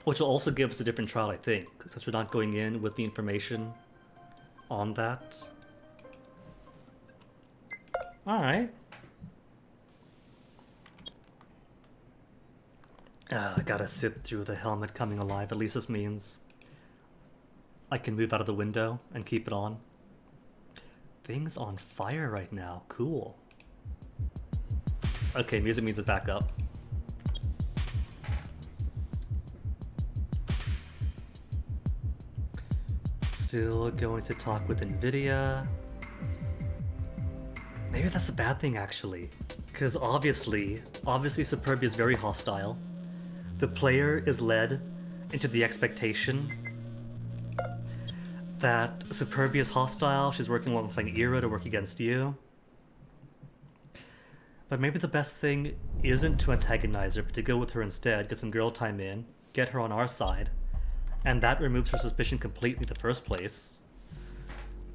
Which will also give us a different trial, I think, since we're not going in with the information on that. Alright. I gotta sit through the helmet coming alive. At least this means I can move out of the window and keep it on. Things on fire right now. Cool. Okay, music means it's back up. Still going to talk with Nvidia. Maybe that's a bad thing, actually. Because obviously Superbia is very hostile. The player is led into the expectation that Superbia is hostile, she's working alongside Ira to work against you. But maybe the best thing isn't to antagonize her, but to go with her instead, get some girl time in, get her on our side, and that removes her suspicion completely in the first place.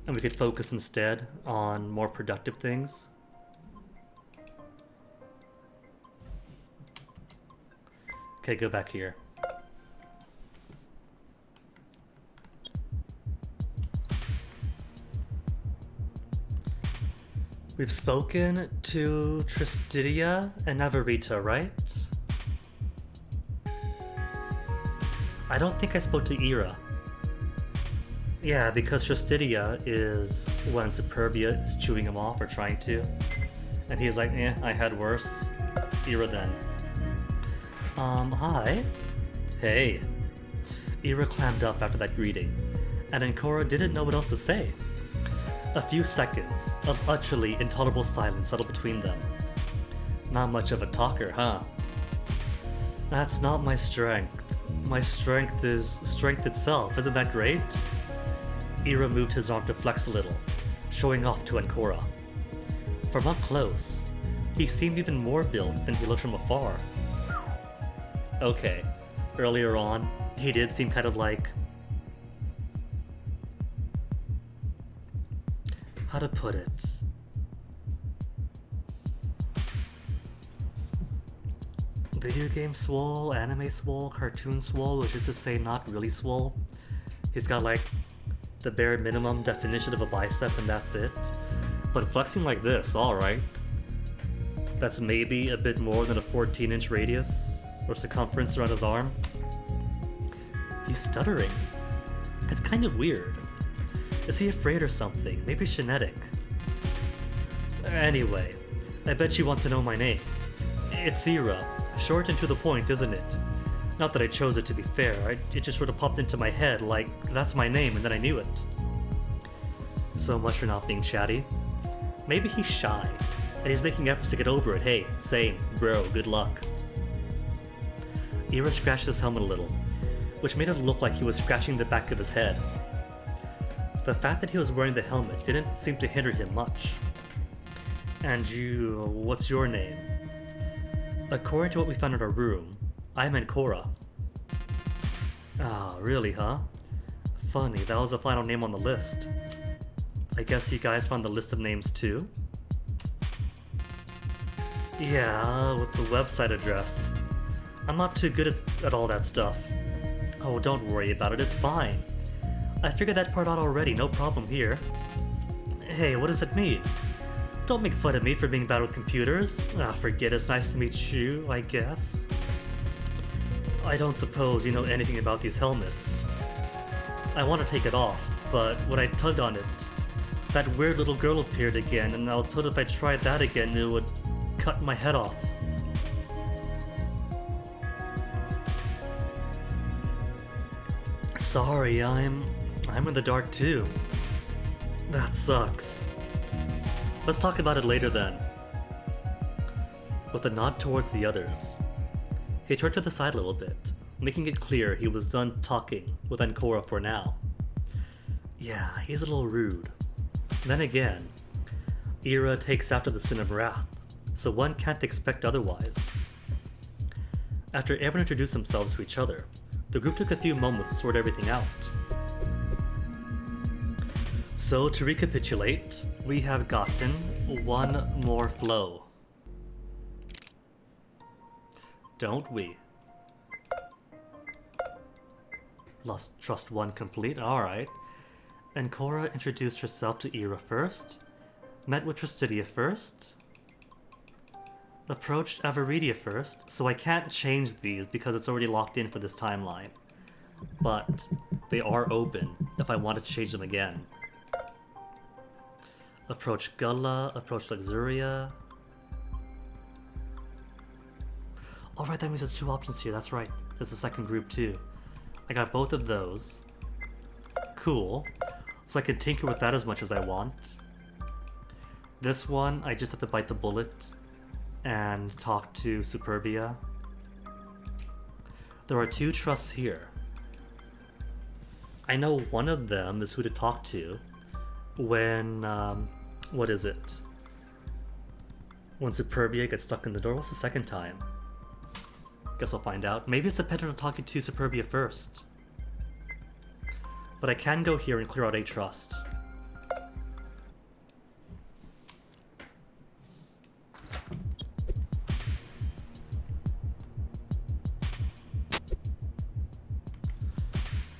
And we could focus instead on more productive things. Okay, go back here. We've spoken to Tristidia and Navarita, right? I don't think I spoke to Ira. Yeah, because Tristidia is when Superbia is chewing him off or trying to. And he's like, I had worse. Ira then. Hi. Hey. Ira clammed up after that greeting, and Ancora didn't know what else to say. A few seconds of utterly intolerable silence settled between them. Not much of a talker, huh? That's not my strength. My strength is strength itself, isn't that great? Ira moved his arm to flex a little, showing off to Ancora. From up close, he seemed even more built than he looked from afar. Okay, earlier on, he did seem kind of like... how to put it? Video game swole, anime swole, cartoon swole, which is to say not really swole. He's got like the bare minimum definition of a bicep and that's it. But flexing like this, alright. That's maybe a bit more than a 14-inch radius or circumference around his arm. He's stuttering. It's kind of weird. Is he afraid or something? Maybe it's genetic. Anyway, I bet you want to know my name. It's Ira. Short and to the point, isn't it? Not that I chose it, to be fair. It just sort of popped into my head like, that's my name, and then I knew it. So much for not being chatty. Maybe he's shy, and he's making efforts to get over it. Hey, same, bro, good luck. Ira scratched his helmet a little, which made it look like he was scratching the back of his head. The fact that he was wearing the helmet didn't seem to hinder him much. And you, what's your name? According to what we found in our room, I'm Ancora. Ah, really, huh? Funny, that was the final name on the list. I guess you guys found the list of names too? Yeah, with the website address. I'm not too good at all that stuff. Oh, don't worry about it, it's fine. I figured that part out already, no problem here. Hey, what does it mean? Don't make fun of me for being bad with computers. Ah, forget it, it's nice to meet you, I guess. I don't suppose you know anything about these helmets. I want to take it off, but when I tugged on it, that weird little girl appeared again, and I was told if I tried that again, it would cut my head off. Sorry, I'm in the dark too. That sucks. Let's talk about it later then. With a nod towards the others, he turned to the side a little bit, making it clear he was done talking with Ancora for now. Yeah, he's a little rude. Then again, Ira takes after the sin of wrath, so one can't expect otherwise. After everyone introduced themselves to each other, the group took a few moments to sort everything out. So to recapitulate, we have gotten one more flow. Don't we? Lost trust one complete, alright. Ancora introduced herself to Ira first, met with Tristidia first, approached Avaridia first, so I can't change these because it's already locked in for this timeline. But they are open if I want to change them again. Approach Gulla, approach Luxuria. Alright, that means there's two options here, that's right. There's a second group too. I got both of those. Cool. So I can tinker with that as much as I want. This one, I just have to bite the bullet and talk to Superbia. There are two trusts here. I know one of them is who to talk to when, what is it? When Superbia gets stuck in the door. What's the second time? Guess I'll find out. Maybe it's dependent on talking to Superbia first. But I can go here and clear out a trust.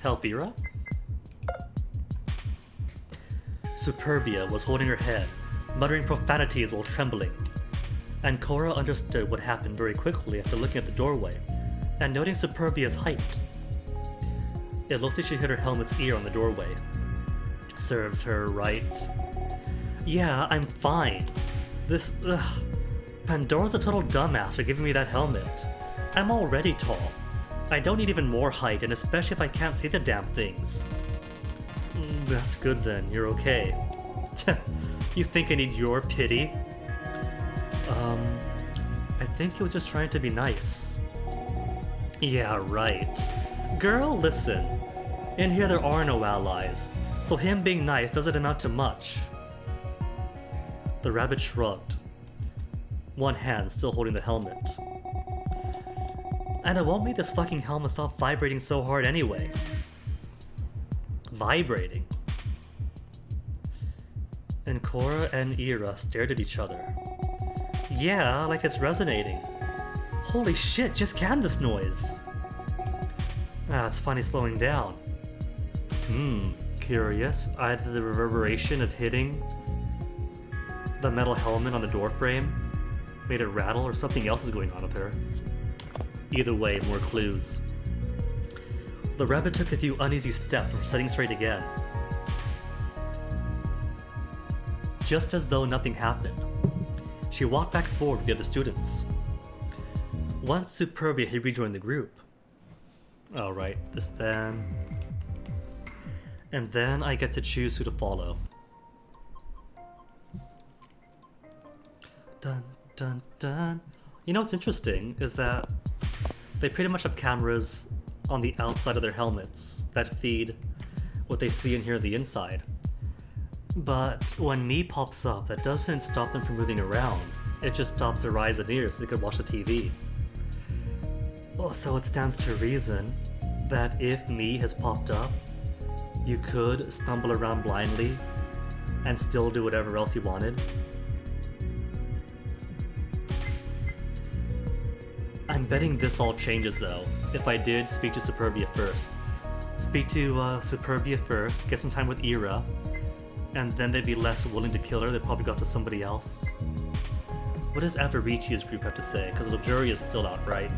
Help Ira? Superbia was holding her head, muttering profanities while trembling. Ancora understood what happened very quickly after looking at the doorway, and noting Superbia's height. It looks like she hit her helmet's ear on the doorway. Serves her right. Yeah, I'm fine. Pandora's a total dumbass for giving me that helmet. I'm already tall. I don't need even more height, and especially if I can't see the damn things. That's good then, you're okay. You think I need your pity? I think he was just trying to be nice. Yeah, right. Girl, listen. In here there are no allies, so him being nice doesn't amount to much. The rabbit shrugged, one hand still holding the helmet. And it won't make this fucking helmet stop vibrating so hard anyway. Vibrating? Ancora and Ira stared at each other. Yeah, like it's resonating. Holy shit, just can this noise. Ah, it's finally slowing down. Curious. Either the reverberation of hitting the metal helmet on the doorframe made it rattle, or something else is going on with her. Either way, more clues. The rabbit took a few uneasy steps before sitting straight again. Just as though nothing happened, she walked back forward with the other students. Once Superbia had rejoined the group. Alright, this then. And then I get to choose who to follow. Dun dun dun. You know what's interesting is that they pretty much have cameras on the outside of their helmets that feed what they see and hear on the inside. But when me pops up, that doesn't stop them from moving around. It just stops their eyes and ears so they could watch the TV. Oh, so it stands to reason that if me has popped up, you could stumble around blindly and still do whatever else you wanted. I'm betting this all changes though, if I did speak to Superbia first. Speak to Superbia first, get some time with Ira, and then they'd be less willing to kill her, they'd probably go to somebody else. What does Avaricia's group have to say? Because Luxuria is still out, right?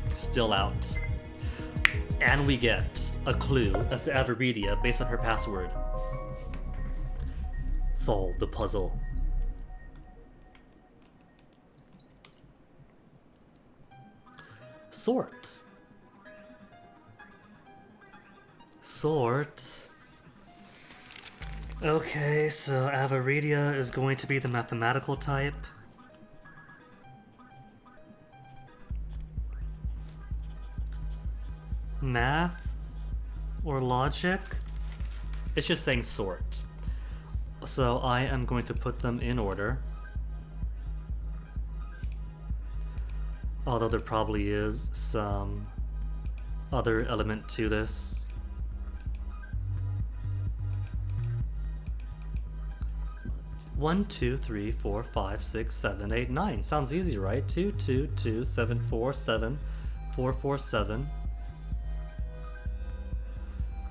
Still out. And we get a clue as to Avaridia based on her password. Solve the puzzle. Sort. Sort. Okay, so Avaridia is going to be the mathematical type. Math or logic? It's just saying sort. So I am going to put them in order. Although there probably is some other element to this. One, two, three, four, five, six, 7, 8, 9. Sounds easy, right? 2, 2, 2, 7, 4, 7, 4, 4, 7.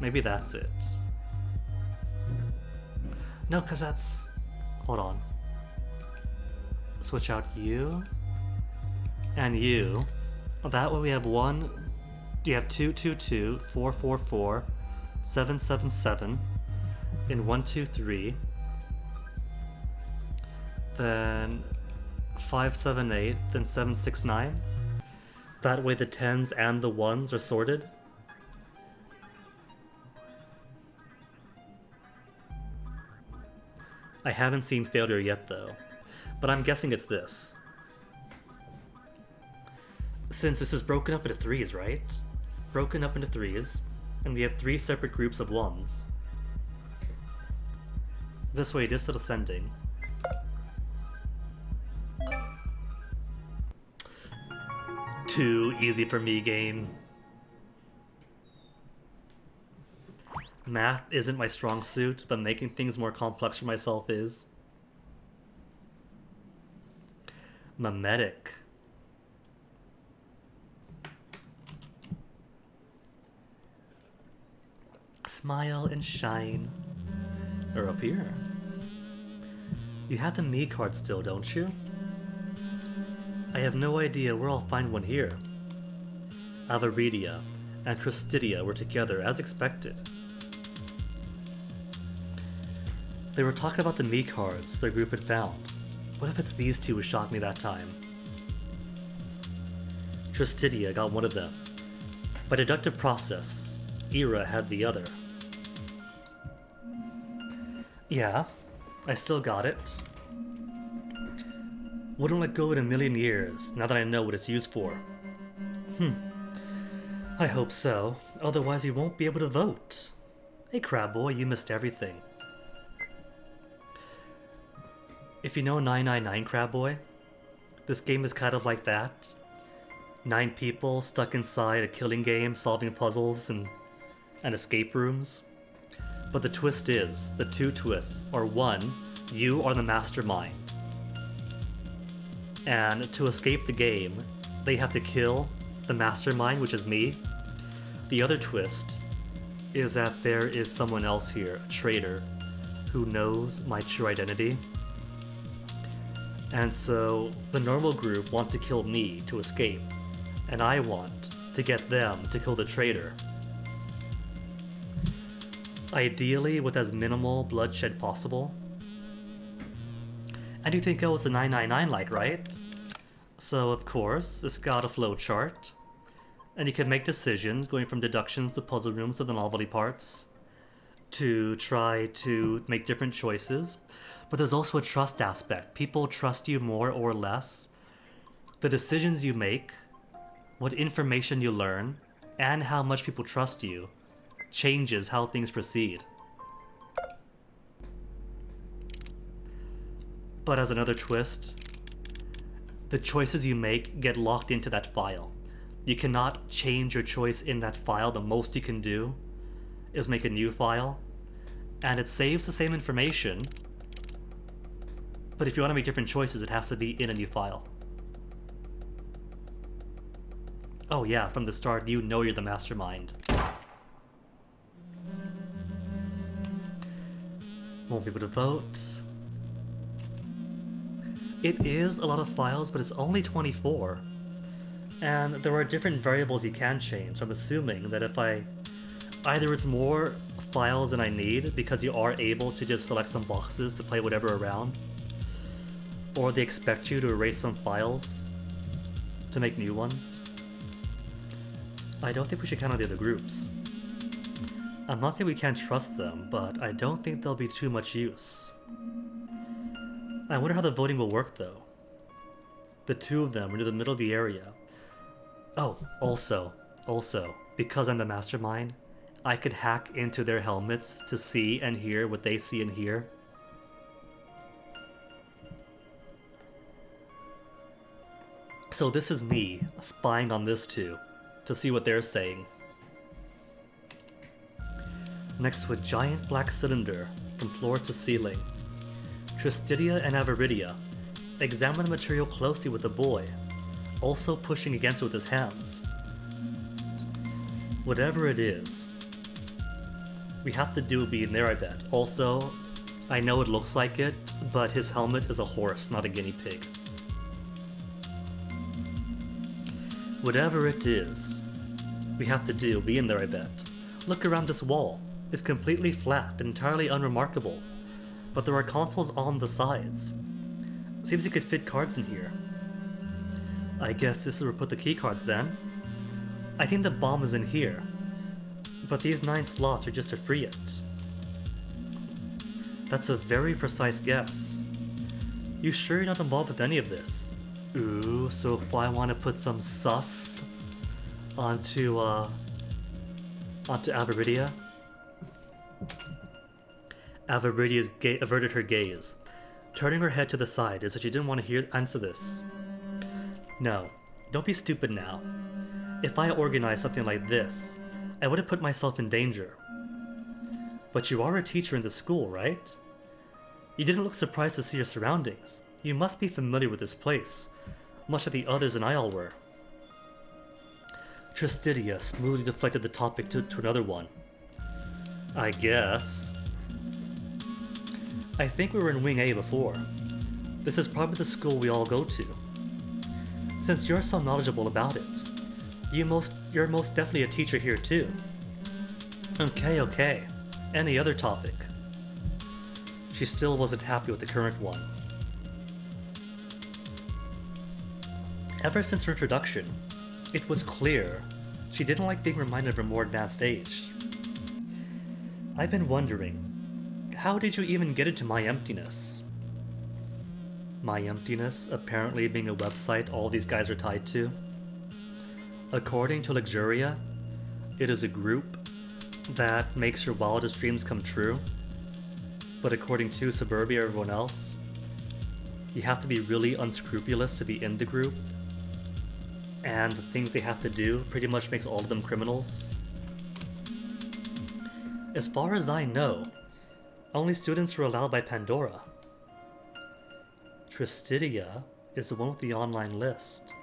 Maybe that's it. No, because that's... Hold on. Switch out you. And you. That way we have 1... You have 2, 2, 2, 4, 4, 4, 7, 7, 7. In 1, 2, 3. Then 5, 7, 8. Then 7, 6, 9. That way the 10s and the 1s are sorted. I haven't seen failure yet though, but I'm guessing it's this. Since this is broken up into 3s, right? Broken up into 3s, and we have 3 separate groups of 1s. This way it is still ascending. Too easy for me, game. Math isn't my strong suit, but making things more complex for myself is. Memetic. Smile and shine. Or up here. You have the me card still, don't you? I have no idea where I'll find one here. Avaridia and Tristidia were together as expected. They were talking about the me cards their group had found. What if it's these two who shot me that time? Tristidia got one of them. By deductive process, Ira had the other. Yeah, I still got it. Wouldn't let go in a million years, now that I know what it's used for. I hope so, otherwise you won't be able to vote. Hey Crab Boy, you missed everything. If you know 999 Crab Boy, this game is kind of like that. 9 people stuck inside a killing game, solving puzzles and escape rooms. But the twist is, the 2 twists are 1, you are the mastermind. And to escape the game, they have to kill the mastermind, which is me. The other twist is that there is someone else here, a traitor, who knows my true identity. And so the normal group want to kill me to escape, and I want to get them to kill the traitor. Ideally with as minimal bloodshed possible. And you think, oh, it's a 999 like, right? So of course, it's got a flow chart. And you can make decisions going from deductions to puzzle rooms to the novelty parts to try to make different choices. But there's also a trust aspect. People trust you more or less. The decisions you make, what information you learn, and how much people trust you changes how things proceed. But as another twist, the choices you make get locked into that file. You cannot change your choice in that file. The most you can do is make a new file, and it saves the same information, but if you want to make different choices, it has to be in a new file. Oh yeah, from the start, you know you're the mastermind. Won't be able to vote. It is a lot of files, but it's only 24. And there are different variables you can change. So I'm assuming that if either it's more files than I need, because you are able to just select some boxes to play whatever around, or they expect you to erase some files to make new ones. I don't think we should count on the other groups. I'm not saying we can't trust them, but I don't think they'll be too much use. I wonder how the voting will work, though. The two of them are near the middle of the area. Oh, also, because I'm the mastermind, I could hack into their helmets to see and hear what they see and hear. So this is me spying on this two to see what they're saying. Next to a giant black cylinder from floor to ceiling. Tristidia and Aviridia examine the material closely with the boy, also pushing against it with his hands. Whatever it is, we have to do be in there, I bet. Also, I know it looks like it, but his helmet is a horse, not a guinea pig. Whatever it is, we have to do be in there, I bet. Look around this wall. It's completely flat and entirely unremarkable, but there are consoles on the sides. Seems you could fit cards in here. I guess this is where we put the key cards then. I think the bomb is in here, but these 9 slots are just to free it. That's a very precise guess. You sure you're not involved with any of this? Ooh, so if I want to put some sus onto Aviridia? Aviridia averted her gaze, turning her head to the side as if she didn't want to answer this. No, don't be stupid now. If I organized something like this, I would have put myself in danger. But you are a teacher in the school, right? You didn't look surprised to see your surroundings. You must be familiar with this place, much like the others in Isle were. Tristidia smoothly deflected the topic to another one. I guess. I think we were in Wing A before. This is probably the school we all go to. Since you're so knowledgeable about it, you're most definitely a teacher here too. Okay. Any other topic? She still wasn't happy with the current one. Ever since her introduction, it was clear she didn't like being reminded of her more advanced age. I've been wondering, how did you even get into My Emptiness? My Emptiness apparently being a website all these guys are tied to. According to Luxuria, it is a group that makes your wildest dreams come true. But according to Suburbia or everyone else, you have to be really unscrupulous to be in the group. And the things they have to do pretty much makes all of them criminals. As far as I know, only students are allowed by Pandora. Tristidia is the one with the online list,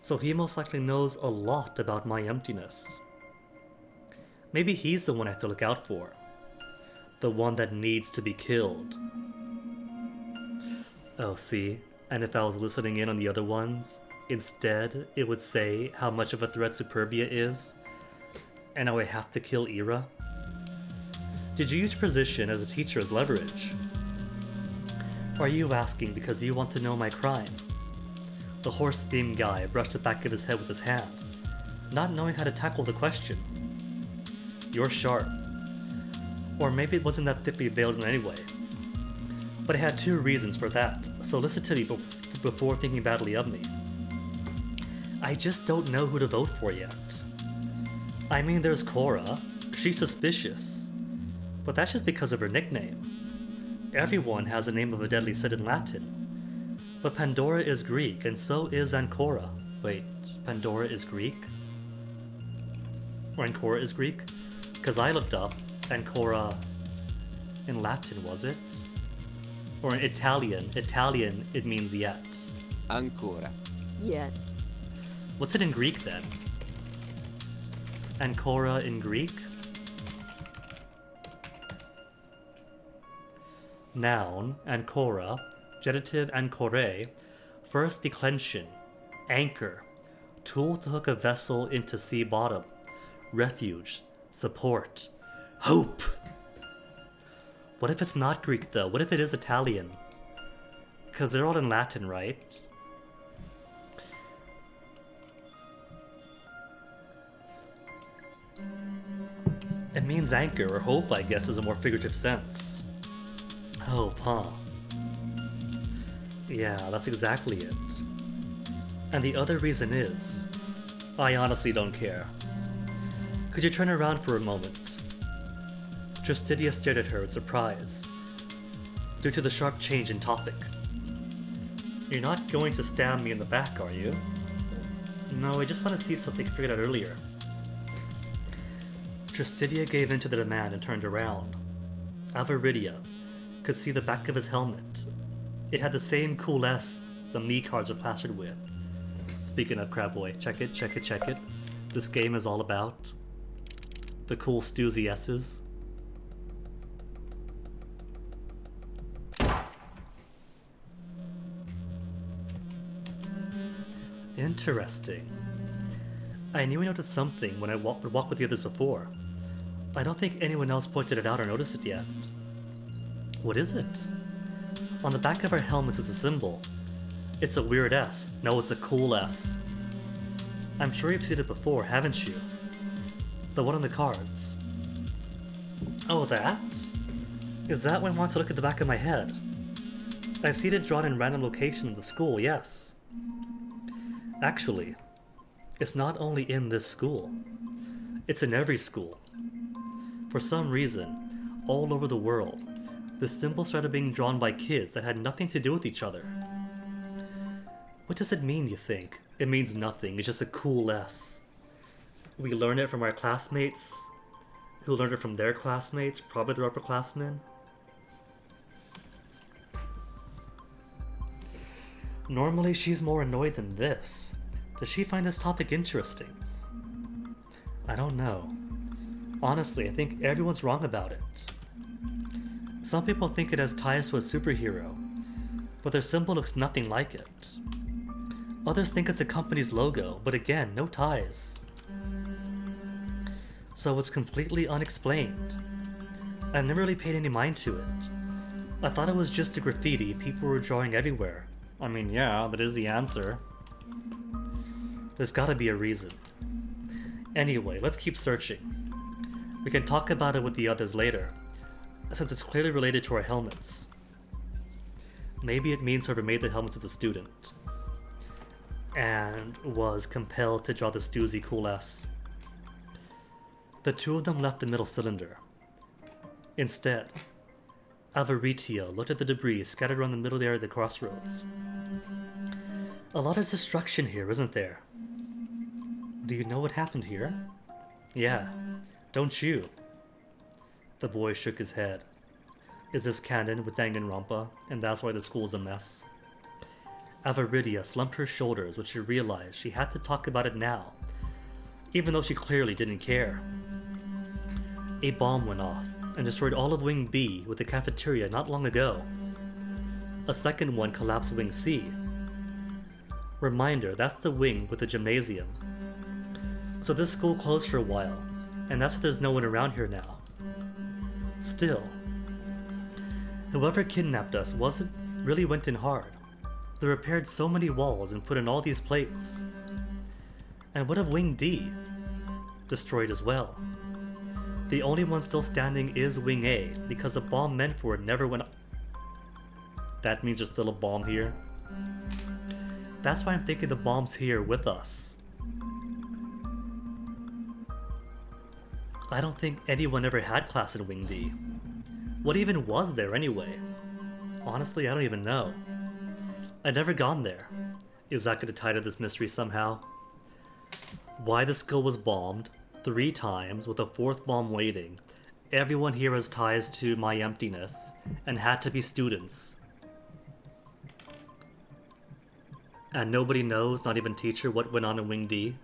so he most likely knows a lot about My Emptiness. Maybe he's the one I have to look out for. The one that needs to be killed. Oh, see, and if I was listening in on the other ones, instead it would say how much of a threat Superbia is, and how I have to kill Ira. Did you use your position as a teacher as leverage? Or are you asking because you want to know my crime? The horse-themed guy brushed the back of his head with his hand, not knowing how to tackle the question. You're sharp. Or maybe it wasn't that thickly veiled in any way. But I had 2 reasons for that, so listen to me before thinking badly of me. I just don't know who to vote for yet. I mean, there's Cora. She's suspicious. But that's just because of her nickname. Everyone has the name of a deadly sin in Latin. But Pandora is Greek, and so is Ancora. Wait, Pandora is Greek? Or Ancora is Greek? Because I looked up Ancora in Latin, was it? Or in Italian. Italian, it means yet. Ancora. Yet. What's it in Greek then? Ancora in Greek? Noun, ancora, genitive ancore, first declension, anchor, tool to hook a vessel into sea bottom, refuge, support, hope. What if it's not Greek though? What if it is Italian? Because they're all in Latin, right? It means anchor or hope, I guess, is a more figurative sense. Hope, huh? Yeah, that's exactly it. And the other reason is, I honestly don't care. Could you turn around for a moment? Justitia stared at her in surprise, due to the sharp change in topic. You're not going to stab me in the back, are you? No, I just want to see something I figured out earlier. Justitia gave in to the demand and turned around. Avaridia could see the back of his helmet. It had the same cool S the me cards are plastered with. Speaking of Crabboy, check it, check it, check it. This game is all about the cool Stoozy S's. Interesting. I knew I noticed something when I would walk with the others before. I don't think anyone else pointed it out or noticed it yet. What is it? On the back of our helmets is a symbol. It's a weird S. No, it's a cool S. I'm sure you've seen it before, haven't you? The one on the cards. Oh, that? Is that when I want to look at the back of my head? I've seen it drawn in random locations in the school, yes. Actually, it's not only in this school. It's in every school. For some reason, all over the world, the symbol started being drawn by kids that had nothing to do with each other. What does it mean, you think? It means nothing, it's just a cool S. We learn it from our classmates, who learned it from their classmates, probably their upperclassmen. Normally she's more annoyed than this. Does she find this topic interesting? I don't know. Honestly, I think everyone's wrong about it. Some people think it has ties to a superhero, but their symbol looks nothing like it. Others think it's a company's logo, but again, no ties. So it's completely unexplained. I've never really paid any mind to it. I thought it was just a graffiti people were drawing everywhere. I mean, yeah, that is the answer. There's gotta be a reason. Anyway, let's keep searching. We can talk about it with the others later, since it's clearly related to our helmets. Maybe it means whoever made the helmets is a student, and was compelled to draw the Stoozy cool S. The two of them left the middle cylinder. Instead, Avaritia looked at the debris scattered around the middle area of the crossroads. A lot of destruction here, isn't there? Do you know what happened here? Yeah, don't you? The boy shook his head. Is this canon with Danganronpa, and that's why the school's a mess? Avaridia slumped her shoulders when she realized she had to talk about it now, even though she clearly didn't care. A bomb went off and destroyed all of Wing B with the cafeteria not long ago. A second one collapsed Wing C. Reminder, that's the wing with the gymnasium. So this school closed for a while, and that's why there's no one around here now. Still, whoever kidnapped us really went in hard. They repaired so many walls and put in all these plates. And what of Wing D? Destroyed as well. The only one still standing is Wing A, because the bomb meant for it never went up. That means there's still a bomb here. That's why I'm thinking the bomb's here with us. I don't think anyone ever had class in Wing D. What even was there anyway? Honestly, I don't even know. I'd never gone there. Is that going to tie to this mystery somehow? Why the school was bombed 3 times with a 4th bomb waiting. Everyone here has ties to my emptiness and had to be students. And nobody knows, not even teacher, what went on in Wing D.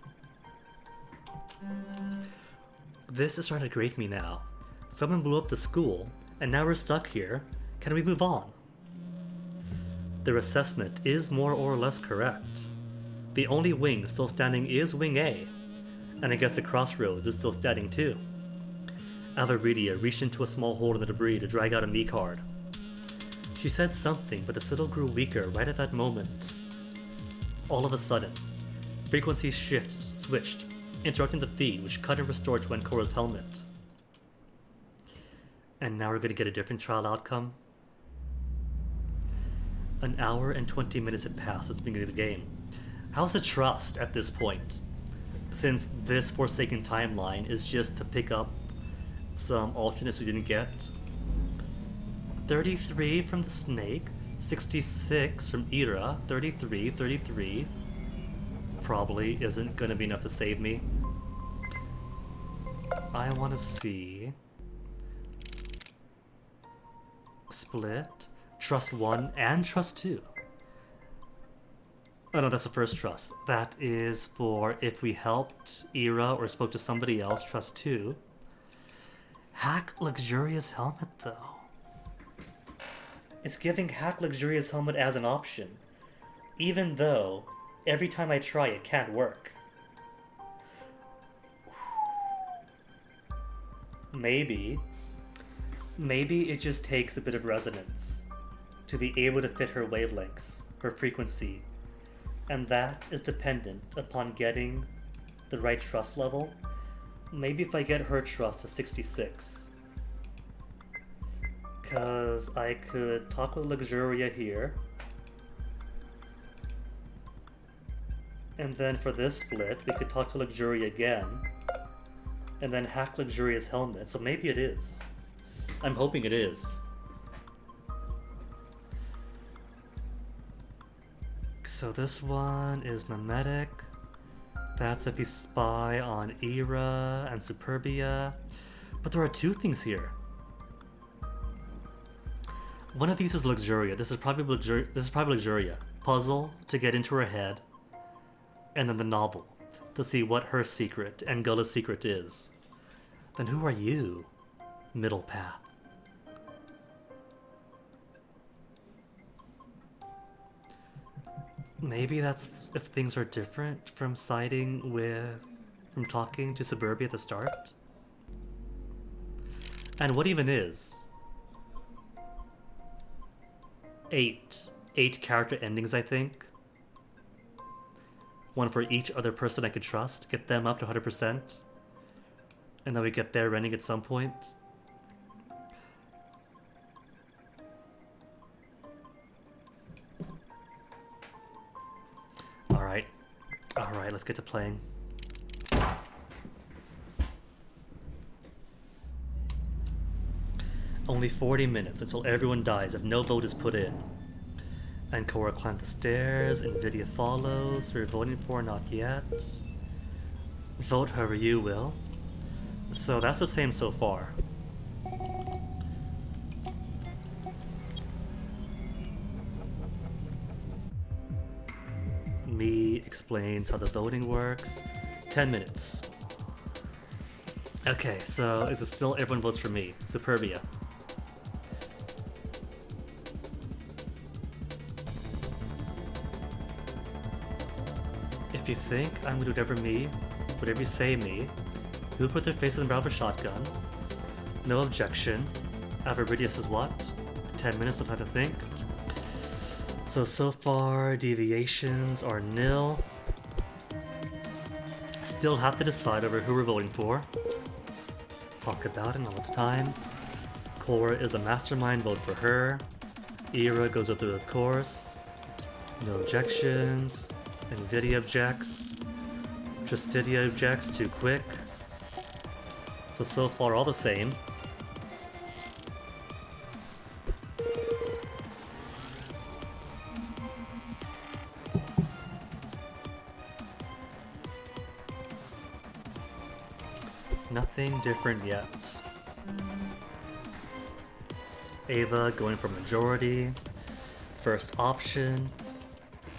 This is starting to grate me now. Someone blew up the school, and now we're stuck here. Can we move on? Their assessment is more or less correct. The only wing still standing is Wing A, and I guess the crossroads is still standing too. Avaridia reached into a small hole in the debris to drag out a me card. She said something, but the signal grew weaker right at that moment. All of a sudden, frequency switched, interrupting the feed, which cut and restored to Ancora's helmet. And now we're gonna get a different trial outcome. An hour and 20 minutes had passed since the beginning of the game. How's the trust at this point? Since this Forsaken timeline is just to pick up some alternates we didn't get. 33 from the snake, 66 from Ira, 33. Probably isn't gonna be enough to save me. I wanna see... Split, Trust 1 and Trust 2. Oh no, that's the first trust. That is for if we helped Ira or spoke to somebody else, Trust 2. Hack Luxurious Helmet though. It's giving Hack Luxurious Helmet as an option, even though every time I try it can't work. Maybe it just takes a bit of resonance to be able to fit her wavelengths, her frequency, and that is dependent upon getting the right trust level. Maybe if I get her trust to 66, because I could talk with Luxuria here, and then for this split we could talk to Luxuria again, and then hack Luxuria's helmet. So maybe it is. I'm hoping it is. So this one is Memetic. That's if you spy on Ira and Superbia. But there are two things here. One of these is Luxuria. This is probably Luxuria. Puzzle to get into her head. And then the novel to see what her secret and Gulla's secret is. Then who are you? Middle path. Maybe that's if things are different from from talking to Suburbia at the start? And what even is? 8 character endings, I think. One for each other person I could trust, get them up to 100%. And then we get their ending at some point. Alright, let's get to playing. Only 40 minutes until everyone dies if no vote is put in. And Cora climbed the stairs, Nvidia follows, who you're voting for, not yet. Vote however you will. So that's the same so far. Me explains how the voting works. 10 minutes. Okay, so is it still everyone votes for me? Superbia. If you think I'm gonna do whatever you say me, who put their face in the barrel of a shotgun? No objection. Averidia says what? 10 minutes of time to think. So far, deviations are nil. Still have to decide over who we're voting for. Talk about it all the time. Cora is a mastermind, vote for her. Ira goes up through the course. No objections. Nvidia objects. Trustidia objects, too quick. So far all the same. Nothing different yet. Ava going for majority. First option.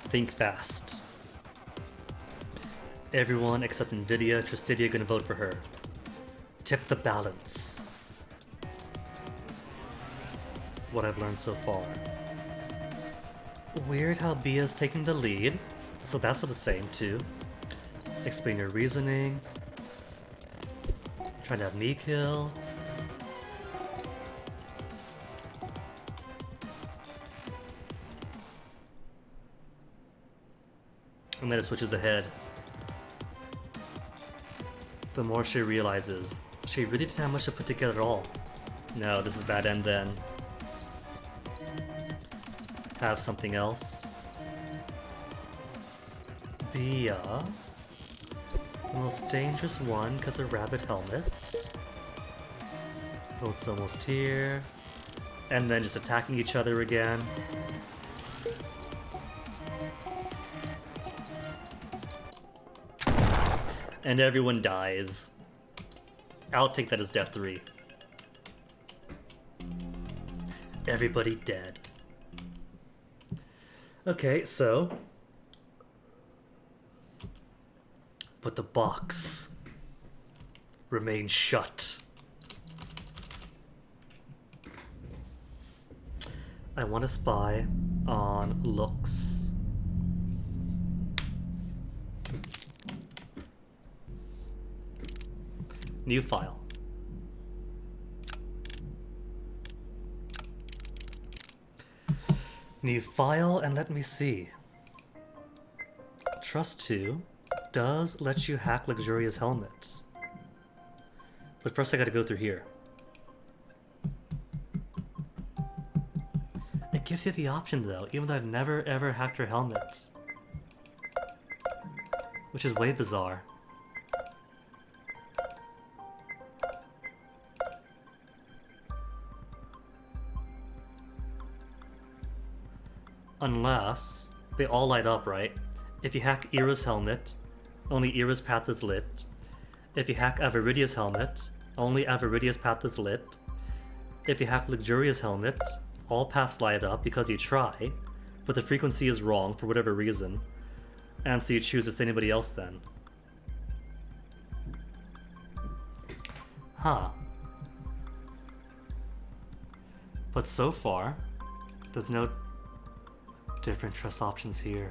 Think fast. Everyone except Nvidia, Trustidia gonna vote for her. Tip the balance. What I've learned so far. Weird how Bia's taking the lead, so that's the same too. Explain your reasoning. Trying to have me killed. And then it switches ahead. The more she realizes, she really didn't have much to put together at all. No, this is bad end then. Have something else. Via. The most dangerous one because of rabbit helmet. Oh, it's almost here. And then just attacking each other again. And everyone dies. I'll take that as death 3. Everybody dead. Okay, so... But the box remains shut. I want to spy on looks. New file. New file, and let me see. Trust 2 does let you hack Luxuria's helmet. But first I gotta go through here. It gives you the option though, even though I've never ever hacked her helmet. Which is way bizarre. Unless they all light up, right? If you hack Ira's helmet, only Ira's path is lit. If you hack Aviridia's helmet, only Aviridia's path is lit. If you hack Luxuria's helmet, all paths light up because you try, but the frequency is wrong for whatever reason, and so you choose it's anybody else then. Huh. But so far, there's no different trust options here.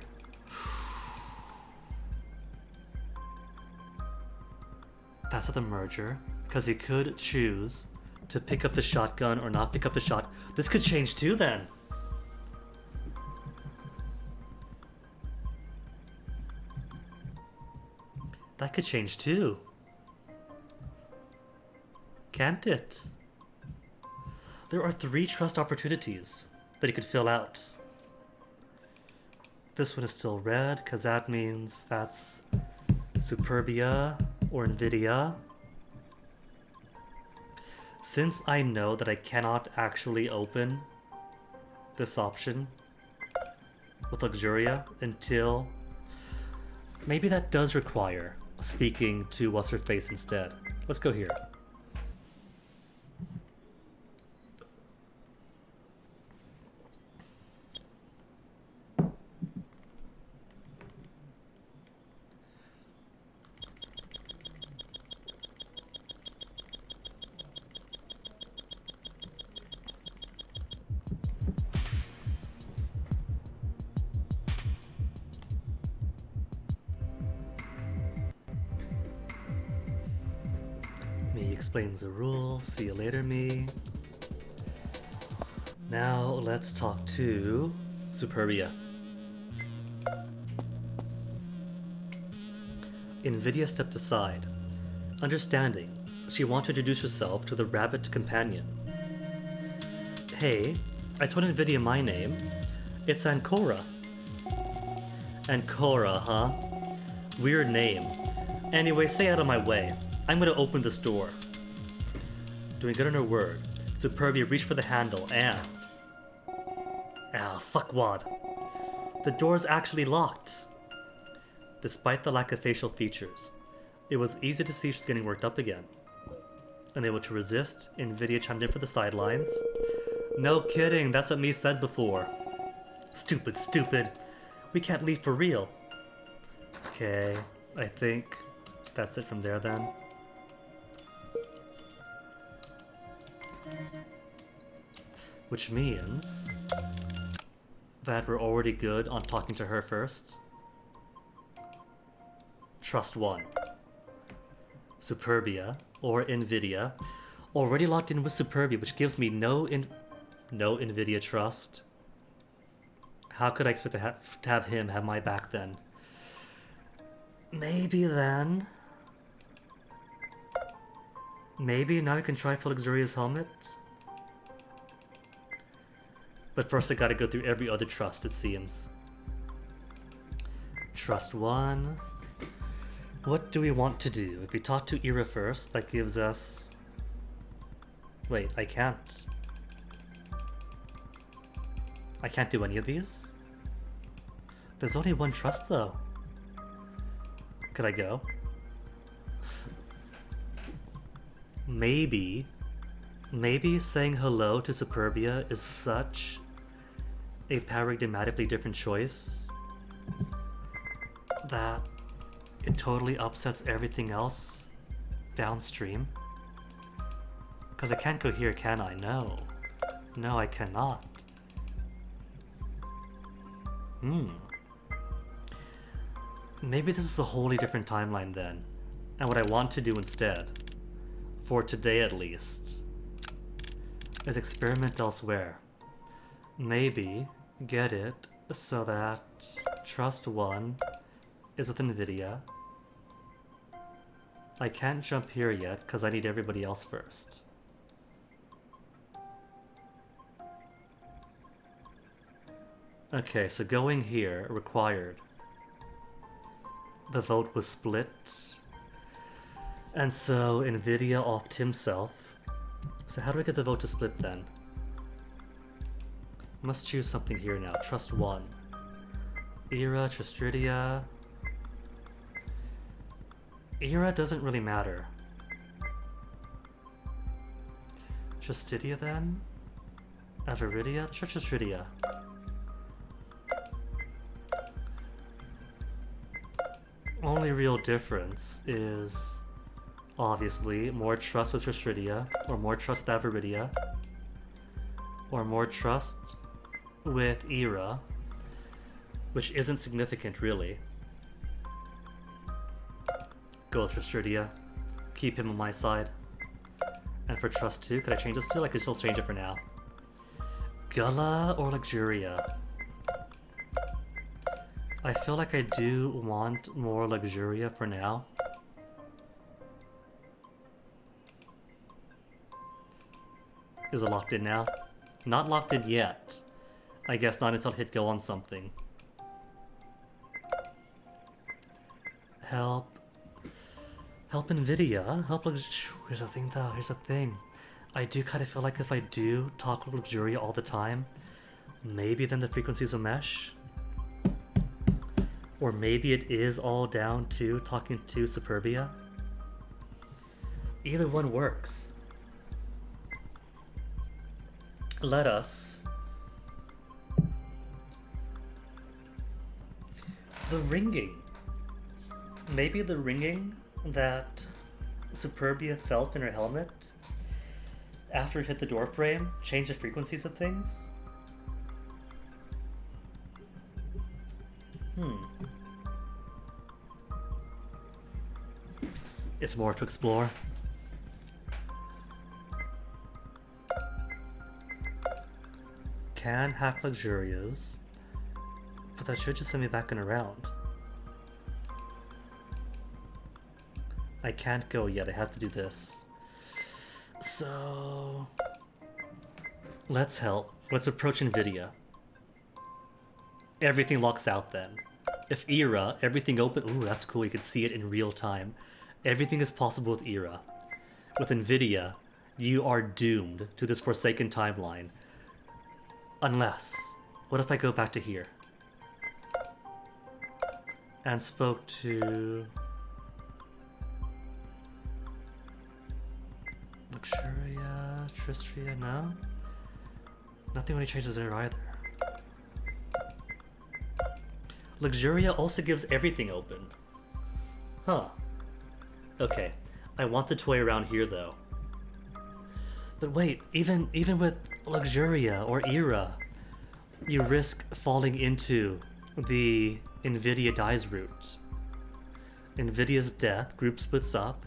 That's at the merger, because you could choose to pick up the shotgun or not pick up the shot. This could change too then. That could change too. Can't it? There are 3 trust opportunities that you could fill out. This one is still red, because that means that's Superbia or Nvidia. Since I know that I cannot actually open this option with Luxuria until... Maybe that does require speaking to What's-Her-Face instead. Let's go here. Me explains the rules. See you later, me. Now let's talk to Superbia. Nvidia stepped aside, understanding she wanted to introduce herself to the rabbit companion. Hey, I told Nvidia my name. It's Ancora. Ancora, huh? Weird name. Anyway, stay out of my way. I'm gonna open this door. Doing good on her word, Superbia reached for the handle and... Ah, fuckwad. The door's actually locked. Despite the lack of facial features, it was easy to see she's getting worked up again. Unable to resist, Nvidia chimed in for the sidelines. No kidding, that's what me said before. Stupid, stupid. We can't leave for real. Okay, I think that's it from there then. Which means that we're already good on talking to her first. Trust 1. Superbia, or Nvidia, already locked in with Superbia, which gives me no Nvidia trust. How could I expect to have him have my back then? Maybe then... Maybe now we can try for Luxuria's helmet? But first I gotta go through every other trust, it seems. Trust 1. What do we want to do? If we talk to Era first, that gives us... Wait, I can't. I can't do any of these? There's only one trust though. Could I go? Maybe saying hello to Superbia is such a paradigmatically different choice that it totally upsets everything else downstream. Because I can't go here, can I? No. No, I cannot. Maybe this is a wholly different timeline then. And what I want to do instead, for today at least, is experiment elsewhere. Maybe get it so that Trust 1 is with NVIDIA. I can't jump here yet because I need everybody else first. Okay, so going here required. The vote was split. And so NVIDIA offed himself. So how do I get the vote to split then? Must choose something here now. Trust 1. Era, Tristridia. Era doesn't really matter. Tristidia then? Aviridia? Sure, Tristridia. Only real difference is obviously more trust with Tristridia, or more trust with Aviridia, or more trust with Era, which isn't significant really. Go with Tristridia, keep him on my side. And for trust 2, could I change this to? I could still change it for now. Gullah or Luxuria? I feel like I do want more Luxuria for now. Is it locked in now? Not locked in yet. I guess not until I hit go on something. Help. Help NVIDIA? Help Here's the thing though, here's the thing. I do kind of feel like if I do talk with Luxuria all the time, maybe then the frequencies will mesh? Or maybe it is all down to talking to Superbia? Either one works. Let us... The ringing. Maybe the ringing that Superbia felt in her helmet after it hit the door frame changed the frequencies of things? It's more to explore. Can hack Luxurias, but that should just send me back and around. I can't go yet, I have to do this. So... let's help. Let's approach NVIDIA. Everything locks out then. If Era, everything open... Ooh, that's cool, you can see it in real time. Everything is possible with Era. With NVIDIA, you are doomed to this Forsaken timeline. Unless... what if I go back to here? And spoke to... Luxuria, Tristria, no? Nothing really changes there either. Luxuria also gives everything open. Huh. Okay, I want to toy around here though. But wait, even with Luxuria or Era, you risk falling into the NVIDIA dies route. NVIDIA's death, group splits up.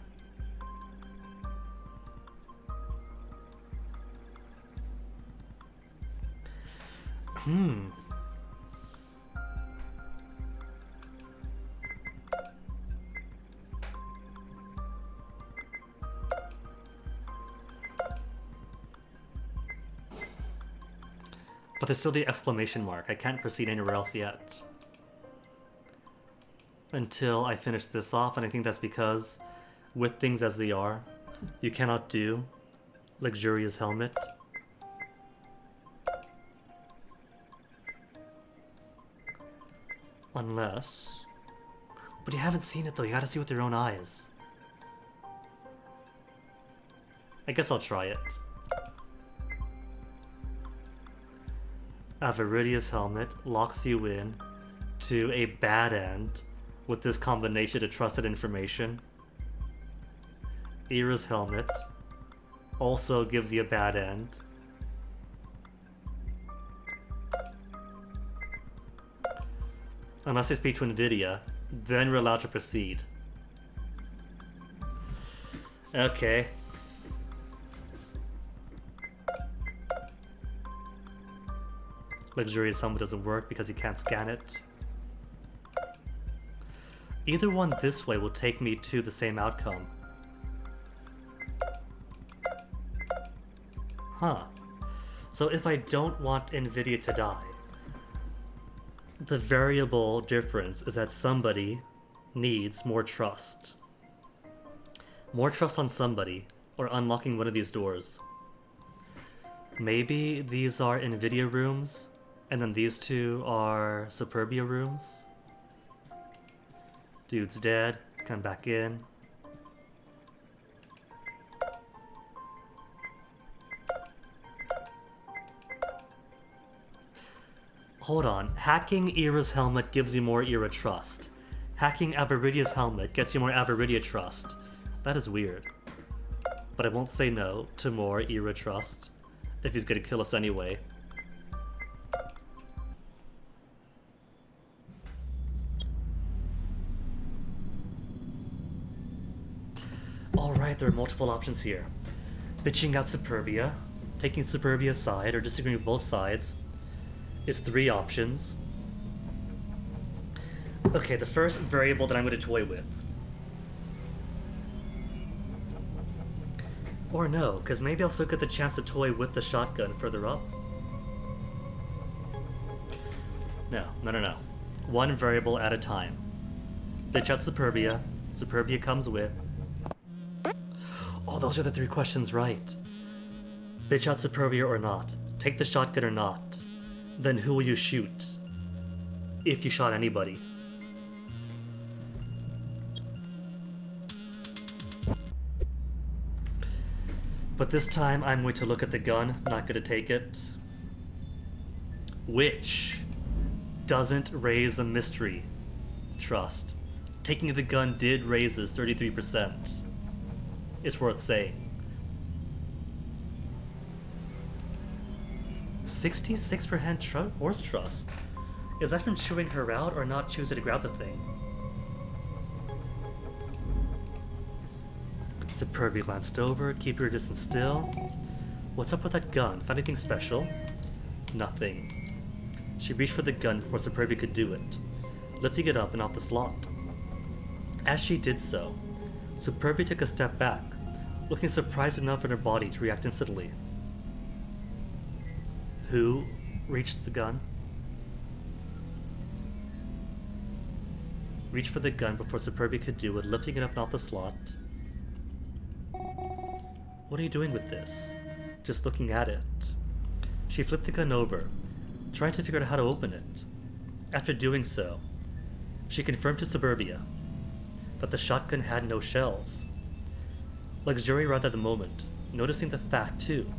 But there's still the exclamation mark. I can't proceed anywhere else yet. Until I finish this off, and I think that's because, with things as they are, you cannot do luxurious helmet. Unless... But you haven't seen it though, you gotta see with your own eyes. I guess I'll try it. Aviridia's helmet locks you in to a bad end with this combination of trusted information. Ira's helmet also gives you a bad end. Unless I speak to Nvidia, then we're allowed to proceed. Okay. Luxurious helmet doesn't work because you can't scan it. Either one this way will take me to the same outcome. Huh. So if I don't want Nvidia to die, the variable difference is that somebody needs more trust. More trust on somebody, or unlocking one of these doors. Maybe these are Nvidia rooms, and then these two are Superbia rooms. Dude's dead, come back in. Hold on, hacking Ira's helmet gives you more Ira trust. Hacking Aviridia's helmet gets you more Aviridia trust. That is weird. But I won't say no to more Ira trust, if he's gonna kill us anyway. Alright, there are multiple options here. Bitching out Superbia, taking Superbia's side, or disagreeing with both sides, is 3 options. Okay, the first variable that I'm going to toy with. Or no, because maybe I'll still get the chance to toy with the shotgun further up. No. One variable at a time. Bitch out Superbia. Superbia comes with. Oh, those are the 3 questions right. Bitch out Superbia or not. Take the shotgun or not. Then who will you shoot? If you shot anybody. But this time I'm going to look at the gun, not going to take it. Which doesn't raise a mystery trust. Taking the gun did raises 33%. It's worth saying. 66% horse trust. Is that from chewing her out or not choosing to grab the thing? Superbia glanced over, keep your distance still. What's up with that gun? Find anything special? Nothing. She reached for the gun before Superbia could do it, lifting it up and out the slot. As she did so, Superbia took a step back, looking surprised enough in her body to react instantly. Who reached the gun? Reached for the gun before Superbia could do it, lifting it up and off the slot. What are you doing with this? Just looking at it. She flipped the gun over, trying to figure out how to open it. After doing so, she confirmed to Superbia that the shotgun had no shells. Luxury right at the moment, noticing the fact too,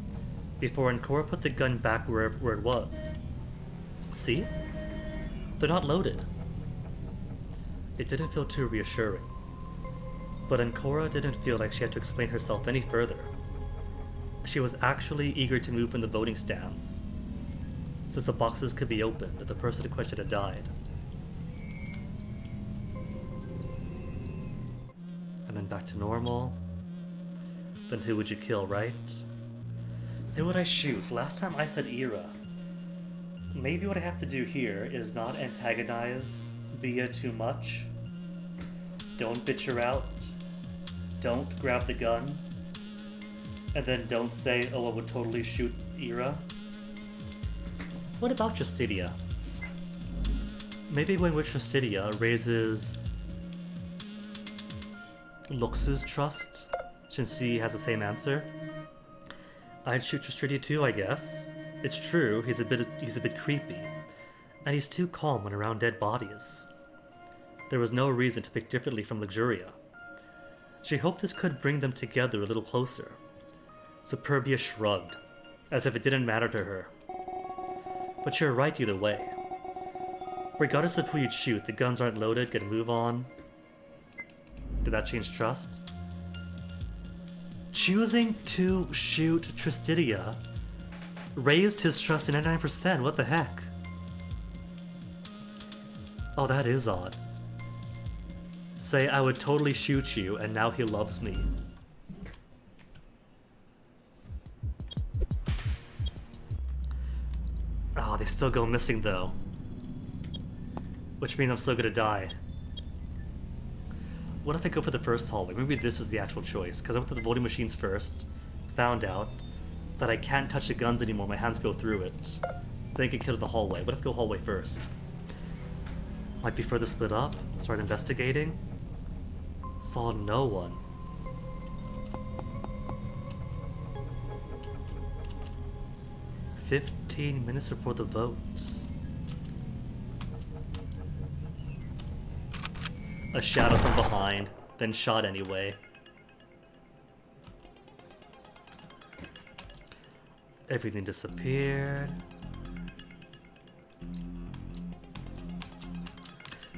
before Ancora put the gun back where it was. See? They're not loaded. It didn't feel too reassuring. But Ancora didn't feel like she had to explain herself any further. She was actually eager to move from the voting stands, since the boxes could be opened if the person in question had died. And then back to normal. Then who would you kill, right? Who would I shoot? Last time I said Ira. Maybe what I have to do here is not antagonize Bia too much. Don't bitch her out. Don't grab the gun. And then don't say, oh, I would totally shoot Ira. What about Justidia? Maybe going with Justidia raises Lux's trust, since he has the same answer. I'd shoot Justidia too, I guess. It's true, he's a bit creepy, and he's too calm when around dead bodies. There was no reason to pick differently from Luxuria. She hoped this could bring them together a little closer. Superbia shrugged, as if it didn't matter to her. But you're right either way. Regardless of who you'd shoot, the guns aren't loaded, get a move on. Did that change trust? Choosing to shoot Tristidia raised his trust to 99%, what the heck? Oh, that is odd. Say, I would totally shoot you, and now he loves me. Oh, they still go missing though. Which means I'm still gonna die. What if I go for the first hallway? Maybe this is the actual choice, because I went to the voting machines first, found out that I can't touch the guns anymore, my hands go through it. Then I get killed in the hallway. What if I go hallway first? Might be further split up, start investigating. Saw no one. "15 minutes before the votes." A shadow from behind, then shot anyway. Everything disappeared.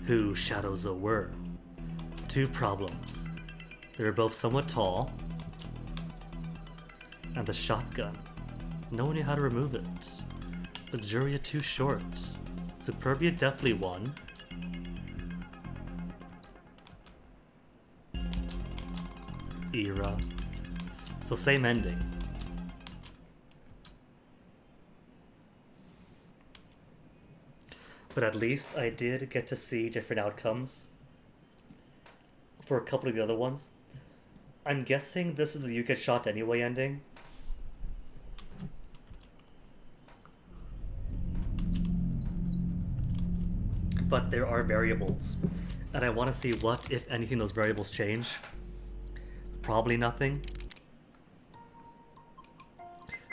Who shadows were? Two problems. They were both somewhat tall, and the shotgun. No one knew how to remove it. Luxuria too short. Superbia definitely won. Era. So same ending. But at least I did get to see different outcomes for a couple of the other ones. I'm guessing this is the "you get shot anyway" ending. But there are variables, and I want to see what, if anything, those variables change. Probably nothing.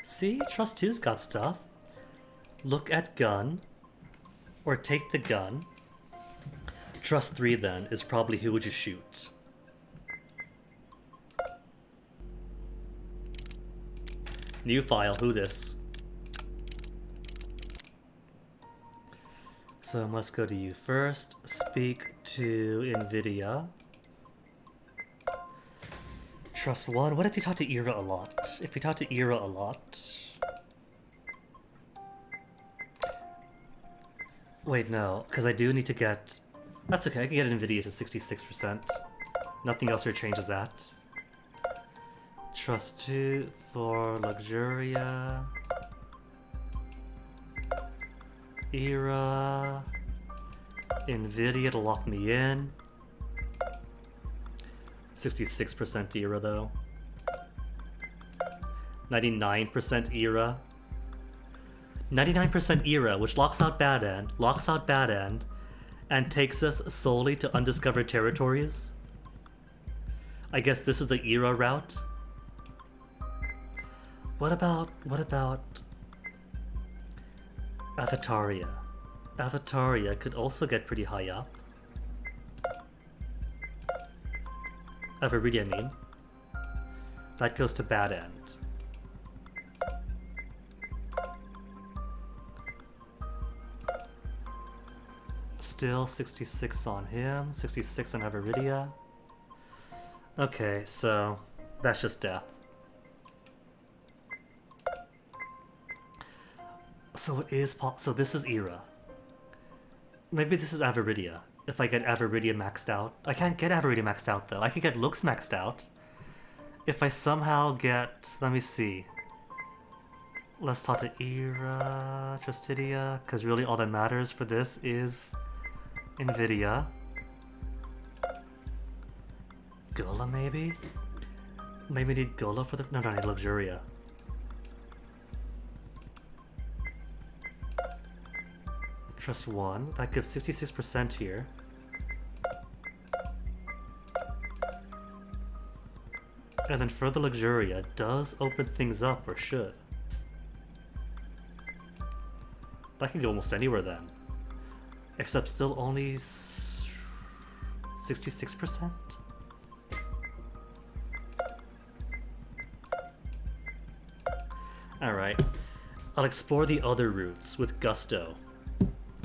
See, Trust 2's got stuff. Look at gun, or take the gun. Trust 3 then is probably who would you shoot. New file, who this? So I must go to you first. Speak to NVIDIA. Trust 1. What if we talk to Era a lot? If we talk to Era a lot... Wait, no, because I do need to get... That's okay, I can get NVIDIA to 66%. Nothing else here changes that. Trust 2 for Luxuria. Era. NVIDIA to lock me in. 66% Era though. 99% Era. 99% Era, which locks out Bad End, and takes us solely to undiscovered territories. I guess this is the Era route. What about Avataria? Avataria could also get pretty high up. Avaridia, I mean. That goes to Bad End. Still 66 on him, 66 on Avaridia. Okay, so that's just death. So it is so this is Era. Maybe this is Avaridia. If I get Avaridia maxed out. I can't get Avaridia maxed out though. I can get Lux maxed out. If I somehow get... Let me see. Let's talk to Era, Trustidia, because really all that matters for this is NVIDIA. Gola maybe? Maybe we need Gola for the... No, I need Luxuria. Trust 1. That gives 66% here. And then further Luxuria does open things up, or should. That can go almost anywhere then. Except still only 66%? Alright. I'll explore the other routes with gusto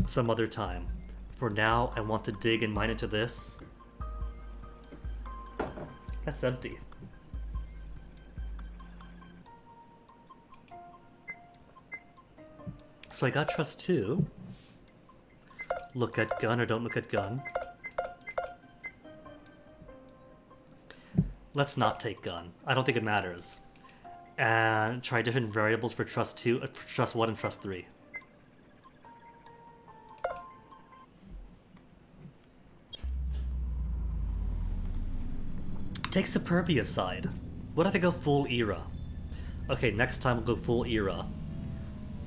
some other time. For now, I want to dig and mine into this. That's empty. So I got Trust 2. Look at gun or don't look at gun. Let's not take gun. I don't think it matters. And try different variables for Trust 2, Trust 1 and Trust 3. Take Superbia aside. What if I go full era? Okay, next time we'll go full era.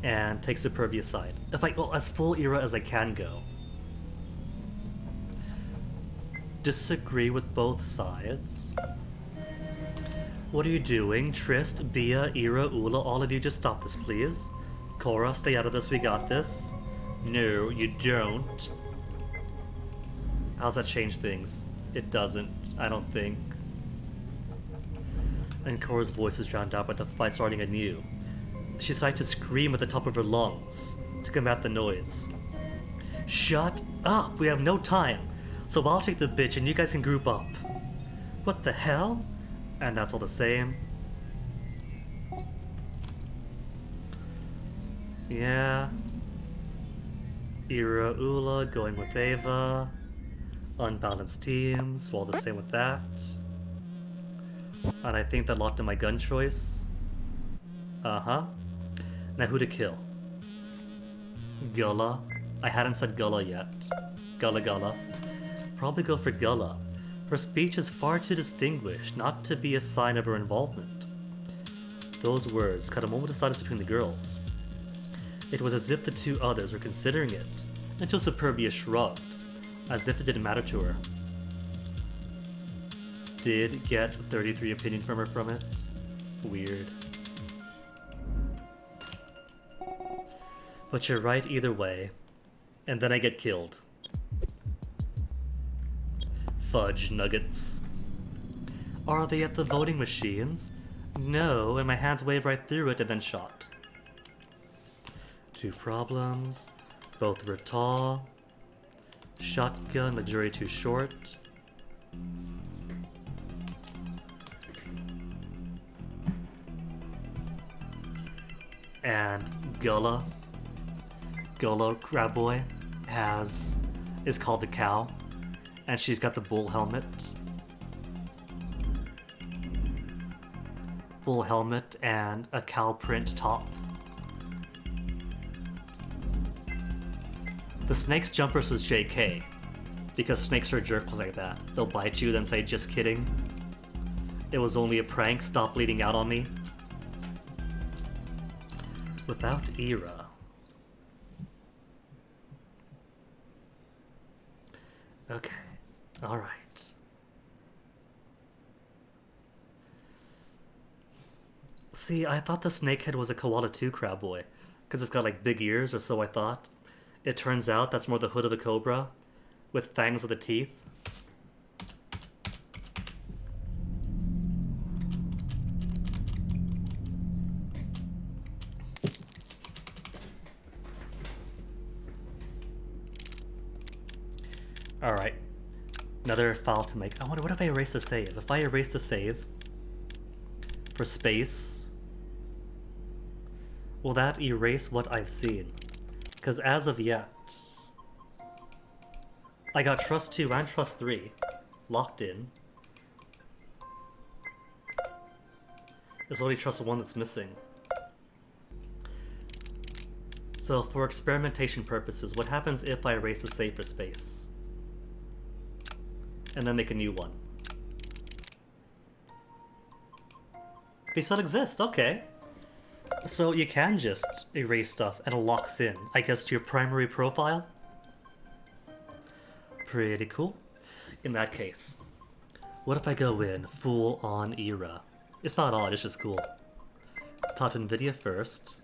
And take Superbia aside. If I go as full era as I can go. Disagree with both sides. What are you doing? Trist, Bia, Ira, Ula, all of you just stop this, please. Cora, stay out of this, we got this. No, you don't. How's that change things? It doesn't, I don't think. And Cora's voice is drowned out by the fight starting anew. She decided to scream at the top of her lungs to combat the noise. Shut up! We have no time! So I'll take the bitch and you guys can group up. What the hell? And that's all the same. Yeah. Ira Ula going with Ava. Unbalanced teams, so all the same with that. And I think that locked in my gun choice. Uh-huh. Now who to kill? Gullah. I hadn't said Gullah yet. Gullah. Probably go for Gullah. Her speech is far too distinguished not to be a sign of her involvement. Those words cut a moment of silence between the girls. It was as if the two others were considering it, until Superbia shrugged, as if it didn't matter to her. Did get 33 opinion from her from it. Weird. But you're right either way. And then I get killed. Fudge nuggets. Are they at the voting machines? No, and my hands wave right through it and then shot. Two problems. Both were tall. Shotgun, Luxuria too short. And Gullah Crab Boy is called the cow, and she's got the bull helmet. Bull helmet and a cow print top. The snake's jumper says JK, because snakes are jerks like that. They'll bite you, then say, just kidding. It was only a prank, stop bleeding out on me. Without Ira. Okay, alright. See, I thought the snakehead was a Koala 2 crab boy, because it's got like big ears, or so I thought. It turns out that's more the hood of the cobra, with fangs of the teeth. Alright. Another file to make. I wonder, what if I erase the save? If I erase the save for space, will that erase what I've seen? Because as of yet, I got Trust 2 and Trust 3 locked in. There's only Trust 1 that's missing. So for experimentation purposes, what happens if I erase the save for space? And then make a new one. They still exist, okay. So you can just erase stuff and it locks in, I guess, to your primary profile? Pretty cool. In that case, what if I go in full on Era? It's not odd, it's just cool. Top NVIDIA first.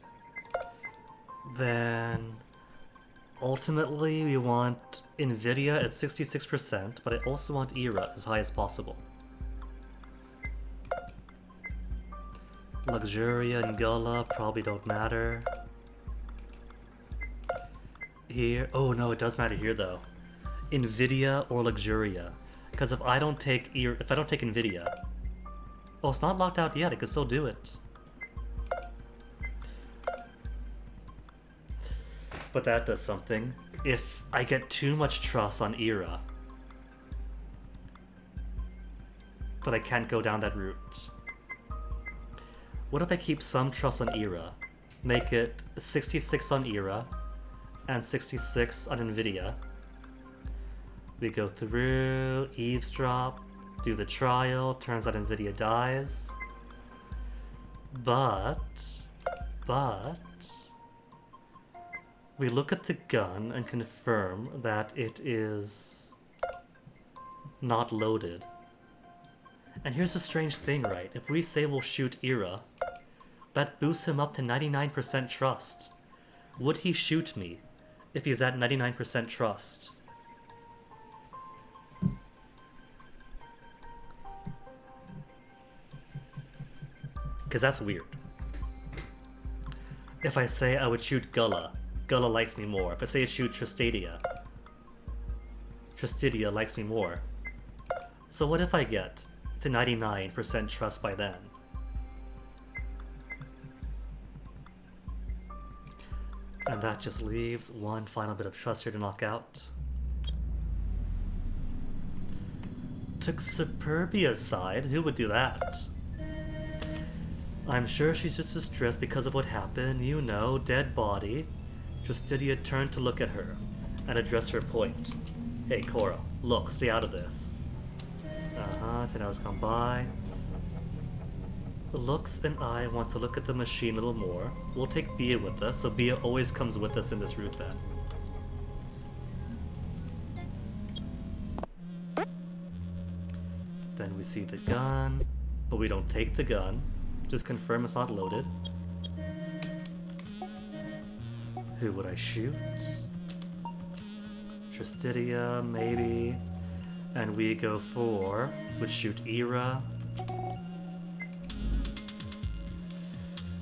Then ultimately we want NVIDIA at 66%, but I also want Era as high as possible. Luxuria and Gala probably don't matter. Here, oh no, it does matter here though. NVIDIA or Luxuria, because if I don't take NVIDIA, oh, it's not locked out yet. I can still do it. But that does something. If I get too much trust on Era, but I can't go down that route. What if I keep some trust on Era, make it 66 on Era, and 66 on NVIDIA. We go through, eavesdrop, do the trial, turns out NVIDIA dies. But, we look at the gun and confirm that it is not loaded. And here's the strange thing, right? If we say we'll shoot Era, that boosts him up to 99% trust. Would he shoot me if he's at 99% trust? Because that's weird. If I say I would shoot Gullah, Gullah likes me more. If I say I shoot Tristidia, Tristidia likes me more. So what if I get to 99% trust by then? And that just leaves one final bit of trust here to knock out. Took Superbia's side? Who would do that? I'm sure she's just distressed because of what happened, you know, dead body. Tristidia turned to look at her and address her point. Hey, Cora, look, stay out of this. 10 hours gone by. Lux and I want to look at the machine a little more. We'll take Bia with us, so Bia always comes with us in this route then. Then we see the gun, but we don't take the gun. Just confirm it's not loaded. Who would I shoot? Tristidia, maybe. And we go for, would shoot Era.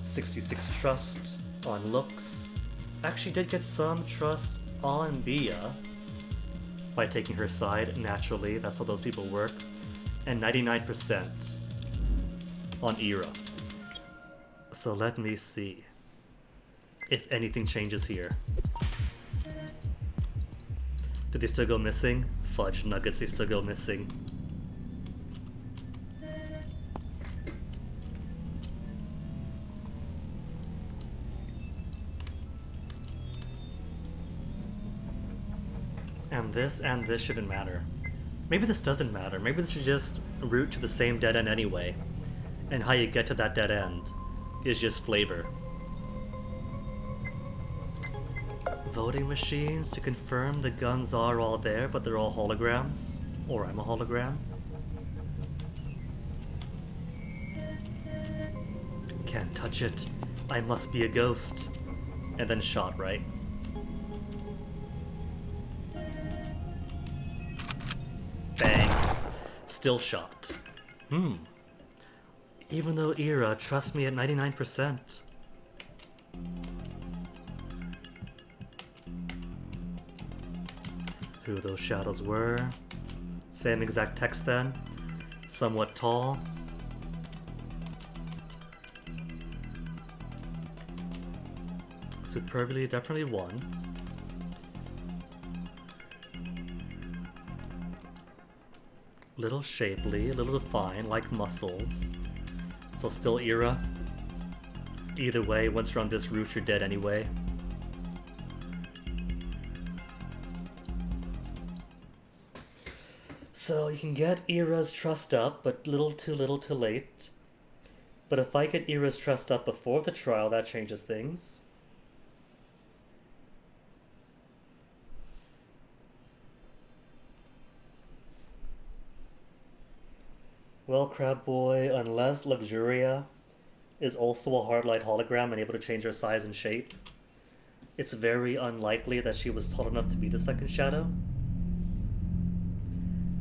66 trust on Lux. Actually did get some trust on Bia by taking her side, naturally, that's how those people work. And 99% on Era. So let me see if anything changes here. Do they still go missing? Fudge nuggets, they still go missing. And this shouldn't matter. Maybe this doesn't matter. Maybe this is just route to the same dead end anyway. And how you get to that dead end is just flavor. Voting machines to confirm the guns are all there, but they're all holograms. Or I'm a hologram. Can't touch it. I must be a ghost. And then shot, right? Bang. Still shot. Even though Era trusts me at 99%. Who those shadows were. Same exact text then. Somewhat tall. Superbly definitely won. Little shapely, a little defined, like muscles. So still Era. Either way, once you're on this route, you're dead anyway. So you can get Era's trust up, but little too late. But if I get Iris dressed up before the trial, that changes things. Well, Crab Boy, unless Luxuria is also a Hardlight hologram and able to change her size and shape, it's very unlikely that she was tall enough to be the second shadow.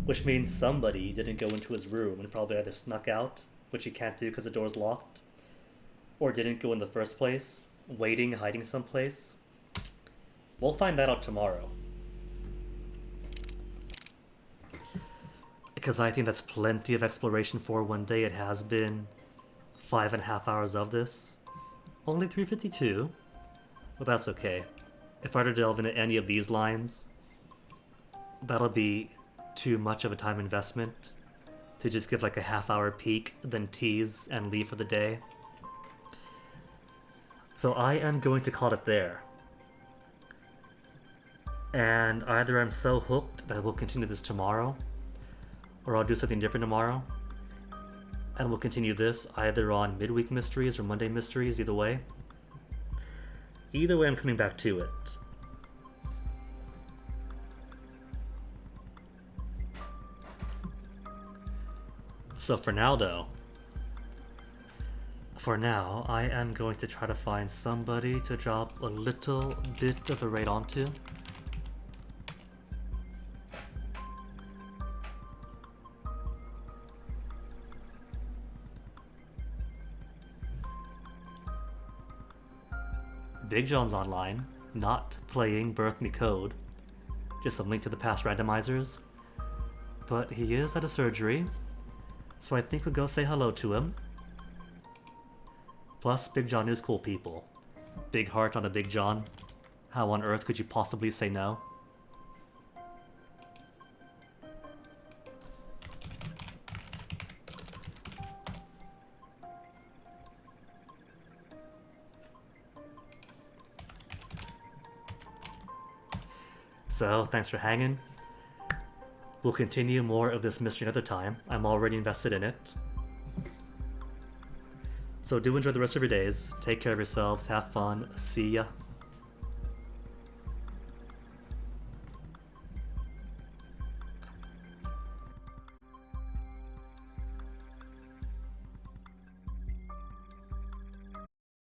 Which means somebody didn't go into his room and probably either snuck out, which he can't do because the door's locked, or didn't go in the first place, waiting, hiding someplace. We'll find that out tomorrow. Because I think that's plenty of exploration for one day. It has been 5.5 hours of this. Only 3:52. But that's okay. If I were to delve into any of these lines, that'll be too much of a time investment to just give like a half-hour peek, then tease and leave for the day. So I am going to call it there. And either I'm so hooked that we'll continue this tomorrow, or I'll do something different tomorrow. And we'll continue this either on midweek mysteries or Monday mysteries, either way. Either way, I'm coming back to it. So for now, though, I am going to try to find somebody to drop a little bit of a raid onto. Big John's online, not playing Birth Me Code, just a link to the past randomizers. But he is at a surgery, so I think we'll go say hello to him. Plus, Big John is cool people. Big heart on a Big John. How on earth could you possibly say no? So, thanks for hanging. We'll continue more of this mystery another time. I'm already invested in it. So do enjoy the rest of your days. Take care of yourselves. Have fun. See ya.